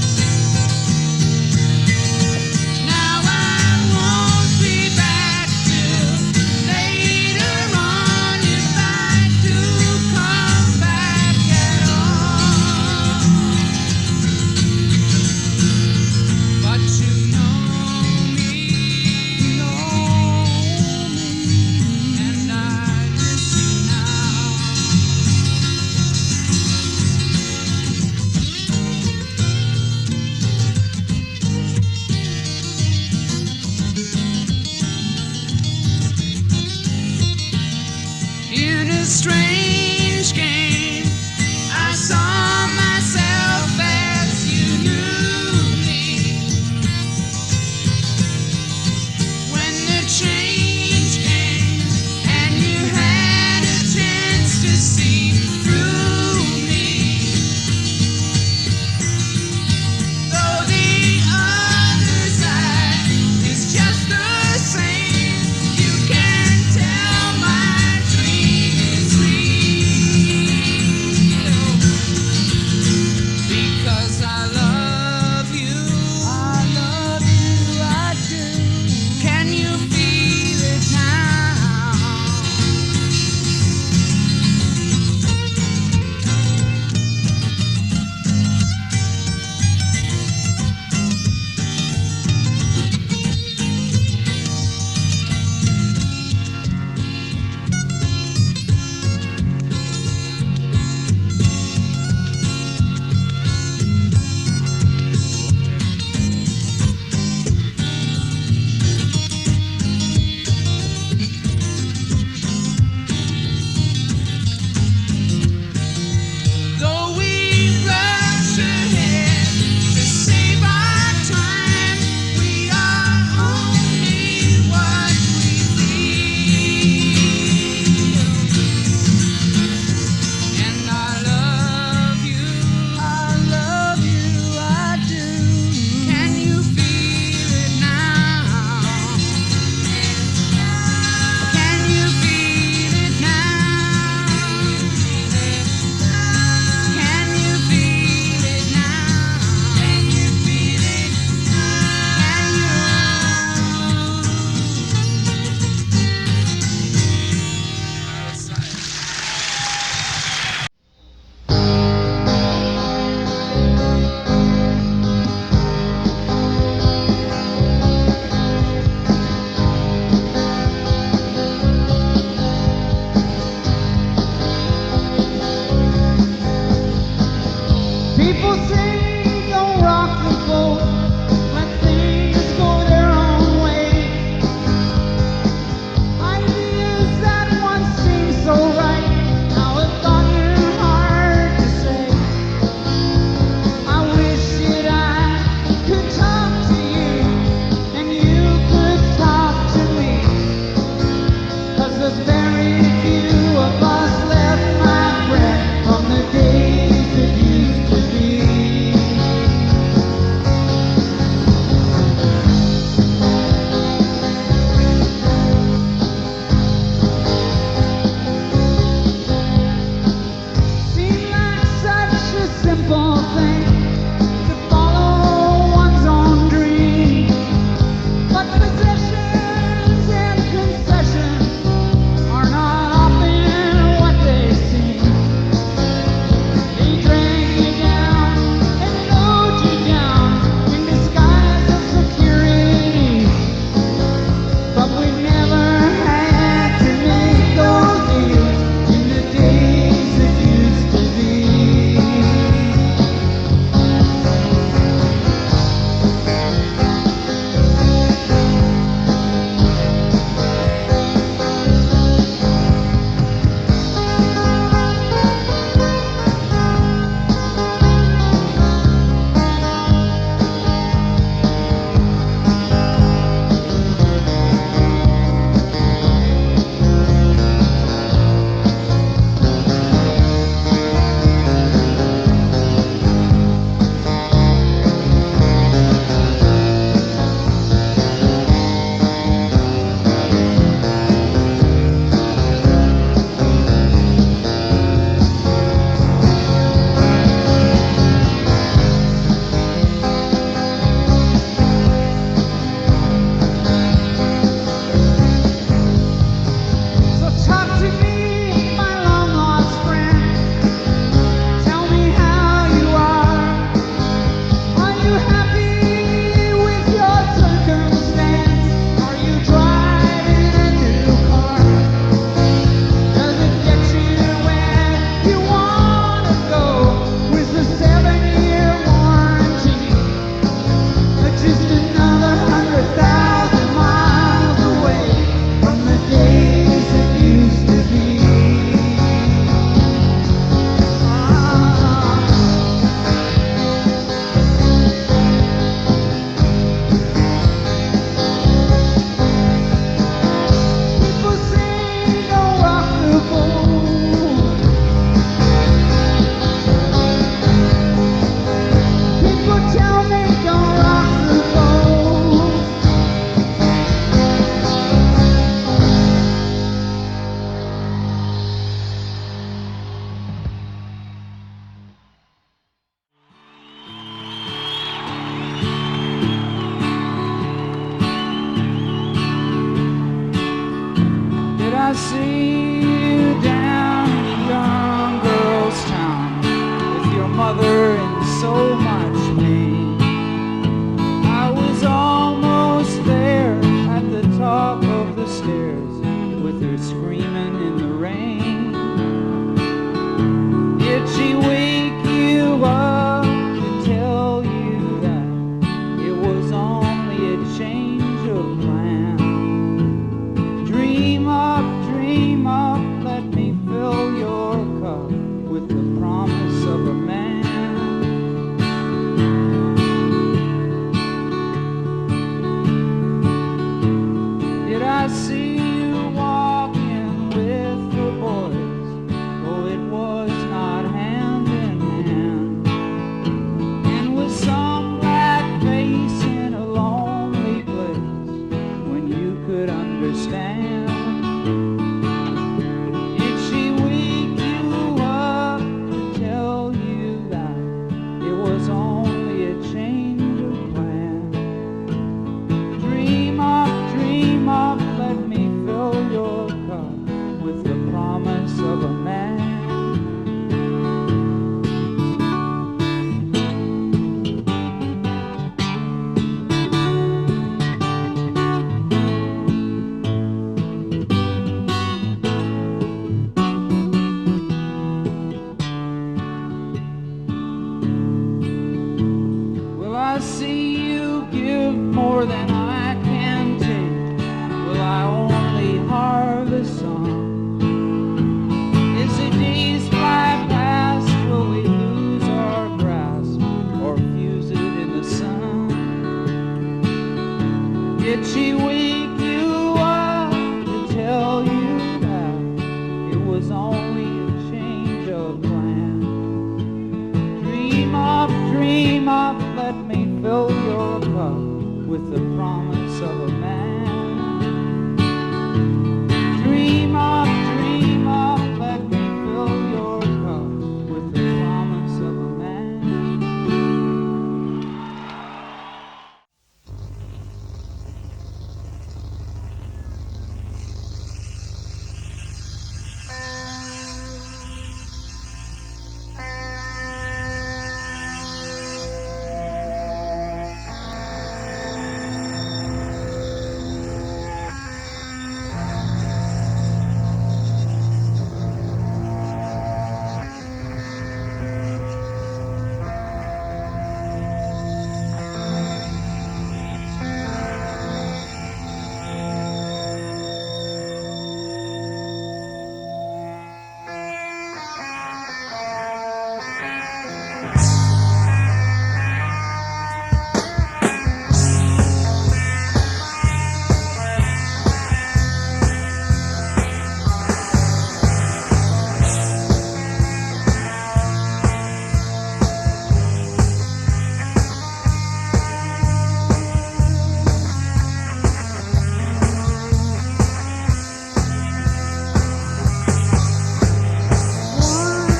mother in so much pain. I was almost there at the top of the stairs with her screaming in the rain. Did she wake you up to tell you that it was only a change of plan? Dream up, let me fill your cup with the promise of a man. Did I see you walking with the boys? Oh, it was not hand in hand. And with some black face in a lonely place when you could understand. Did she wake you up to tell you that it was only a change of plan? Dream up, let me fill your cup with the promise of a man. Will I see you give more than I can take? Will I only harvest some? As the days fly past, will we lose our grasp or fuse it in the sun? Did she wake you up to tell you that it was only a change of plan? Dream up, let me fill your cup with the promise of a man. Dream up, let me fill your cup with the promise of a man.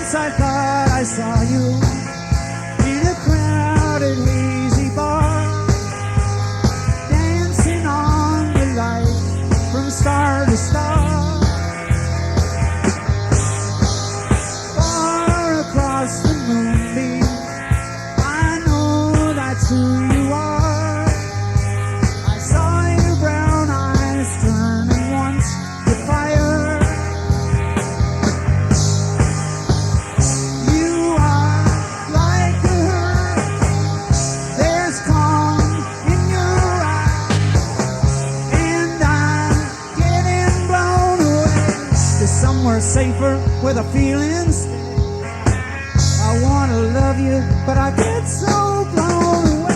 Once I thought I saw you in a crowded, hazy bar, dancing on the light from star to star. Far across the moonbeam, I know that's who you are. I saw your brown eyes turning once to fire. You are like a herd. There's calm in your eyes, and I'm getting blown away to somewhere safer where the feelings stay. I wanna love you, but I get so blown away.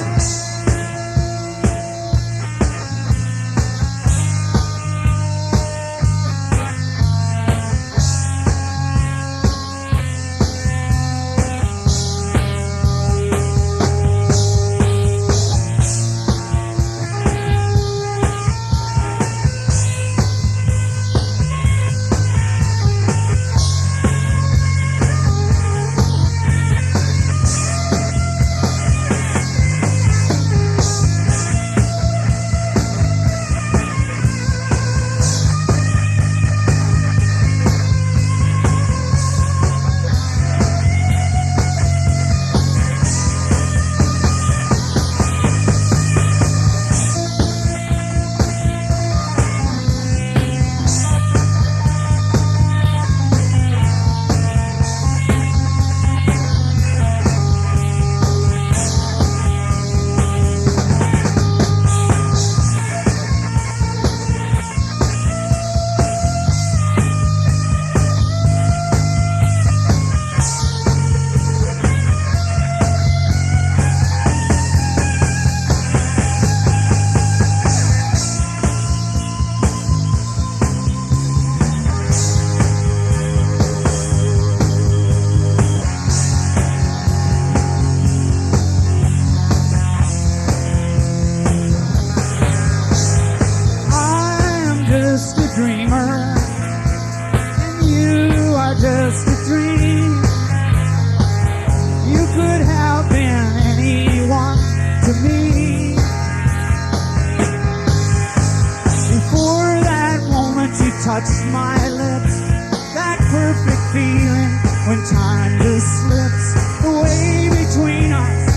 when time just slips away between us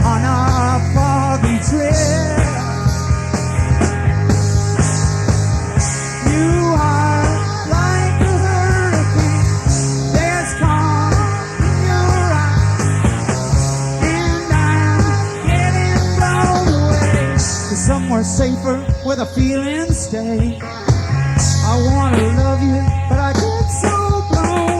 on our foggy trip. You are like a hurricane, there's calm in your eyes, and I'm getting blown away to somewhere safer where the feelings stay. I wanna love you, but I get so blown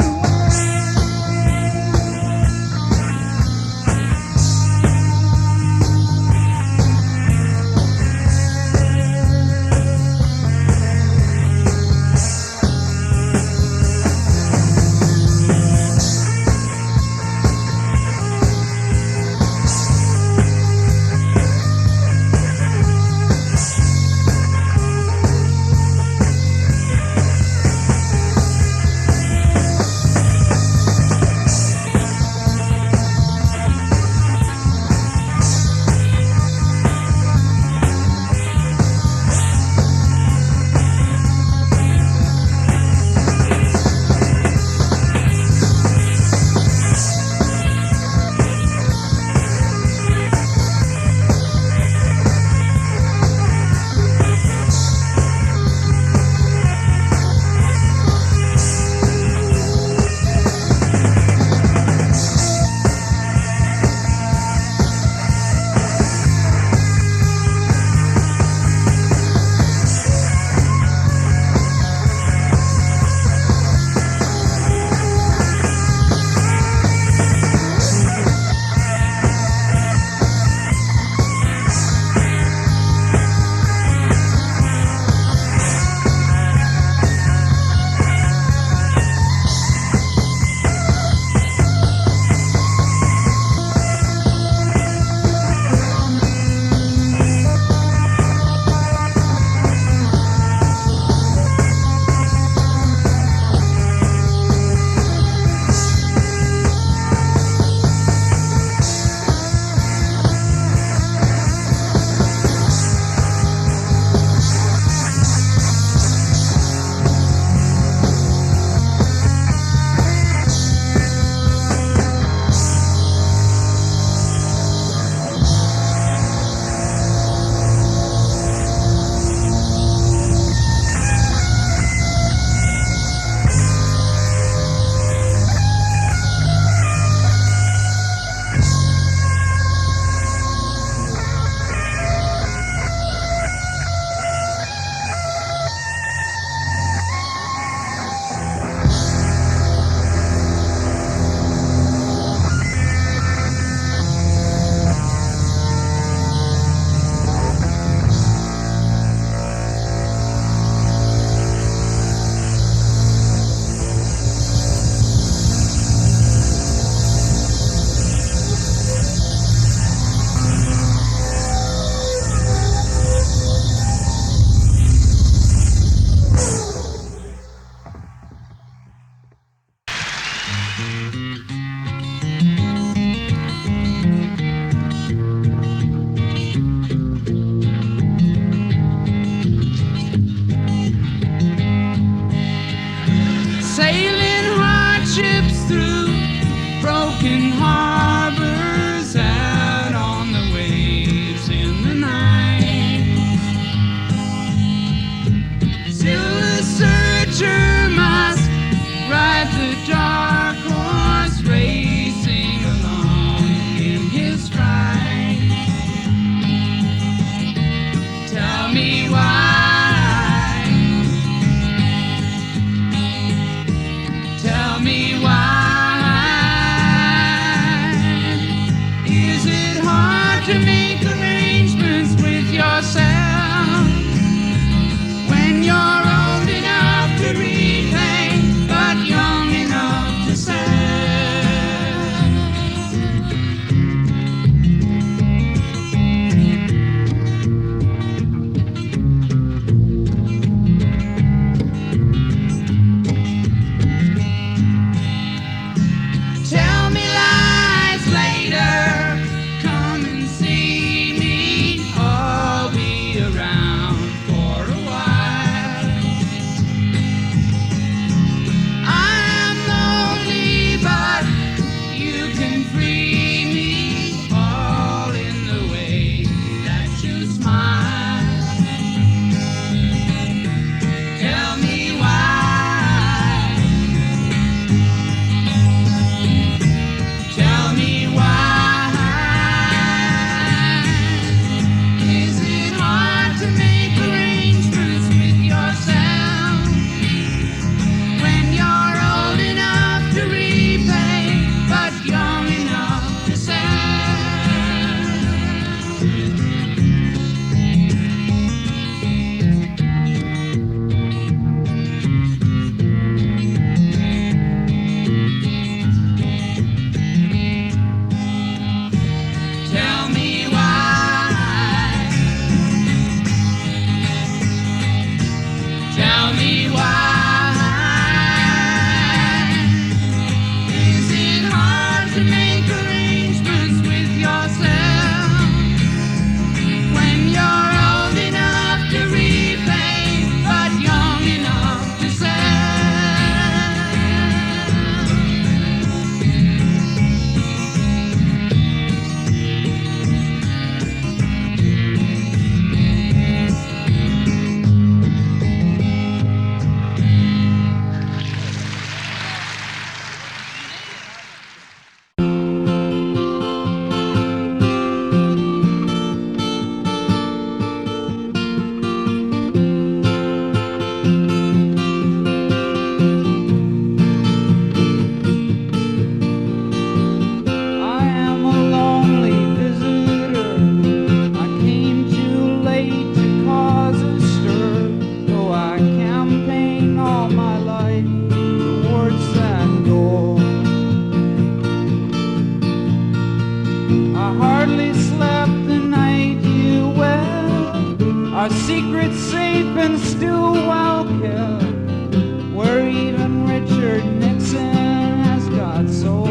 secret safe and still well kept, where even Richard Nixon has got soul.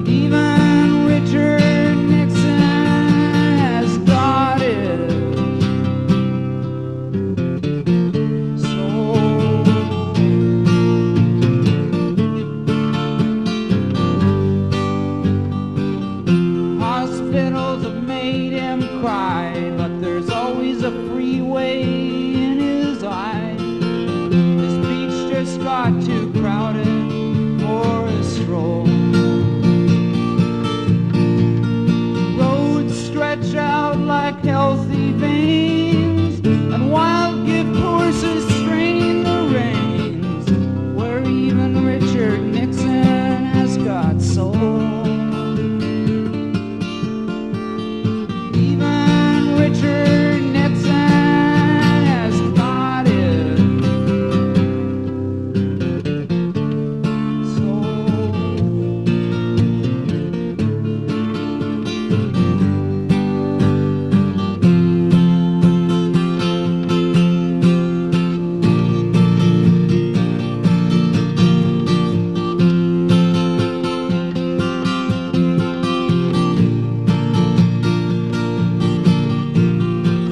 Even Richard Nixon has got it. Hospitals have made him cry, but there's always a freeway in his eye. This beach just got too crowded for a stroll. Roads stretch out like healthy veins, and wild gift horses strain the reins, where even Richard Nixon has got soul. Even Richard Nixon has got it.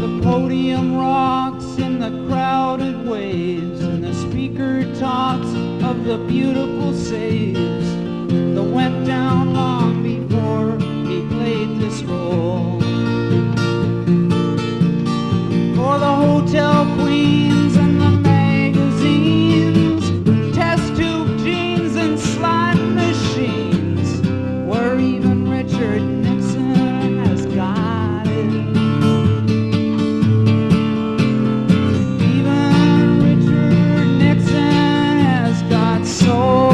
The podium rocks in the crowded waves, and the speaker talks of the beautiful saves that went down long before he played this role. For the hotel queens and the magazines, test tube jeans and slime machines, where even Richard Nixon has got it. Even Richard Nixon has got soul.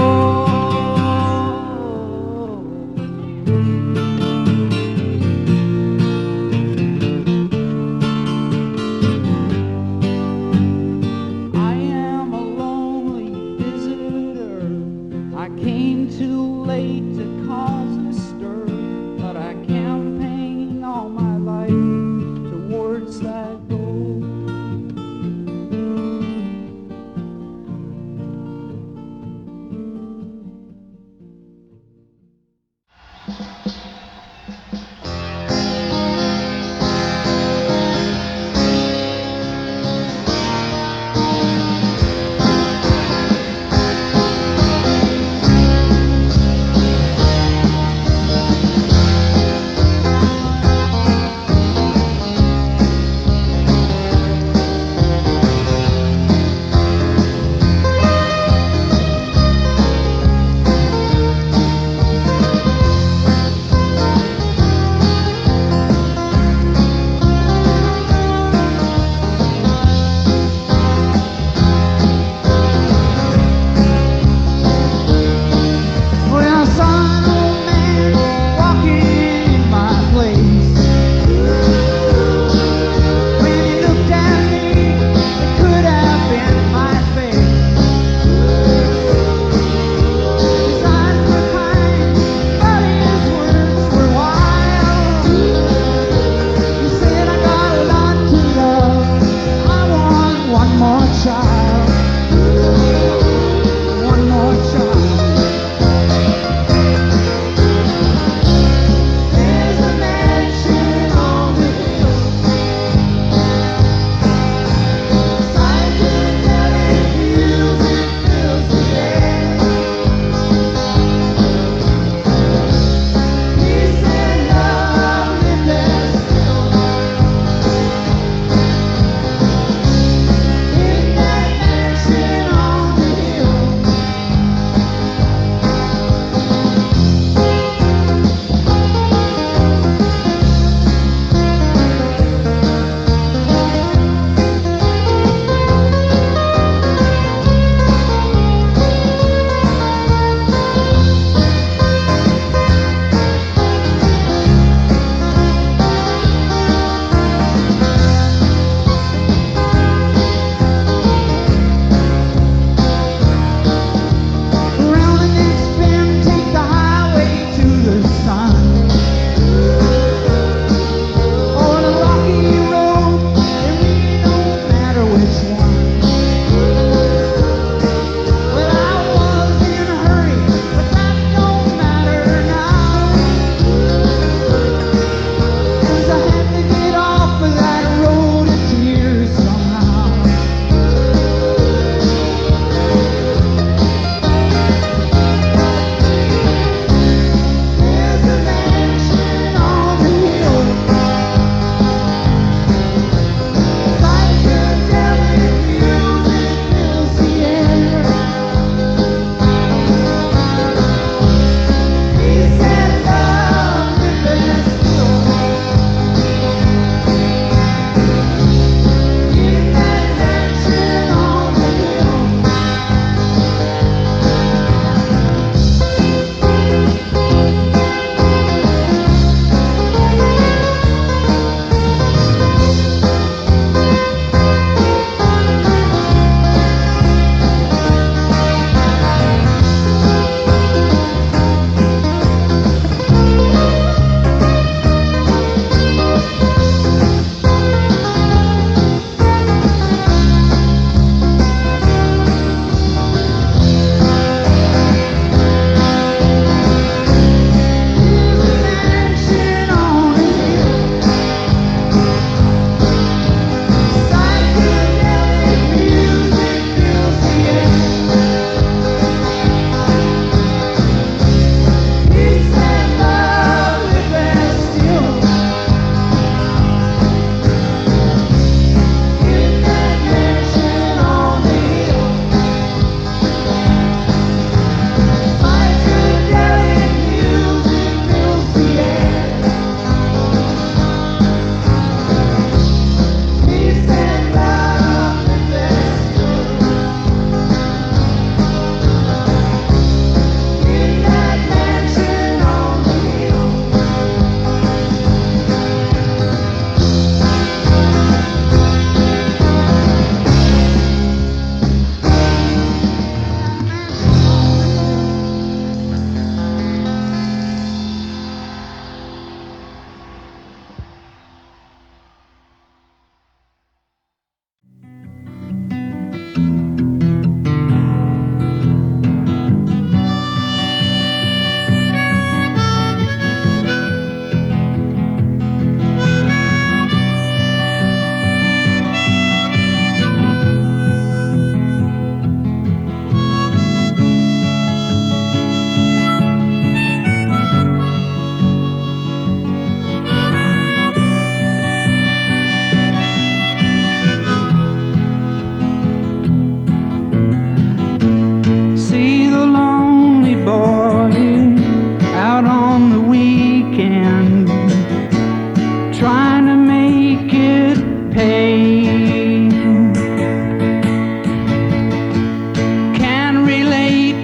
I am a lonely visitor. I came too late to cause a stir, but I campaigned all my life towards that goal.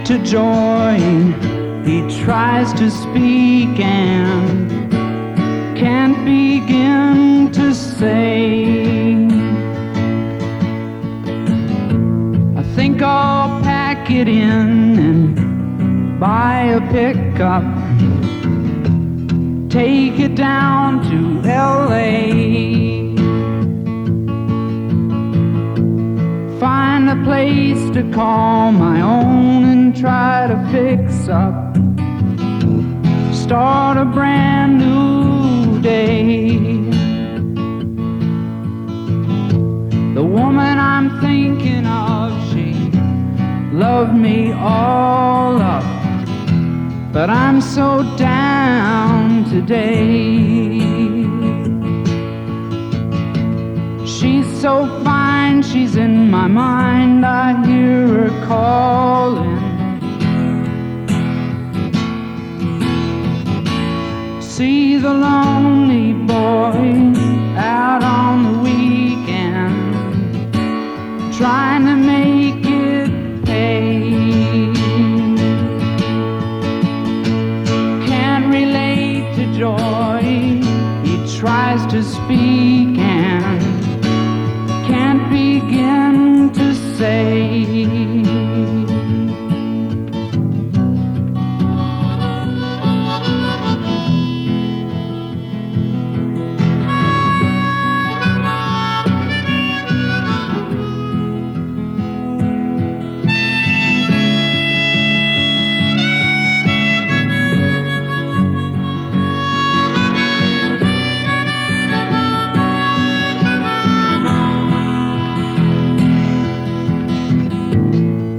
to join. He tries to speak and can't begin to say. I think I'll pack it in and buy a pickup, take it down to LA, find a place to call my own and try to fix up, start a brand new day. The woman I'm thinking of, she loved me all up, but I'm so down today. She's so fine, she's in my mind, I hear her calling. See the lonely boy out on the weekend, trying to make it pay. Can't relate to joy, he tries to speak and can't begin to say.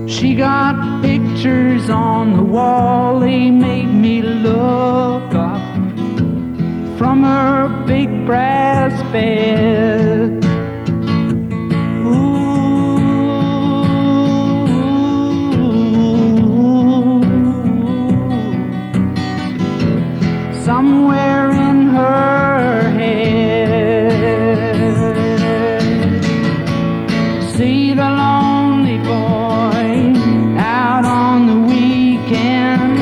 She got pictures on the wall, they made me look up from her big brass bed. Ooh, somewhere in her head, see the lonely boy out on the weekend,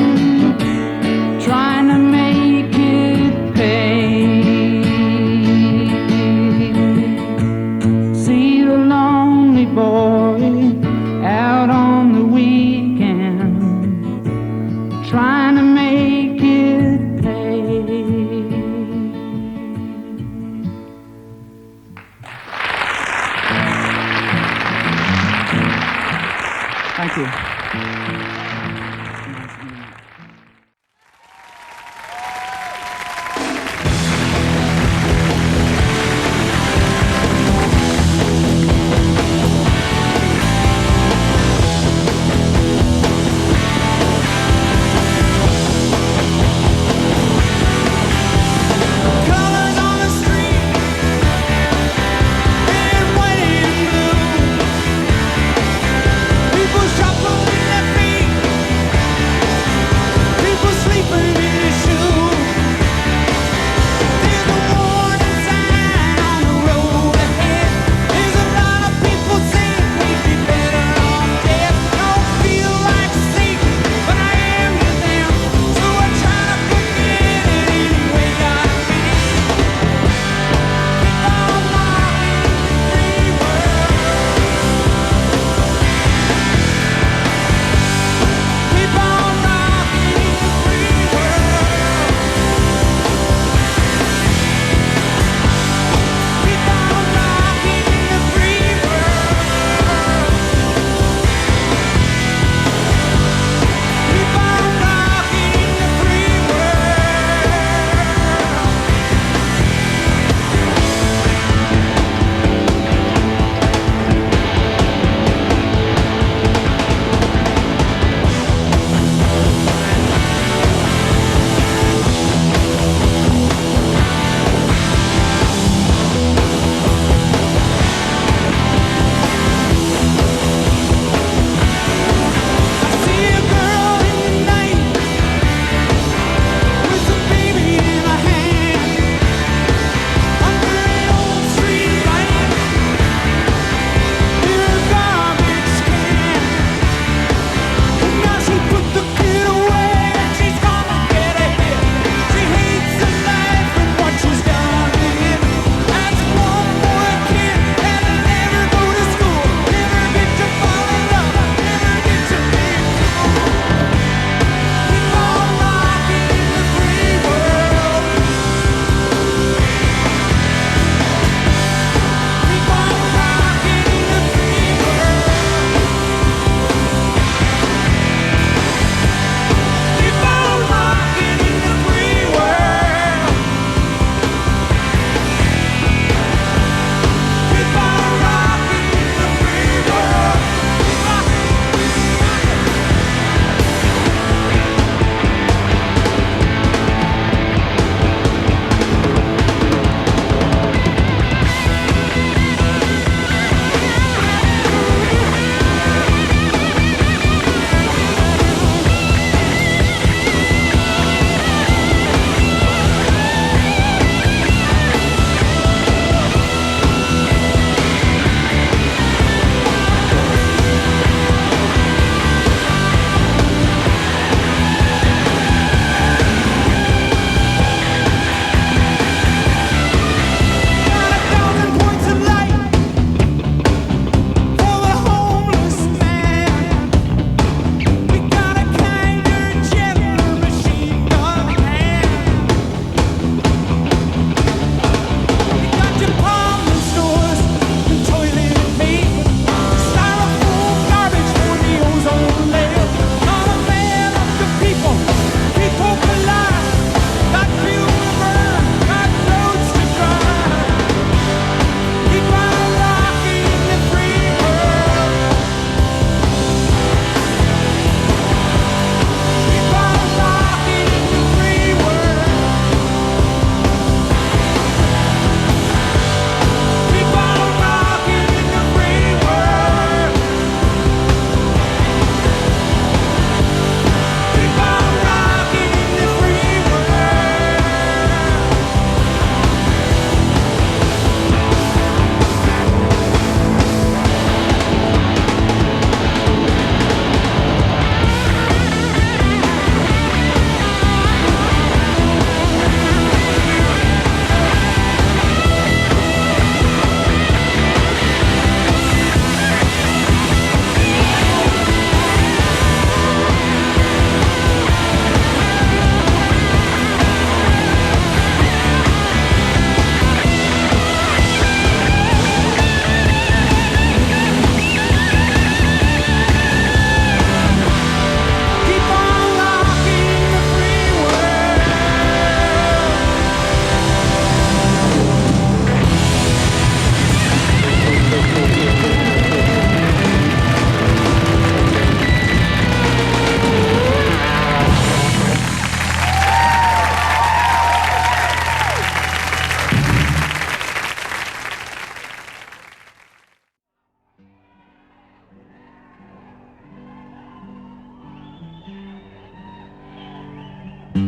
I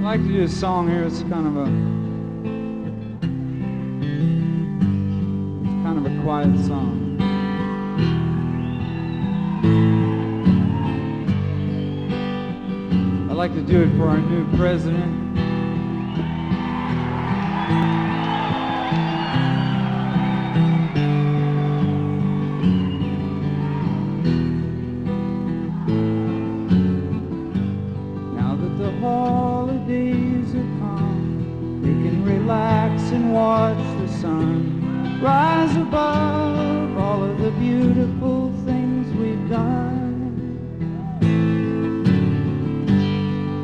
like to do a song here. It's kind of a quiet song. I'd like to do it for our new president. Now that the holidays are come, we can relax and watch the sun rise above all of the beautiful things we've done.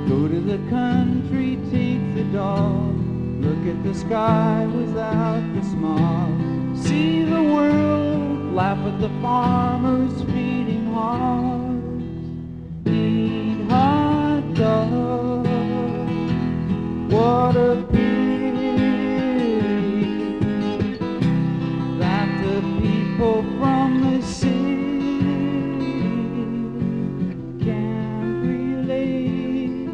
Go to the country, take the dog, look at the sky without the smog. See the world, laugh at the farmers feeding hogs. Eat hot dogs, what a people from the city can't relate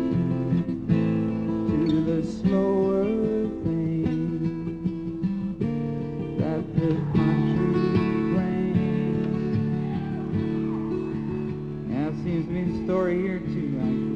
to the slower things that the country brings. Yeah, it seems to be the story here too, actually.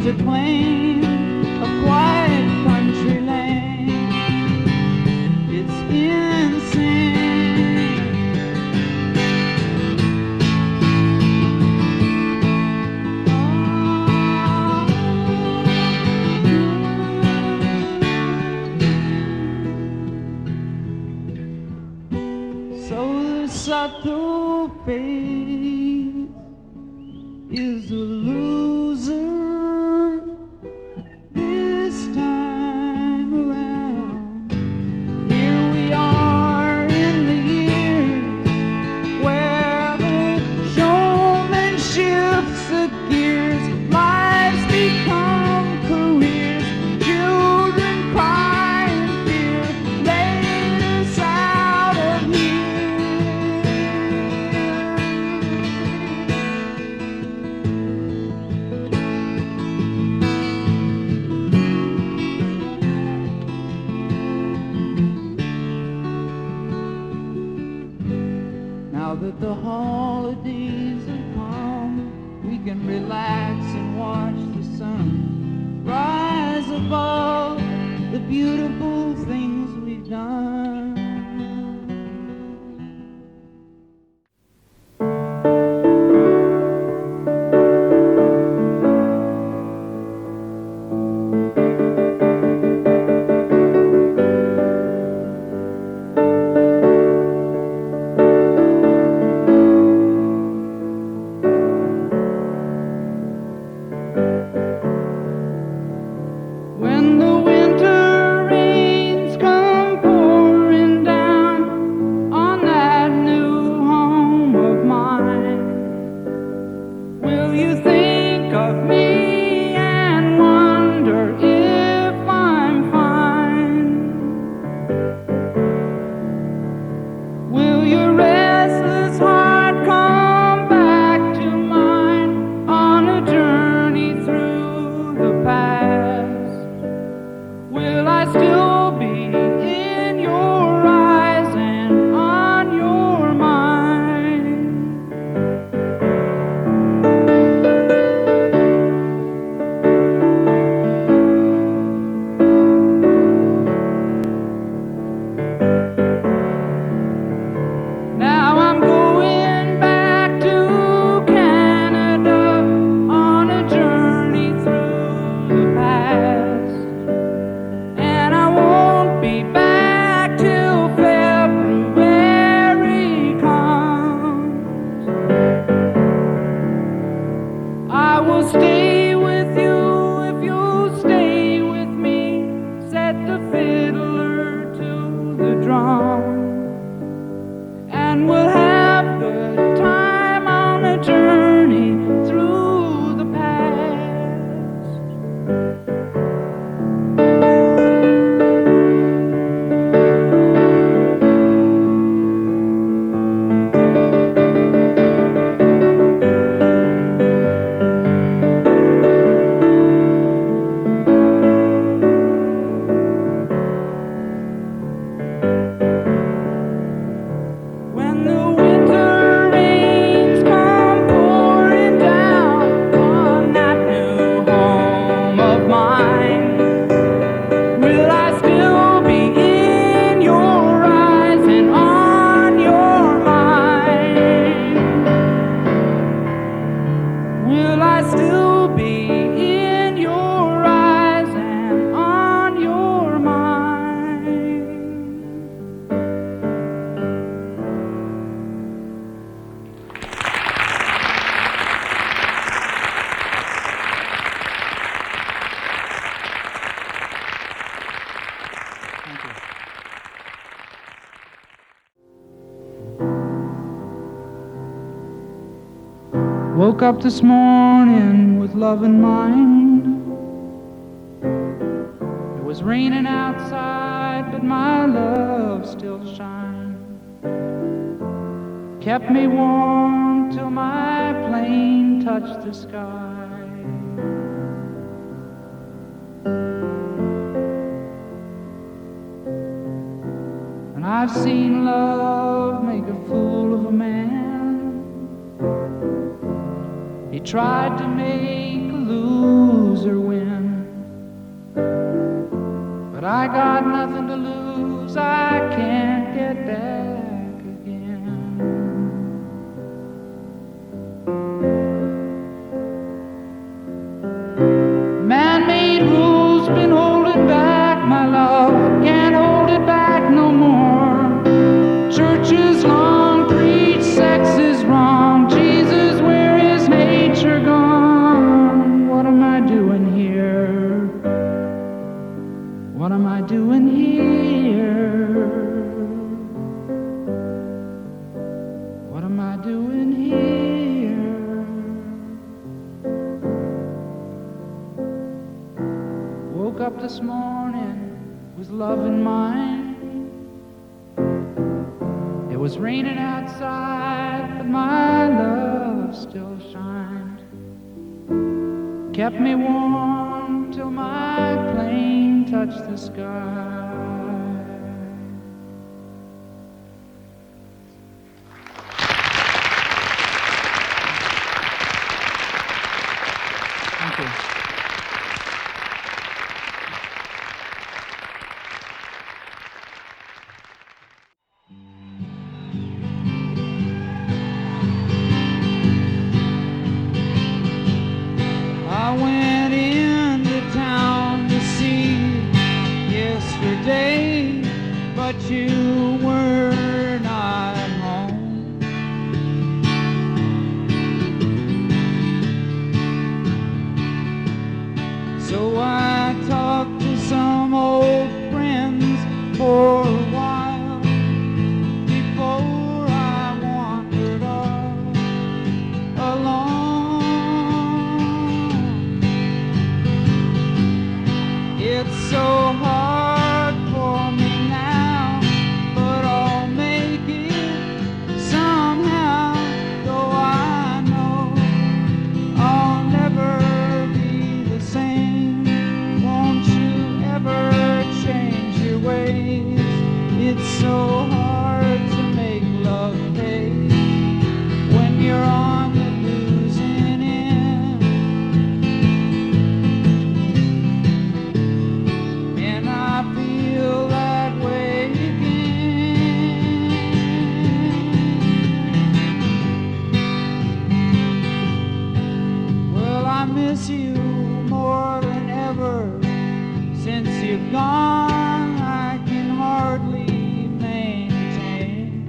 To claim a quiet country land, it's insane. So the subtle face is a loser. The holidays have come, we can relax and watch the sun rise above the beautiful things we've done. will stay with you if you'll stay with me. Set the fiddler to the drum, and we'll have the time on a journey through the past. When the winter rains come pouring down on that new home of mine, will I still be in your eyes and on your mind? Will I still be in your eyes and on your mind? Woke up this morning with love in mind. It was raining outside, but my love still shined. Kept me warm till my plane touched the sky. And I've seen love make a fool of a man. He tried to make a loser win, but I got nothing to lose. I can't get back again. Man-made rules been holding back my love. Can't hold it back no more. Churches long preach sex is wrong. Jesus, where is nature gone? What am I doing here? What am I doing here? What am I doing here? Woke up this morning with love in mind. It was raining outside, but my love still shined. Kept me warm till my plane touched the sky. Thank you. I went into town to see you yesterday, but you were not home. So I talked to some old friends for a while before I wandered off alone. It's so hard for me now, but I'll make it somehow. Though I know I'll never be the same. Won't you ever change your ways? It's so hard to make love pay when you're on the losing end. And I feel that way again. Well, I miss you more than ever. Since you've gone, I can hardly maintain.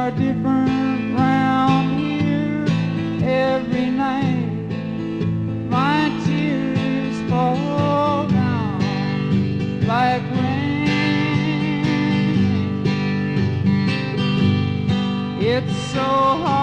are different round here. Every night my tears fall down like rain. It's so hard